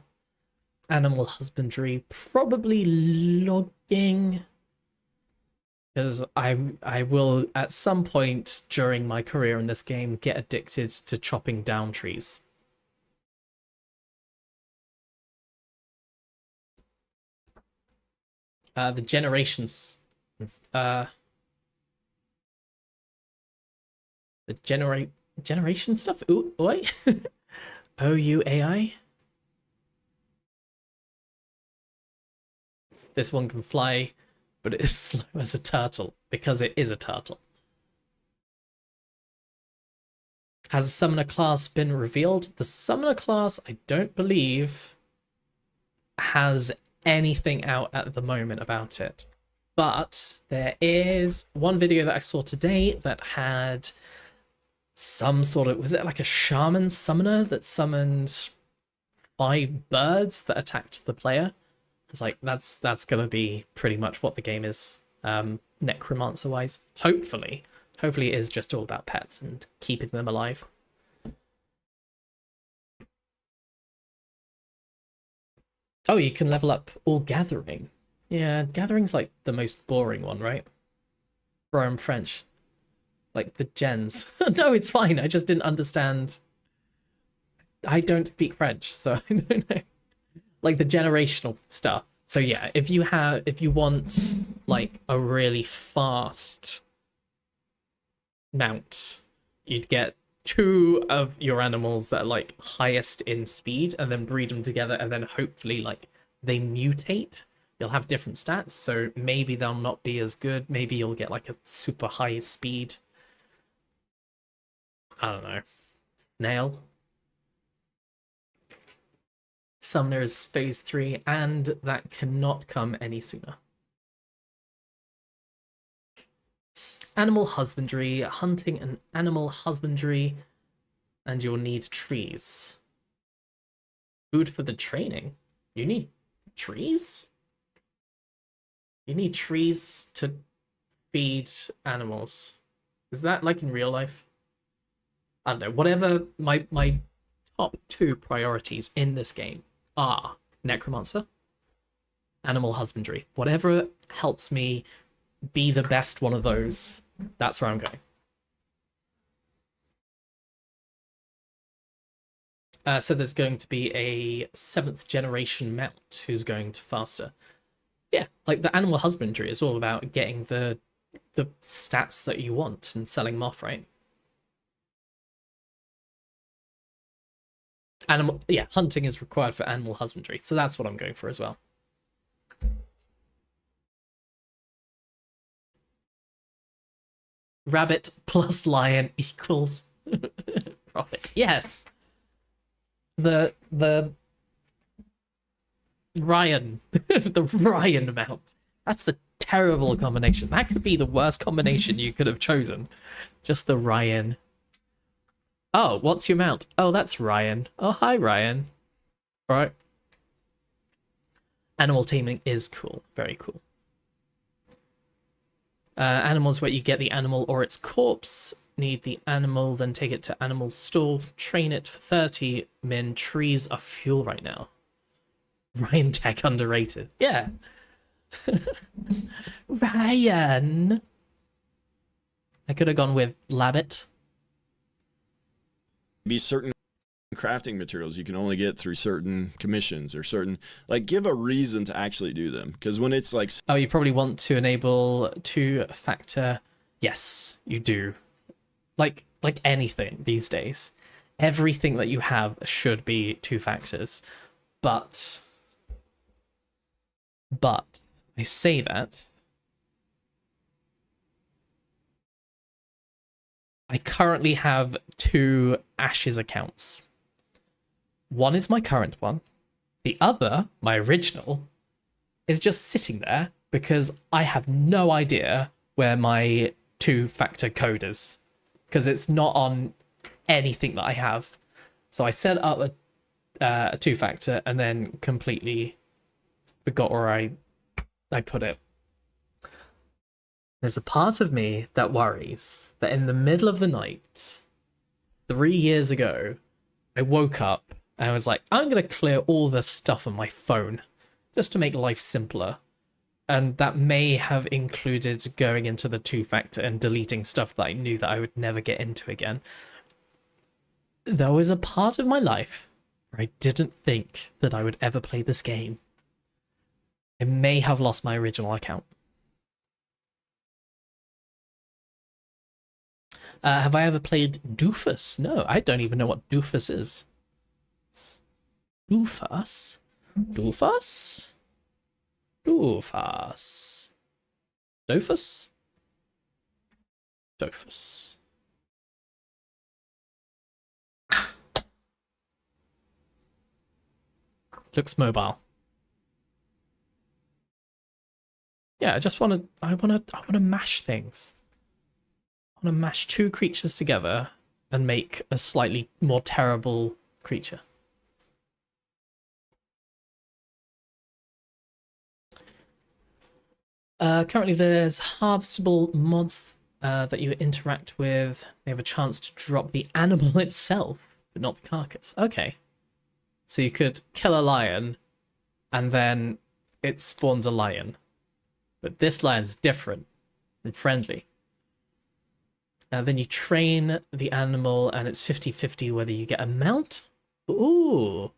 animal husbandry, probably logging. Because I will, at some point during my career in this game, get addicted to chopping down trees. The generations... the generation stuff? Ooh, oi? OUAI? This one can fly, but it is slow as a turtle, because it is a turtle. Has a summoner class been revealed? The summoner class, I don't believe, has anything out at the moment about it. But there is one video that I saw today that had some sort of... was it like a shaman summoner that summoned 5 birds that attacked the player? It's like, that's gonna be pretty much what the game is, necromancer wise. Hopefully it is just all about pets and keeping them alive. Oh, you can level up all gathering. Yeah, gathering's like the most boring one, right? Bro, I'm French. Like the gens. No, it's fine. I just didn't understand. I don't speak French, so I don't know. Like the generational stuff. So yeah, if you want like a really fast mount, you'd get 2 of your animals that are like highest in speed and then breed them together, and then hopefully like they mutate. You'll have different stats, so maybe they'll not be as good. Maybe you'll get like a super high speed, I don't know, snail. Summoner is phase 3, and that cannot come any sooner. Animal husbandry, hunting and animal husbandry, and you'll need trees. Food for the training. You need trees? You need trees to feed animals. Is that like in real life? I don't know. Whatever my top 2 priorities in this game are necromancer, animal husbandry. Whatever helps me be the best one of those, that's where I'm going. So there's going to be a 7th generation mount who's going to faster. Yeah, like the animal husbandry is all about getting the stats that you want and selling them off, right? Hunting is required for animal husbandry, so that's what I'm going for as well. Rabbit plus lion equals profit. Yes. The Ryan, the Ryan amount. That's the terrible combination. That could be the worst combination you could have chosen. Just the Ryan. Oh, what's your mount? Oh, that's Ryan. Oh, hi, Ryan. All right. Animal taming is cool. Very cool. Animals where you get the animal or its corpse. Need the animal, then take it to animal stall. Train it for 30 min. Trees are fuel right now. Ryan Tech underrated. Yeah. Ryan. I could have gone with Labbit. Be certain crafting materials you can only get through certain commissions or certain, like, give a reason to actually do them. Because when it's like, Oh, you probably want to enable two-factor. Yes, you do. Like anything these days. Everything that you have should be two factors. But I say that I currently have 2 Ashes accounts. One is my current one. The other, my original, is just sitting there because I have no idea where my two-factor code is. Because it's not on anything that I have. So I set up a two-factor and then completely forgot where I put it. There's a part of me that worries that in the middle of the night, 3 years ago, I woke up and I was like, I'm going to clear all the stuff on my phone just to make life simpler. And that may have included going into the two-factor and deleting stuff that I knew that I would never get into again. There was a part of my life where I didn't think that I would ever play this game. I may have lost my original account. Have I ever played Doofus? No, I don't even know what Doofus is. Doofus? Doofus? Doofus. Dofus? Dofus. Looks mobile. Yeah, I just want to mash things. I want to mash 2 creatures together and make a slightly more terrible creature. Currently there's harvestable mods that you interact with. They have a chance to drop the animal itself, but not the carcass. Okay. So you could kill a lion, and then it spawns a lion. But this lion's different and friendly. Then you train the animal, and it's 50-50 whether you get a mount. Ooh.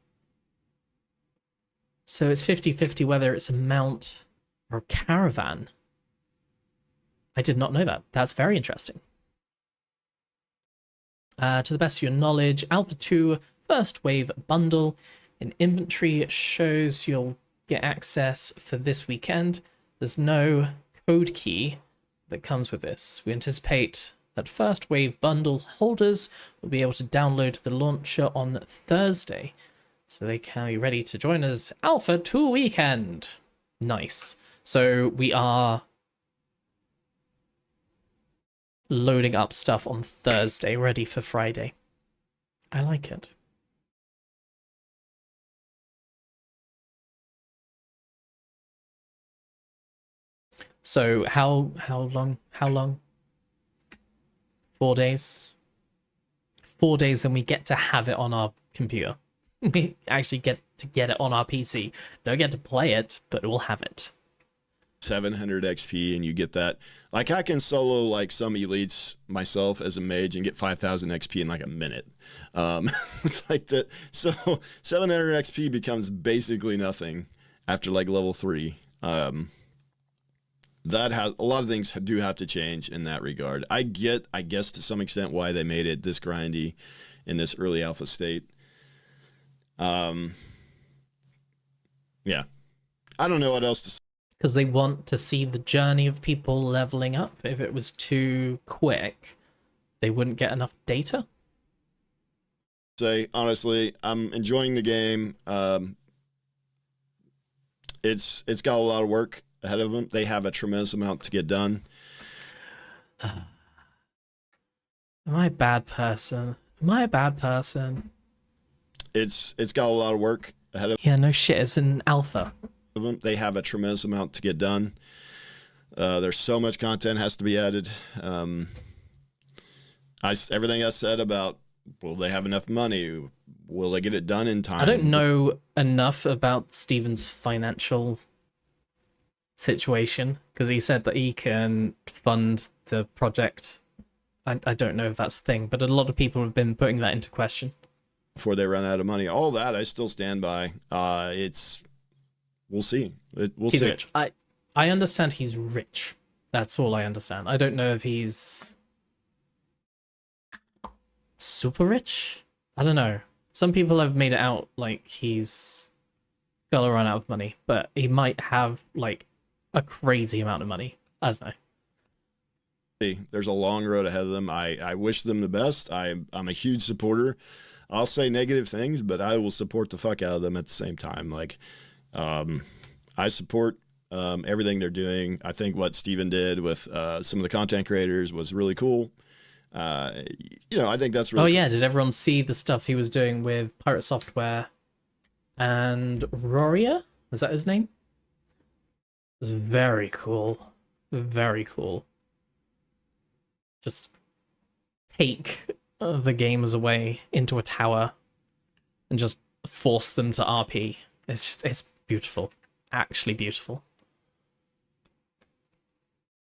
So it's 50-50 whether it's a mount or a caravan. I did not know that. That's very interesting. To the best of your knowledge, Alpha 2 First Wave Bundle in inventory shows you'll get access for this weekend. There's no code key that comes with this. We anticipate that First Wave Bundle holders will be able to download the launcher on Thursday, so they can be ready to join us Alpha 2 weekend. Nice. So we are loading up stuff on Thursday, ready for Friday. I like it. So how long? 4 days? 4 days, then we get to have it on our computer. We actually get it on our PC. Don't get to play it, but we'll have it. 700 XP, and you get that. Like, I can solo like some elites myself as a mage and get 5,000 XP in like a minute. It's like that. So 700 XP becomes basically nothing after like level 3. That has a lot of things do have to change in that regard. I guess to some extent why they made it this grindy in this early alpha state. Yeah, I don't know what else to say. Because they want to see the journey of people leveling up. If it was too quick, they wouldn't get enough data. Say honestly, I'm enjoying the game. It's got a lot of work ahead of them. They have a tremendous amount to get done. Am I a bad person? It's got a lot of work ahead of Yeah, no shit. It's an alpha. them. They have a tremendous amount to get done. There's so much content has to be added. Everything I said about Will they have enough money? Will they get it done in time? I don't know enough about Steven's financial situation because he said that he can fund the project. I don't know if that's the thing, but a lot of people have been putting that into question. Before they run out of money. All that I still stand by. We'll see. We'll He's see. rich. I understand he's rich. That's all I understand. I don't know if he's super rich. I don't know. Some people have made it out like he's gonna run out of money, but he might have like a crazy amount of money. I don't know. There's a long road ahead of them. I wish them the best. I'm a huge supporter. I'll say negative things, but I will support the fuck out of them at the same time. Like, I support everything they're doing. I think what Steven did with some of the content creators was really cool. I think that's really Oh yeah, did everyone see the stuff he was doing with Pirate Software and Roria? Is that his name? It was very cool. Very cool. Just take the gamers away into a tower and just force them to RP. It's beautiful. Actually beautiful.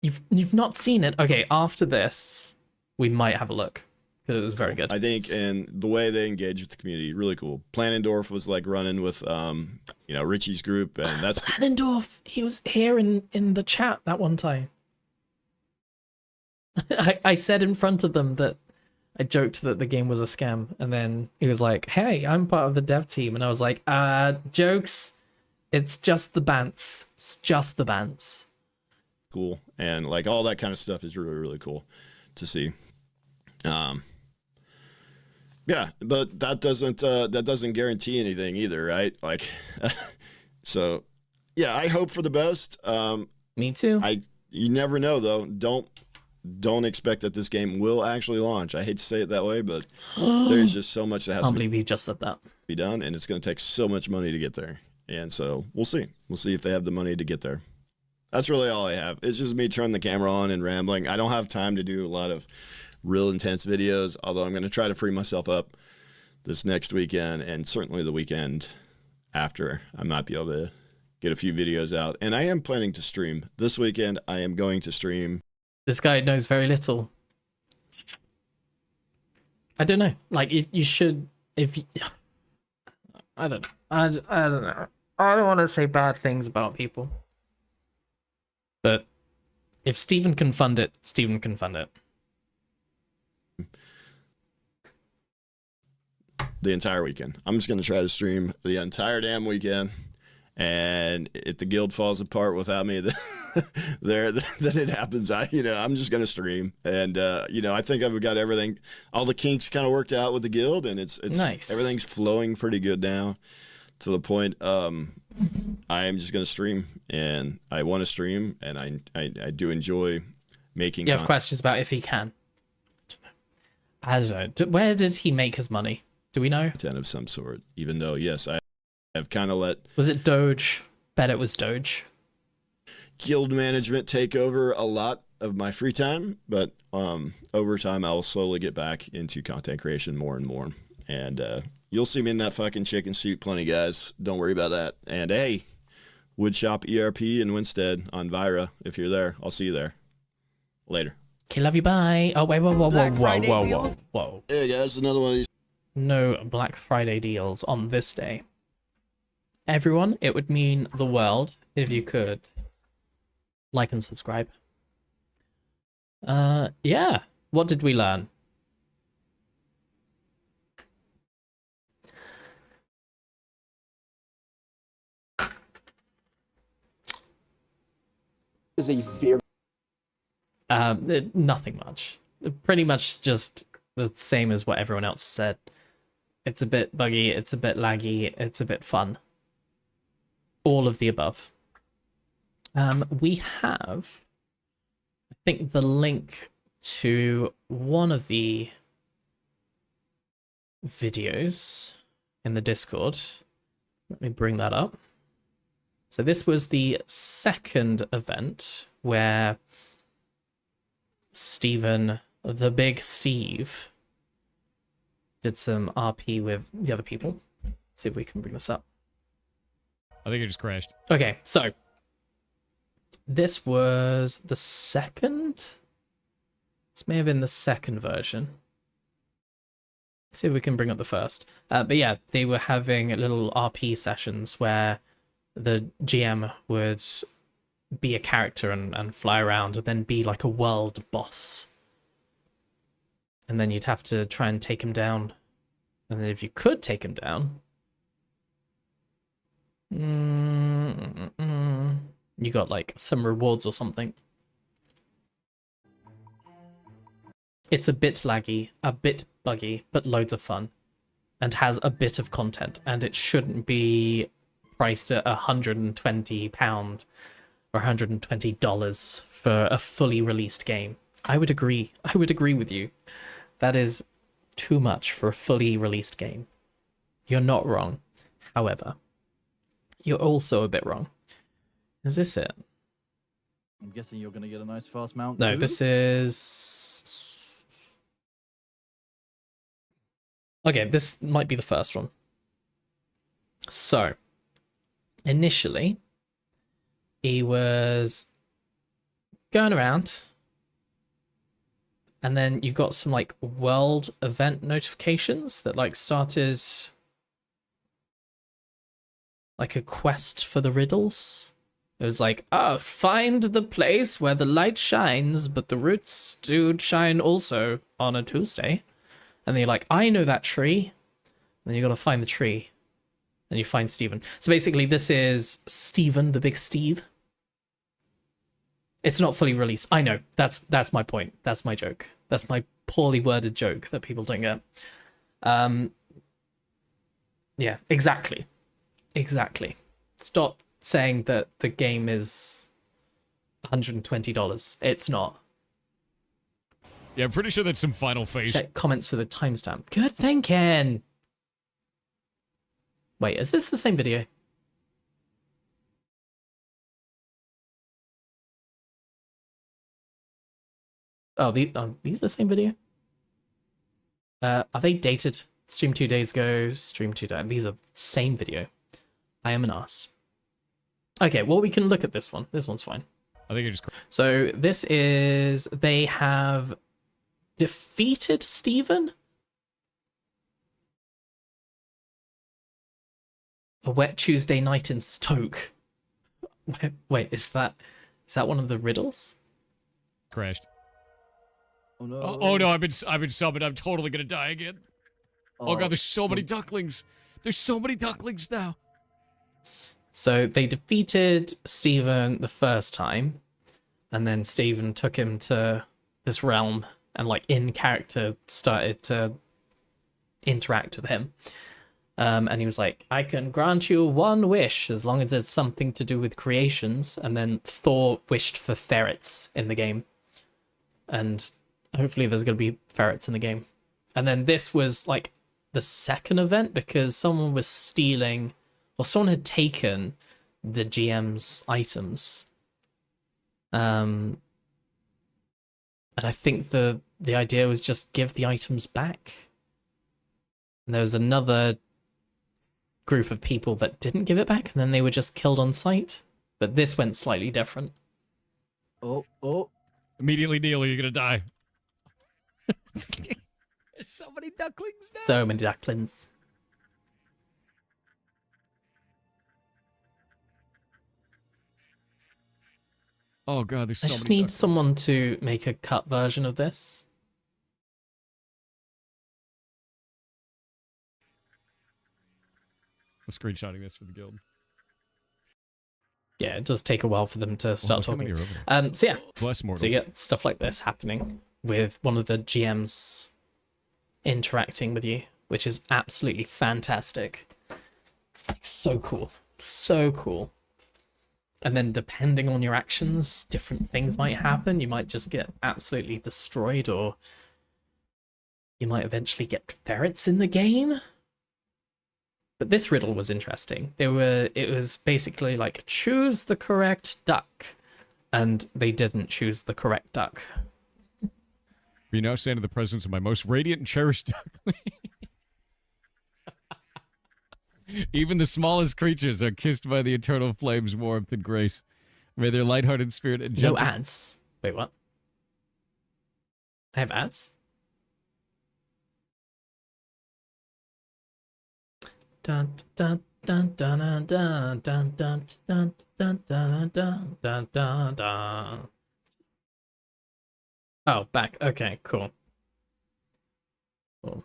You've not seen it? Okay, after this, we might have a look. Because it was very good. I think, and the way they engage with the community, really cool. Planendorf was like running with, Richie's group, and that's Planendorf, he was here in the chat that one time. I said in front of them that I joked that the game was a scam, and then he was like, "Hey, I'm part of the dev team," and I was like, jokes. It's just the bants. It's just the bants." cool, and like all that kind of stuff is really, really cool to see. Yeah, but that doesn't guarantee anything either, right? Like, so yeah, I hope for the best. Me too. You never know though. Don't expect that this game will actually launch. I hate to say it that way, but there's just so much that has Can't to believe he just said that. be done, and it's going to take so much money to get there. And so we'll see. We'll see if they have the money to get there. That's really all I have. It's just me turning the camera on and rambling. I don't have time to do a lot of real intense videos, although I'm going to try to free myself up this next weekend and certainly the weekend after. I might be able to get a few videos out. And I am planning to stream. This weekend, I am going to stream. This guy knows very little. I don't know. Like, you should... I don't know. I don't want to say bad things about people. But if Steven can fund it, Steven can fund it. The entire weekend. I'm just going to try to stream the entire damn weekend. And if the guild falls apart without me then it happens. I'm just going to stream. And, I think I've got everything, all the kinks kind of worked out with the guild, and it's nice. Everything's flowing pretty good now to the point. I am just going to stream, and I want to stream, and I do enjoy making. You have questions about if he can? I don't know. Where did he make his money? Do we know? Content of some sort, even though, yes, I have kind of let... Was it Doge? Bet it was Doge. Guild management take over a lot of my free time, but over time I will slowly get back into content creation more and more. And you'll see me in that fucking chicken suit plenty, guys. Don't worry about that. And hey, Woodshop ERP in Winstead on Vira. If you're there, I'll see you there. Later. Okay, love you, bye. Oh, wait, whoa. Hey guys, another one of these. No Black Friday deals on this day. Everyone, it would mean the world if you could like and subscribe. Yeah. What did we learn? Is a very Nothing much. Pretty much just the same as what everyone else said. It's a bit buggy, it's a bit laggy, it's a bit fun. All of the above. We have, I think, the link to one of the videos in the Discord. Let me bring that up. So this was the second event where Steven, the Big Steve, did some RP with the other people. See if we can bring this up. I think it just crashed. Okay, so this was the second. This may have been the second version. See if we can bring up the first. But yeah, they were having little RP sessions where the GM would be a character and fly around and then be like a world boss. And then you'd have to try and take him down. And then if you could take him down, you got like some rewards or something. It's a bit laggy, a bit buggy, but loads of fun. And has a bit of content. And it shouldn't be priced at £120 or $120 for a fully released game. I would agree. I would agree with you. That is too much for a fully released game. You're not wrong. However, you're also a bit wrong. Is this it? I'm guessing you're going to get a nice fast mount. No, too? this is... Okay, this might be the first one. So, initially, he was going around, and then you got some like world event notifications that like started like a quest for the riddles. It was like, find the place where the light shines, but the roots do shine also on a Tuesday. And then you're like, I know that tree. And then you gotta find the tree. And you find Steven. So basically this is Steven, the big Steve. It's not fully released. I know. That's my point. That's my joke. That's my poorly worded joke that people don't get. Yeah, exactly. Exactly. Stop saying that the game is $120. It's not. Yeah, I'm pretty sure that's some final phase. Check comments for the timestamp. Good thinking. Wait, is this the same video? Oh, these are the same video? Are they dated? Stream 2 days ago, stream 2 days. These are the same video. I am an ass. Okay, well, we can look at this one. This one's fine. I think it just... So this is... They have defeated Steven? A wet Tuesday night in Stoke. Wait, is that one of the riddles? Crashed. Oh no! Oh no! I've been summoned. I'm totally gonna die again. Oh god! There's so many ducklings. There's so many ducklings now. So they defeated Steven the first time, and then Steven took him to this realm and like in character started to interact with him. And he was like, I can grant you one wish as long as it's something to do with creations. And then Thor wished for ferrets in the game. And hopefully there's going to be ferrets in the game. And then this was like the second event because someone was stealing, or someone had taken the GM's items. And I think the idea was just give the items back. And there was another group of people that didn't give it back, and then they were just killed on sight. But this went slightly different. Oh. Immediately, Neil, you're gonna die. There's so many ducklings now. So many ducklings. Oh god, there's so I many just need ducklings. someone to make a cut version of this. I'm screenshotting this for the guild. Yeah, it does take a while for them to start look how talking. many are over there. So yeah, Bless mortal. so you get stuff like this happening with one of the GMs interacting with you, which is absolutely fantastic. So cool. So cool. And then depending on your actions, different things might happen. You might just get absolutely destroyed, or you might eventually get ferrets in the game. But this riddle was interesting. It was basically like, choose the correct duck. And they didn't choose the correct duck. We now stand in the presence of my most radiant and cherished duckling. Even the smallest creatures are kissed by the eternal flame's warmth and grace. May their lighthearted spirit and No gentle... ads. Wait, what? I have ads? Dun dun dun dun dun dun dun dun dun dun dun dun dun dun. Oh, back. Okay, cool. Cool.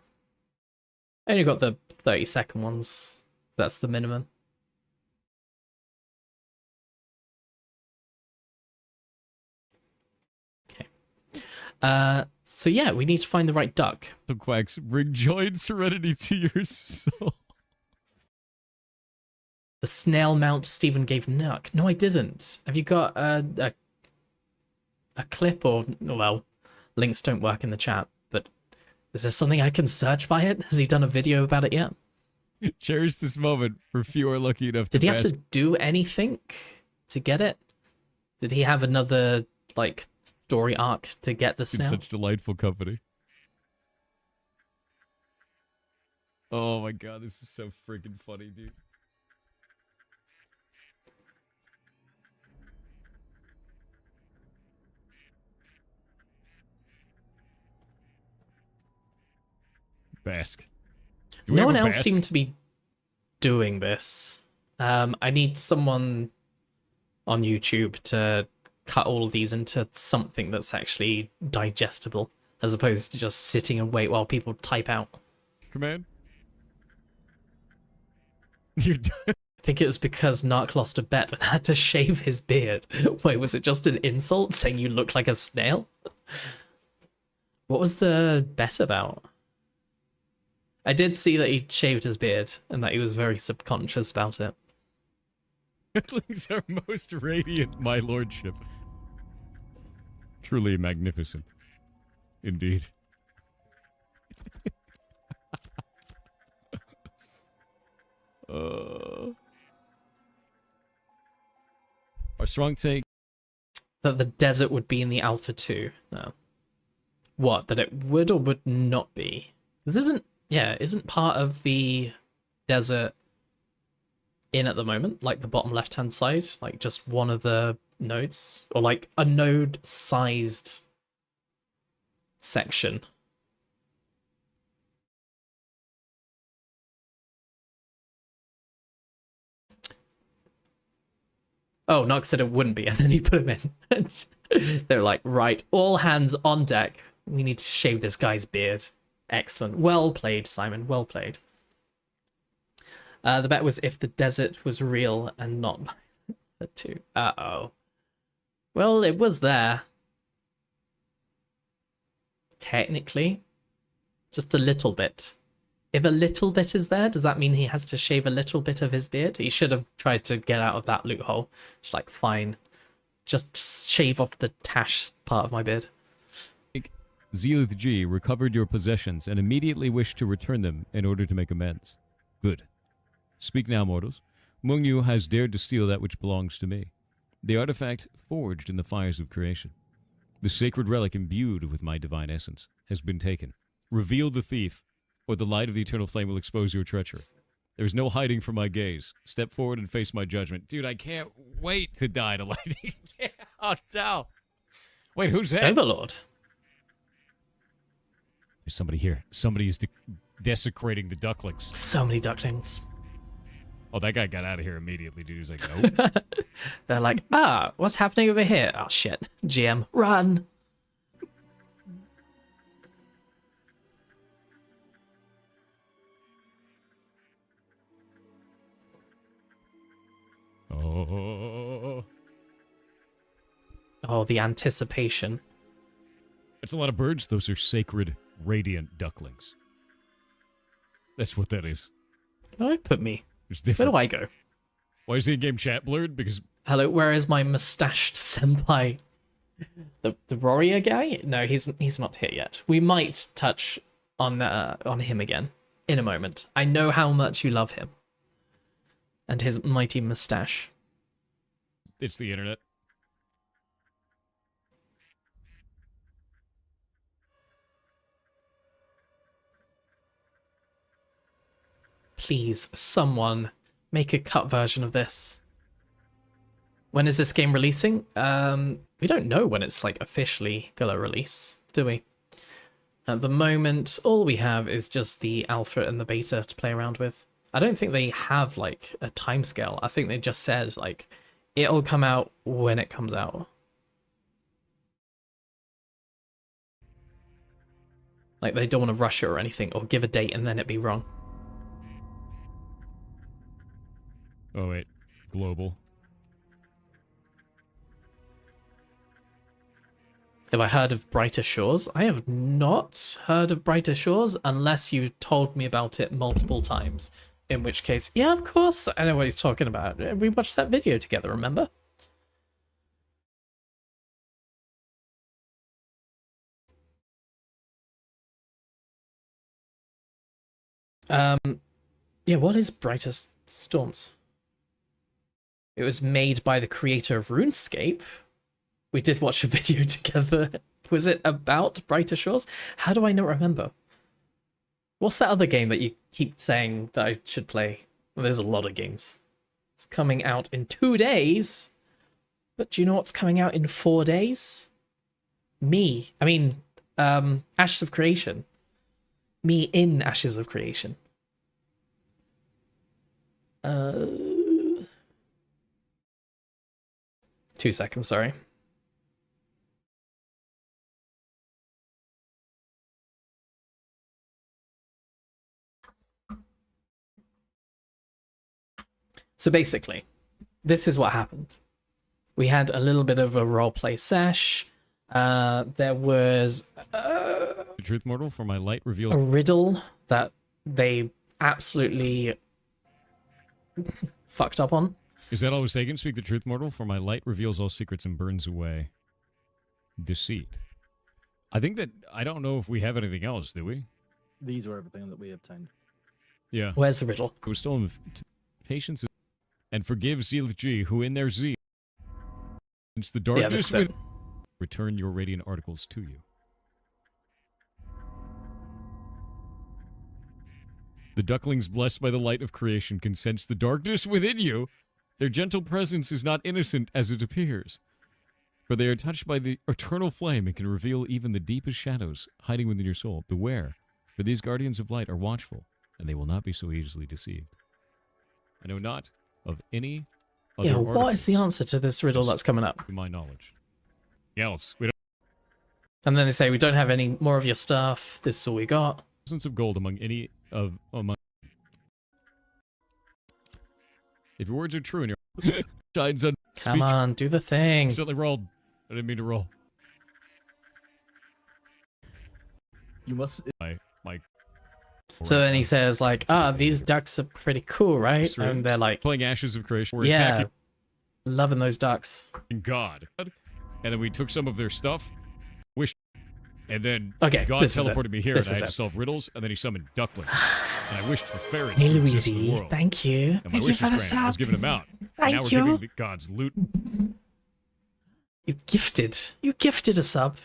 I only got the 30-second ones. That's the minimum. Okay. So yeah, we need to find the right duck. The quacks bring joy and serenity to your soul. The snail mount Stephen gave Nuck. No, I didn't. Have you got a clip or, well, links don't work in the chat, but is there something I can search by it? Has he done a video about it yet? Cherish this moment, for few are lucky enough to Did he have bask to do anything to get it? Did he have another, like, story arc to get the in snail? such delightful company. Oh my god, this is so freaking funny, dude. Bask. Do we No have one a else bask? seemed to be doing this. I need someone on YouTube to cut all of these into something that's actually digestible, as opposed to just sitting and wait while people type out. Command? You're done. I think it was because Narc lost a bet and had to shave his beard. Wait, was it just an insult saying you look like a snail? What was the bet about? I did see that he shaved his beard and that he was very subconscious about it. Ducklings are most radiant, my lordship. Truly magnificent. Indeed. Our strong take. That the desert would be in the Alpha 2. No. What? That it would or would not be? This isn't part of the desert in at the moment, like the bottom left-hand side, like just one of the nodes, or like a node-sized section. Oh, Nox said it wouldn't be, and then he put him in. They're like, right, all hands on deck. We need to shave this guy's beard. Excellent. Well played, Simon. Well played. The bet was if the desert was real and not the two. Uh-oh. Well, it was there. Technically. Just a little bit. If a little bit is there, does that mean he has to shave a little bit of his beard? He should have tried to get out of that loophole. It's like, fine. Just shave off the tash part of my beard. Zealith G recovered your possessions and immediately wished to return them in order to make amends. Good. Speak now, mortals. Among you has dared to steal that which belongs to me. The artifact forged in the fires of creation. The sacred relic imbued with my divine essence has been taken. Reveal the thief, or the light of the eternal flame will expose your treachery. There is no hiding from my gaze. Step forward and face my judgment. Dude, I can't wait to die to lightning. Oh, no. Wait, who's that? Overlord. There's somebody here. Somebody is desecrating the ducklings. So many ducklings. Oh, that guy got out of here immediately, dude. He's like, nope. They're like, what's happening over here? Oh, shit. GM, run. Oh. Oh, the anticipation. That's a lot of birds. Those are sacred, radiant ducklings. That's what that is. Where do I put me? It's Where different. do I go? Why is the in-game chat blurred? Because Hello, where is my mustached senpai? The warrior guy? No, he's not here yet. We might touch on him again in a moment. I know how much you love him and his mighty mustache. it's the internet. please, someone make a cut version of this. When is this game releasing? We don't know when it's like officially gonna release, do we? At the moment, all we have is just the alpha and the beta to play around with. I don't think they have like a timescale. I think they just said like it'll come out when it comes out. Like they don't want to rush it or anything, or give a date and then it be wrong. Oh wait, global. Have I heard of Brighter Shores? I have not heard of Brighter Shores unless you told me about it multiple times. In which case, yeah, of course, I know what he's talking about. We watched that video together, remember? Yeah, what is Brighter Storms? It was made by the creator of RuneScape. We did watch a video together. Was it about Brighter Shores? How do I not remember? What's that other game that you keep saying that I should play? Well, there's a lot of games. It's coming out in 2 days. But do you know what's coming out in 4 days? Ashes of Creation. Me in Ashes of Creation. 2 seconds, sorry. So basically, this is what happened. We had a little bit of a roleplay sesh. There was The truth mortal for my light reveals. a riddle that they absolutely fucked up on. Is that all was taken? Speak the truth mortal for my light reveals all secrets and burns away deceit. I think that I don't know if we have anything else, do we? These were everything that we obtained. Yeah. Where's the riddle? It was stolen. Patience and forgive Zeal G, who in their zeal since the Yeah, darkness this is it. return your radiant articles to you. The ducklings blessed by the light of creation can sense the darkness within you. Their gentle presence is not innocent as it appears, for they are touched by the eternal flame and can reveal even the deepest shadows hiding within your soul. Beware, for these guardians of light are watchful, and they will not be so easily deceived. I know not of any other Yeah, what is the articles answer to this riddle that's coming up? to my knowledge. Else, we don't And then they say, we don't have any more of your stuff. This is all we got. presence of gold among any of among. If your words are true and your shines on Come on, do the thing. accidentally rolled. I didn't mean to roll. You must. My So then he says, like, these ducks are pretty cool, right? And they're like, playing Ashes of Creation. We're yeah, attacking loving those ducks. God. And then we took some of their stuff, wished, and then Okay, God this is it. teleported me here, This and I is had to it. solve riddles, and then he summoned ducklings. And I wished for ferrets Hey, to exist in the Louise, world. thank you. And my Thank you wish for the was granted. I was sub. giving them out. Thank now we're you. giving the God's loot. You gifted a sub.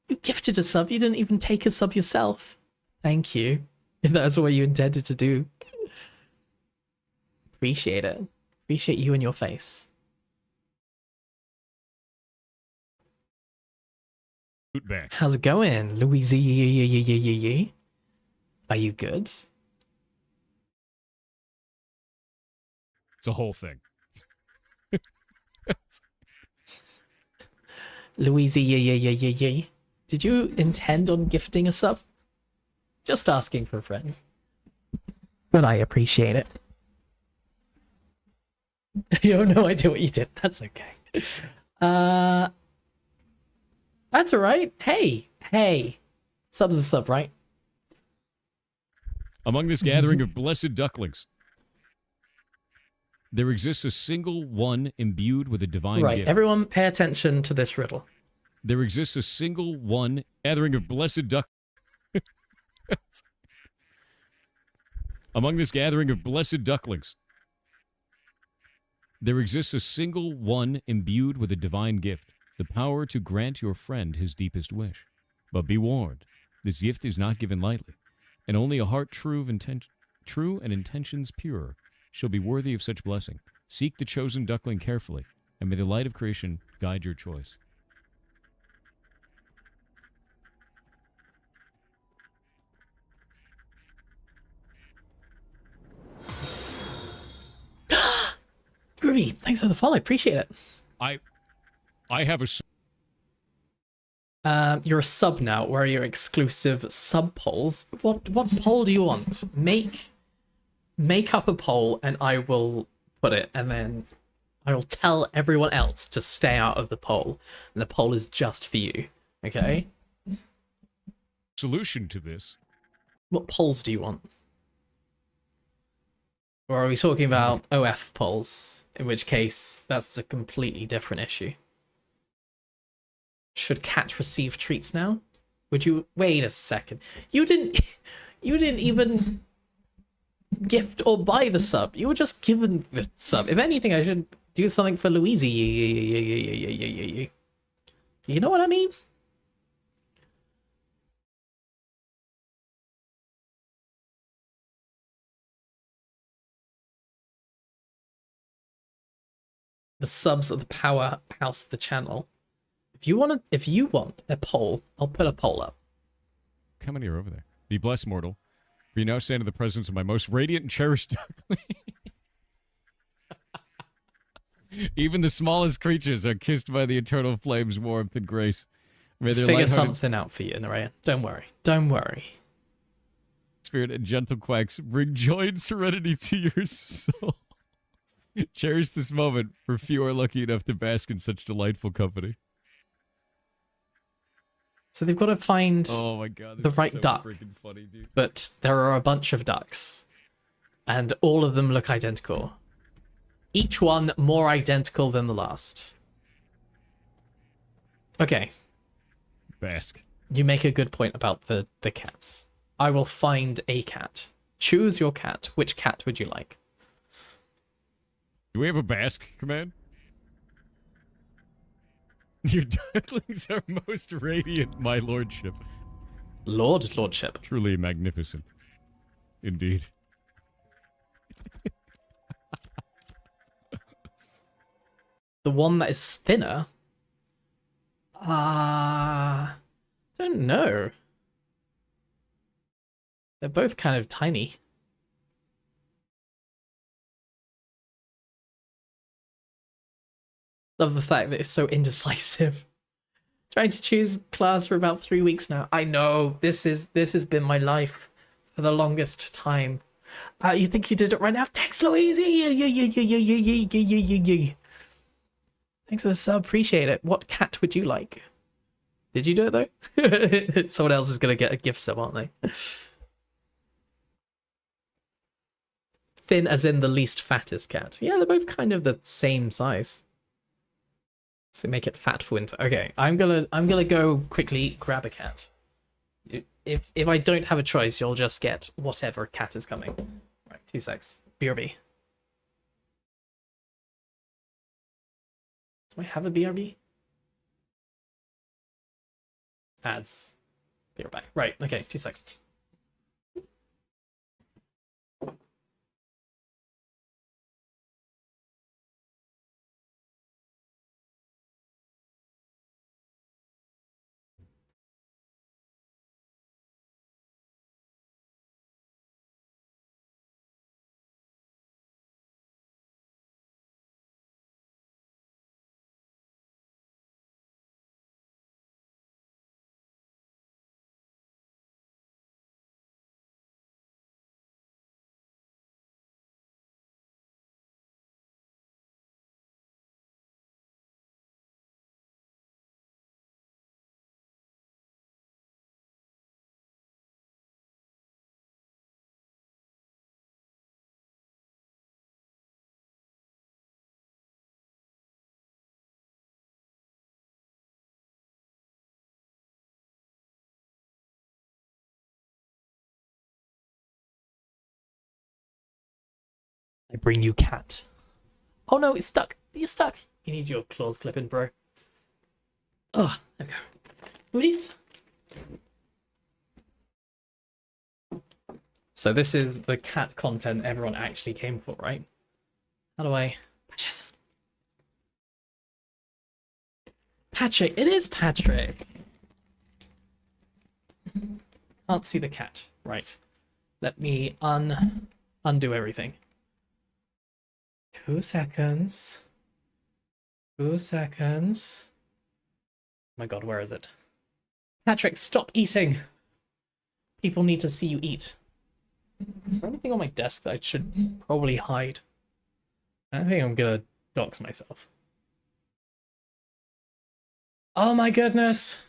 You gifted a sub. You didn't even take a sub yourself. Thank you. If that's what you intended to do. Appreciate it. Appreciate you and your face. Loot back. How's it going, Louise? Are you good? It's a whole thing. Louise, did you intend on gifting a sub? Just asking for a friend. But I appreciate it. You have no idea what you did. That's okay. That's alright. Hey. Sub's a sub, right? Among this gathering of blessed ducklings, there exists a single one imbued with a divine Right, gift. everyone pay attention to this riddle. There exists a single one gathering of blessed duck. Among this gathering of blessed ducklings, there exists a single one imbued with a divine gift, the power to grant your friend his deepest wish. But be warned, this gift is not given lightly, and only a heart true of intention, true and intentions pure, shall be worthy of such blessing. Seek the chosen duckling carefully, and may the light of creation guide your choice. Groovy, thanks for the follow. Appreciate it. I have a... You're a sub now, where are your exclusive sub polls. What poll do you want? Make up a poll, and I will put it, and then I will tell everyone else to stay out of the poll, and the poll is just for you. Okay? solution to this. What polls do you want? Or are we talking about OF polls? In which case, that's a completely different issue. Should cat receive treats now? Would you wait a second? You didn't even gift or buy the sub. You were just given the sub. If anything, I should do something for Louise. You know what I mean? The subs are the powerhouse of the channel. If you want a poll, I'll put a poll up. How many are over there? Be blessed, mortal. For you now stand in the presence of my most radiant and cherished duckling. Even the smallest creatures are kissed by the eternal flame's warmth and grace. May their Figure lighthearted something out for you, Narayan. Don't worry. Don't worry. spirit and gentle quacks bring joy and serenity to your soul. Cherish this moment, for few are lucky enough to bask in such delightful company. So they've got to find Oh my god, the this right is so duck. freaking funny, dude. But there are a bunch of ducks, and all of them look identical. Each one more identical than the last. Okay. Bask. You make a good point about the cats. I will find a cat. Choose your cat. Which cat would you like? Do we have a bask command? Your ducklings are most radiant, my lordship. Lordship. Truly magnificent. Indeed. The one that is thinner? Don't know. They're both kind of tiny. Love the fact that it's so indecisive. Trying to choose class for about 3 weeks now. I know, this has been my life for the longest time. You think you did it right now? Thanks, Louise! Thanks for the sub, appreciate it. What cat would you like? Did you do it though? Someone else is gonna get a gift sub, aren't they? Thin as in the least fattest cat. Yeah, they're both kind of the same size. So make it fat for winter. Okay, I'm gonna go quickly grab a cat. If I don't have a choice, you'll just get whatever cat is coming. Right, 2 secs. BRB. Do I have a BRB? Ads. Be right back. Right, okay, 2 secs. I bring you cat. Oh no, it's stuck. You're stuck. You need your claws clipping, bro. Oh, there we go. Moody's? So this is the cat content everyone actually came for, right? How do I... Patches. Patrick, it is Patrick. Can't see the cat. Right. Let me undo everything. 2 seconds. 2 seconds. Oh my god, where is it? Patrick, stop eating! People need to see you eat. Is there anything on my desk that I should probably hide? I don't think I'm gonna dox myself. Oh my goodness!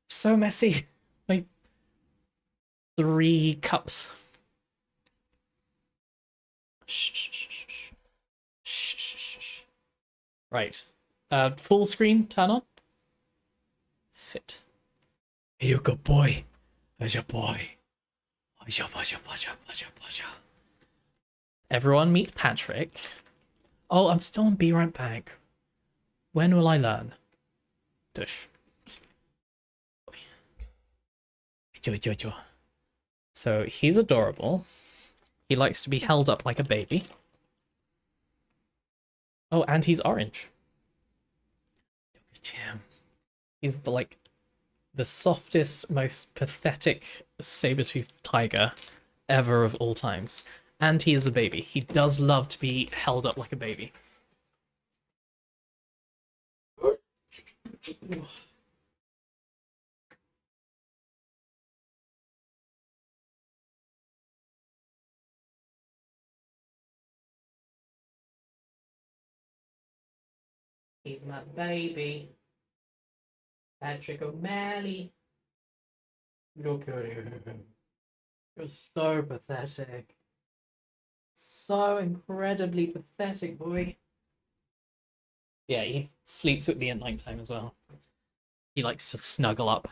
So messy. Like 3 cups. Shh, shh, shh, shh, shh. Shh, shh, shh, shh. Right. Full screen, turn on. Fit. You good boy. There's your boy. Everyone meet Patrick. Oh, I'm still on Be Right Back. When will I learn? Dush. So he's adorable. He likes to be held up like a baby. Oh, and he's orange. Look at him. He's the softest, most pathetic saber-toothed tiger ever of all times. And he is a baby. He does love to be held up like a baby. He's my baby. Patrick O'Malley. Look at him. You're so pathetic. So incredibly pathetic, boy. Yeah, he sleeps with me at nighttime as well. He likes to snuggle up.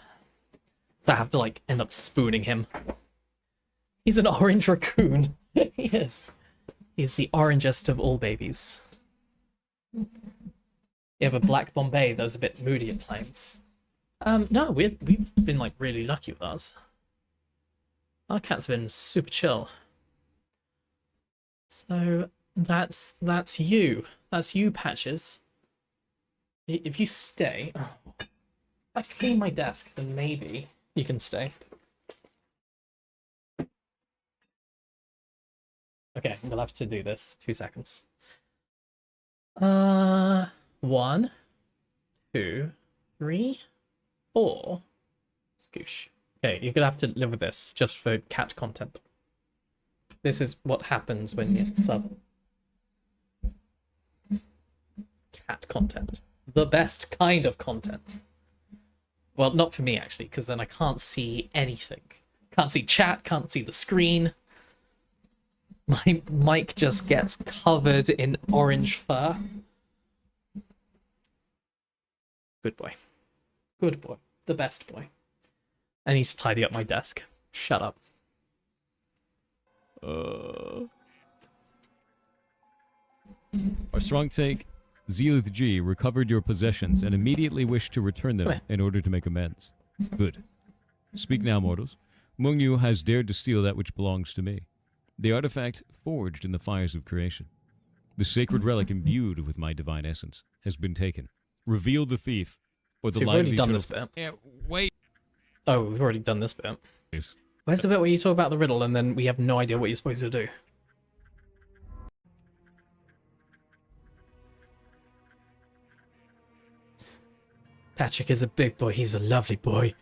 So I have to, end up spooning him. He's an orange raccoon. He is. He's the orangest of all babies. You have a black Bombay that's a bit moody at times. No, we've been, really lucky with ours. Our cat's been super chill. So, that's you. That's you, Patches. If you stay... Oh, if I clean my desk, then maybe you can stay. Okay, I'm gonna have to do this. 2 seconds. 1, 2, 3, 4. Scoosh. Okay, you're gonna have to live with this, just for cat content. This is what happens when you sub. Cat content. The best kind of content. Well, not for me, actually, because then I can't see anything. Can't see chat, can't see the screen. My mic just gets covered in orange fur. Good boy. Good boy. The best boy. I need to tidy up my desk. Shut up. Our strong take, Zealith G, recovered your possessions and immediately wished to return them in order to make amends. Good. Speak now, mortals. Mungyu has dared to steal that which belongs to me. The artifact forged in the fires of creation. The sacred relic imbued with my divine essence has been taken. Reveal the thief, or the So we've light already of the done eternal... this bit. Yeah, wait. Oh, we've already done this bit. Please. Where's the bit where you talk about the riddle and then we have no idea what you're supposed to do? Patrick is a big boy. He's a lovely boy.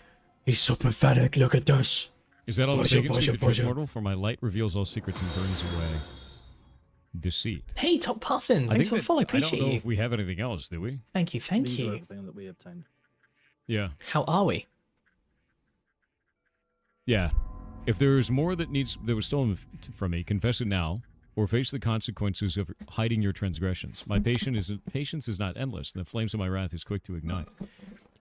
He's so pathetic. Look at this. Is that all the Pleasure, secrets pleasure, to the truth, pleasure. mortal? For my light reveals all secrets and burns away deceit. Hey, Top Parson. Thanks for the follow. Appreciate I don't know you. if we have anything else, do we? Thank you. Thank These are you. everything that we obtained. Yeah. How are we? Yeah. If there is more that was stolen from me, confess it now, or face the consequences of hiding your transgressions. My patience is not endless, and the flames of my wrath is quick to ignite.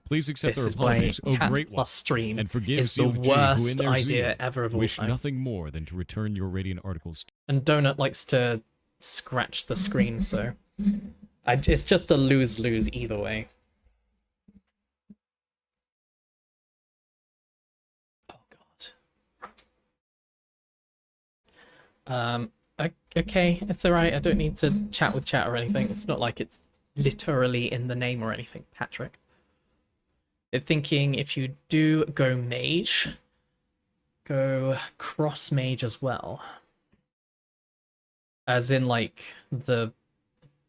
Please accept This our is why apologies, O Cat Great One, Plus stream and forgive is the Zealth G, who in worst their idea zeal ever of all wish time. nothing more than to return your radiant articles. And Donut likes to scratch the screen, so it's just a lose-lose either way. Oh god. Okay, it's alright. I don't need to chat with chat or anything. It's not like it's literally in the name or anything, Patrick. They're thinking if you do go mage, go cross mage as well. As in, like, the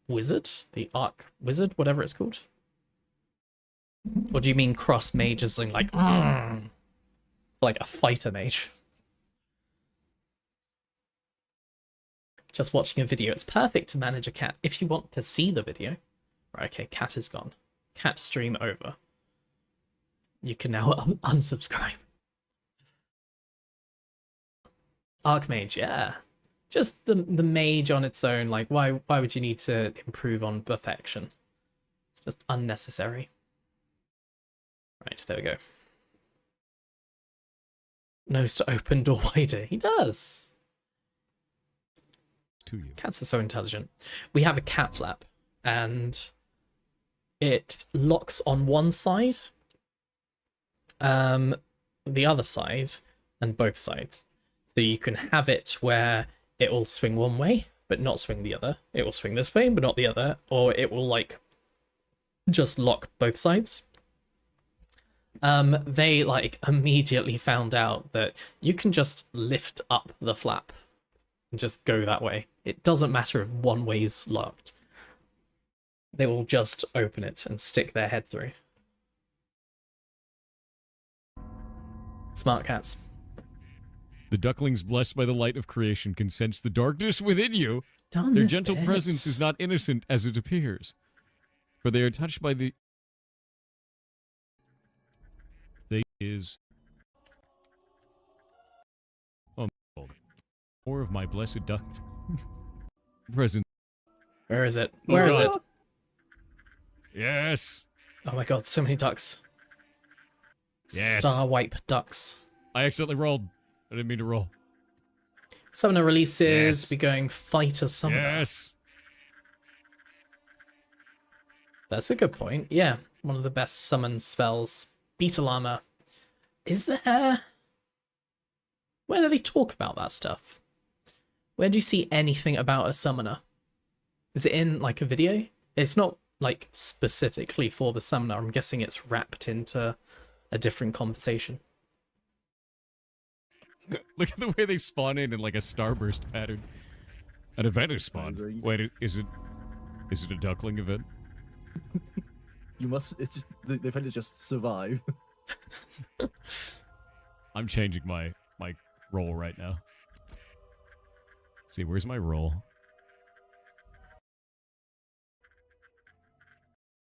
wizard? The arc wizard? Whatever it's called? Or do you mean cross mage as in, like a fighter mage? Just watching a video. It's perfect to manage a cat if you want to see the video. Right, okay, cat is gone. Cat stream over. You can now unsubscribe. Archmage, yeah. Just the mage on its own, like why would you need to improve on perfection? It's just unnecessary. Right, there we go. Knows to open door wider. He does. To you. Cats are so intelligent. We have a cat flap, and it locks on one side, the other side, and both sides. So you can have it where it will swing one way, but not swing the other. It will swing this way, but not the other. Or it will, like, just lock both sides. They, like, immediately found out that you can just lift up the flap and just go that way. It doesn't matter if one way's locked. They will just open it and stick their head through. Smart cats. The ducklings blessed by the light of creation can sense the darkness within you. Done Their this gentle bit. presence is not innocent as it appears, for they are touched by the... They is... Oh, my God. More of my blessed duck... presence. Where is it? Where is it? Yes! Oh my god, so many ducks. Yes. Star wipe ducks. I accidentally rolled. I didn't mean to roll. Summoner releases, Yes. be going fighter summoner. Yes! That's a good point. Yeah, one of the best summon spells. Beetle armor. Is there... Where do they talk about that stuff? Where do you see anything about a summoner? Is it in, like, a video? It's not, like, specifically for the summoner. I'm guessing it's wrapped into a different conversation. Look at the way they spawn in like a starburst pattern. An event is spawned. Wait, is it a duckling event? You must. It's just the event is just survive. I'm changing my role right now. Let's see, where's my role?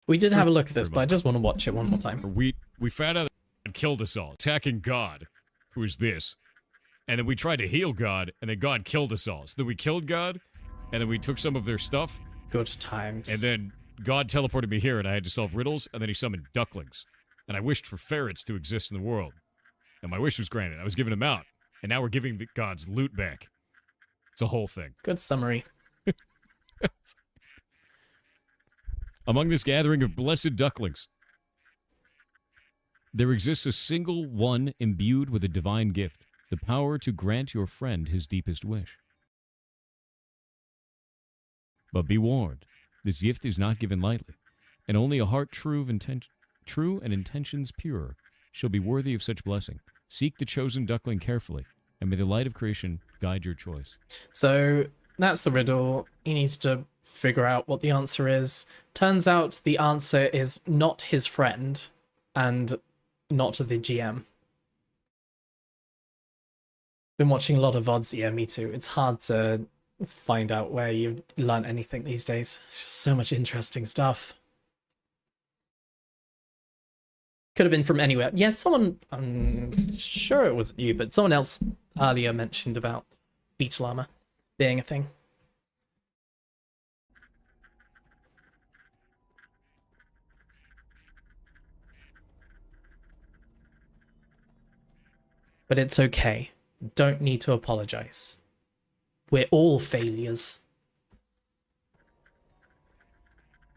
We did have a look at this, but I just want to watch it one more time. We found out that God killed us all, attacking God, who is this. And then we tried to heal God, and then God killed us all. So then we killed God, and then we took some of their stuff. Good times. And then God teleported me here, and I had to solve riddles, and then he summoned ducklings. And I wished for ferrets to exist in the world. And my wish was granted. I was giving them out. And now we're giving the gods loot back. It's a whole thing. Good summary. Among this gathering of blessed ducklings, there exists a single one imbued with a divine gift, the power to grant your friend his deepest wish. But be warned, this gift is not given lightly, and only a heart true and intentions pure shall be worthy of such blessing. Seek the chosen duckling carefully, and may the light of creation guide your choice. So that's the riddle. He needs to figure out what the answer is. Turns out the answer is not his friend and not the GM. Been watching a lot of VODs. Yeah, me too. It's hard to find out where you learn anything these days. It's just so much interesting stuff. Could have been from anywhere. Yeah, someone, I'm sure it wasn't you, but someone else earlier mentioned about beetle armor being a thing. But it's okay. Don't need to apologize. We're all failures.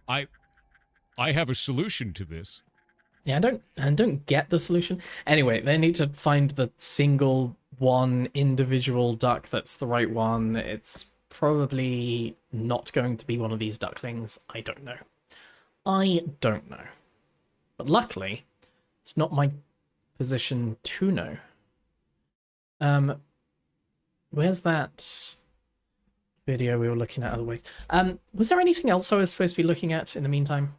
I have a solution to this. Yeah, I don't get the solution. Anyway, they need to find the single one individual duck that's the right one. It's probably not going to be one of these ducklings. I don't know. I don't know. But luckily, it's not my position to know. Where's that video we were looking at otherwise? Was there anything else I was supposed to be looking at in the meantime?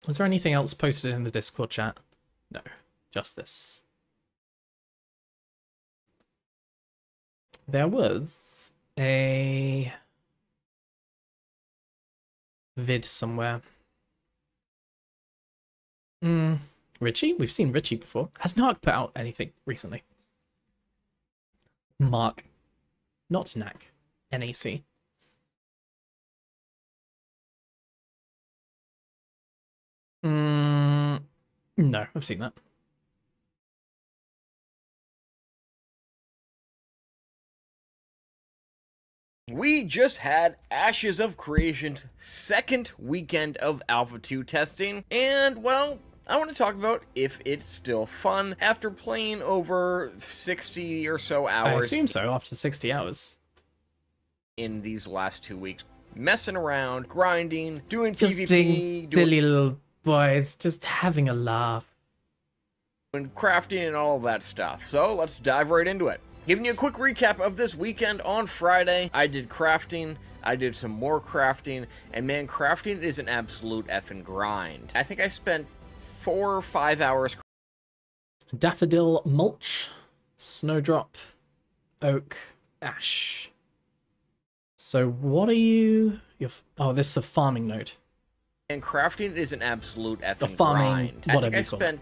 Was there anything else posted in the Discord chat? No, just this. There was a vid somewhere. Richie? We've seen Richie before. Has Narc put out anything recently? Mark. Not Knack. NAC. No, I've seen that. We just had Ashes of Creation's second weekend of Alpha 2 testing, and, well, I want to talk about if it's still fun after playing over 60 or so hours. I assume so, after 60 hours. In these last 2 weeks. Messing around, grinding, doing Just PvP, being silly little boys, just having a laugh. doing crafting and all of that stuff. So, let's dive right into it. Giving you a quick recap of this weekend. On Friday, I did crafting, I did some more crafting, and man, crafting is an absolute effing grind. I think I spent 4 or 5 hours. Daffodil mulch, snowdrop, oak, ash. So what are you? Oh, this is a farming node. And crafting is an absolute effing The farming, grind. I whatever think I you call it. spent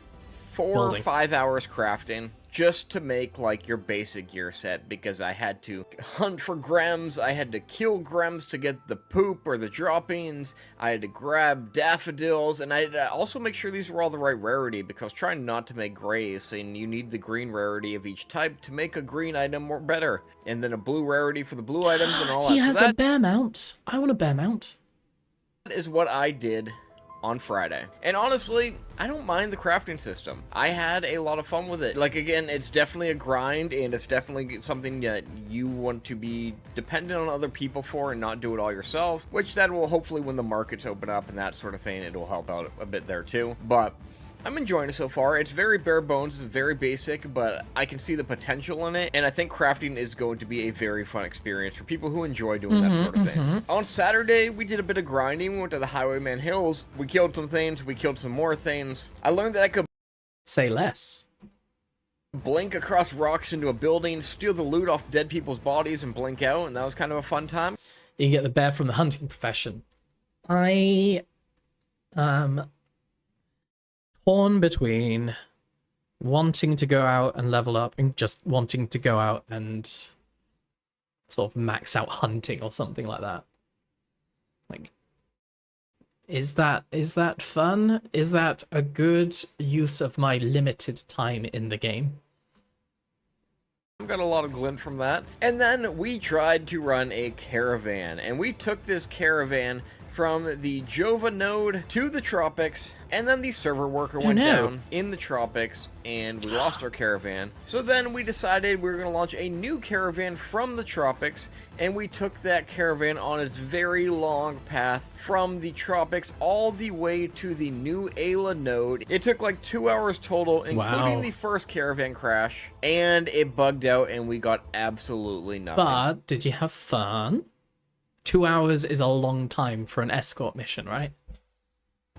4 Building. or 5 hours crafting just to make like your basic gear set, because I had to hunt for gems, I had to kill gems to get the poop or the droppings, I had to grab daffodils, and I had to also make sure these were all the right rarity, because trying not to make grays, and you need the green rarity of each type to make a green item more better, and then a blue rarity for the blue items and all that. He So has a bear mount. I want a bear mount. that is what I did on Friday. And honestly, I don't mind the crafting system. I had a lot of fun with it. Like, again, it's definitely a grind, and it's definitely something that you want to be dependent on other people for and not do it all yourself, which that will hopefully, when the markets open up and that sort of thing, it will help out a bit there too. But I'm enjoying it so far. It's very bare bones, it's very basic, but I can see the potential in it, and I think crafting is going to be a very fun experience for people who enjoy doing that sort of thing. On Saturday, we did a bit of grinding. We went to the Highwayman Hills. We killed some things. We killed some more things. I learned that I could Say less. blink across rocks into a building, steal the loot off dead people's bodies, and blink out, and that was kind of a fun time. You can get the bear from the hunting profession. I torn between wanting to go out and level up and just wanting to go out and sort of max out hunting or something like that. Like, is that fun? Is that a good use of my limited time in the game? I've got a lot of glint from that. And then we tried to run a caravan, and we took this caravan from the Jova node to the tropics, and then the server worker went down in the tropics, and we lost our caravan. So then we decided we were going to launch a new caravan from the tropics, and we took that caravan on its very long path from the tropics all the way to the new Ayla node. It took like 2 hours total, including the first caravan crash, and it bugged out, and we got absolutely nothing. But did you have fun? 2 hours is a long time for an escort mission, right?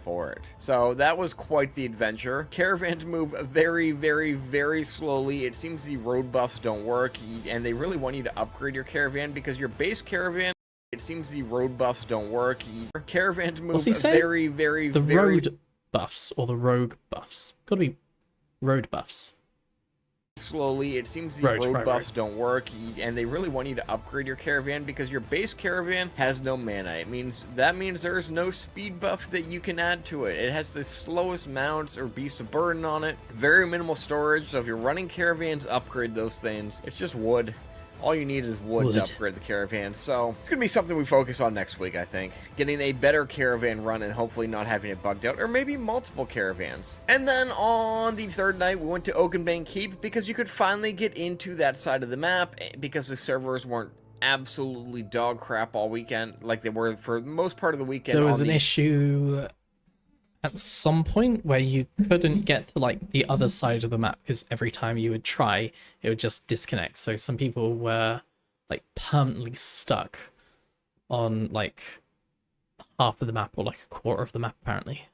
For it. So that was quite the adventure. Caravans move very, very, very slowly. It seems the road buffs don't work, and they really want you to upgrade your caravan, because your base caravan, it seems the road buffs don't work. Caravans move very, very, the very... road buffs or the rogue buffs? Gotta be road buffs. slowly. It seems the road buffs don't work, and they really want you to upgrade your caravan, because your base caravan has no mana. That means there's no speed buff that you can add to it. It has the slowest mounts or beast of burden on it. Very minimal storage, so if you're running caravans, upgrade those things. It's just wood. all you need is wood to upgrade the caravan. So it's going to be something we focus on next week, I think. Getting a better caravan run and hopefully not having it bugged out, or maybe multiple caravans. And then on the third night, we went to Oakenbank Keep because you could finally get into that side of the map because the servers weren't absolutely dog crap all weekend like they were for most part of the weekend. There was an issue at some point where you couldn't get to like the other side of the map because every time you would try, it would just disconnect. So some people were like permanently stuck on like half of the map or like a quarter of the map apparently.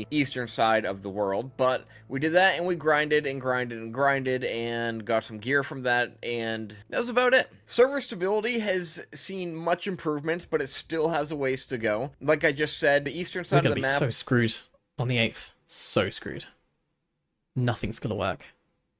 Eastern side of the world, but we did that and we grinded and grinded and grinded and got some gear from that, and that was about it. Server stability has seen much improvement, but it still has a ways to go. Like I just said, the eastern side of the map so screwed on the 8th. So screwed. Nothing's gonna work.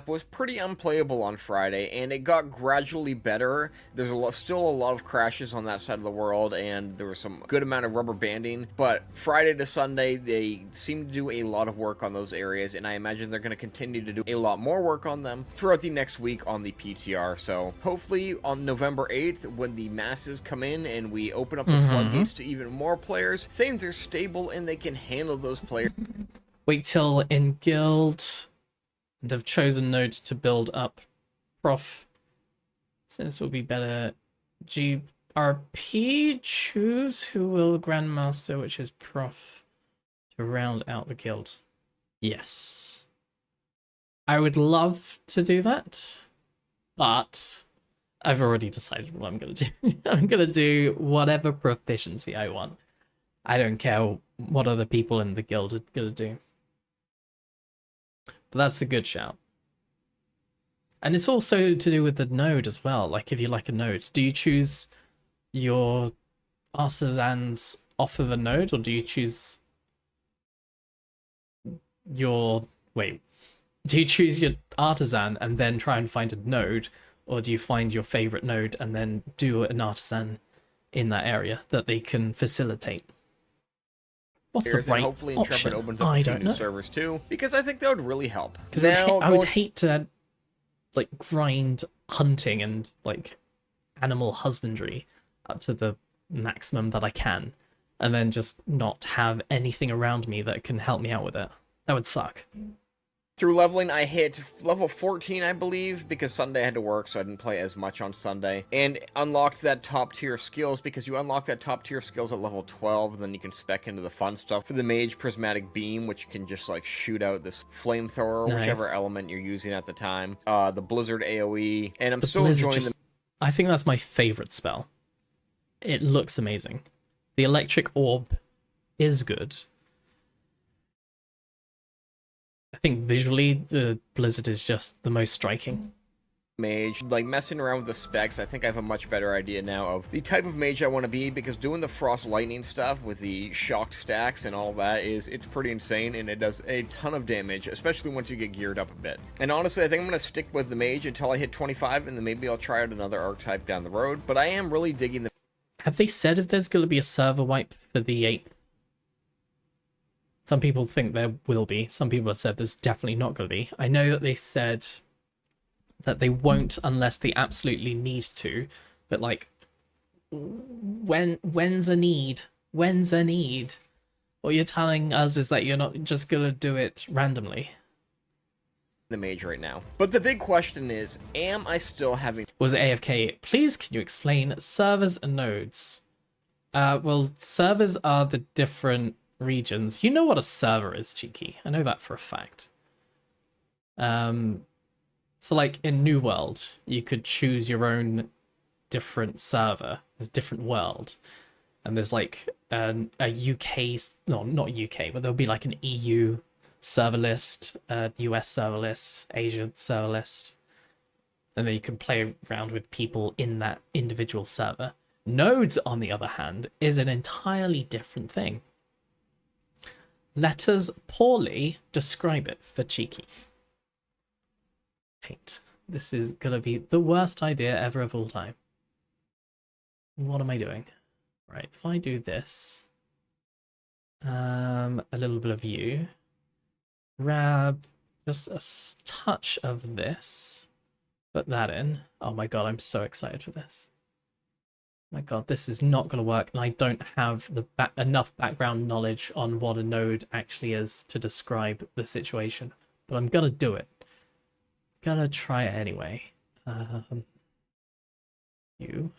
Was pretty unplayable on Friday, and it got gradually better. There's still a lot of crashes on that side of the world, and there was some good amount of rubber banding, but Friday to Sunday, they seem to do a lot of work on those areas, and I imagine they're going to continue to do a lot more work on them throughout the next week on the PTR. So hopefully on November 8th, when the masses come in and we open up the floodgates to even more players, things are stable and they can handle those players. Wait till in guild and have chosen nodes to build up prof. So this will be better. GRP, choose who will grandmaster, which is prof, to round out the guild. Yes. I would love to do that, but I've already decided what I'm going to do. I'm going to do whatever proficiency I want. I don't care what other people in the guild are going to do. But that's a good shout. And it's also to do with the node as well. Like, if you like a node, do you choose your artisans off of a node, or do you choose your... Wait. Do you choose your artisan and then try and find a node, or do you find your favorite node and then do an artisan in that area that they can facilitate? What's the right hopefully option? Intrepid opens up a few new servers too, because I think that would really help. Because I would hate to like grind hunting and like animal husbandry up to the maximum that I can, and then just not have anything around me that can help me out with it. That would suck. Through leveling, I hit level 14, I believe, because Sunday I had to work, so I didn't play as much on Sunday. And unlocked that top tier skills, because you unlock that top tier skills at level 12, then you can spec into the fun stuff. For the Mage Prismatic Beam, which you can just like shoot out this flamethrower, Nice. whichever element you're using at the time. The Blizzard AoE, and I'm still Blizzard enjoying just... I think that's my favorite spell. It looks amazing. The Electric Orb is good. I think visually, the Blizzard is just the most striking. Mage, like messing around with the specs, I think I have a much better idea now of the type of mage I want to be, because doing the frost lightning stuff with the shocked stacks and all that it's pretty insane, and it does a ton of damage, especially once you get geared up a bit. And honestly, I think I'm going to stick with the mage until I hit 25, and then maybe I'll try out another archetype down the road, but I am really digging the... Have they said if there's going to be a server wipe for the 8th? Some people think there will be. Some people have said there's definitely not going to be. I know that they said that they won't unless they absolutely need to. But, like, when's a need? When's a need? What you're telling us is that you're not just going to do it randomly. The mage right now. But the big question is, am I still having... Was it AFK? Please, can you explain servers and nodes? Well, servers are the different... regions. You know what a server is, Cheeky. I know that for a fact. So like in New World, you could choose your own different server. There's different world. And there's like a UK, no, not UK, but there'll be like an EU server list, a US server list, Asian server list. And then you can play around with people in that individual server. Nodes, on the other hand, is an entirely different thing. Let us poorly describe it for Cheeky. Hate. This is gonna be the worst idea ever of all time. What am I doing? Right, if I do this, a little bit of you, grab just a touch of this, put that in. Oh my god, I'm so excited for this. My god, this is not going to work, and I don't have the enough background knowledge on what a node actually is to describe the situation. But I'm gonna do it. Gonna try it anyway. You,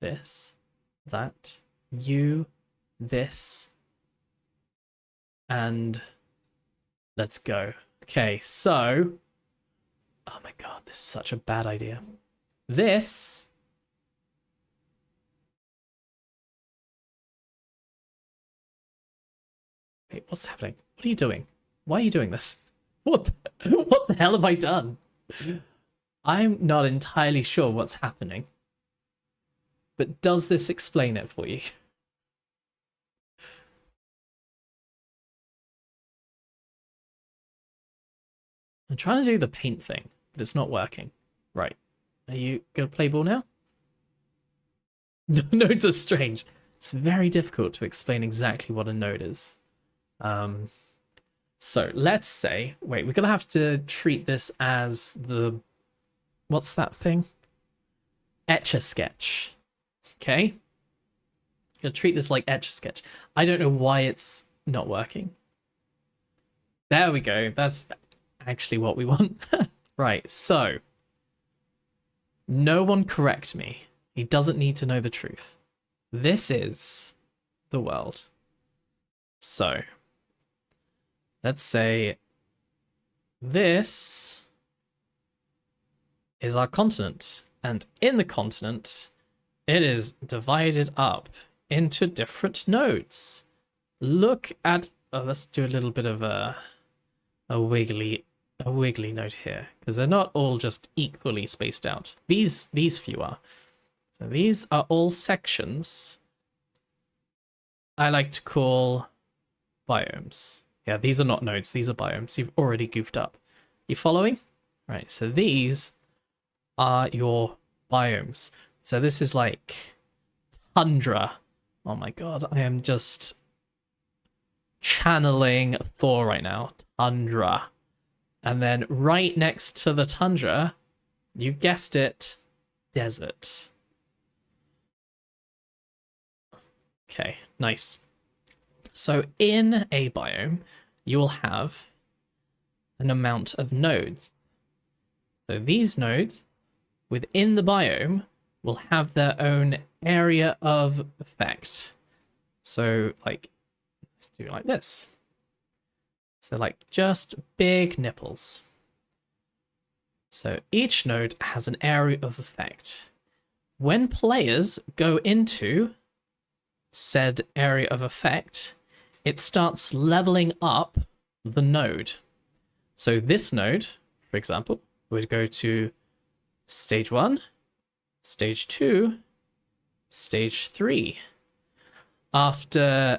this, that, you, this, and let's go. Okay, so... Oh my god, this is such a bad idea. This... Wait, what's happening? What are you doing? Why are you doing this? What the hell have I done? I'm not entirely sure what's happening. But does this explain it for you? I'm trying to do the paint thing, but it's not working. Right. Are you going to play ball now? Nodes are strange. It's very difficult to explain exactly what a node is. So let's say, wait, we're gonna have to treat this as the, what's that thing? Etch-a-sketch. Okay? Gonna treat this like Etch-a-sketch. I don't know why it's not working. There we go. That's actually what we want. Right, so. No one correct me. He doesn't need to know the truth. This is the world. So. Let's say this is our continent, and in the continent, it is divided up into different nodes. Look at, oh, let's do a little bit of a wiggly node here, because they're not all just equally spaced out. These few are. So these are all sections I like to call biomes. Yeah, these are not nodes, these are biomes. You've already goofed up. You following? Right, so these are your biomes. So this is like tundra. Oh my god, I am just channeling Thor right now. Tundra. And then right next to the tundra, you guessed it, desert. Okay, nice. So in a biome, you will have an amount of nodes. So these nodes within the biome will have their own area of effect. So like, let's do it like this. So like just big nipples. So each node has an area of effect. When players go into said area of effect, it starts leveling up the node. So this node, for example, would go to stage 1, stage 2, stage 3. After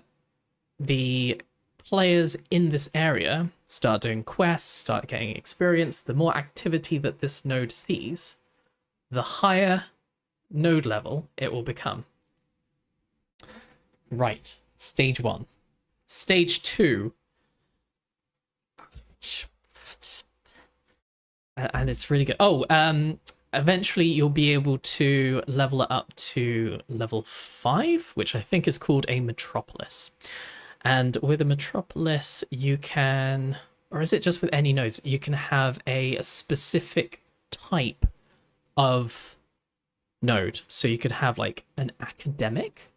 the players in this area start doing quests, start getting experience, the more activity that this node sees, the higher node level it will become. Right, stage 1. Stage 2. And it's really good. Oh, eventually you'll be able to level it up to level 5, which I think is called a metropolis. And with a metropolis, you can, or is it just with any nodes? You can have a specific type of node. So you could have like an academic.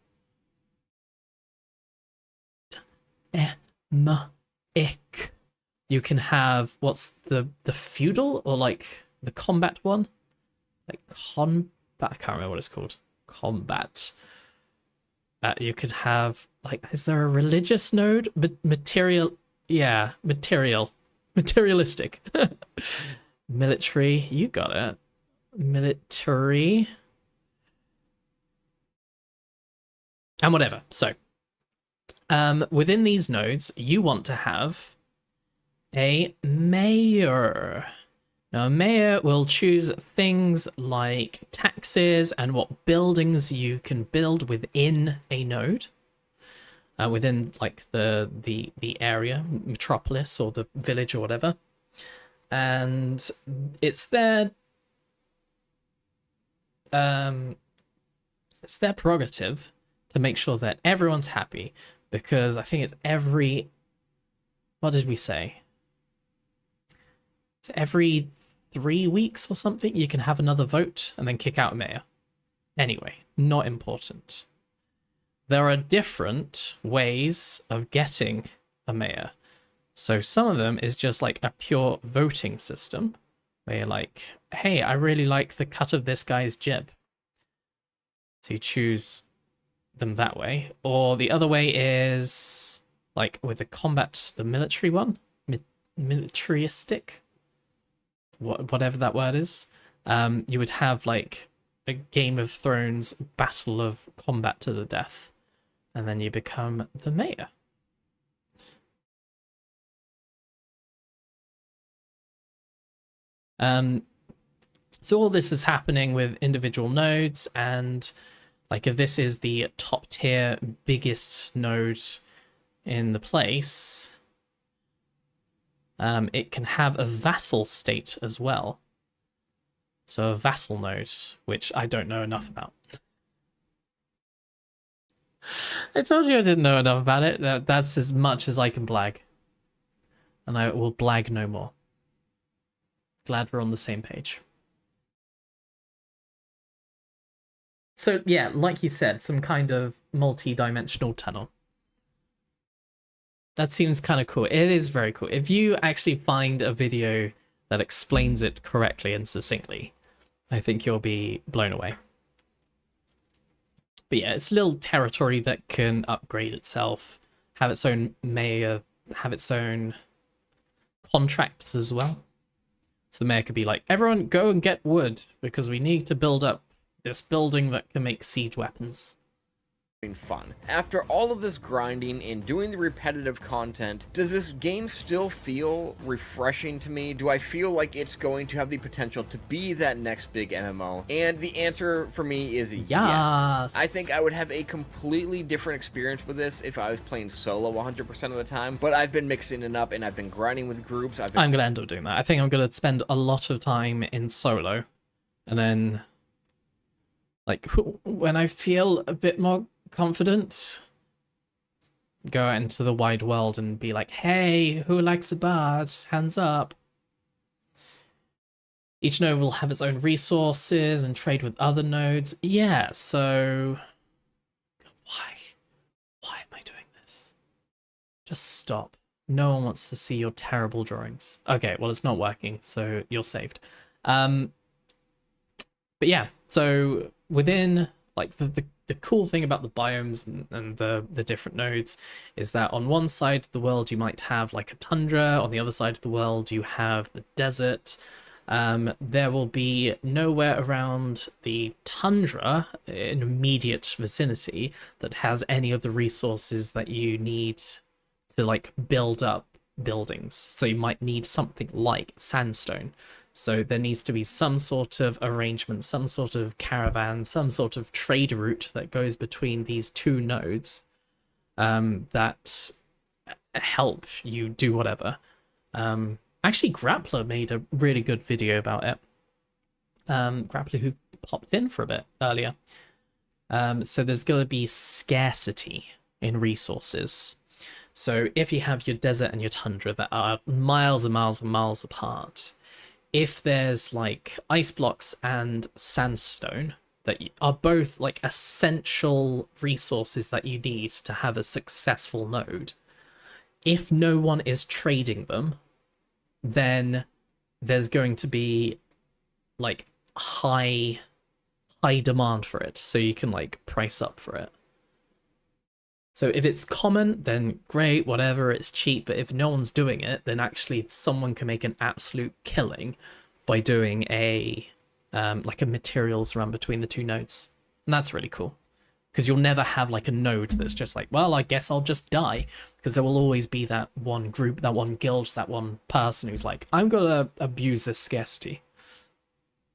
You can have, what's the feudal, or like the combat one? Like combat, I can't remember what it's called. Combat. You could have, like, is there a religious node? Material, yeah, materialistic. Military, you got it. Military. And whatever, so. Within these nodes, you want to have a mayor. Now, a mayor will choose things like taxes and what buildings you can build within a node, within like the area, metropolis or the village or whatever. And it's there it's their prerogative to make sure that everyone's happy, because I think it's every, what did we say? It's every 3 weeks or something you can have another vote and then kick out a mayor. Anyway, not important. There are different ways of getting a mayor. So some of them is just like a pure voting system where you're like, hey, I really like the cut of this guy's jib. So you choose them that way. Or the other way is like with the combat, the military one, militaristic, whatever that word is. You would have like a Game of Thrones battle of combat to the death, and then you become the mayor. So all this is happening with individual nodes, and like if this is the top tier biggest node in the place, it can have a vassal state as well. So a vassal node, which I don't know enough about. I told you I didn't know enough about it. That's as much as I can blag. And I will blag no more. Glad we're on the same page. So yeah, like you said, some kind of multi-dimensional tunnel. That seems kind of cool. It is very cool. If you actually find a video that explains it correctly and succinctly, I think you'll be blown away. But yeah, it's a little territory that can upgrade itself, have its own mayor, have its own contracts as well. So the mayor could be like, everyone go and get wood because we need to build up this building that can make siege weapons. Fun. After all of this grinding and doing the repetitive content, does this game still feel refreshing to me? Do I feel like it's going to have the potential to be that next big MMO? And the answer for me is yes. I think I would have a completely different experience with this if I was playing solo 100% of the time, but I've been mixing it up and I've been grinding with groups. I'm going to end up doing that. I think I'm going to spend a lot of time in solo, and then like when I feel a bit more confident, go out into the wide world and be like, hey, who likes a bard? Hands up. Each node will have its own resources and trade with other nodes. Yeah, so why am I doing this? Just stop. No one wants to see your terrible drawings. Okay, well, it's not working, so you're saved. But yeah, so within like the cool thing about the biomes and the different nodes is that on one side of the world you might have like a tundra, on the other side of the world you have the desert. There will be nowhere around the tundra in immediate vicinity that has any of the resources that you need to like build up buildings. So you might need something like sandstone. So there needs to be some sort of arrangement, some sort of caravan, some sort of trade route that goes between these two nodes that help you do whatever. Actually, Grappler made a really good video about it. Grappler who popped in for a bit earlier. So there's going to be scarcity in resources. So if you have your desert and your tundra that are miles and miles and miles apart, if there's like ice blocks and sandstone that are both like essential resources that you need to have a successful node, if no one is trading them, then there's going to be like high demand for it, so you can like price up for it. So if it's common, then great, whatever, it's cheap. But if no one's doing it, then actually someone can make an absolute killing by doing a like a materials run between the two nodes. And that's really cool, because you'll never have like a node that's just like, well, I guess I'll just die, because there will always be that one group, that one guild, that one person who's like, I'm gonna abuse this scarcity.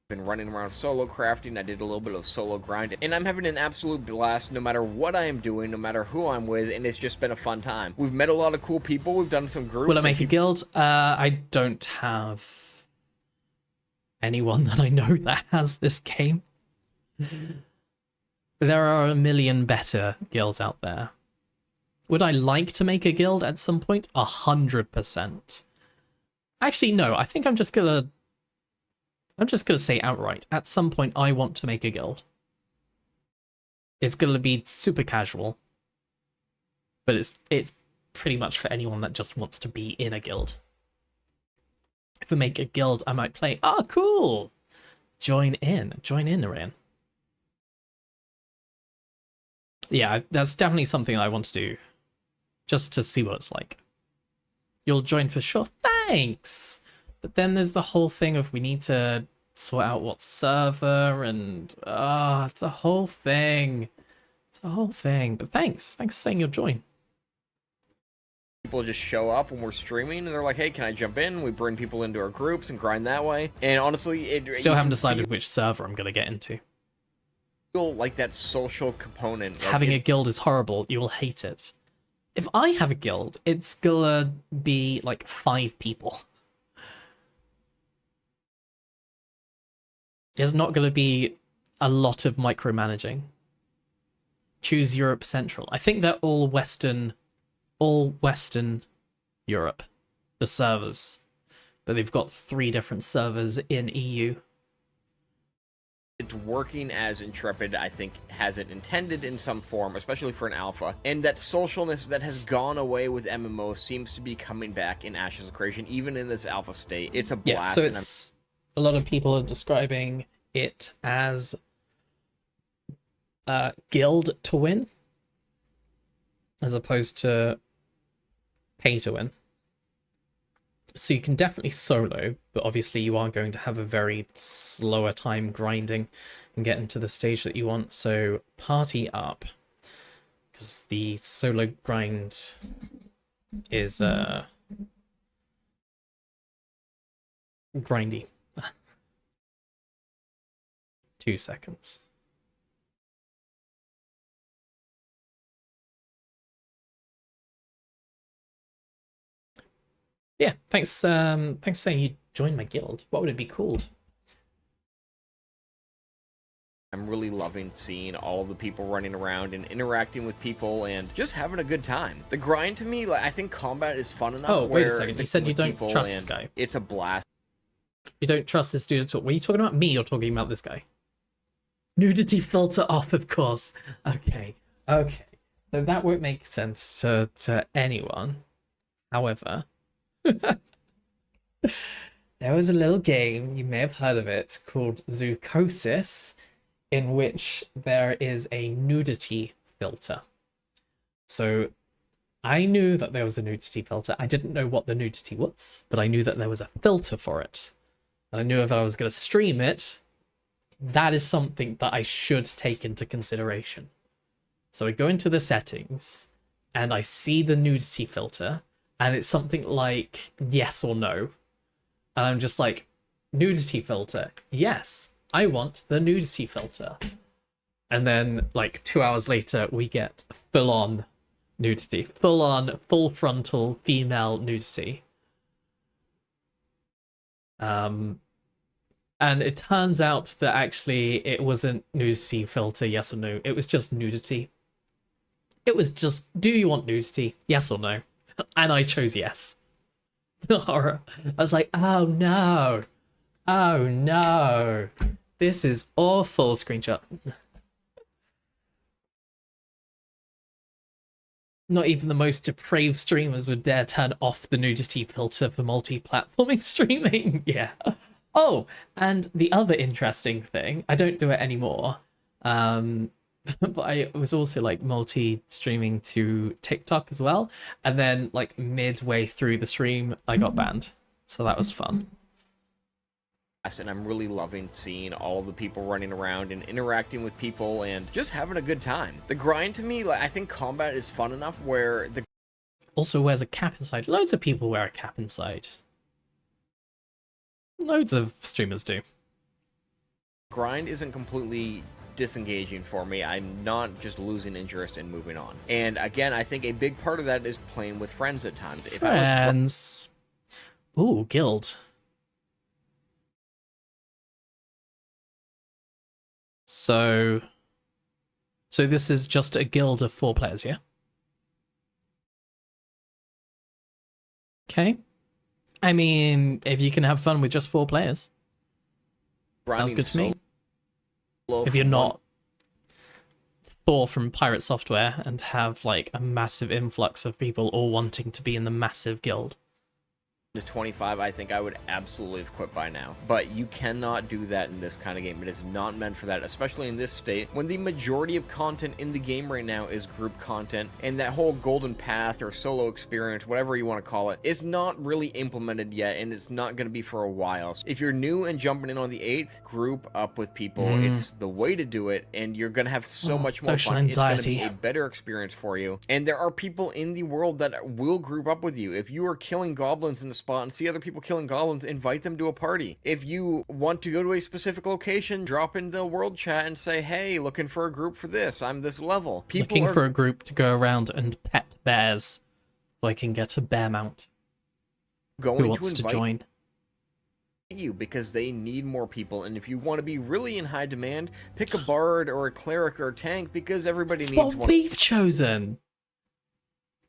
Been running around solo crafting. I did a little bit of solo grind, and I'm having an absolute blast no matter what I am doing, no matter who I'm with, and it's just been a fun time. We've met a lot of cool people. We've done some groups. Will I make a guild? I don't have anyone that I know that has this game. There are a million better guilds out there. Would I like to make a guild at some point? 100%. Actually, no. I think I'm just gonna say outright. At some point, I want to make a guild. It's gonna be super casual, but it's pretty much for anyone that just wants to be in a guild. If I make a guild, I might play. Oh, cool! Join in, Orion. Yeah, that's definitely something I want to do, just to see what it's like. You'll join for sure. Thanks. But then there's the whole thing of we need to sort out what server, and it's a whole thing. It's a whole thing. But thanks for saying you'll join. People just show up when we're streaming, and they're like, "Hey, can I jump in?" We bring people into our groups and grind that way. And honestly, Still haven't decided which server I'm gonna get into. Feel like that social component. Like Having a guild is horrible. You will hate it. If I have a guild, it's gonna be like 5 people. There's not gonna be a lot of micromanaging. Choose Europe Central. I think they're all Western Europe, the servers. But they've got 3 different servers in EU. It's working as Intrepid, I think, has it intended in some form, especially for an alpha. And that socialness that has gone away with MMO seems to be coming back in Ashes of Creation, even in this alpha state. It's a blast. Yeah, so it's a lot of people are describing it as guild to win, as opposed to pay to win. So you can definitely solo, but obviously you are going to have a very slower time grinding and getting to the stage that you want. So party up, because the solo grind is grindy. 2 seconds. Yeah, thanks for saying you joined my guild. What would it be called? I'm really loving seeing all of the people running around and interacting with people and just having a good time. The grind to me, like, I think combat is fun enough. Oh, wait a second. You said you don't trust this guy. It's a blast. You don't trust this dude at all. Were you talking about me or talking about this guy? Nudity filter off, of course. Okay. So that won't make sense to anyone. However, there was a little game, you may have heard of it, called Zoocosis, in which there is a nudity filter. So I knew that there was a nudity filter. I didn't know what the nudity was, but I knew that there was a filter for it. And I knew if I was going to stream it, that is something that I should take into consideration. So I go into the settings, and I see the nudity filter, and it's something like yes or no. And I'm just like, nudity filter, yes, I want the nudity filter. And then like 2 hours later, we get full-on nudity, full frontal female nudity. And it turns out that actually it wasn't nudity filter, yes or no. It was just nudity. It was just, do you want nudity? Yes or no? And I chose yes. The horror. I was like, oh no. Oh no. This is awful. Screenshot. Not even the most depraved streamers would dare turn off the nudity filter for multi-platforming streaming. Yeah. Oh, and the other interesting thing, I don't do it anymore, but I was also like multi-streaming to TikTok as well, and then like midway through the stream, I got banned, so that was fun. And I'm really loving seeing all of the people running around and interacting with people and just having a good time. The grind to me, like, I think combat is fun enough where the... Also wears a cap inside. Loads of people wear a cap inside. Loads of streamers do. Grind isn't completely disengaging for me. I'm not just losing interest and moving on. And again, I think a big part of that is playing with friends at times. Friends. Ooh, guild. So this is just a guild of 4 players, yeah? Okay. I mean, if you can have fun with just 4 players, sounds good to me. If you're not Thor from Pirate Software and have like a massive influx of people all wanting to be in the massive guild. To 25, I think I would absolutely have quit by now. But you cannot do that in this kind of game. It is not meant for that, especially in this state, when the majority of content in the game right now is group content, and that whole golden path or solo experience, whatever you want to call it, is not really implemented yet, and it's not going to be for a while. So if you're new and jumping in on the 8th, group up with people. It's the way to do it, and you're going to have so much more social fun. anxiety. It's going to be a better experience for you. And there are people in the world that will group up with you. If you are killing goblins in the spot and see other people killing goblins, invite them to a party. If you want to go to a specific location, drop in the world chat and say, hey, looking for a group for this, I'm this level. Looking for a group to go around and pet bears so I can get a bear mount. Going Who wants to join? You, because they need more people, and if you want to be really in high demand, pick a bard or a cleric or a tank, because everybody It's needs what one we've chosen.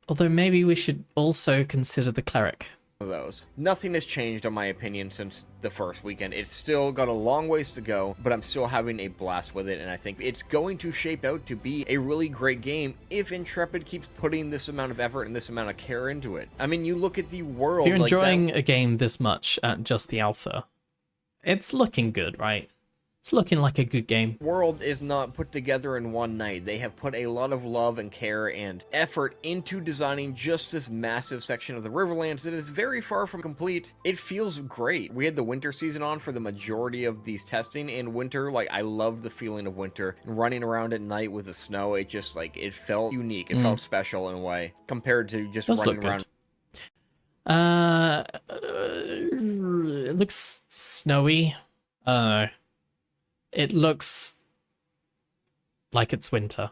Although maybe we should also consider the cleric. of those. Nothing has changed, in my opinion, since the first weekend. It's still got a long ways to go, but I'm still having a blast with it, and I think it's going to shape out to be a really great game if Intrepid keeps putting this amount of effort and this amount of care into it. I mean, you look at the world. If you're like enjoying a game this much at just the alpha, it's looking good, right? It's looking like a good game. World is not put together in one night. They have put a lot of love and care and effort into designing just this massive section of the Riverlands that is very far from complete. It feels great. We had the winter season on for the majority of these testing, and winter, like, I love the feeling of winter. And running around at night with the snow, it just, like, it felt unique. It felt special in a way compared to just running around. It looks snowy. I don't know. It looks like it's winter.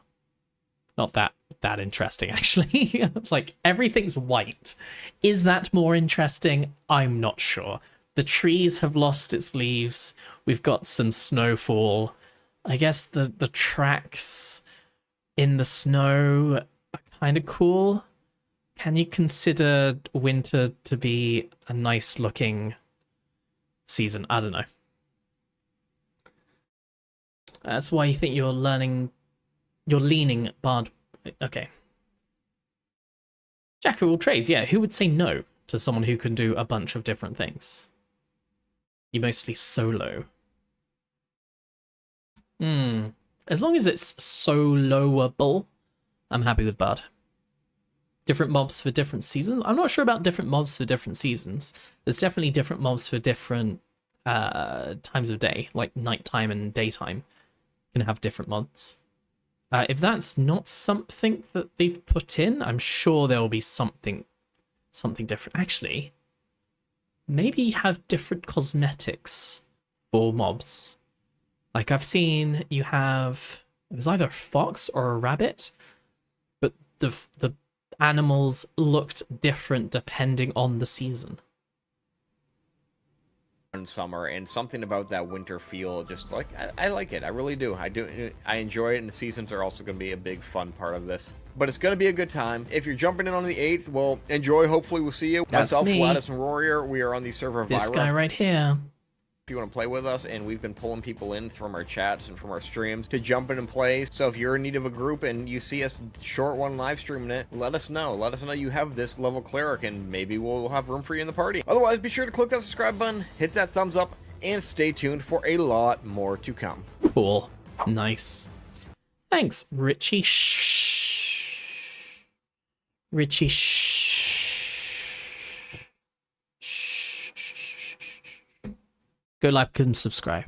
Not that interesting, actually. It's like everything's white. Is that more interesting? I'm not sure. The trees have lost its leaves. We've got some snowfall. I guess the tracks in the snow are kind of cool. Can you consider winter to be a nice looking season? I don't know. That's why you think you're leaning Bard. Okay. Jack of all trades, yeah. Who would say no to someone who can do a bunch of different things? You're mostly solo. As long as it's soloable, I'm happy with Bard. Different mobs for different seasons. I'm not sure about different mobs for different seasons. There's definitely different mobs for different times of day, like nighttime and daytime. Can have different mods. If that's not something that they've put in, I'm sure there will be something different. Actually, maybe have different cosmetics for mobs. Like I've seen you have, it was either a fox or a rabbit, but the animals looked different depending on the season. In summer, and something about that winter feel, just like I like it. I really do. I enjoy it, and the seasons are also going to be a big fun part of this. But it's going to be a good time. If you're jumping in on the 8th, well, enjoy. Hopefully we'll see you. That's Myself, me. Gladys, and Warrior, we are on the server of This Vyra. guy right here. If you want to play with us, and we've been pulling people in from our chats and from our streams to jump in and play. So if you're in need of a group and you see us short one live streaming it, let us know. Let us know you have this level cleric, and maybe we'll have room for you in the party. Otherwise, be sure to click that subscribe button, hit that thumbs up, and stay tuned for a lot more to come. Cool. Nice. Thanks, Richie. Richie. Go like and subscribe.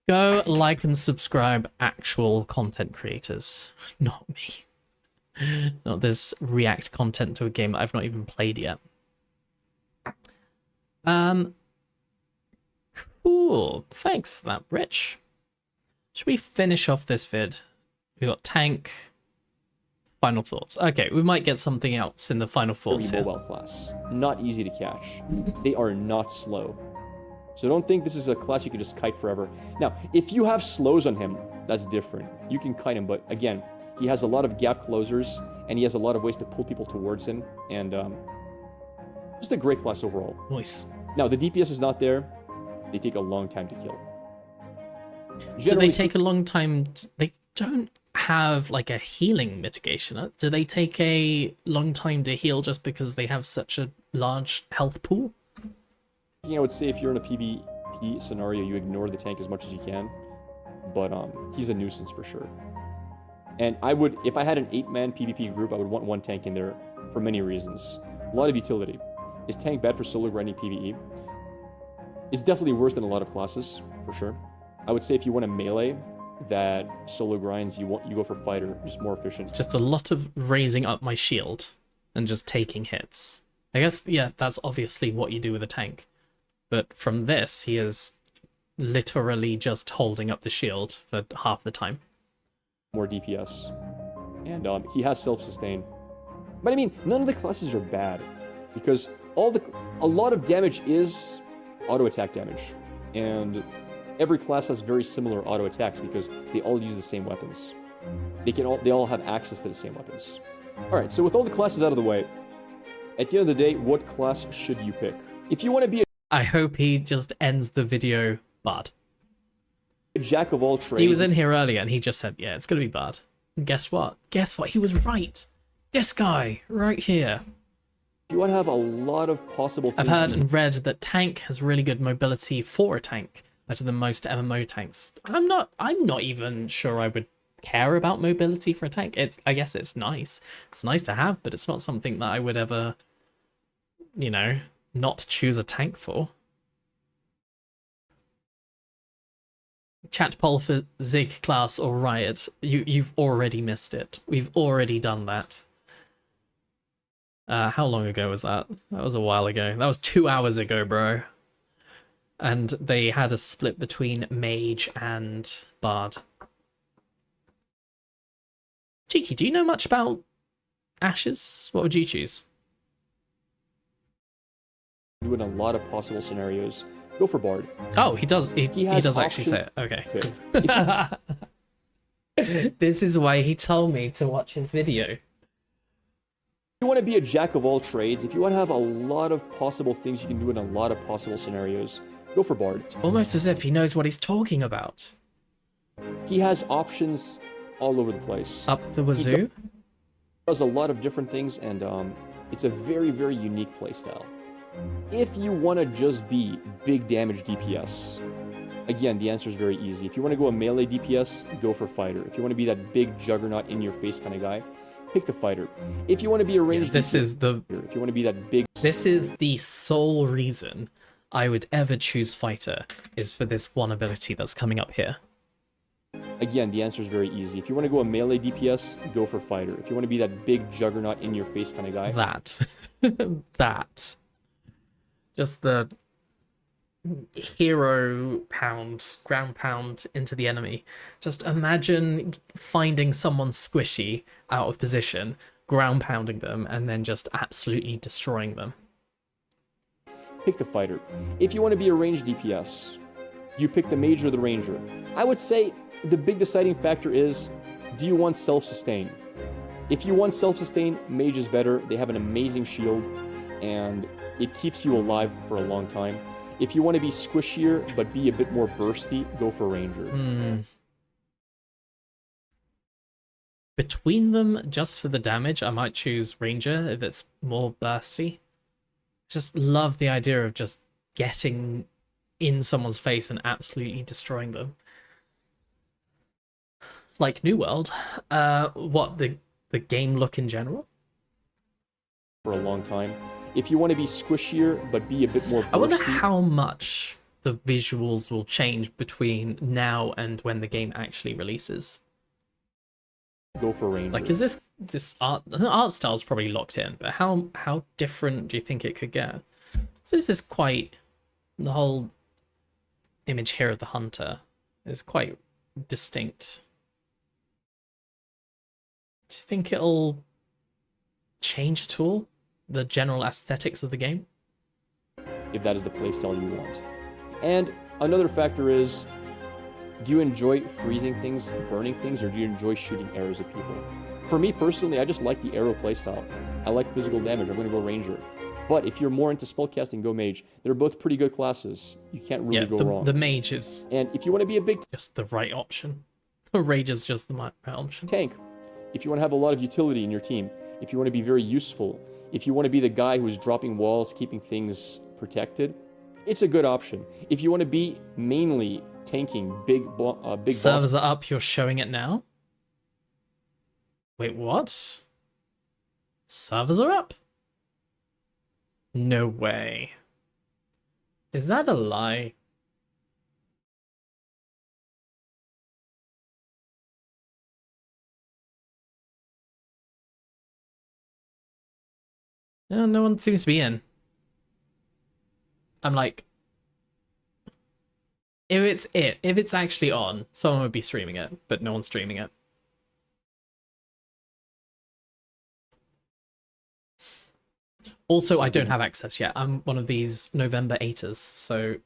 Go like and subscribe, actual content creators. Not me. Not this react content to a game that I've not even played yet. Cool. Thanks for that, Rich. Should we finish off this vid? We got tank. Final thoughts. Okay, we might get something else in the final thoughts here. Mobile class. Not easy to catch. They are not slow. So don't think this is a class you can just kite forever. Now, if you have slows on him, that's different. You can kite him, but again, he has a lot of gap closers, and he has a lot of ways to pull people towards him, and just a great class overall. Nice. Now, the DPS is not there. They take a long time to kill. Do they take a long time? They don't have like a healing mitigation. Do they take a long time to heal just because they have such a large health pool? I would say if you're in a PvP scenario, you ignore the tank as much as you can. But he's a nuisance for sure. And I would, if I had an 8-man PvP group, I would want one tank in there for many reasons. A lot of utility. Is tank bad for solo grinding PvE? It's definitely worse than a lot of classes, for sure. I would say if you want a melee that solo grinds, you go for fighter, just more efficient. It's just a lot of raising up my shield and just taking hits. I guess, yeah, that's obviously what you do with a tank. But from this, he is literally just holding up the shield for half the time. More DPS. And he has self-sustain. But I mean, none of the classes are bad. Because a lot of damage is auto-attack damage. And every class has very similar auto-attacks because they all use the same weapons. They all have access to the same weapons. Alright, so with all the classes out of the way, at the end of the day, what class should you pick? If you want to be I hope he just ends the video Bard. a jack of all trades... He was in here earlier and he just said, yeah, it's going to be Bard. And guess what? Guess what? He was right. This guy, right here. You want to have a lot of possible things. I've heard and read that tank has really good mobility for a tank, better than most MMO tanks. I'm not even sure I would care about mobility for a tank. I guess it's nice. It's nice to have, but it's not something that I would ever, you know, not choose a tank for. Chat poll for Zig class or Riot. You've already missed it. We've already done that. How long ago was that? That was a while ago. That was 2 hours ago, bro. And they had a split between Mage and Bard. Cheeky, do you know much about Ashes? What would you choose? In a lot of possible scenarios, go for Bard. Oh, he does. He does actually say it. Okay. This is why he told me to watch his video. If you want to be a jack of all trades, if you want to have a lot of possible things you can do in a lot of possible scenarios, go for Bard. It's almost as if he knows what he's talking about. He has options all over the place. Up the wazoo? He does a lot of different things, and it's a very, very unique playstyle. If you want to just be big damage DPS, again, the answer is very easy. If you want to go a melee DPS, go for fighter. If you want to be that big juggernaut in your face kind of guy, pick the fighter. If you want to be a ranged This DPS, is the if you want to be that big... This is the sole reason I would ever choose fighter, is for this one ability that's coming up here. Again, the answer is very easy. If you want to go a melee DPS, go for fighter. If you want to be that big juggernaut in your face kind of guy... That. Just the hero pound, ground pound into the enemy. Just imagine finding someone squishy out of position, ground pounding them, and then just absolutely destroying them. Pick the fighter. If you want to be a ranged DPS, you pick the mage or the ranger. I would say the big deciding factor is, do you want self-sustain? If you want self-sustain, mage is better. They have an amazing shield, and it keeps you alive for a long time. If you want to be squishier, but be a bit more bursty, go for ranger. Between them, just for the damage, I might choose ranger if it's more bursty. Just love the idea of just getting in someone's face and absolutely destroying them. Like New World, what, the game look in general? For a long time. If you want to be squishier, but be a bit more bursty... I wonder how much the visuals will change between now and when the game actually releases. Go for ranger. Like, is this art style is probably locked in, but how different do you think it could get? So this is quite, the whole image here of the hunter is quite distinct. Do you think it'll change at all the general aesthetics of the game? If that is the playstyle you want. And another factor is, do you enjoy freezing things, burning things, or do you enjoy shooting arrows at people? For me personally, I just like the arrow playstyle. I like physical damage. I'm going to go ranger. But if you're more into spellcasting, go mage. They're both pretty good classes. You can't really go wrong. The mage is And if you want to be a big just the right option. The rage is just the right option. Tank, if you want to have a lot of utility in your team, if you want to be very useful, if you want to be the guy who's dropping walls, keeping things protected, it's a good option. If you want to be mainly tanking big Servers are up, you're showing it now? Wait, what? Servers are up? No way. Is that a lie? No one seems to be in. I'm like, if it's actually on, someone would be streaming it, but no one's streaming it. Also, I don't have access yet. I'm one of these November 8ers, so...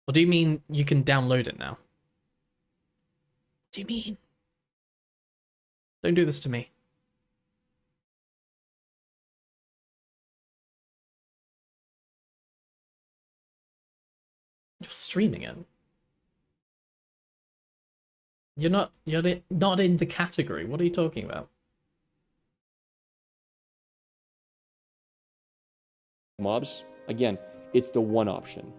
What do you mean you can download it now? What do you mean? Don't do this to me. You're streaming it. You're not in the category. What are you talking about? mobs, again, it's the one option.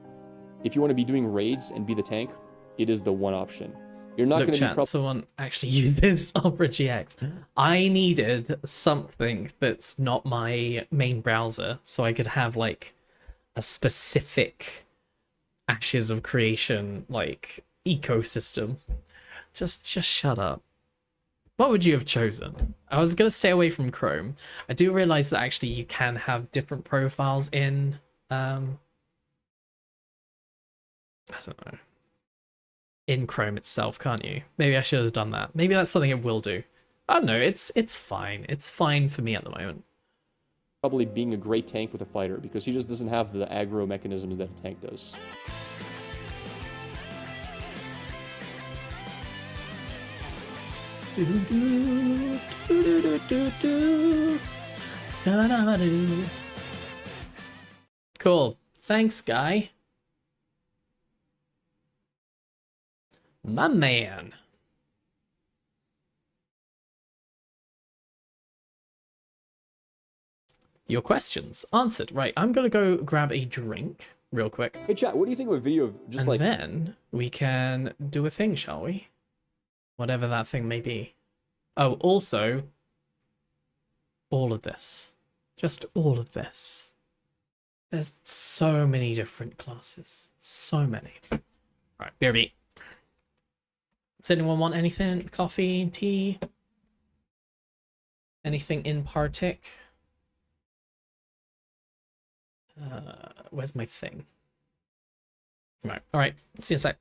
If you want to be doing raids and be the tank, it is the one option. You're not going to be someone actually used this Opera GX. I needed something that's not my main browser, so I could have like a specific Ashes of Creation like ecosystem. Just shut up. What would you have chosen? I was gonna stay away from Chrome. I do realize that actually you can have different profiles in I don't know. In Chrome itself, can't you? Maybe I should have done that. Maybe that's something it will do. I don't know, it's fine. It's fine for me at the moment. Probably being a great tank with a fighter, because he just doesn't have the aggro mechanisms that a tank does. Cool. Thanks, guy. My man. Your questions answered. Right, I'm gonna go grab a drink real quick. Hey chat, what do you think of a video of just and then we can do a thing, shall we? Whatever that thing may be. Oh, also, all of this. Just all of this. There's so many different classes. So many. Alright, BRB. Does anyone want anything? Coffee, tea? Anything in partic? Where's my thing? Right, alright. See you in a sec.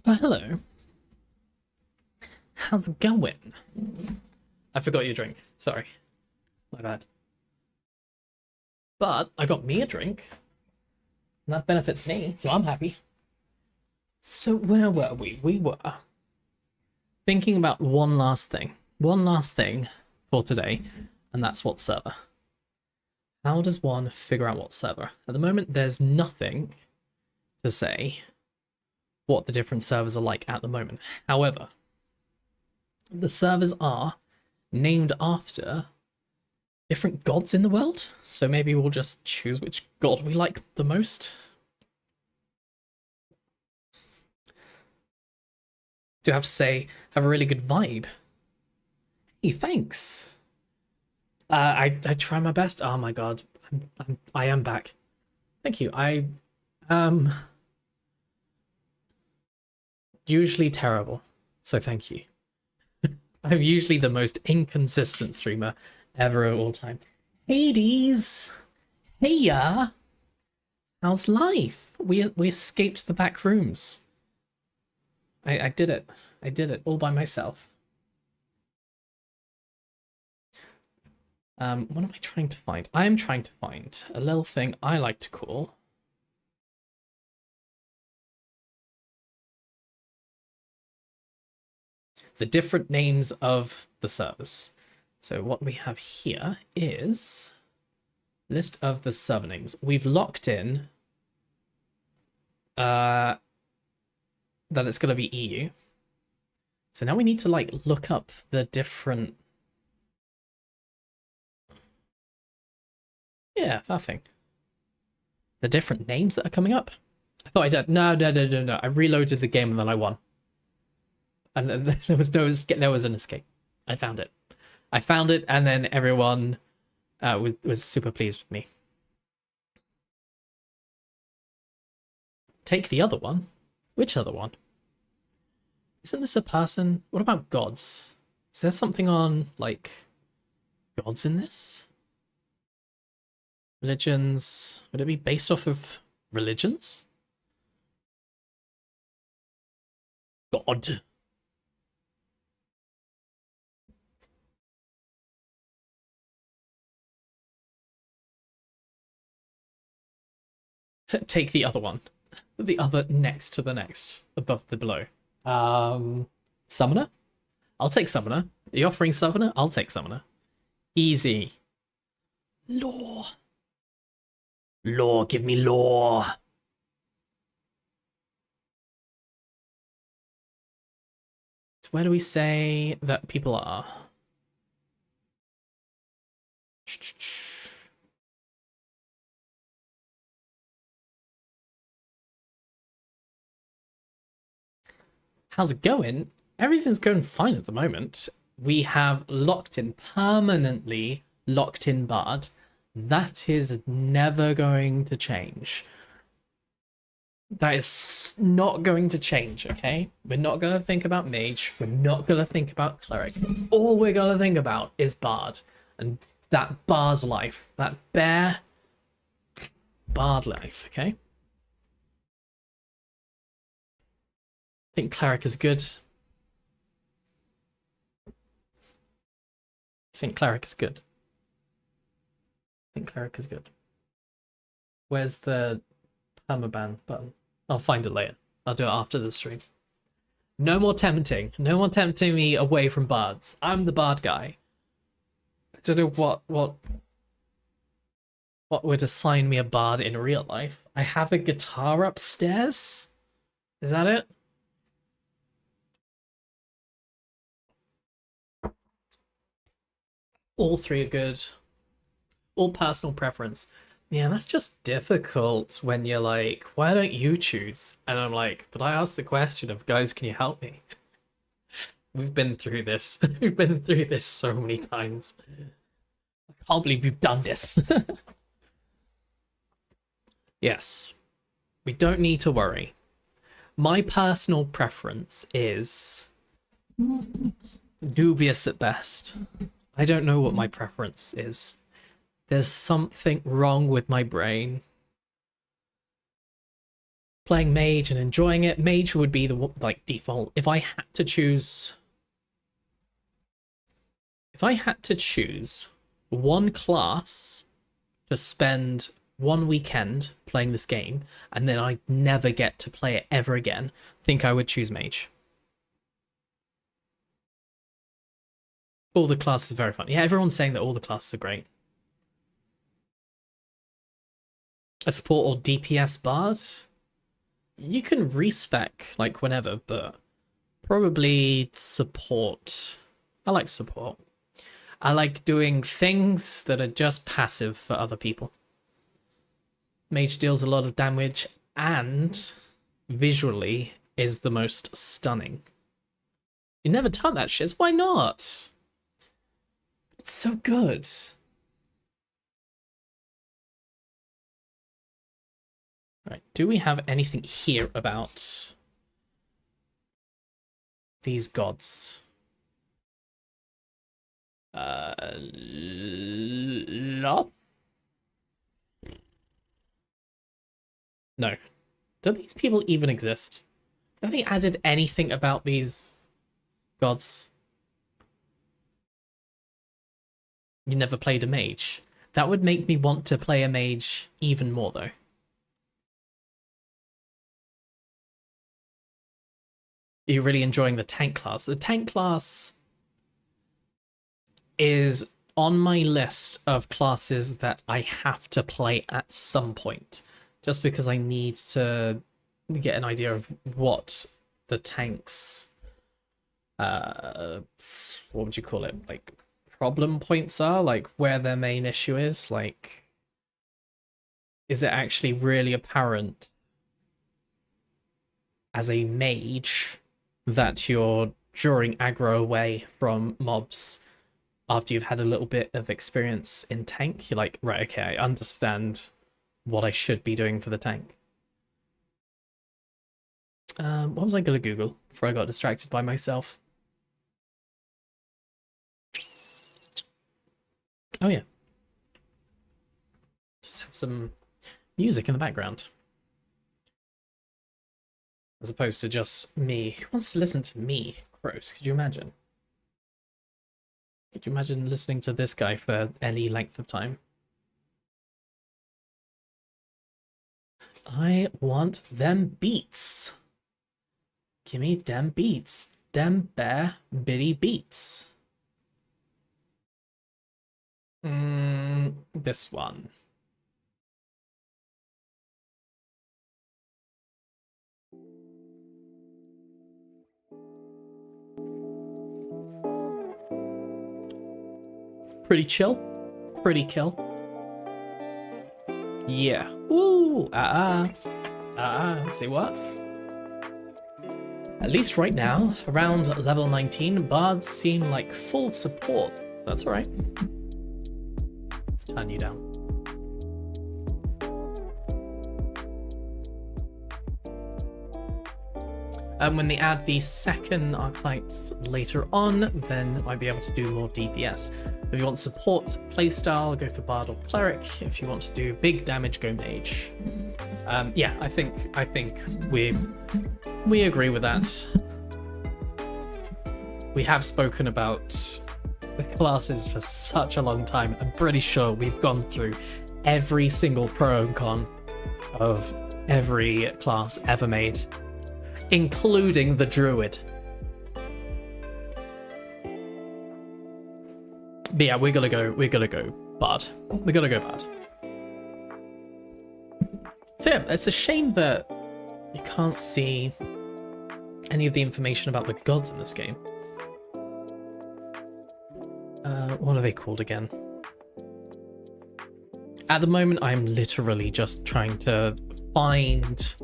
Oh, hello. How's it going? I forgot your drink. Sorry. My bad. But I got me a drink. And that benefits me, so I'm happy. So where were we? We were thinking about one last thing. One last thing for today, and that's what server. How does one figure out what server? At the moment, there's nothing to say what the different servers are like at the moment. However, the servers are named after different gods in the world, so maybe we'll just choose which god we like the most. Do have to say, have a really good vibe. Hey, thanks. I try my best. Oh my god, I am back. Thank you. I usually terrible, so thank you. I'm usually the most inconsistent streamer ever of all time. Hades, heya. How's life? We escaped the back rooms. I did it. I did it all by myself. What am I trying to find? I am trying to find a little thing I like to call the different names of the servers. So what we have here is list of the server names. We've locked in that it's going to be EU. So now we need to like look up the different... Yeah, that thing. The different names that are coming up. I thought I did. No. I reloaded the game and then I won. And then there was an escape. I found it. And then everyone was super pleased with me. Take the other one. Which other one? Isn't this a person? What about gods? Is there something on, like, gods in this? Religions. Would it be based off of religions? God. Take the other one. The other next to the next. Above the below. Summoner? I'll take Summoner. Are you offering Summoner? I'll take Summoner. Easy. Law. Law, give me law. So where do we say that people are? How's it going? Everything's going fine at the moment. We have locked in, permanently locked in Bard. That is never going to change. That is not going to change, okay? We're not going to think about Mage. We're not going to think about Cleric. All we're going to think about is Bard. And that Bard's life. That bare Bard life, okay? I think Cleric is good. I think Cleric is good. Where's the permaban button? I'll find it later. I'll do it after the stream. No more tempting. No more tempting me away from bards. I'm the bard guy. I don't know what would assign me a bard in real life. I have a guitar upstairs? Is that it? All three are good. All personal preference. Yeah, that's just difficult when you're like, why don't you choose? And I'm like, but I asked the question of, guys, can you help me? We've been through this. We've been through this so many times. I can't believe we've done this. Yes. We don't need to worry. My personal preference is dubious at best. I don't know what my preference is. There's something wrong with my brain. playing mage and enjoying it, mage would be the like default. If I had to choose one class to spend one weekend playing this game and then I never get to play it ever again, I think I would choose mage. All the classes are very fun. Yeah, everyone's saying that all the classes are great. A support or DPS bard? You can respec like whenever, but probably support. I like support. I like doing things that are just passive for other people. Mage deals a lot of damage and visually is the most stunning. You never done that shit. Why not? It's so good. Right, do we have anything here about these gods? No. No. Do these people even exist? Have they added anything about these gods? You never played a mage. That would make me want to play a mage even more, though. Are you really enjoying the tank class? The tank class is on my list of classes that I have to play at some point, just because I need to get an idea of what the tanks, what would you call it? Like, problem points are, like where their main issue is. Like, is it actually really apparent as a mage that you're drawing aggro away from mobs after you've had a little bit of experience in tank? You're like, right, okay, I understand what I should be doing for the tank. What was I gonna Google before I got distracted by myself? Oh yeah. Just have some music in the background. As opposed to just me. Who wants to listen to me? Gross, could you imagine? Could you imagine listening to this guy for any length of time? I want them beats. Give me them beats. Them bare bitty beats. This one. Pretty chill. Pretty kill. Yeah. Woo! Say what? At least right now, around level 19, bards seem like full support. That's alright. Let's turn you down. When they add the second archetypes later on, then I might be able to do more DPS. If you want support playstyle, go for Bard or Cleric. If you want to do big damage, go Mage. Yeah, I think we agree with that. We have spoken about the classes for such a long time. I'm pretty sure we've gone through every single pro and con of every class ever made, including the Druid. But yeah, we're gonna go Bard. We're gonna go Bard. So yeah, it's a shame that you can't see any of the information about the gods in this game. What are they called again? At the moment, I'm literally just trying to find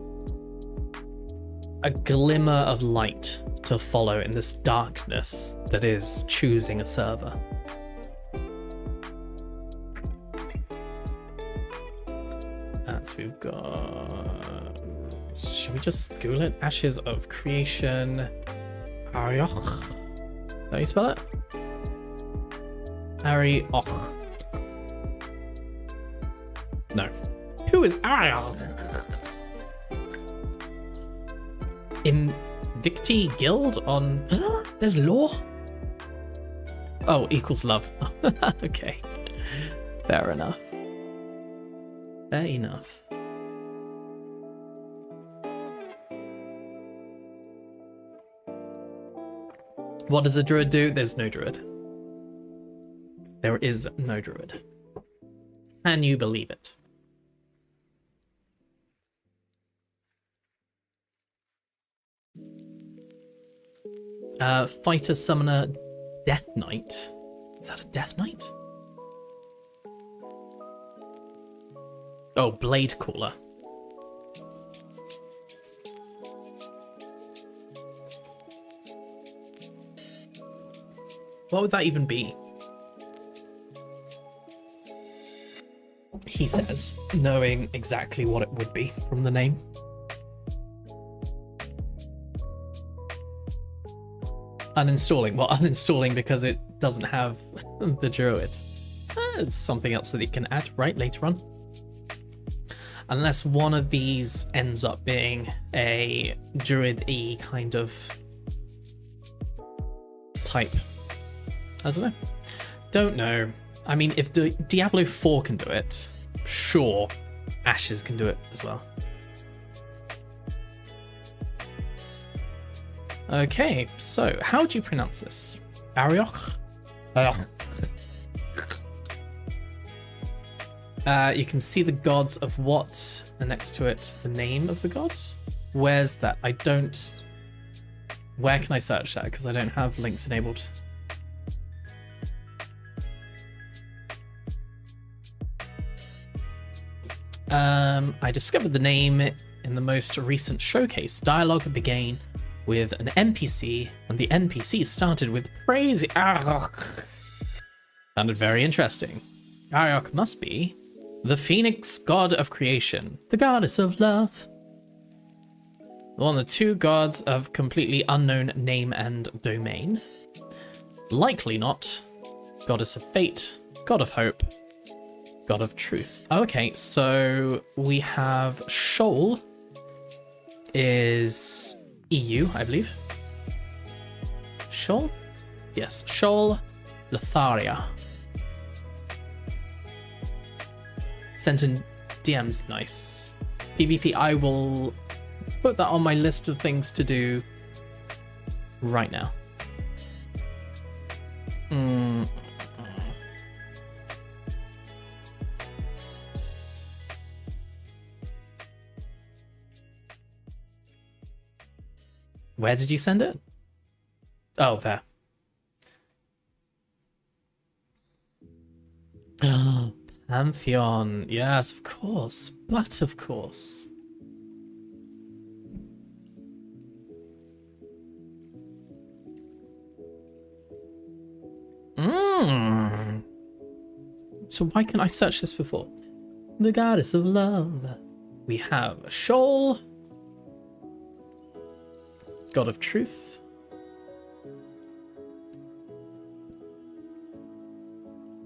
a glimmer of light to follow in this darkness that is choosing a server. So we've got... Should we just Google it? Ashes of Creation. Arioch. How do you spell it? Arioch. No. Who is Arioch? Invicti Guild on... There's law? Oh, equals love. Okay. Fair enough. Fair enough. What does a druid do? There's no druid. There is no druid. Can you believe it? Fighter Summoner Death Knight. Is that a Death Knight? Oh, Blade Caller. What would that even be? He says, knowing exactly what it would be from the name. Uninstalling. Well, uninstalling because it doesn't have the druid. It's something else that you can add right later on. Unless one of these ends up being a druid-y kind of type. I don't know. Don't know. I mean, if Diablo 4 can do it, sure, Ashes can do it as well. Okay, so how do you pronounce this? Arioch? You can see the gods of what, and next to it, the name of the gods. Where's that? I don't... Where can I search that? Because I don't have links enabled. I discovered the name in the most recent showcase. Dialogue began with an NPC, and the NPC started with praise Arioch. Sounded very interesting. Arioch must be the Phoenix god of creation, the goddess of love. One of the two gods of completely unknown name and domain. Likely not. Goddess of fate, god of hope, god of truth. Okay, so we have Shoal is EU, I believe. Shoal? Yes, Shoal, Lotharia. Sent in DMs, nice. PvP, I will put that on my list of things to do right now. Where did you send it? Oh, there. Pantheon. Yes, of course. But of course. So why can't I search this before? The goddess of love. We have Shoal, god of truth.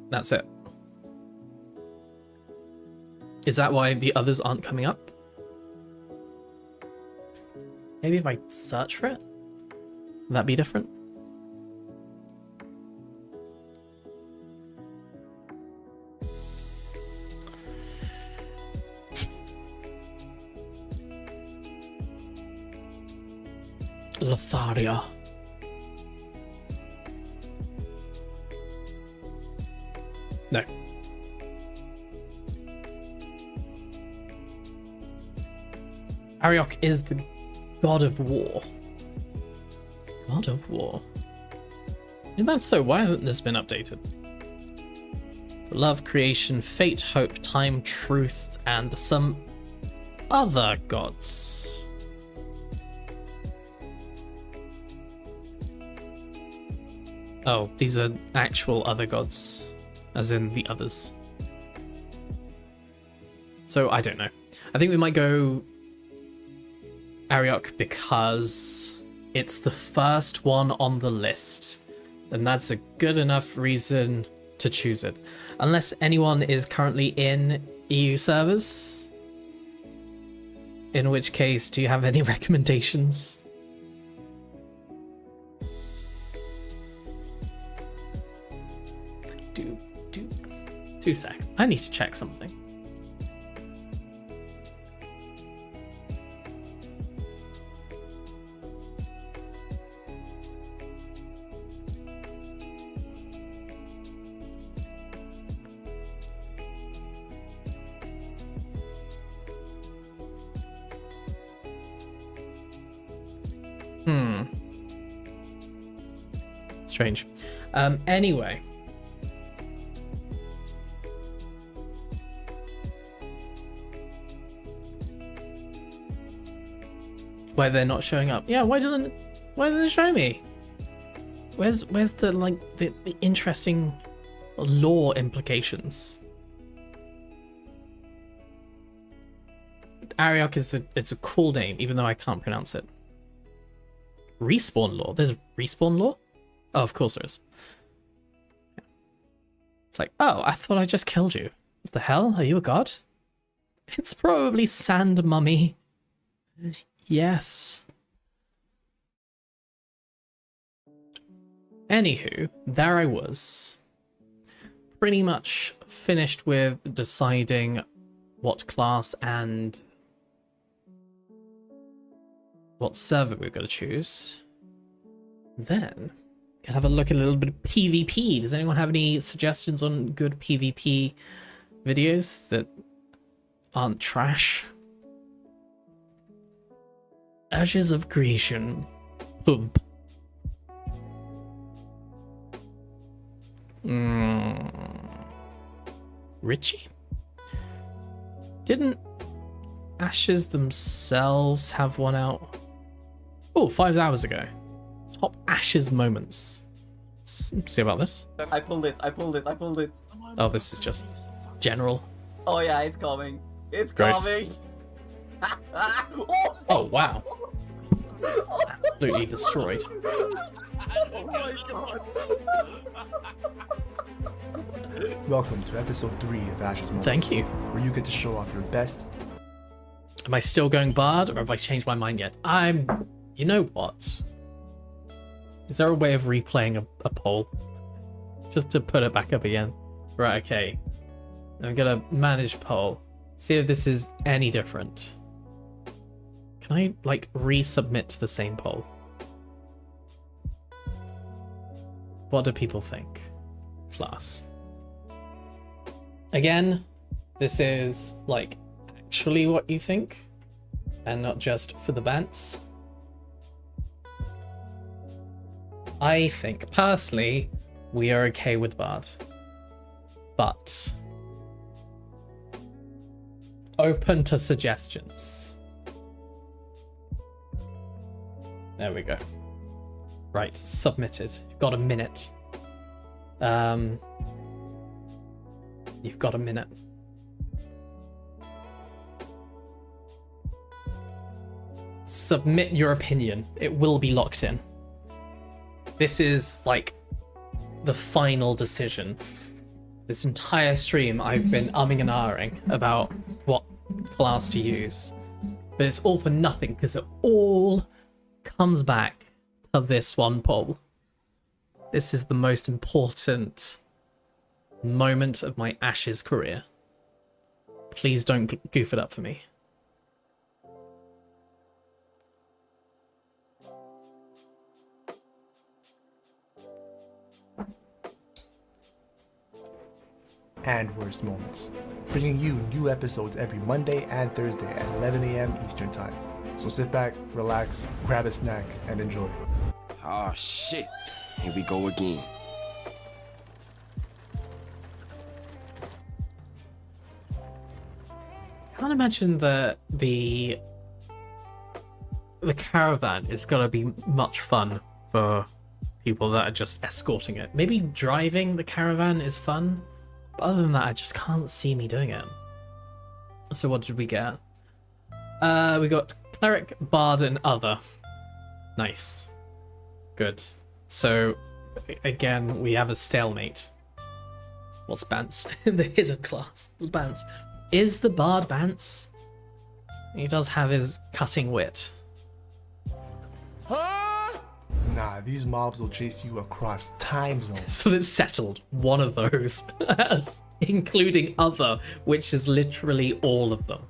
That's it. Is that why the others aren't coming up? Maybe if I search for it, would that be different? Lotharia. No. Arioch is the god of war. God of war. If that's so, why hasn't this been updated? So love, creation, fate, hope, time, truth, and some other gods. Oh, these are actual other gods, as in the others. So, I don't know. I think we might go Arioch because it's the first one on the list, and that's a good enough reason to choose it. Unless anyone is currently in EU servers. In which case, do you have any recommendations? Do 2 secs. I need to check something. Strange. Anyway. Why they're not showing up? Yeah, why doesn't it show me? Where's the like the interesting lore implications? Ariok is it's a cool name, even though I can't pronounce it. Respawn lore. There's respawn lore? Oh, of course there is. It's like, oh, I thought I just killed you. What the hell? Are you a god? It's probably Sand Mummy. Yes. Anywho, there I was. Pretty much finished with deciding what class and what server we're going to choose. Then, have a look at a little bit of PvP. Does anyone have any suggestions on good PvP videos that aren't trash? Ashes of Creation. Pump. Richie? Didn't Ashes themselves have one out? Oh, 5 hours ago. Top Ashes moments. See about this? I pulled it. Oh, this is just general. Oh yeah, it's coming. It's Gross. coming. Oh, wow. Absolutely destroyed. Oh my god. Welcome to episode 3 of Ashes Moments. Thank you. Where you get to show off your best. Am I still going Bard, or have I changed my mind yet? You know what? Is there a way of replaying a poll? Just to put it back up again. Right, okay. I'm gonna manage poll. See if this is any different. Can I, like, resubmit to the same poll? What do people think? Class. Again, this is, like, actually what you think, and not just for the bants. I think, personally, we are okay with Bard. But open to suggestions. There we go. Right, submitted. You've got a minute. You've got a minute. Submit your opinion. It will be locked in. This is, like, the final decision. This entire stream, I've been umming and ahhing about what class to use. But it's all for nothing, because it all comes back to this one poll. This is the most important moment of my Ashes career. Please don't goof it up for me. And Worst Moments, bringing you new episodes every Monday and Thursday at 11 a.m. Eastern Time. So sit back, relax, grab a snack, and enjoy. Oh shit, here we go again. I can't imagine that the caravan is gonna be much fun for people that are just escorting it. Maybe driving the caravan is fun, but other than that, I just can't see me doing it. So what did we get? We got Cleric, Bard, and Other. Nice. Good. So, again, we have a stalemate. What's Bance? The hidden class. Bance. Is the Bard Bance? He does have his cutting wit. Nah, these mobs will chase you across time zones. So it's settled. One of those. Including other, which is literally all of them.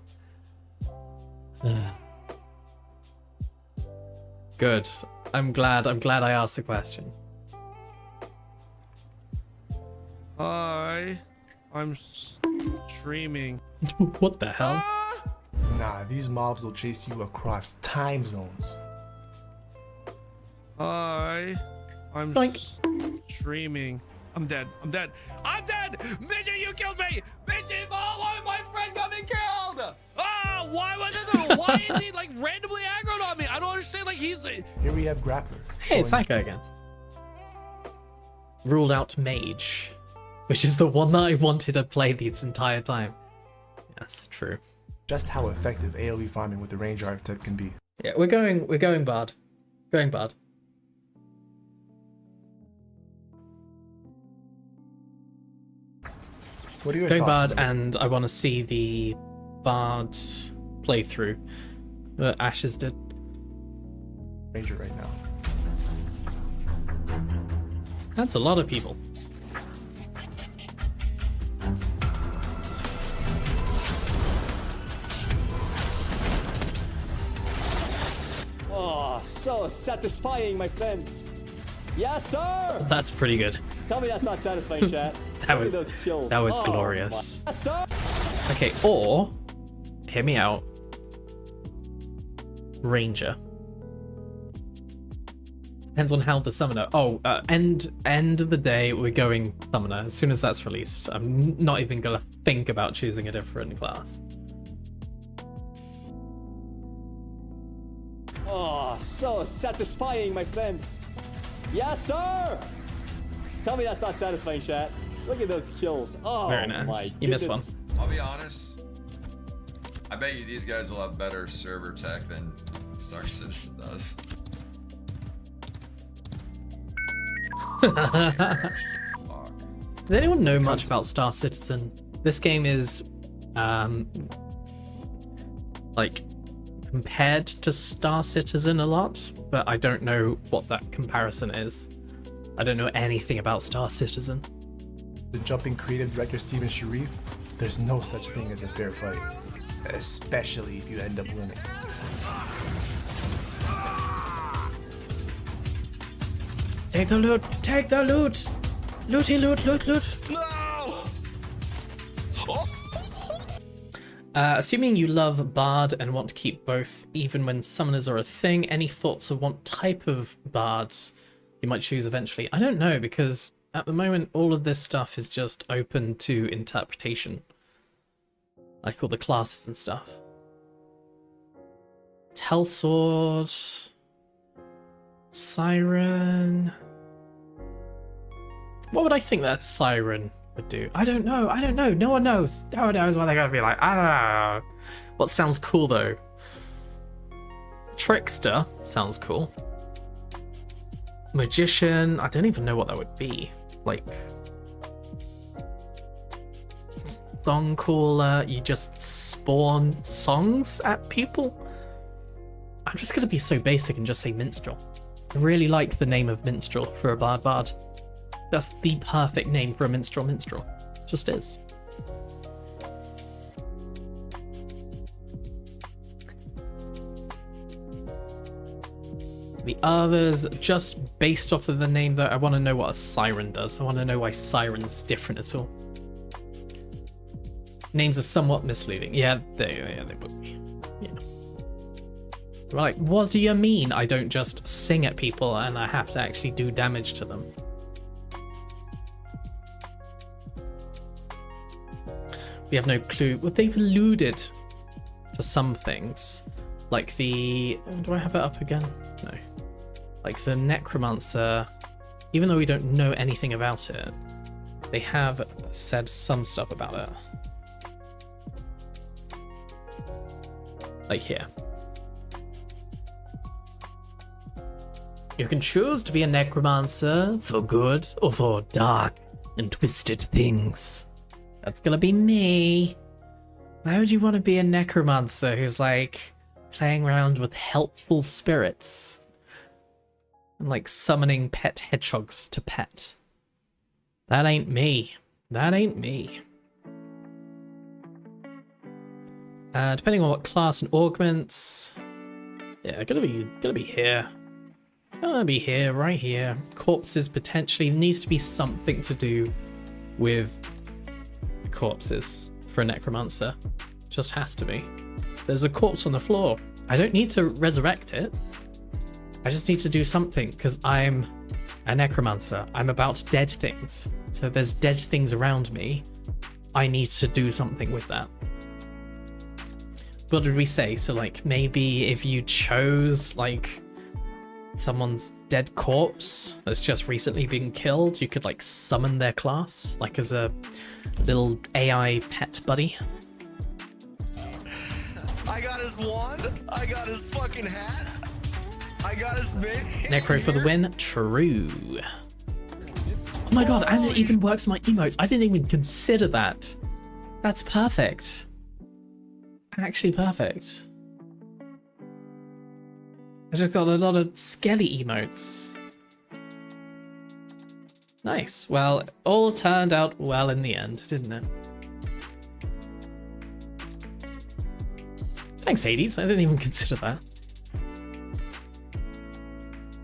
Good. I'm glad I asked the question. Hi. I'm streaming. What the hell? Nah, these mobs will chase you across time zones. Hi. I'm streaming. I'm dead. I'm dead. I'm dead! Midget, you killed me! Midget, why my friend got me killed? Ah, why was it? Why is he like randomly aggroed on me? I don't understand. Like he's. Here we have Grappler. Hey, it's that guy again. Ruled out Mage, which is the one that I wanted to play this entire time. Yes, true. Just how effective AoE farming with the Ranger archetype can be. Yeah, we're going Bard. Going Bard. What are your Going thoughts Bard, and I want to see the Bard playthrough that Ashes did. Ranger right now? That's a lot of people. Oh, so satisfying, my friend. Yes, sir. That's pretty good. Tell me that's not satisfying, chat. That Look was at those kills. that was Oh, glorious. my- Yes, sir. Okay, or hear me out. Ranger. Depends on how the summoner. Oh, end of the day, we're going summoner. As soon as that's released, I'm not even gonna think about choosing a different class. Oh, so satisfying, my friend. Yes, sir. Tell me that's not satisfying, chat. Look at those kills. Oh, It's very nice. my You missed one. goodness. I'll be honest. I bet you these guys will have better server tech than Star Citizen does. Does anyone know much about Star Citizen? This game is, like, compared to Star Citizen a lot, but I don't know what that comparison is. I don't know anything about Star Citizen. The jumping creative director Steven Sharif, there's no such thing as a fair fight, especially if you end up winning. Take the loot! Take the loot! Looty loot, loot, loot! No! Assuming you love Bard and want to keep both, even when summoners are a thing, any thoughts on what type of bards you might choose eventually? I don't know, because at the moment all of this stuff is just open to interpretation. Like all the classes and stuff. Telsword... Siren... What would I think that Siren would do? I don't know. No one knows. No one knows what they're going to be like. I don't know. What sounds cool, though? Trickster sounds cool. Magician. I don't even know what that would be. Like... Song caller. You just spawn songs at people? I'm just going to be so basic and just say minstrel. I really like the name of minstrel for a bard. That's the perfect name for a minstrel. Just is. The others, just based off of the name though, I want to know what a siren does. I want to know why siren's different at all. Names are somewhat misleading. Yeah, they would be. Yeah. We're like, what do you mean I don't just sing at people and I have to actually do damage to them? We have no clue. Well, they've alluded to some things. Like the... Do I have it up again? No. Like the Necromancer, even though we don't know anything about it, they have said some stuff about it. Like here. You can choose to be a necromancer for good or for dark and twisted things. That's gonna be me. Why would you want to be a necromancer who's like playing around with helpful spirits and like summoning pet hedgehogs to pet? That ain't me. That ain't me. Depending on what class and augments. Yeah, gonna be here. Gonna be here, right here. Corpses potentially needs to be something to do with corpses for a necromancer. Just has to be. There's a corpse on the floor. I don't need to resurrect it. I just need to do something because I'm a necromancer. I'm about dead things. So if there's dead things around me, I need to do something with that. What did we say? So like maybe if you chose like someone's dead corpse that's just recently been killed, you could like summon their class like as a little AI pet buddy. I got his wand. I got his fucking hat. I got his mini. Necro for the win. True. Oh my god, and it even works my emotes. I didn't even consider that. That's perfect. Actually perfect. I just got a lot of skelly emotes. Nice. Well, it all turned out well in the end, didn't it? Thanks, Hades. I didn't even consider that.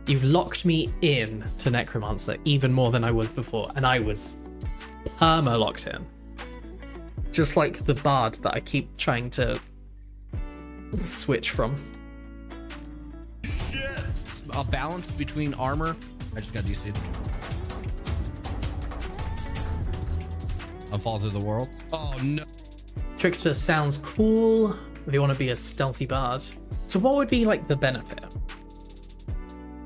You've locked me in to Necromancer even more than I was before, and I was perma-locked in. Just like the bard that I keep trying to switch from. Shit. A balance between armor. I just got DC'd. Unfall to the world. Oh no. Trickster sounds cool if you want to be a stealthy bard. So what would be like the benefit?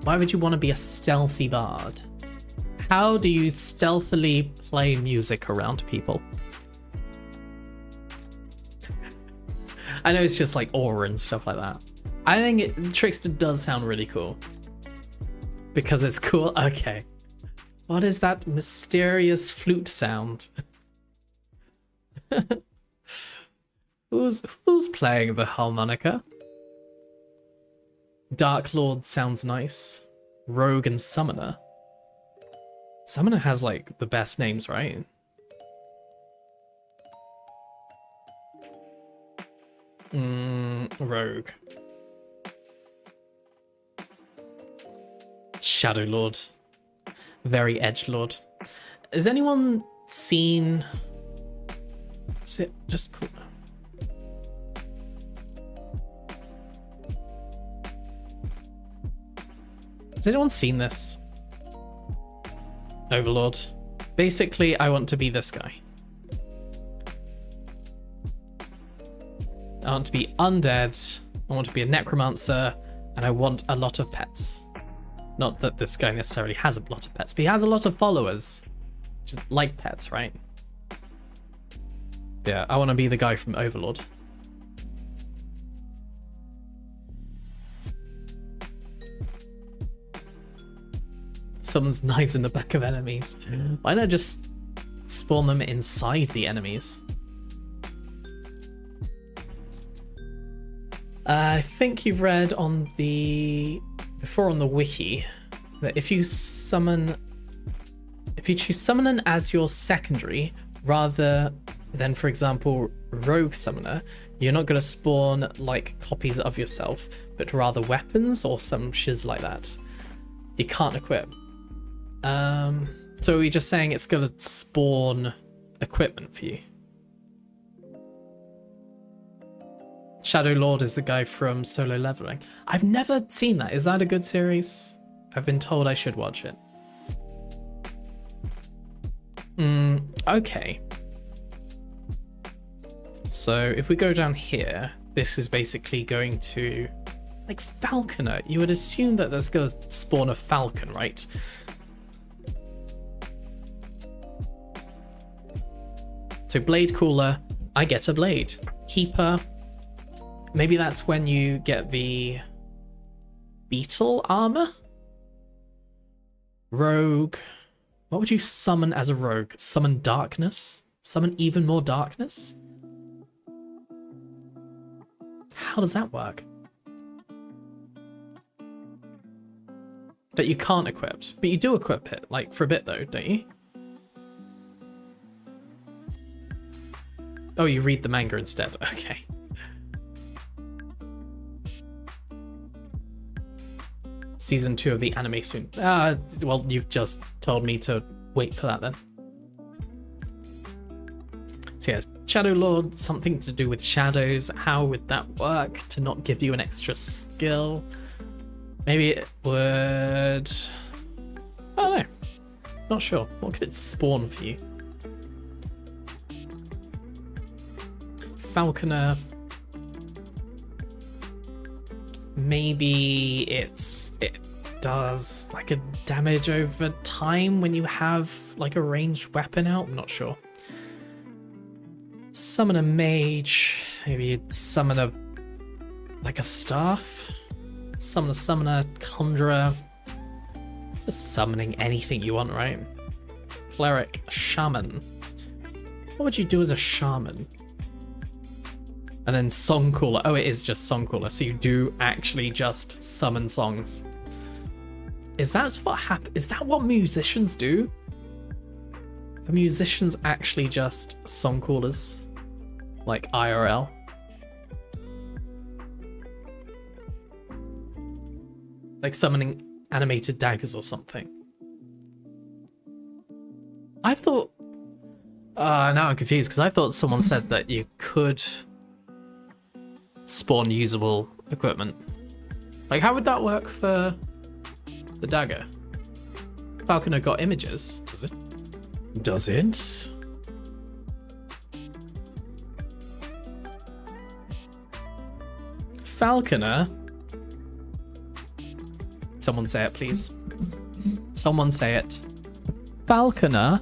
Why would you want to be a stealthy bard? How do you stealthily play music around people? I know it's just like aura and stuff like that. I think Trickster does sound really cool. Because it's cool. Okay. What is that mysterious flute sound? Who's playing the harmonica? Dark Lord sounds nice. Rogue and Summoner. Summoner has like the best names, right? Rogue. Shadow Lord. Very edgelord. Has anyone seen... Is it just cool? Has anyone seen this? Overlord. Basically, I want to be this guy. I want to be undead, I want to be a necromancer, and I want a lot of pets. Not that this guy necessarily has a lot of pets, but he has a lot of followers. Just like pets, right? Yeah, I want to be the guy from Overlord. Summons knives in the back of enemies. Why not just spawn them inside the enemies? I think you've read on the before on the wiki that if you choose summon as your secondary rather than, for example, rogue summoner, you're not going to spawn like copies of yourself, but rather weapons or some shiz like that. You can't equip. So are we just saying it's going to spawn equipment for you? Shadow Lord is the guy from Solo Leveling. I've never seen that. Is that a good series? I've been told I should watch it. Okay. So if we go down here, this is basically going to... Like Falconer. You would assume that that's going to spawn a Falcon, right? So Blade Cooler, I get a Blade. Keeper... Maybe that's when you get the beetle armor? Rogue. What would you summon as a rogue? Summon darkness? Summon even more darkness? How does that work? That you can't equip, but you do equip it, like, for a bit though, don't you? Oh, you read the manga instead, okay. Season 2 of the anime soon. Well, you've just told me to wait for that then. So yeah, Shadow Lord, something to do with shadows. How would that work to not give you an extra skill? Maybe it would... I don't know. Not sure. What could it spawn for you? Falconer. Maybe it does like a damage over time when you have like a ranged weapon out. I'm not sure. Summon a mage. Maybe you'd summon a staff. Summon a summoner, conjurer. Just summoning anything you want, right? Cleric, shaman. What would you do as a shaman? And then songcaller. Oh, it is just songcaller. So you do actually just summon songs. Is that what musicians do? Are musicians actually just songcallers? Like IRL? Like summoning animated daggers or something. I thought... now I'm confused because I thought someone said that you could spawn usable equipment. Like, how would that work for the dagger? Falconer got images. Does it? Does it? Falconer? Someone say it, please. Someone say it. Falconer?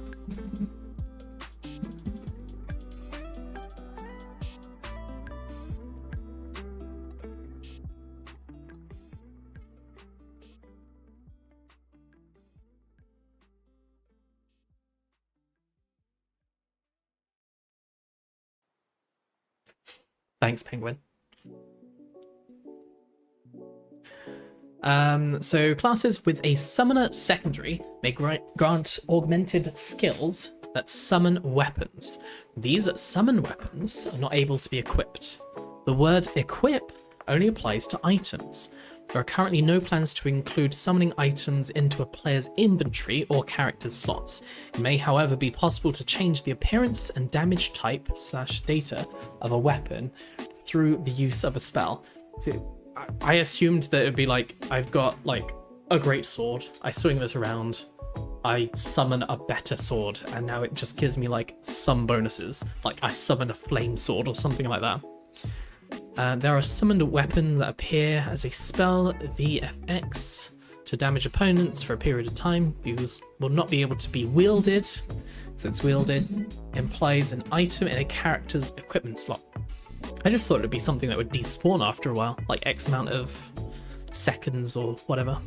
Thanks, Penguin. So classes with a summoner secondary may grant augmented skills that summon weapons. These summon weapons are not able to be equipped. The word equip only applies to items. There are currently no plans to include summoning items into a player's inventory or character slots. It may, however, be possible to change the appearance and damage type / data of a weapon through the use of a spell. So, I assumed that it would be like, I've got like a great sword, I swing this around, I summon a better sword, and now it just gives me like some bonuses. Like I summon a flame sword or something like that. There are summoned weapons that appear as a spell VFX to damage opponents for a period of time. These will not be able to be wielded, since wielded implies an item in a character's equipment slot. I just thought it would be something that would despawn after a while, like X amount of seconds or whatever.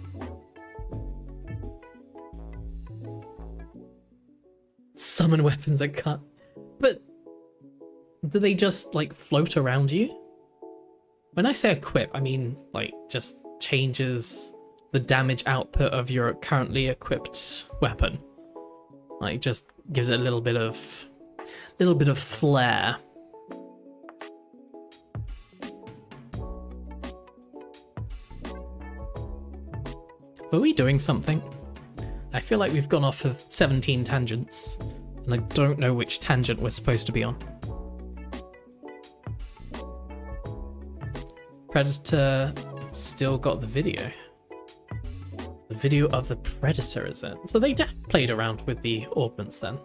Summon weapons that cut. But do they just like float around you? When I say equip, I mean like just changes the damage output of your currently equipped weapon. Like just gives it a little bit of flair. Are we doing something? I feel like we've gone off of 17 tangents, and I don't know which tangent we're supposed to be on. Predator still got the video. The video of the Predator, is it? So they played around with the augments then.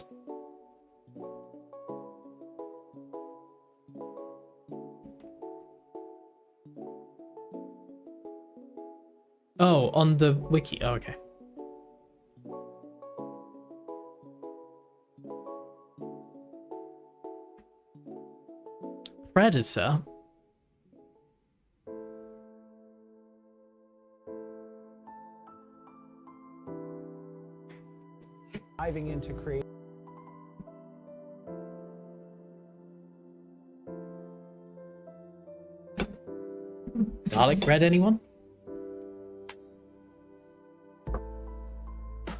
Oh, on the wiki. Oh, okay. Predator? Diving into create. Garlic bread, anyone?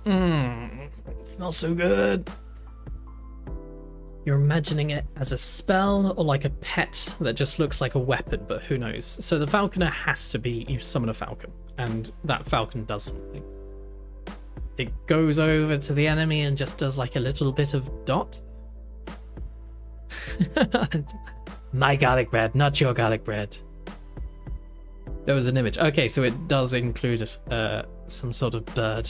It smells so good. You're imagining it as a spell or like a pet that just looks like a weapon, but who knows? So the falconer has to be, you summon a falcon, and that falcon does something. It goes over to the enemy and just does like a little bit of dot. My garlic bread, not your garlic bread. There was an image. Okay, so it does include some sort of bird.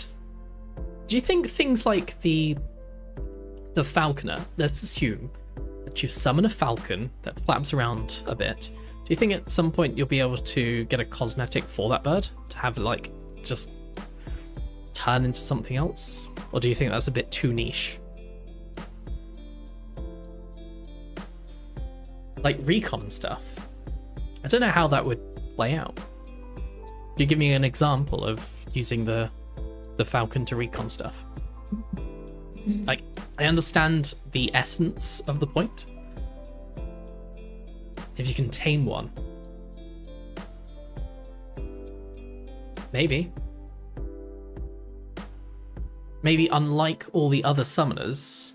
Do you think things like the falconer, let's assume that you summon a falcon that flaps around a bit, do you think at some point you'll be able to get a cosmetic for that bird to have it like just turn into something else? Or do you think that's a bit too niche? Like recon stuff, I don't know how that would play out. Could you give me an example of using the falcon to recon stuff? Like, I understand the essence of the point. If you can tame one. Maybe. Maybe unlike all the other summoners,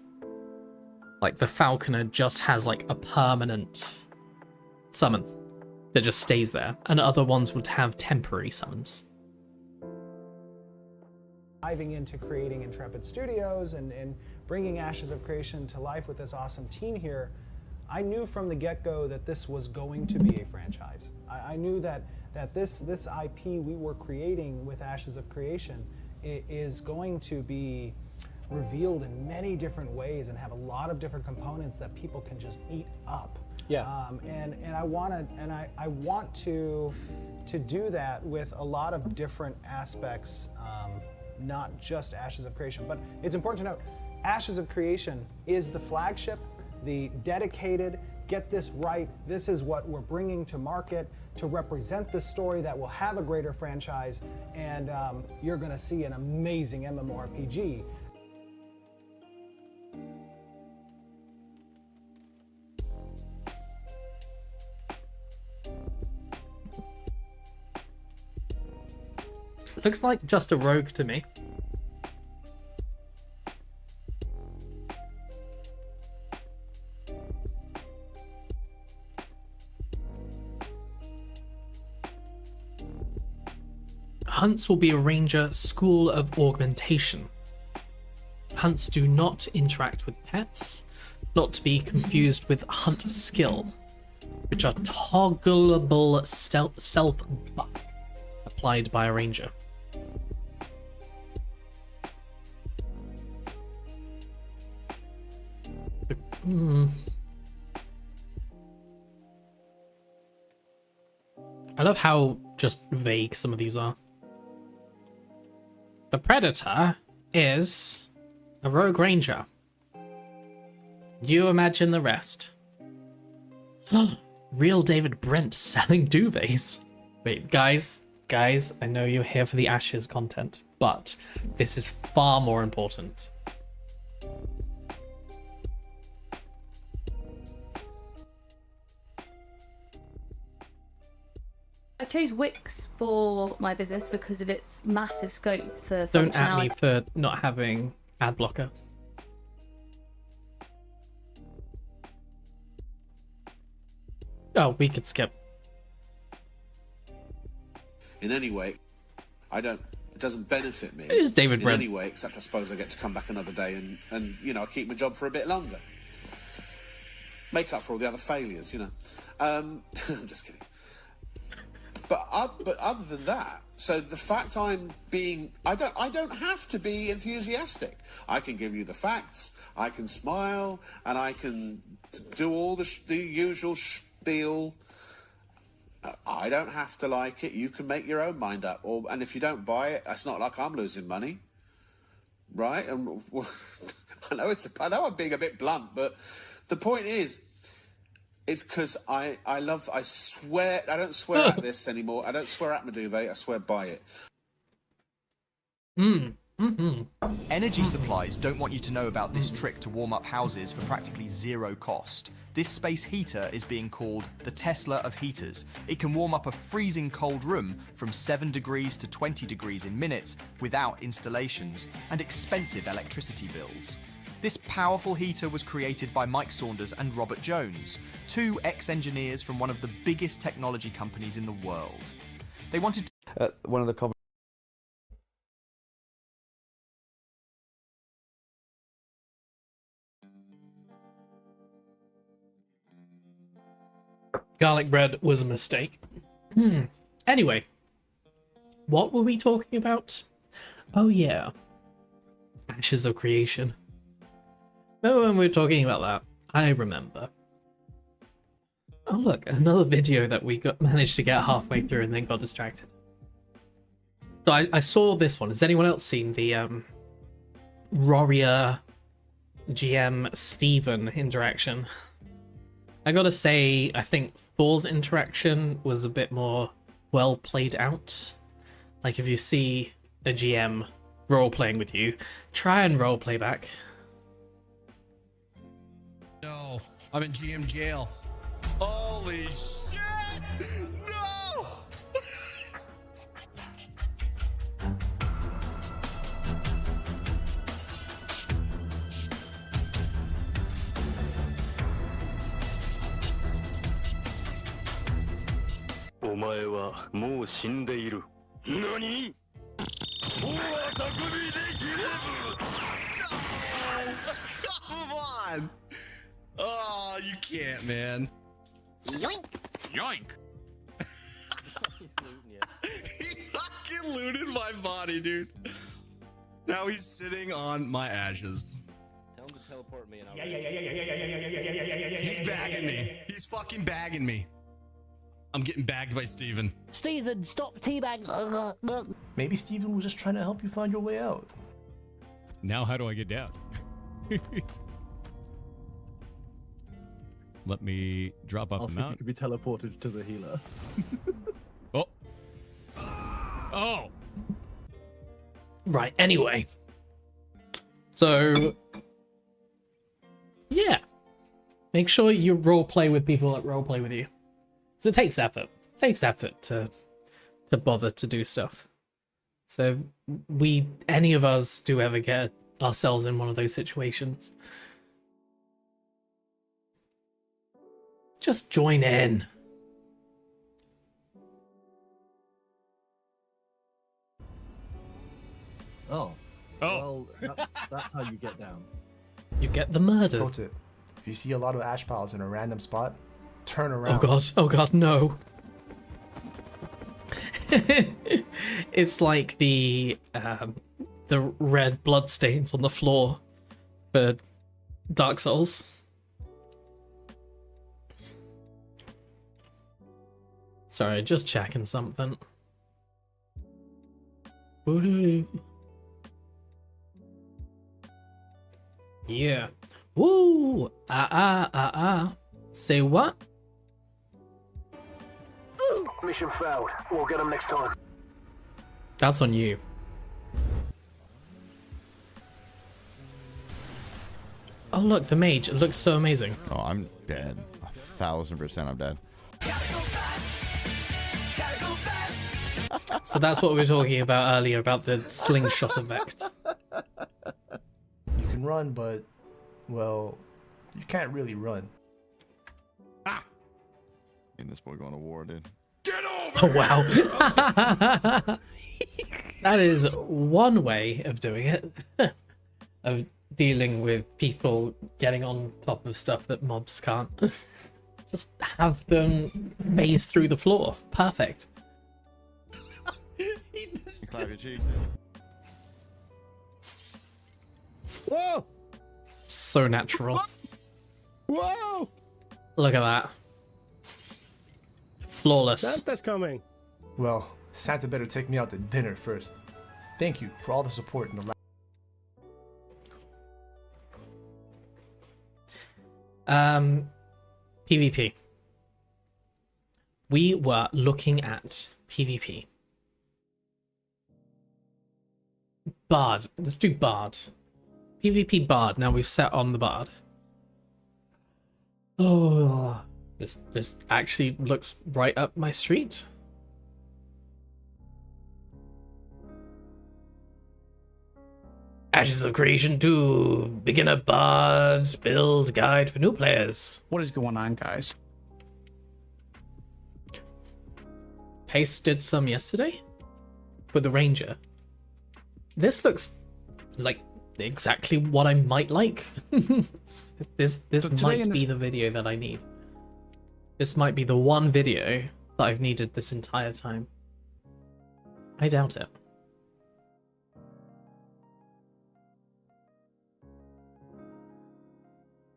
like the falconer just has like a permanent summon that just stays there, and other ones would have temporary summons. Diving into creating Intrepid Studios and bringing Ashes of Creation to life with this awesome team here, I knew from the get-go that this was going to be a franchise. I knew that this IP we were creating with Ashes of Creation is going to be revealed in many different ways and have a lot of different components that people can just eat up. Yeah. And I want to do that with a lot of different aspects, not just Ashes of Creation. But it's important to note, Ashes of Creation is the flagship, the dedicated, get this right, this is what we're bringing to market to represent this story that will have a greater franchise, and you're gonna see an amazing MMORPG. Looks like just a rogue to me. Hunts will be a ranger school of augmentation. Hunts do not interact with pets, not to be confused with hunt skill, which are toggleable self buff applied by a ranger. I love how just vague some of these are. The Predator is a rogue ranger. You imagine the rest. Real David Brent selling duvets. Wait, guys, I know you're here for the Ashes content, but this is far more important. I chose Wix for my business because of its massive scope for Don't at me functionality. for not having ad blocker. Oh, we could skip. In any way, it doesn't benefit me. It is David in Brent. any way, except I suppose I get to come back another day and I keep my job for a bit longer. Make up for all the other failures, I'm just kidding. But other than that, so the fact I don't have to be enthusiastic. I can give you the facts, I can smile, and I can do all the usual spiel. I don't have to like it. You can make your own mind up. And if you don't buy it, it's not like I'm losing money, right? And I know I'm being a bit blunt, but the point is, it's because I swear, I don't swear at this anymore. I don't swear at my duvet, I swear by it. Energy supplies don't want you to know about this trick to warm up houses for practically zero cost. This space heater is being called the Tesla of heaters. It can warm up a freezing cold room from 7 degrees to 20 degrees in minutes without installations and expensive electricity bills. This powerful heater was created by Mike Saunders and Robert Jones, two ex-engineers from one of the biggest technology companies in the world. They wanted to... One of the Garlic bread was a mistake. Anyway, what were we talking about? Oh yeah, Ashes of Creation. Remember when we were talking about that? I remember. Oh look, another video that we managed to get halfway through and then got distracted. So I saw this one. Has anyone else seen the Roria GM Steven interaction? I gotta say, I think Thor's interaction was a bit more well played out. Like if you see a GM role playing with you, try and role play back. No, I'm in GM jail. Holy shit! No! お前はもう死んでいる。何？もう匠でギレブ。 Come on! Oh, you can't, man. Yoink! Yoink! He fucking looted my body, dude. Now he's sitting on my ashes. Tell him to teleport me and I'll... He's bagging me. He's fucking bagging me. I'm getting bagged by Steven. Steven, stop teabag. Maybe Steven was just trying to help you find your way out. Now how do I get down? Let me drop off the Also, you mount. could be teleported to the healer. Oh. Oh. Right, anyway. So, yeah. Make sure you roleplay with people that roleplay with you. So it takes effort. It takes effort to bother to do stuff. So if any of us do ever get ourselves in one of those situations, just join in. Oh. Well, that's how you get down. You get the murder. Pro tip: if you see a lot of ash piles in a random spot, turn around. Oh god, no. It's like the red blood stains on the floor for Dark Souls. Sorry, just checking something. Yeah. Woo! Say what? Mission failed. We'll get them next time. That's on you. Oh look, the mage. It looks so amazing. Oh, I'm dead. 1000% I'm dead. So that's what we were talking about earlier, about the slingshot effect. You can run, but, well, you can't really run. And this boy going to war, dude. Oh wow. That is one way of doing it. Of dealing with people getting on top of stuff that mobs can't. Just have them phase through the floor. Perfect. Clap your cheek. Whoa! So natural. Whoa! Look at that. Flawless. Santa's coming. Well, Santa better take me out to dinner first. Thank you for all the support in the last. PvP. We were looking at PvP. Bard. Let's do Bard. PvP Bard. Now we've set on the Bard. Oh, this actually looks right up my street. Ashes of Creation 2, Beginner Bard Build Guide for new players. What is going on, guys? Pace did some yesterday with the Ranger. This looks like exactly what I might like. This might be the video that I need. This might be the one video that I've needed this entire time. I doubt it.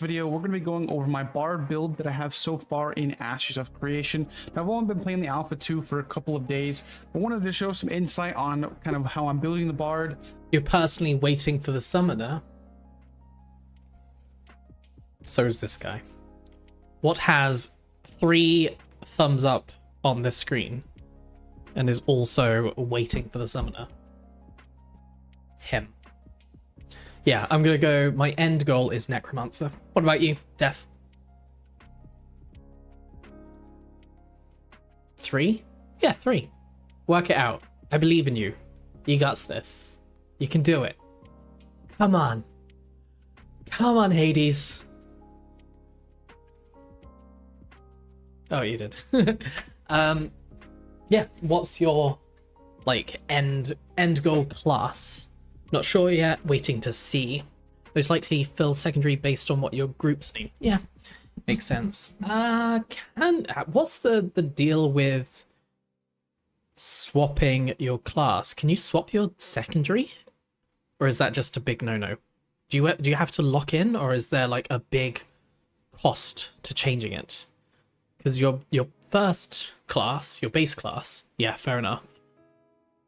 Video, we're going to be going over my Bard build that I have so far in Ashes of Creation. Now, I've only been playing the Alpha 2 for a couple of days, but wanted to show some insight on kind of how I'm building the Bard. You're personally waiting for the summoner. So is this guy. What has 3 thumbs up on this screen and is also waiting for the summoner? Him. Yeah, I'm gonna go. My end goal is Necromancer. What about you, Death? 3? Yeah, 3. Work it out. I believe in you. You got this. You can do it. Come on. Come on, Hades. Oh, you did. Yeah, what's your like end goal class? Not sure yet, waiting to see. Most likely fill secondary based on what your groups need. Yeah, makes sense. What's the deal with swapping your class? Can you swap your secondary? Or is that just a big no-no? Do you have to lock in, or is there like a big cost to changing it? Because your first class, your base class, yeah, fair enough.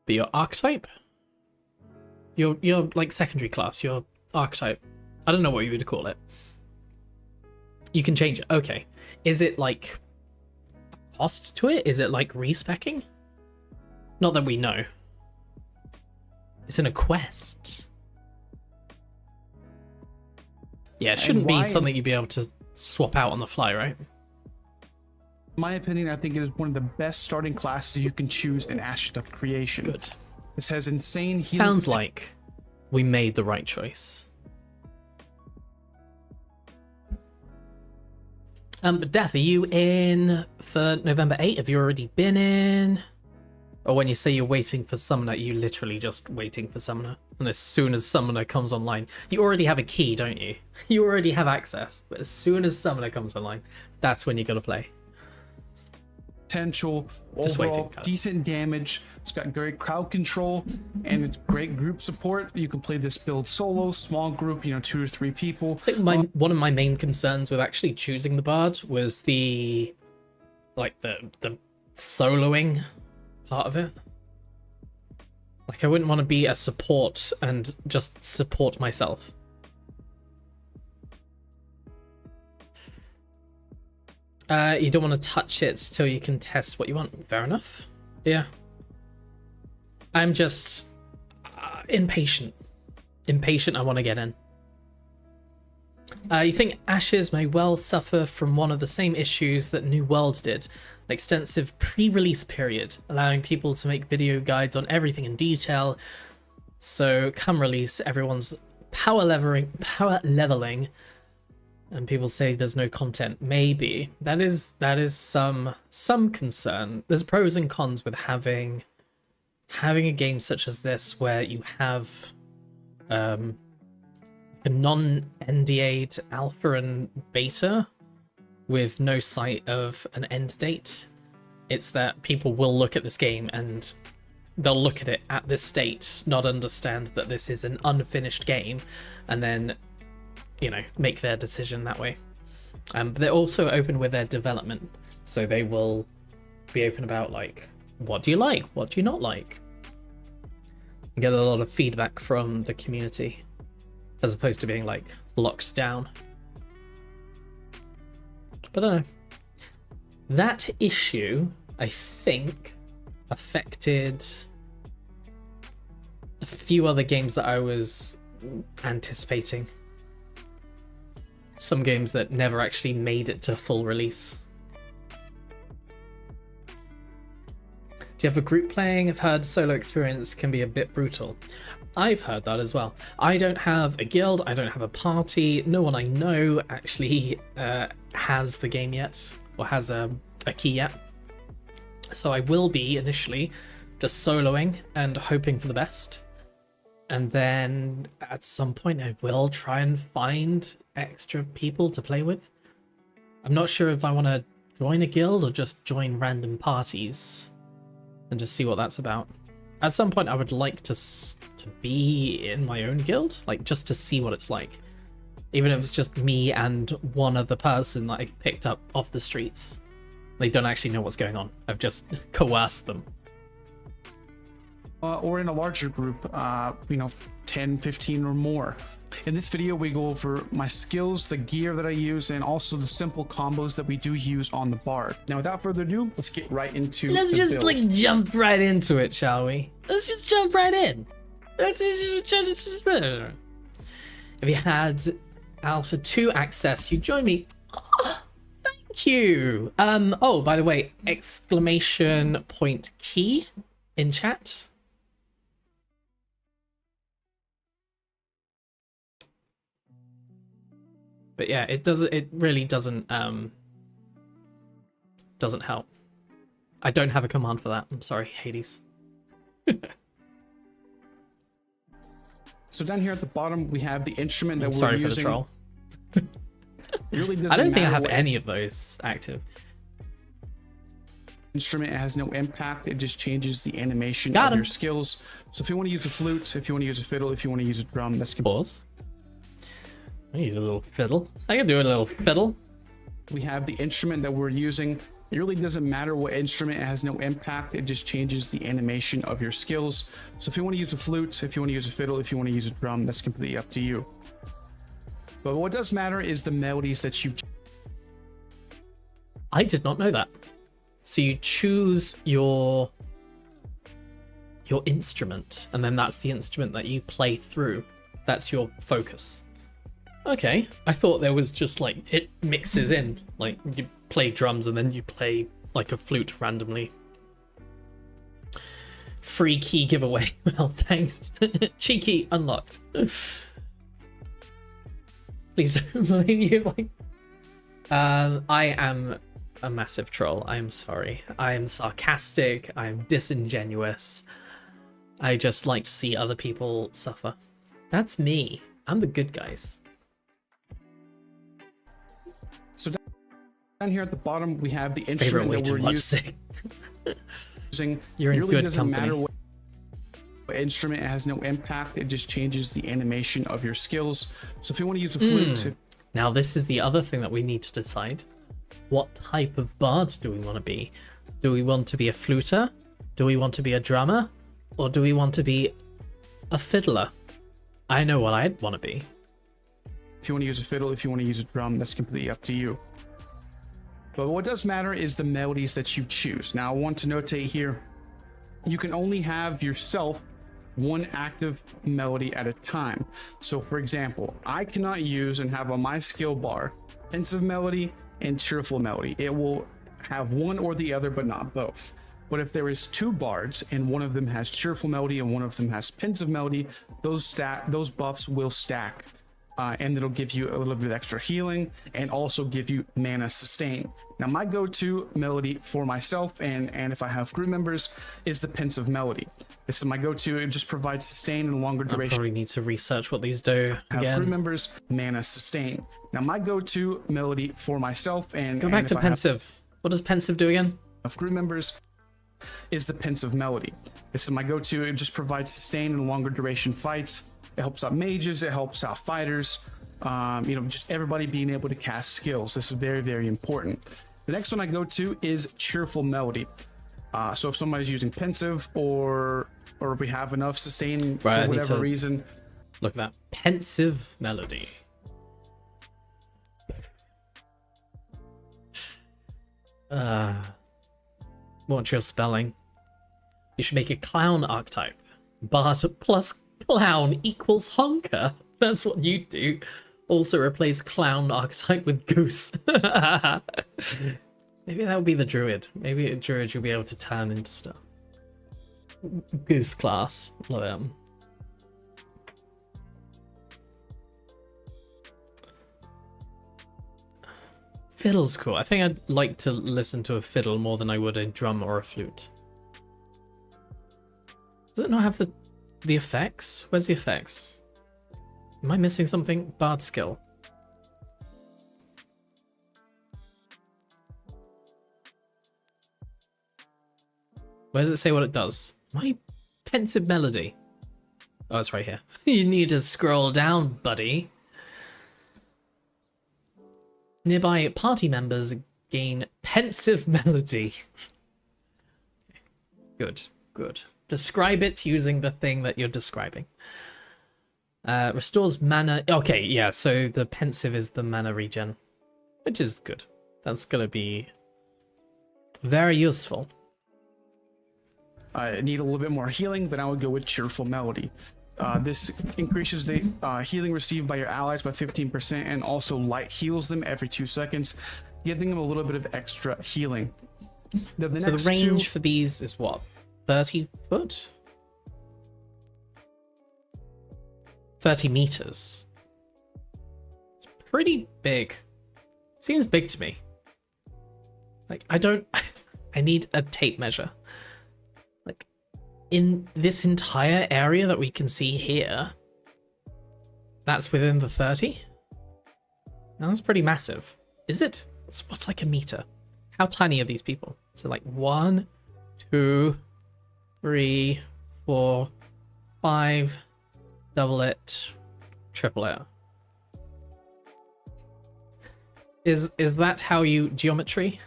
But your archetype? Your like secondary class, your archetype. I don't know what you would call it. You can change it. Okay. Is it like cost to it? Is it like respecking? Not that we know. It's in a quest. Yeah, it shouldn't be something you'd be able to swap out on the fly, right? In my opinion, I think it is one of the best starting classes you can choose in Ashes of Creation. Good. This has insane healing. Sounds like we made the right choice. But Death, are you in for November 8? Have you already been in? Or when you say you're waiting for Summoner, you literally just waiting for Summoner? And as soon as Summoner comes online, you already have a key, don't you? You already have access. But as soon as Summoner comes online, that's when you gotta play. Potential, Just overall, waiting, decent damage. It's got great crowd control and it's great group support. You can play this build solo, small group, 2 or 3 people. I think one of my main concerns with actually choosing the Bard was the soloing part of it. Like, I wouldn't want to be a support and just support myself. You don't want to touch it till you can test what you want. Fair enough. Yeah. I'm just impatient. Impatient, I want to get in. You think Ashes may well suffer from one of the same issues that New World did, an extensive pre-release period, allowing people to make video guides on everything in detail. So come release, everyone's power leveling, and people say there's no content. Maybe that is some concern. There's pros and cons with having a game such as this where you have a non-NDA'd alpha and beta with no sight of an end date. It's that people will look at this game and they'll look at it at this state, not understand that this is an unfinished game, and then make their decision that way. But they're also open with their development, so they will be open about like, what do you like, what do you not like. You get a lot of feedback from the community, as opposed to being like locked down. But I don't know. That issue, I think, affected a few other games that I was anticipating. Some games that never actually made it to full release. Do you have a group playing? I've heard solo experience can be a bit brutal. I've heard that as well. I don't have a guild, I don't have a party, no one I know actually has the game yet, or has a key yet. So I will be initially just soloing and hoping for the best. And then at some point I will try and find extra people to play with. I'm not sure if I want to join a guild or just join random parties and just see what that's about. At some point I would like to be in my own guild, like just to see what it's like. Even if it's just me and one other person that I picked up off the streets. They don't actually know what's going on. I've just coerced them. Or in a larger group, 10, 15 or more. In this video, we go over my skills, the gear that I use, and also the simple combos that we do use on the bard. Now, without further ado, let's get right into Let's the just build. like jump right into it, shall we? Let's just jump right in. If you had Alpha 2 access, you join me. Oh, thank you. Oh, by the way, exclamation point key in chat. But yeah, it really doesn't help. I don't have a command for that. I'm sorry, Hades. So down here at the bottom, we have the instrument that I'm we're sorry using. for the troll. It really doesn't I don't think I matter have what any of those active. instrument. It has no impact. It just changes the animation Got of him. your skills. So if you want to use a flute, if you want to use a fiddle, if you want to use a drum, that's Pause. I use a little fiddle. I can do a little fiddle. We have the instrument that we're using. It really doesn't matter what instrument. It has no impact. It just changes the animation of your skills. So if you want to use a flute, if you want to use a fiddle, if you want to use a drum, that's completely up to you. But what does matter is the melodies that you. I did not know that. So you choose your instrument, and then that's the instrument that you play through. That's your focus. Okay, I thought there was just like it mixes in, like you play drums and then you play like a flute randomly. Free key giveaway. Well, thanks. Cheeky unlocked. Please don't believe you. Like, I am a massive troll. I'm sorry. I am sarcastic. I'm disingenuous. I just like to see other people suffer. That's me. I'm the good guys. So down here at the bottom, we have the Favorite instrument way that to we're watch sing. using. You're It in really good doesn't company. matter what instrument. It has no impact. It just changes the animation of your skills. So if you want to use a flute, Now this is the other thing that we need to decide. What type of bard do we want to be? Do we want to be a fluter? Do we want to be a drummer? Or do we want to be a fiddler? I know what I'd want to be. if you want to use a fiddle, if you want to use a drum, that's completely up to you. But what does matter is the melodies that you choose. Now I want to notate here, you can only have yourself one active melody at a time. So for example, I cannot use and have on my skill bar pensive melody and cheerful melody. It will have one or the other, but not both. But if there is two bards and one of them has cheerful melody and one of them has pensive melody, those buffs will stack. And it'll give you a little bit of extra healing and also give you mana sustain. Now my go-to melody for myself and if I have group members is the pensive melody. This is my go-to. It just provides sustain and longer I duration. probably need to research what these do Have group again. members, mana sustain. Now my go-to melody for myself and Go back to if I have pensive. What does pensive do again? group members is the pensive melody. This is my go-to. It just provides sustain and longer duration fights. It helps out mages, it helps out fighters, just everybody being able to cast skills. This is very, very important. The next one I go to is cheerful melody. So if somebody's using pensive or we have enough sustain Right, I for need whatever to reason. Look at that. Pensive melody. What's your spelling? You should make a clown archetype. Bard plus clown equals honker. That's what you do. Also replace clown archetype with goose. Maybe that would be the druid. Maybe a druid you'll be able to turn into stuff. Goose class. Love it. Fiddle's cool. I think I'd like to listen to a fiddle more than I would a drum or a flute. Does it not have the effects? Where's the effects? Am I missing something? Bard skill. Where does it say what it does? My pensive melody. Oh, it's right here. You need to scroll down, buddy. Nearby party members gain pensive melody. Good, good. Describe it using the thing that you're describing. Restores mana. Okay, yeah, so the pensive is the mana regen, which is good. That's gonna be very useful. I need a little bit more healing, then I would go with Cheerful Melody. This increases the healing received by your allies by 15% and also light heals them every 2 seconds, giving them a little bit of extra healing. So the range for these is what? 30 foot? 30 meters. It's pretty big. Seems big to me. Like, I need a tape measure. Like, in this entire area that we can see here, that's within the 30? That's pretty massive. Is it? What's like a meter? How tiny are these people? So like 1, 2, 3, 4, 5, double it, triple it. Is that how you geometry?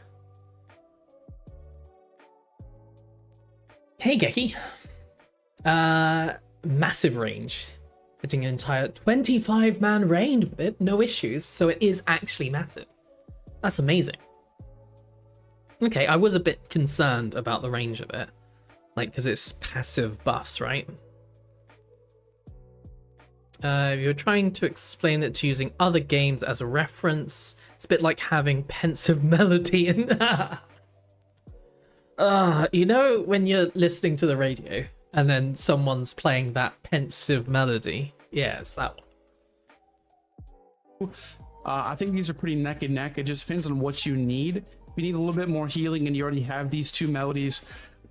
Hey Geki. Massive range. Hitting an entire 25-man range with it, no issues. So it is actually massive. That's amazing. Okay, I was a bit concerned about the range of it. Like, because it's passive buffs, right? If you're trying to explain it to using other games as a reference, it's a bit like having pensive melody in you know when you're listening to the radio and then someone's playing that pensive melody? Yeah, it's that one. I think these are pretty neck and neck. It just depends on what you need. If you need a little bit more healing and you already have these two melodies,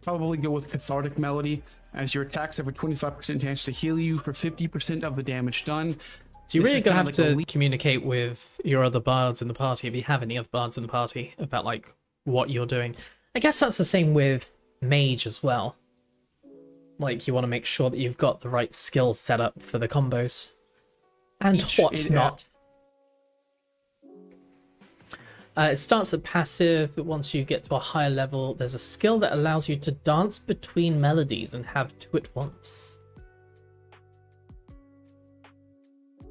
probably go with Cathartic Melody, as your attacks have a 25% chance to heal you for 50% of the damage done. So you're really gonna have to communicate with your other bards in the party, if you have any other bards in the party, about like what you're doing. I guess that's the same with mage as well. Like, you want to make sure that you've got the right skills set up for the combos and whatnot. It starts at passive, but once you get to a higher level, there's a skill that allows you to dance between melodies and have two at once.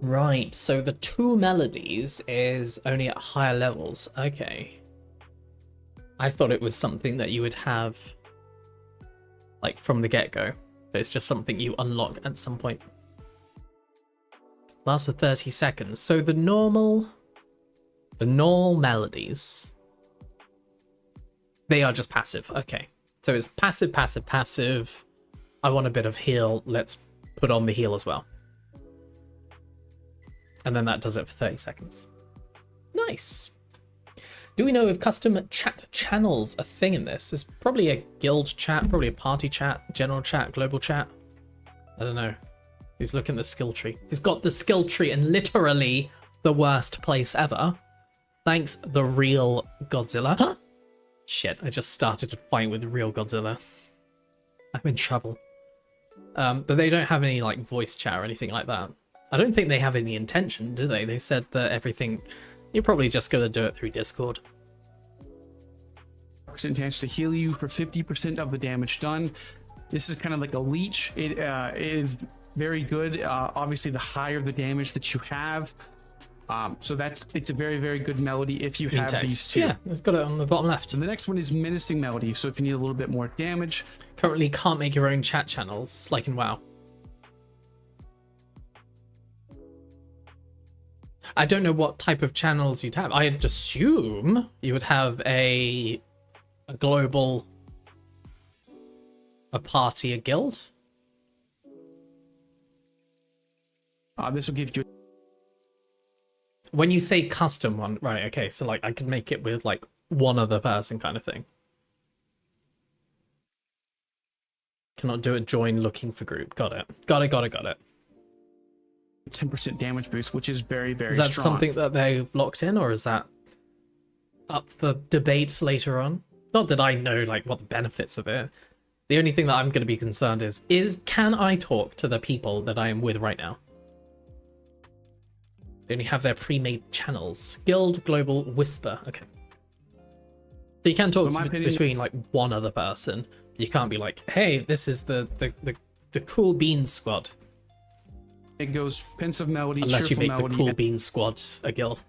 Right, so the two melodies is only at higher levels. Okay. I thought it was something that you would have like from the get-go, but it's just something you unlock at some point. Lasts for 30 seconds. So the normal melodies, they are just passive. Okay, so it's passive, passive, passive. I want a bit of heal. Let's put on the heal as well. And then that does it for 30 seconds. Nice. Do we know if custom chat channels a thing in this? There's probably a guild chat, probably a party chat, general chat, global chat. I don't know. He's looking at the skill tree. He's got the skill tree in literally the worst place ever. Thanks, the real Godzilla. Huh? Shit, I just started a fight with the real Godzilla. I'm in trouble. But they don't have any like voice chat or anything like that. I don't think they have any intention, do they? They said that everything... You're probably just going to do it through Discord. Chance to heal you for 50% of the damage done. This is kind of like a leech. It is very good. Obviously, the higher the damage that you have, So it's a very, very good melody if you have Text. these two. Yeah, it's got it on the bottom left. And the next one is menacing melody. So if you need a little bit more damage. Currently can't make your own chat channels like in WoW. I don't know what type of channels you'd have. I'd assume you would have a global, a party, a guild. This will give you. When you say custom one, right? Okay, so like I could make it with like one other person kind of thing. Cannot do a join looking for group. Got it. Got it. 10% damage boost, which is very, very Is that strong. something that they've locked in, or is that up for debates later on? Not that I know like what the benefits of it. The only thing that I'm going to be concerned is can I talk to the people that I am with right now? They only have their pre-made channels. Guild, global, whisper. Okay. So you can talk between like one other person. You can't be like, hey, this is the Cool Beans squad. It goes pensive melody, unless you make melody, the Cool Beans squad a guild.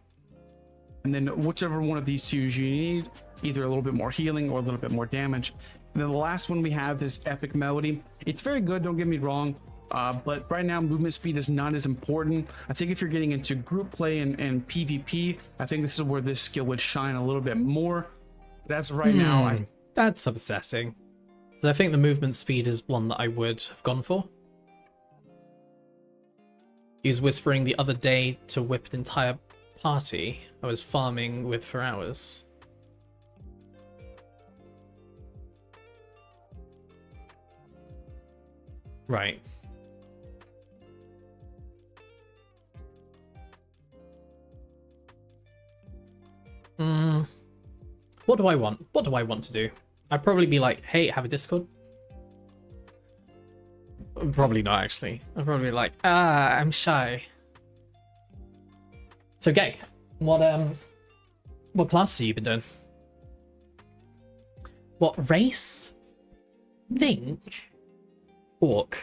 And then whichever one of these twos you need, either a little bit more healing or a little bit more damage. And then the last one we have is epic melody. It's very good, don't get me wrong. But right now, movement speed is not as important. I think if you're getting into group play and PvP, I think this is where this skill would shine a little bit more. That's right now. That's upsetting. So I think the movement speed is one that I would have gone for. Use whispering the other day to whip an entire party. I was farming with for hours. Right. What do I want? What do I want to do? I'd probably be like, hey, have a Discord. Probably not, actually. I'd probably be like, I'm shy. So, Gag, what classes have you been doing? What race? Think. Orc.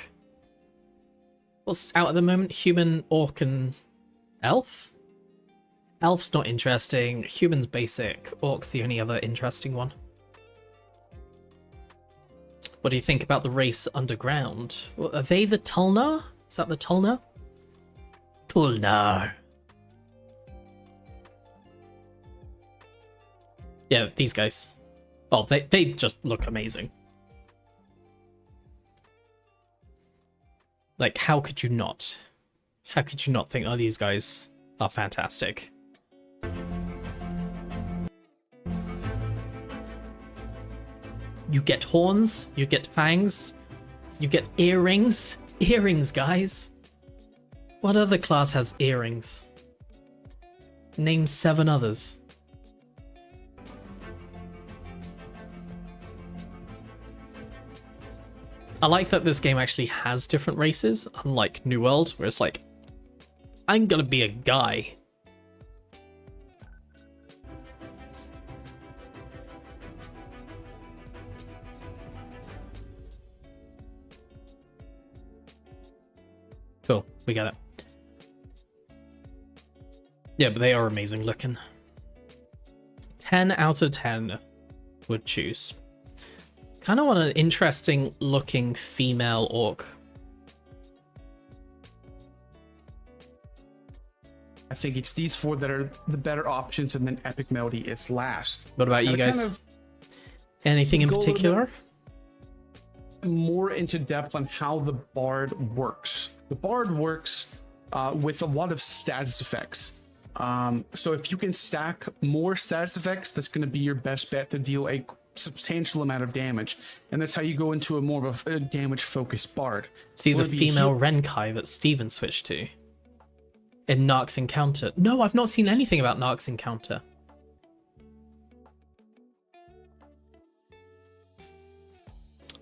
What's out at the moment? Human, orc, and elf? Elf's not interesting. Human's basic. Orc's the only other interesting one. What do you think about the race underground? Well, are they the Tulnar? Is that the Tulnar? Tulnar. Yeah, these guys. Oh, they just look amazing. Like, how could you not? How could you not think, oh, these guys are fantastic? You get horns, you get fangs, you get earrings. Earrings, guys. What other class has earrings? Name 7 others. I like that this game actually has different races, unlike New World, where it's like, I'm gonna be a guy. Cool, we got it. Yeah, but they are amazing looking. 10 out of 10 would choose. Kind of want an interesting looking female orc. I think it's these 4 that are the better options, and then epic melody is last. What about you guys? Kind of anything in particular? More into depth on how the bard works. The bard works with a lot of status effects. So if you can stack more status effects, that's going to be your best bet to deal a substantial amount of damage, and that's how you go into a more of a damage focused bard. See the female Renkai that Steven switched to in Narc's Encounter. No, I've not seen anything about Narc's Encounter.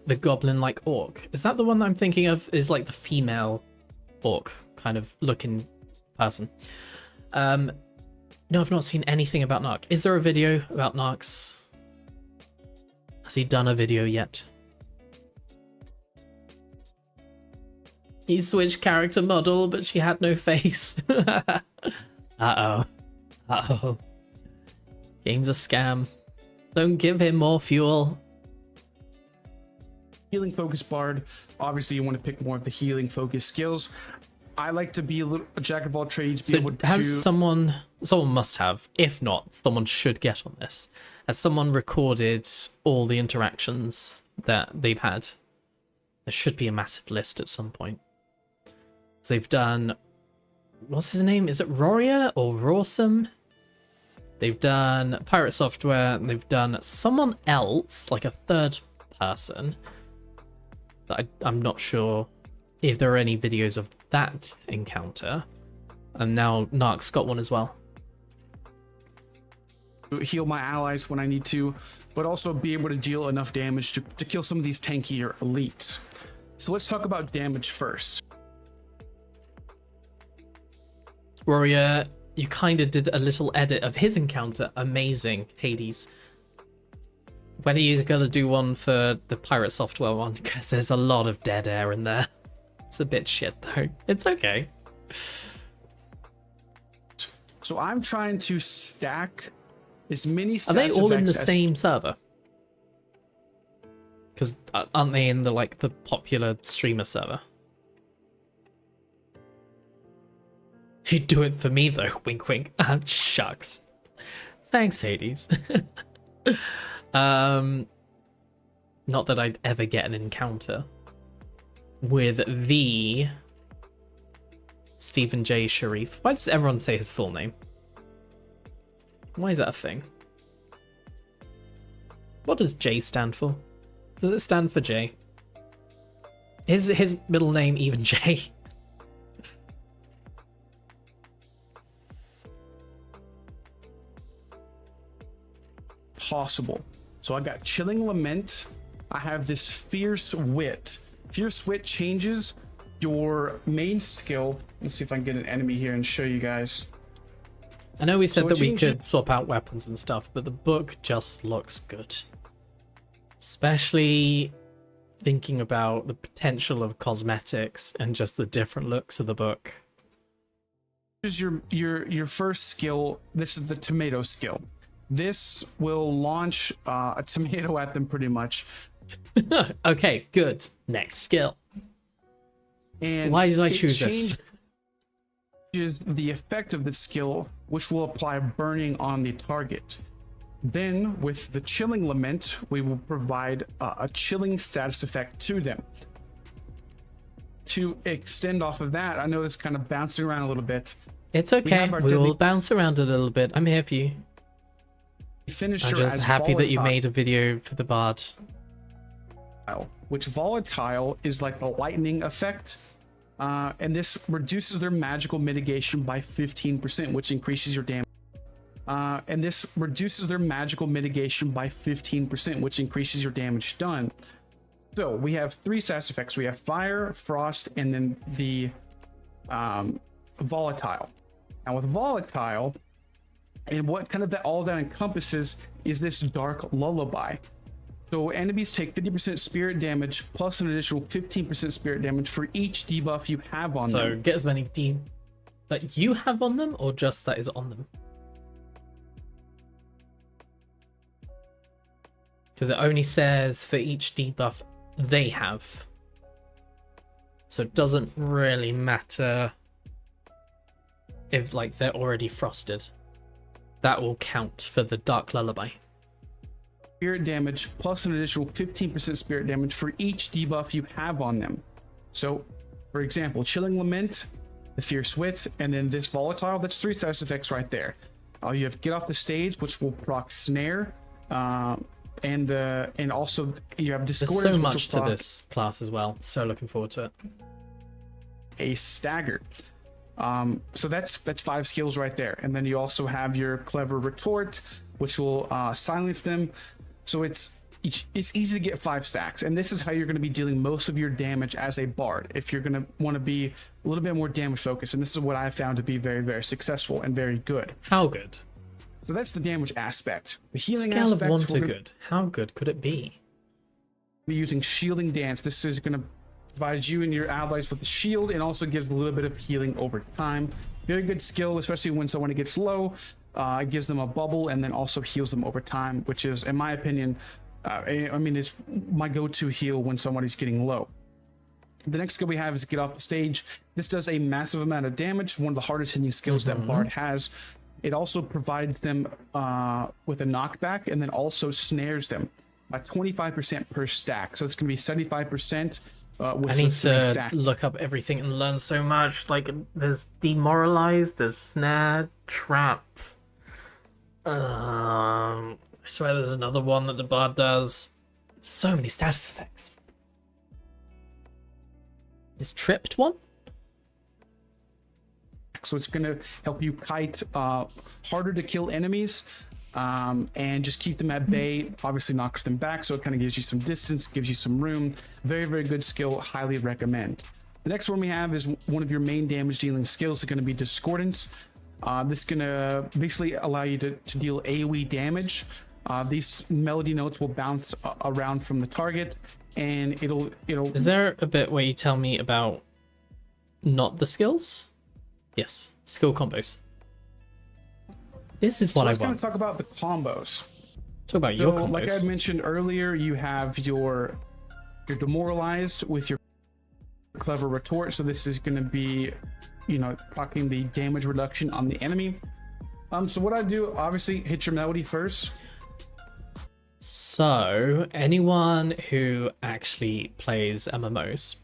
The goblin-like orc. Is that the one that I'm thinking of? Is like the female orc kind of looking person. No, I've not seen anything about Narc. Is there a video about Narc's? Has he done a video yet? He switched character model, but she had no face. Uh-oh. Uh-oh. Game's a scam. Don't give him more fuel. Healing focus bard. Obviously, you want to pick more of the healing focus skills. I like to be a jack of all trades. Be So able has to... someone must have, if not, someone should get on this. Has someone recorded all the interactions that they've had? There should be a massive list at some point. So they've done, what's his name? Is it Roria or Rawsome? They've done Pirate Software, and they've done someone else, like a third person. That I'm not sure if there are any videos of that encounter. And now Narc's got one as well. Heal my allies when I need to, but also be able to deal enough damage to kill some of these tankier elites. So let's talk about damage first. Warrior, you kind of did a little edit of his encounter. Amazing, Hades. When are you going to do one for the Pirate Software one? Because there's a lot of dead air in there. It's a bit shit, though. It's okay. So I'm trying to stack as many stats. Are they all in the as... same server? Because aren't they in the popular streamer server? You do it for me though, wink wink. Shucks. Thanks, Hades. Not that I'd ever get an encounter with the Stephen J. Sharif. Why does everyone say his full name? Why is that a thing? What does J stand for? Does it stand for J? Is his middle name even J? Possible. So I got Chilling Lament. I have this Fierce Wit. Fierce Wit changes your main skill. Let's see if I can get an enemy here and show you guys. I know we said that we could swap out weapons and stuff, but the book just looks good. Especially thinking about the potential of cosmetics and just the different looks of the book. Here's your first skill. This is the tomato skill. This will launch a tomato at them pretty much. Okay, good. Next skill. And why did I choose this? Is the effect of the skill, which will apply burning on the target. Then, with the Chilling Lament, we will provide a chilling status effect to them. To extend off of that, I know this kind of bouncing around a little bit. It's okay. We will bounce around a little bit. I'm here for you. I'm just happy that you made a video for the Bard. Which Volatile is like the lightning effect. And this reduces their magical mitigation by 15%, which increases your damage. And this reduces their magical mitigation by 15%, which increases your damage done. So we have three status effects. We have Fire, Frost, and then the Volatile. Now with Volatile, and what kind of all that encompasses is this Dark Lullaby. So enemies take 50% spirit damage plus an additional 15% spirit damage for each debuff you have on them. So get as many that you have on them, or just that is on them? Because it only says for each debuff they have. So it doesn't really matter if they're already frosted. That will count for the Dark Lullaby. Spirit damage plus an additional 15% spirit damage for each debuff you have on them. So, for example, Chilling Lament, the Fierce Wit, and then this Volatile, that's three status effects right there. You have Get Off the Stage, which will proc Snare, and also you have Discordance. There's so much to this class as well. So looking forward to it. A Stagger. So that's 5 skills right there. And then you also have your Clever Retort, which will silence them. So it's easy to get 5 stacks, and this is how you're going to be dealing most of your damage as a bard if you're going to want to be a little bit more damage focused, and this is what I found to be very, very successful and very good. How good? So that's the damage aspect. The healing Scale aspect, of 1 to good. How good could it be? Be using Shielding Dance. This is going to provides you and your allies with a shield and also gives a little bit of healing over time. Very good skill, especially when someone gets low. It gives them a bubble and then also heals them over time, which is, in my opinion, it's my go-to heal when somebody's getting low. The next skill we have is Get Off the Stage. This does a massive amount of damage, one of the hardest hitting skills that Bard has. It also provides them with a knockback and then also snares them by 25% per stack. So it's going to be 75% with I need to stack. look up everything and learn so much. Like, there's Demoralize, there's Snare, Trap. I swear there's another one that the Bard does. So many status effects. Is Tripped one? So it's going to help you kite harder to kill enemies and just keep them at bay. Obviously knocks them back, so it kind of gives you some distance, gives you some room. Very, very good skill. Highly recommend. The next one we have is one of your main damage dealing skills. It's going to be Discordance. This is going to basically allow you to deal AoE damage. These melody notes will bounce around from the target, and it'll. Is there a bit where you tell me about not the skills? Yes, skill combos. This is what I let's kind want. of talk about the combos. Talk about your combos. Like I mentioned earlier, you have your Demoralized with your Clever Retort. So this is going to be, proccing the damage reduction on the enemy. So what I do, obviously, hit your melody first. So anyone who actually plays MMOs,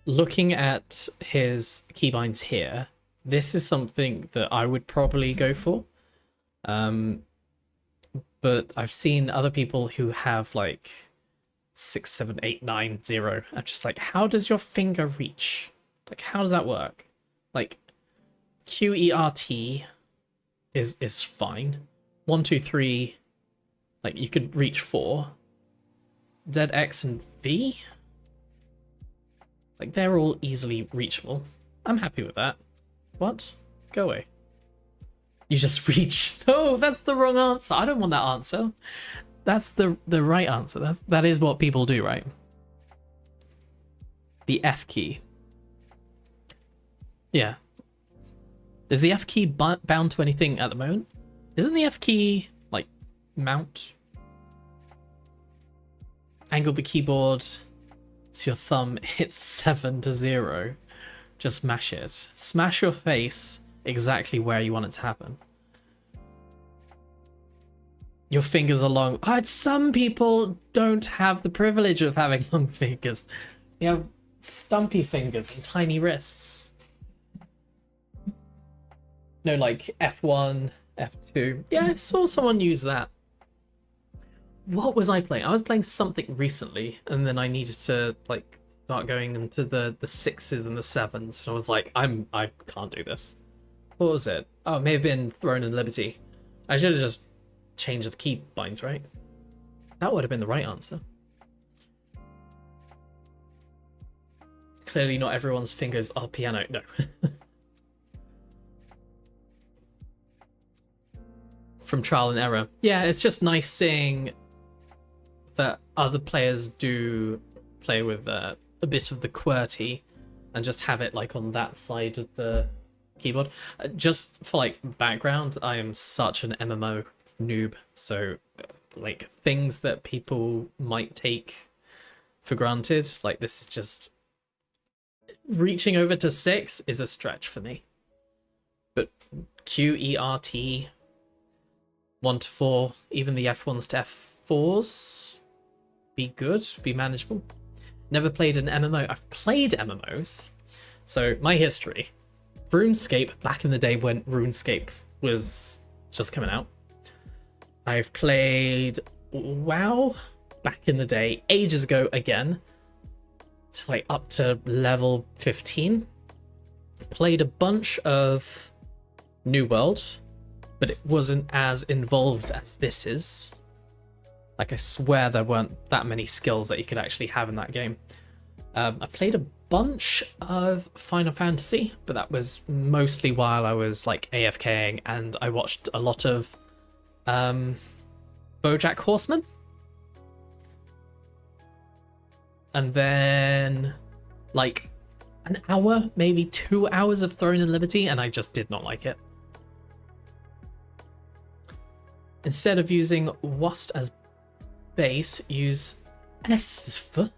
looking at his keybinds here, this is something that I would probably go for. But I've seen other people who have like 6, 7, 8, 9, 0. I'm just like, how does your finger reach? Like, how does that work? Like, QERT is fine. 1, 2, 3, like you could reach 4. ZX and V, like they're all easily reachable. I'm happy with that. What? Go away. You just reach. No, that's the wrong answer. I don't want that answer. That's the right answer. That is what people do, right? The F key. Yeah. Is the F key bound to anything at the moment? Isn't the F key like mount? Angle the keyboard so your thumb hits 7 to 0. Just mash it. Smash your face exactly where you want it to happen. Your fingers are long. Some people don't have the privilege of having long fingers. They have stumpy fingers and tiny wrists. No, like F1, F2. Yeah, I saw someone use that. What was I playing? I was playing something recently, and then I needed to like start going into the 6s and the 7s, and I was like, I can't do this. What was it? Oh, it may have been Throne and Liberty. I should have just changed the key binds, right? That would have been the right answer. Clearly not everyone's fingers are piano. No. From trial and error. Yeah, it's just nice seeing that other players do play with a bit of the QWERTY and just have it like on that side of the keyboard. Just for like background, I am such an MMO noob, so like things that people might take for granted, like this is just reaching over to 6 is a stretch for me. But QERT 1 to 4, even the F1s to F4s, be good, be manageable. Never played an MMO. I've played MMOs. So my history, RuneScape, back in the day when RuneScape was just coming out. I've played WoW back in the day, ages ago again, like up to level 15. Played a bunch of New World, but it wasn't as involved as this is. Like, I swear there weren't that many skills that you could actually have in that game. I played a bunch of Final Fantasy, but that was mostly while I was like AFKing, and I watched a lot of BoJack Horseman. and then like an hour, maybe 2 hours of Throne and Liberty, and I just did not like it. Instead of using WAST as base, use ESV.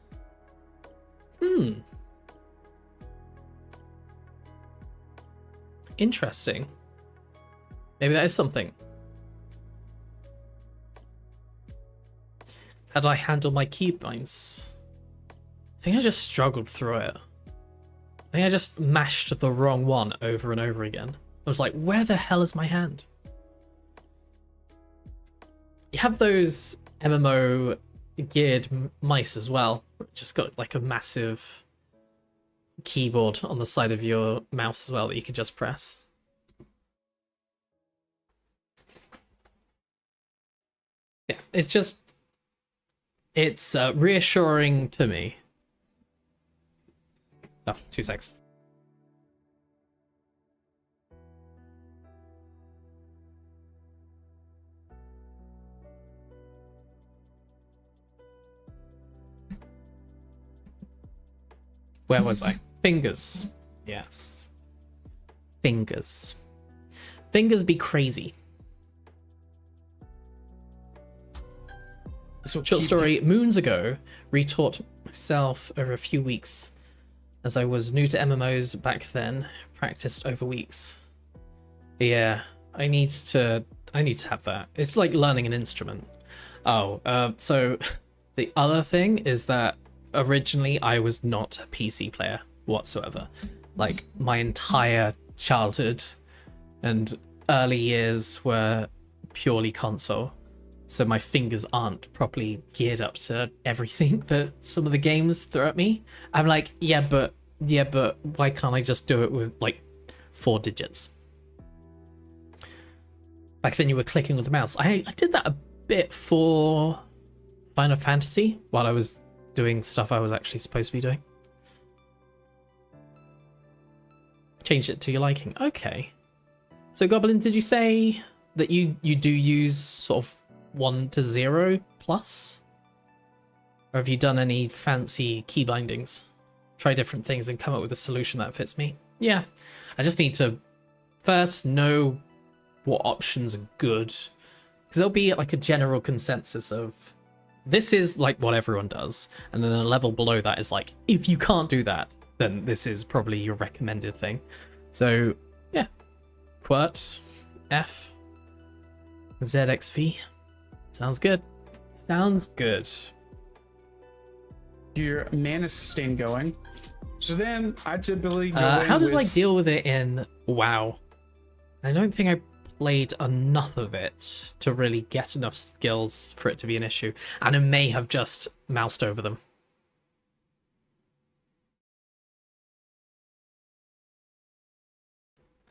Interesting. Maybe that is something. How do I handle my keybinds? I think I just struggled through it. I think I just mashed the wrong one over and over again. I was like, where the hell is my hand? You have those MMO geared mice as well. Just got like a massive keyboard on the side of your mouse as well that you can just press. Yeah, it's reassuring to me. Oh, 2 seconds. Where was I? Fingers. Yes. Fingers. Fingers be crazy. Short story, moons ago, retaught myself over a few weeks. As I was new to MMOs back then, practiced over weeks. Yeah, I need to have that. It's like learning an instrument. Oh, so the other thing is that originally I was not a PC player whatsoever. Like my entire childhood and early years were purely console. So my fingers aren't properly geared up to everything that some of the games throw at me. I'm like, yeah, but why can't I just do it with like 4 digits? Back then you were clicking with the mouse. I did that a bit for Final Fantasy while I was doing stuff I was actually supposed to be doing. Changed it to your liking. Okay. So Goblin, did you say that you do use sort of 1 to 0 plus? Or have you done any fancy key bindings? Try different things and come up with a solution that fits me? Yeah. I just need to first know what options are good. Because there'll be like a general consensus of this is like what everyone does. And then a level below that is like, if you can't do that, then this is probably your recommended thing. So yeah. Quirt, F, ZXV. Sounds good. Sounds good. Your mana sustain going. So then I typically go in how did with... I deal with it in WoW? I don't think I played enough of it to really get enough skills for it to be an issue, and I may have just moused over them.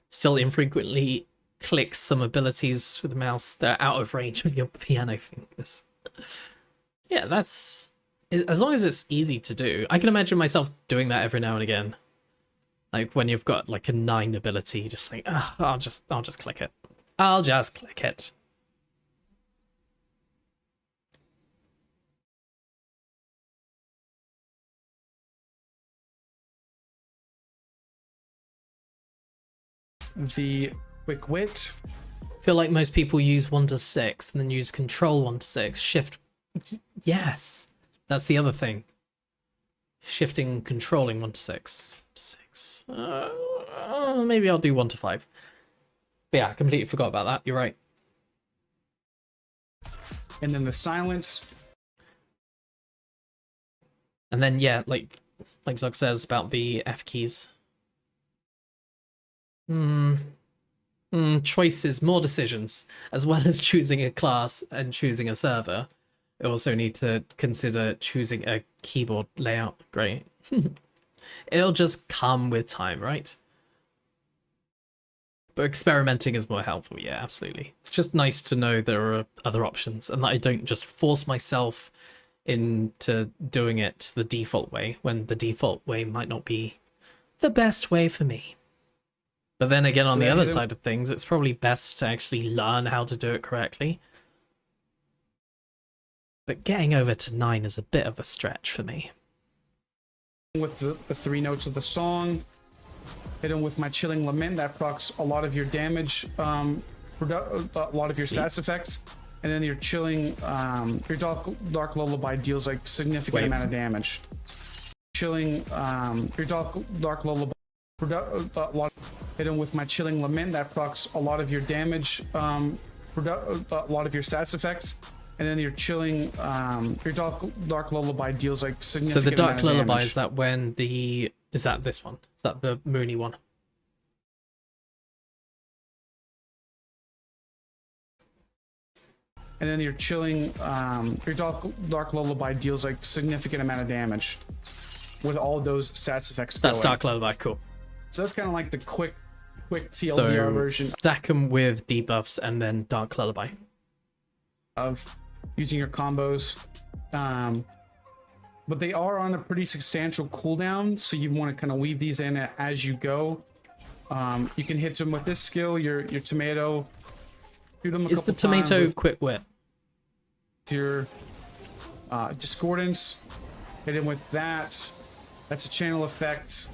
Still infrequently click some abilities with the mouse that are out of range with your piano fingers. Yeah, that's... As long as it's easy to do. I can imagine myself doing that every now and again. Like when you've got like a 9 ability, just like, oh, I'll just click it. I'll just click it. The quick wit. I feel like most people use 1 to 6 and then use control 1 to 6. Shift. Yes. That's the other thing. Shifting, controlling 1 to 6. Maybe I'll do 1 to 5. But yeah, I completely forgot about that. You're right. And then the silence. And then yeah, like Zog says about the F keys. Choices, more decisions, as well as choosing a class and choosing a server. I also need to consider choosing a keyboard layout. Great. It'll just come with time, right? But experimenting is more helpful, yeah, absolutely. It's just nice to know there are other options and that I don't just force myself into doing it the default way when the default way might not be the best way for me. But then again, on the other side of things, it's probably best to actually learn how to do it correctly. But getting over to 9 is a bit of a stretch for me. with the 3 notes of the song. Hit him with my Chilling Lament. That procs a lot of your damage, a lot of your stats effects. And then your Chilling, your Dark Lullaby deals like significant amount of damage. Chilling, your Dark Lullaby, hit him with my Chilling Lament. That procs a lot of your damage, a lot of your stats effects. And then your Chilling, your Dark Lullaby deals like significant. So the Dark amount of Lullaby, damage. is that when the is that this one? Is that the Moony one? And then your Chilling, your Dark Lullaby deals like significant amount of damage with all those stats effects. That's going. Dark Lullaby, cool. So that's kind of like the quick TLDR So version stack them with debuffs and then Dark Lullaby. Of using your combos. But they are on a pretty substantial cooldown, so you want to kind of weave these in as you go. You can hit them with this skill, your tomato. Shoot them a Is couple the tomato times with quick whip? your discordance. Hit him with that. That's a channel effect.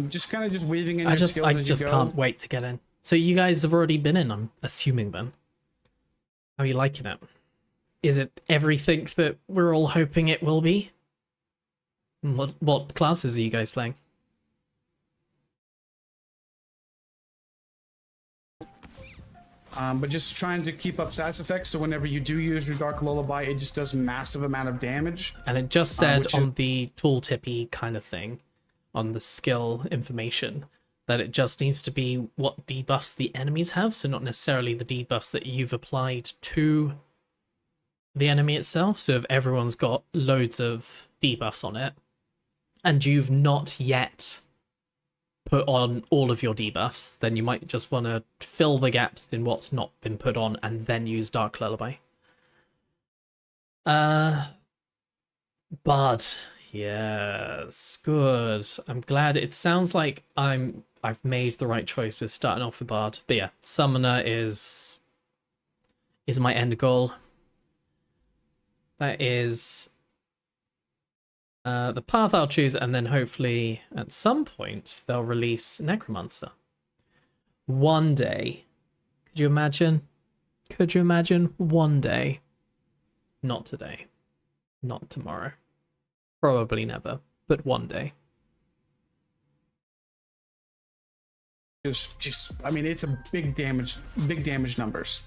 Just kind of just weaving in your skills I as just you go. can't wait to get in. So you guys have already been in, I'm assuming then. How are you liking it? Is it everything that we're all hoping it will be? What classes are you guys playing? But just trying to keep up stats effects, so whenever you do use your Dark Lullaby, it just does massive amount of damage. And it just said which on the tooltippy kind of thing, on the skill information, that it just needs to be what debuffs the enemies have, so not necessarily the debuffs that you've applied to the enemy itself. So if everyone's got loads of debuffs on it, and you've not yet put on all of your debuffs, then you might just want to fill the gaps in what's not been put on and then use Dark Lullaby. Bard. Yes, good. I'm glad. It sounds like I've made the right choice with starting off with Bard. But yeah, Summoner is my end goal. That is the path I'll choose, and then hopefully at some point they'll release Necromancer. One day. Could you imagine? Could you imagine? One day. Not today. Not tomorrow. Probably never, but one day. Just, I mean, it's a big damage numbers.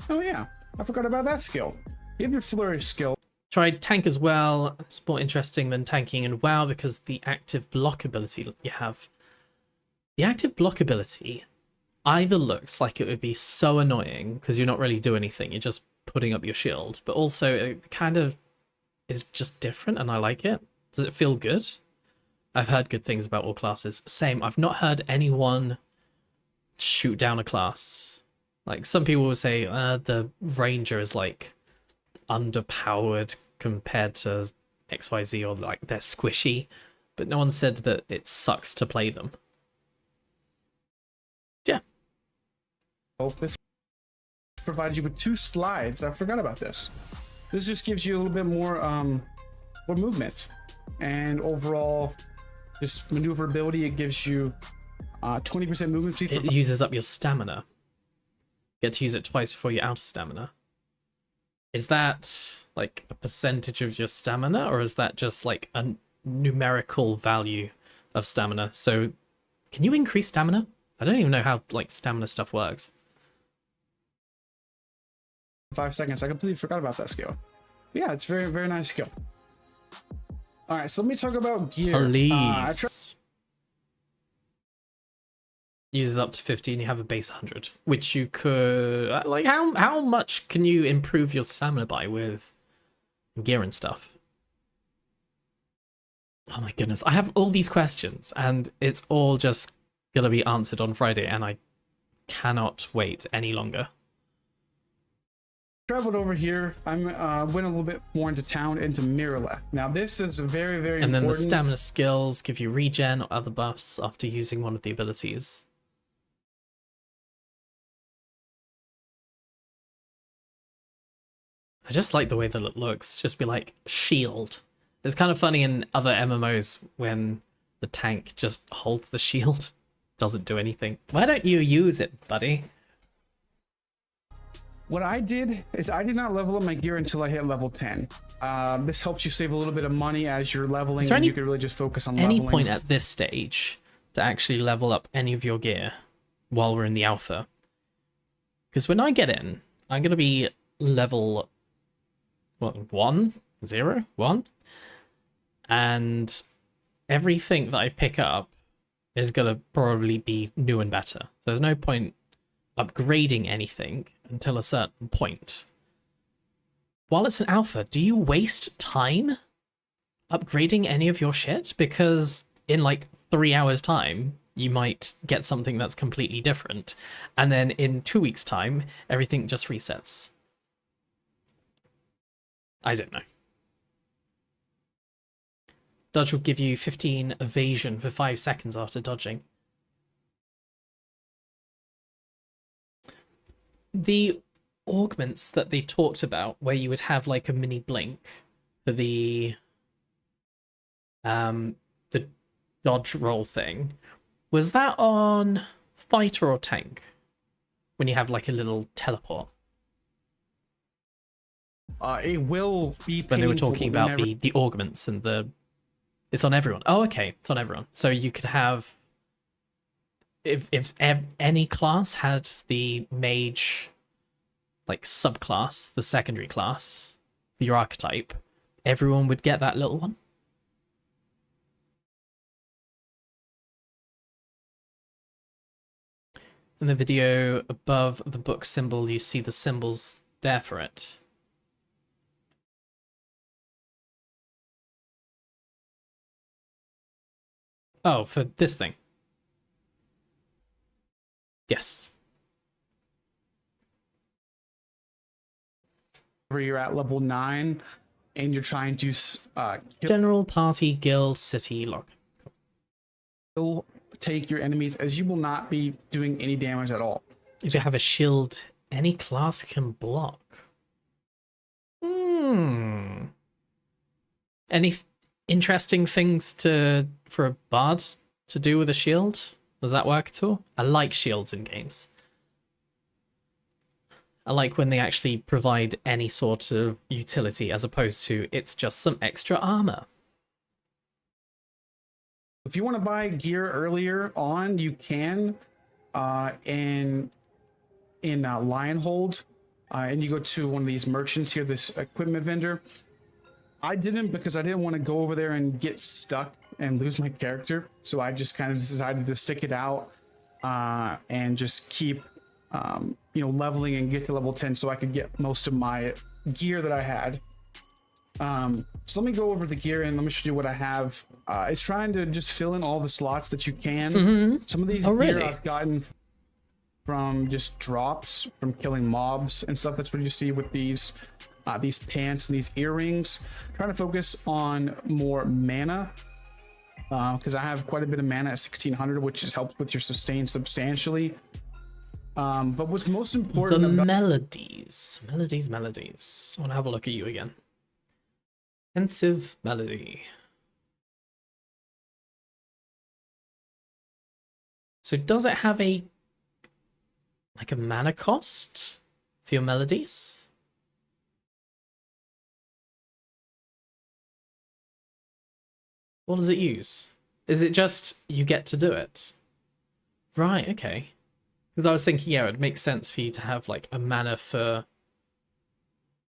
Oh yeah, I forgot about that skill. You have your Flourish skill. Tried tank as well. It's more interesting than tanking in WoW because the active block ability you have. The active block ability either looks like it would be so annoying because you're not really doing anything, you're just putting up your shield, but also it kind of is just different and I like it. Does it feel good? I've heard good things about all classes. Same, I've not heard anyone shoot down a class. Like some people will say the Ranger is like underpowered compared to XYZ, or like they're squishy, but no one said that it sucks to play them. Yeah. Oh, this provides you with 2 slides. I forgot about this. This just gives you a little bit more movement and overall just maneuverability. It gives you 20% movement speed. It uses up your stamina. You get to use it twice before you're out of stamina. Is that like a percentage of your stamina, or is that just like a numerical value of stamina? So can you increase stamina? I don't even know how like stamina stuff works. 5 seconds. I completely forgot about that skill. Yeah, it's very, very nice skill. All right, so let me talk about gear. Please. Uses up to 50 and you have a base 100, which you could like how much can you improve your stamina by with gear and stuff? Oh my goodness, I have all these questions and it's all just gonna be answered on Friday and I cannot wait any longer. Traveled over here. I'm went a little bit more into town, into Mirala. Now this is very, very and then important. the stamina skills give you regen or other buffs after using one of the abilities. I just like the way that it looks. Just be like shield It's kind of funny in other MMOs when the tank just holds the shield, doesn't do anything. Why don't you use it, buddy? What I did is I did not level up my gear until I hit level 10. This helps you save a little bit of money as you're leveling, and you can really just focus on any leveling. point at this stage to actually level up any of your gear while we're in the alpha? Because when I get in, I'm going to be level, what, 1? 0? 1? And everything that I pick up is going to probably be new and better. So there's no point upgrading anything until a certain point. While it's an alpha, do you waste time upgrading any of your shit? Because in like 3 hours time, you might get something that's completely different. And then in 2 weeks time, everything just resets. I don't know. Dodge will give you 15 evasion for 5 seconds after dodging. The augments that they talked about, where you would have like a mini blink for the dodge roll thing, was that on fighter or tank? When you have like a little teleport? It will be when they were talking about whenever... the augments and the... It's on everyone. Oh, okay. It's on everyone. So you could have... If any class had the mage, like, subclass, the secondary class, for your archetype, everyone would get that little one? In the video above the book symbol, you see the symbols there for it. Oh, for this thing. Yes. Where you're at level 9 and you're trying to General, party, guild, city, log. You'll take your enemies, as you will not be doing any damage at all. If you have a shield, any class can block. Any interesting things for a bard to do with a shield? Does that work at all? I like shields in games. I like when they actually provide any sort of utility as opposed to it's just some extra armor. If you want to buy gear earlier on, you can in Lionhold, and you go to one of these merchants here, this equipment vendor. I didn't, because I didn't want to go over there and get stuck and lose my character, so I just kind of decided to stick it out and just keep leveling and get to level 10 so I could get most of my gear that I had. So let me go over the gear and let me show you what I have. It's trying to just fill in all the slots that you can. Some of these gear I've gotten from just drops from killing mobs and stuff. That's what you see with these pants and these earrings. I'm trying to focus on more mana because I have quite a bit of mana at 1600, which has helped with your sustain substantially. But what's most important the about melodies. I want to have a look at you again. Pensive melody. So does it have a mana cost for your melodies? What does it use? Is it just you get to do it? Right, okay. Because I was thinking, yeah, it would make sense for you to have like a mana for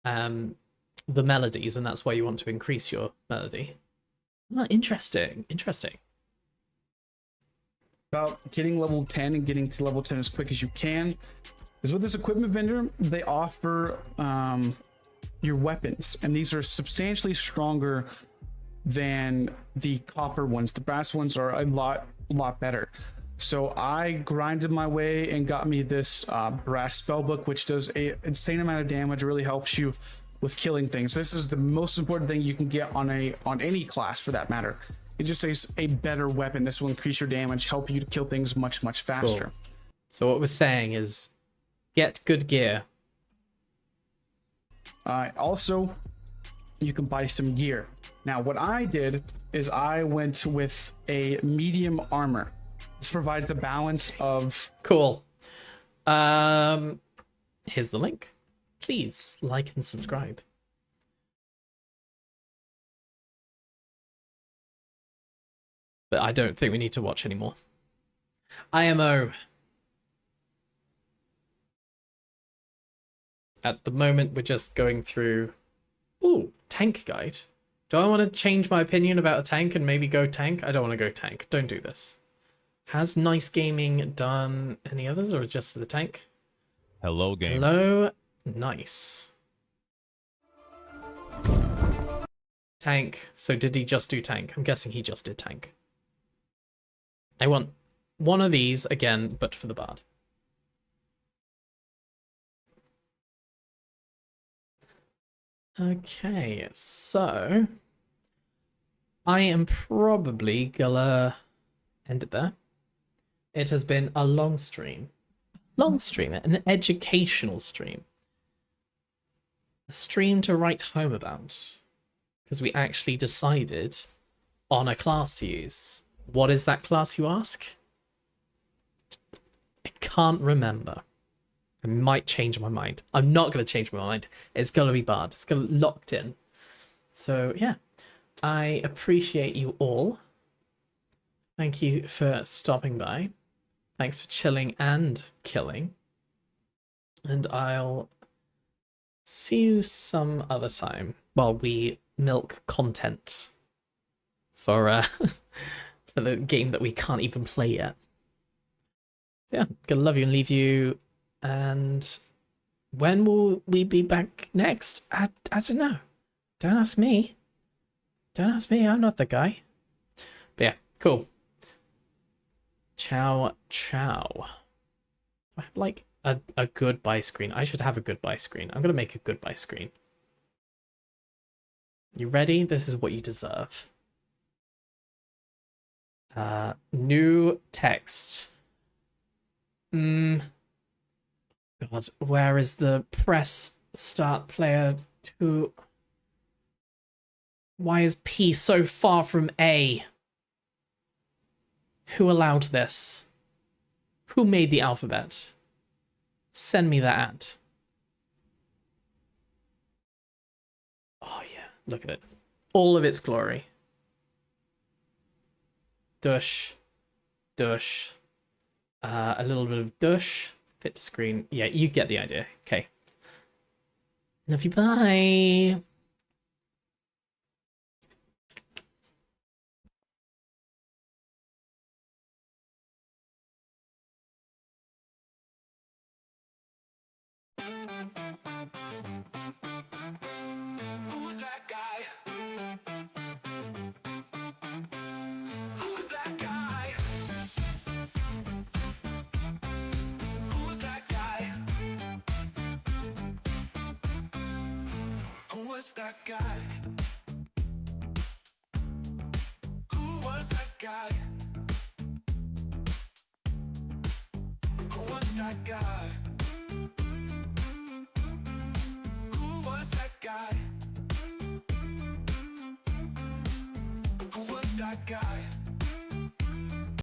the melodies, and that's why you want to increase your melody. Oh, interesting. About getting level 10 and getting to level 10 as quick as you can is with this equipment vendor, they offer your weapons, and these are substantially stronger than the copper ones. The brass ones are a lot better. So I grinded my way and got me this brass spellbook, which does an insane amount of damage. It really helps you with killing things. This is the most important thing you can get on any class for that matter. It just is a better weapon. This will increase your damage, help you to kill things much faster. Cool. So what we're saying is get good gear. Also, you can buy some gear. Now, what I did is I went with a medium armor. This provides a balance of... Cool. Here's the link. Please like and subscribe. But I don't think we need to watch anymore. IMO. At the moment, we're just going through... Ooh, tank guide. Do I want to change my opinion about a tank and maybe go tank? I don't want to go tank. Don't do this. Has Nice Gaming done any others or just the tank? Hello, game. Hello, Nice. Tank. So did he just do tank? I'm guessing he just did tank. I want one of these again, but for the bard. Okay, so I am probably gonna end it there. It has been a long stream. Long stream, an educational stream. A stream to write home about. Because we actually decided on a class to use. What is that class, you ask? I can't remember. I might change my mind. I'm not going to change my mind. It's going to be bad. It's going to be locked in. So, yeah. I appreciate you all. Thank you for stopping by. Thanks for chilling and killing. And I'll see you some other time while we milk content for for the game that we can't even play yet. Yeah, gonna love you and leave you. And when will we be back next? I don't know. Don't ask me. Don't ask me. I'm not the guy. But yeah, cool. Ciao, ciao. I have like a goodbye screen. I should have a goodbye screen. I'm gonna make a goodbye screen. You ready? This is what you deserve. New text. God, where is the press start player to... Why is P so far from A? Who allowed this? Who made the alphabet? Send me that. Oh yeah, look at it. All of its glory. Dush. Dush. A little bit of dush. Fit screen. Yeah, you get the idea. Okay. Love you, bye. Who's that guy? Who's that guy? Who's that guy? Who was that guy? Who was that guy? Who was that guy? Who was that guy? Who was that guy?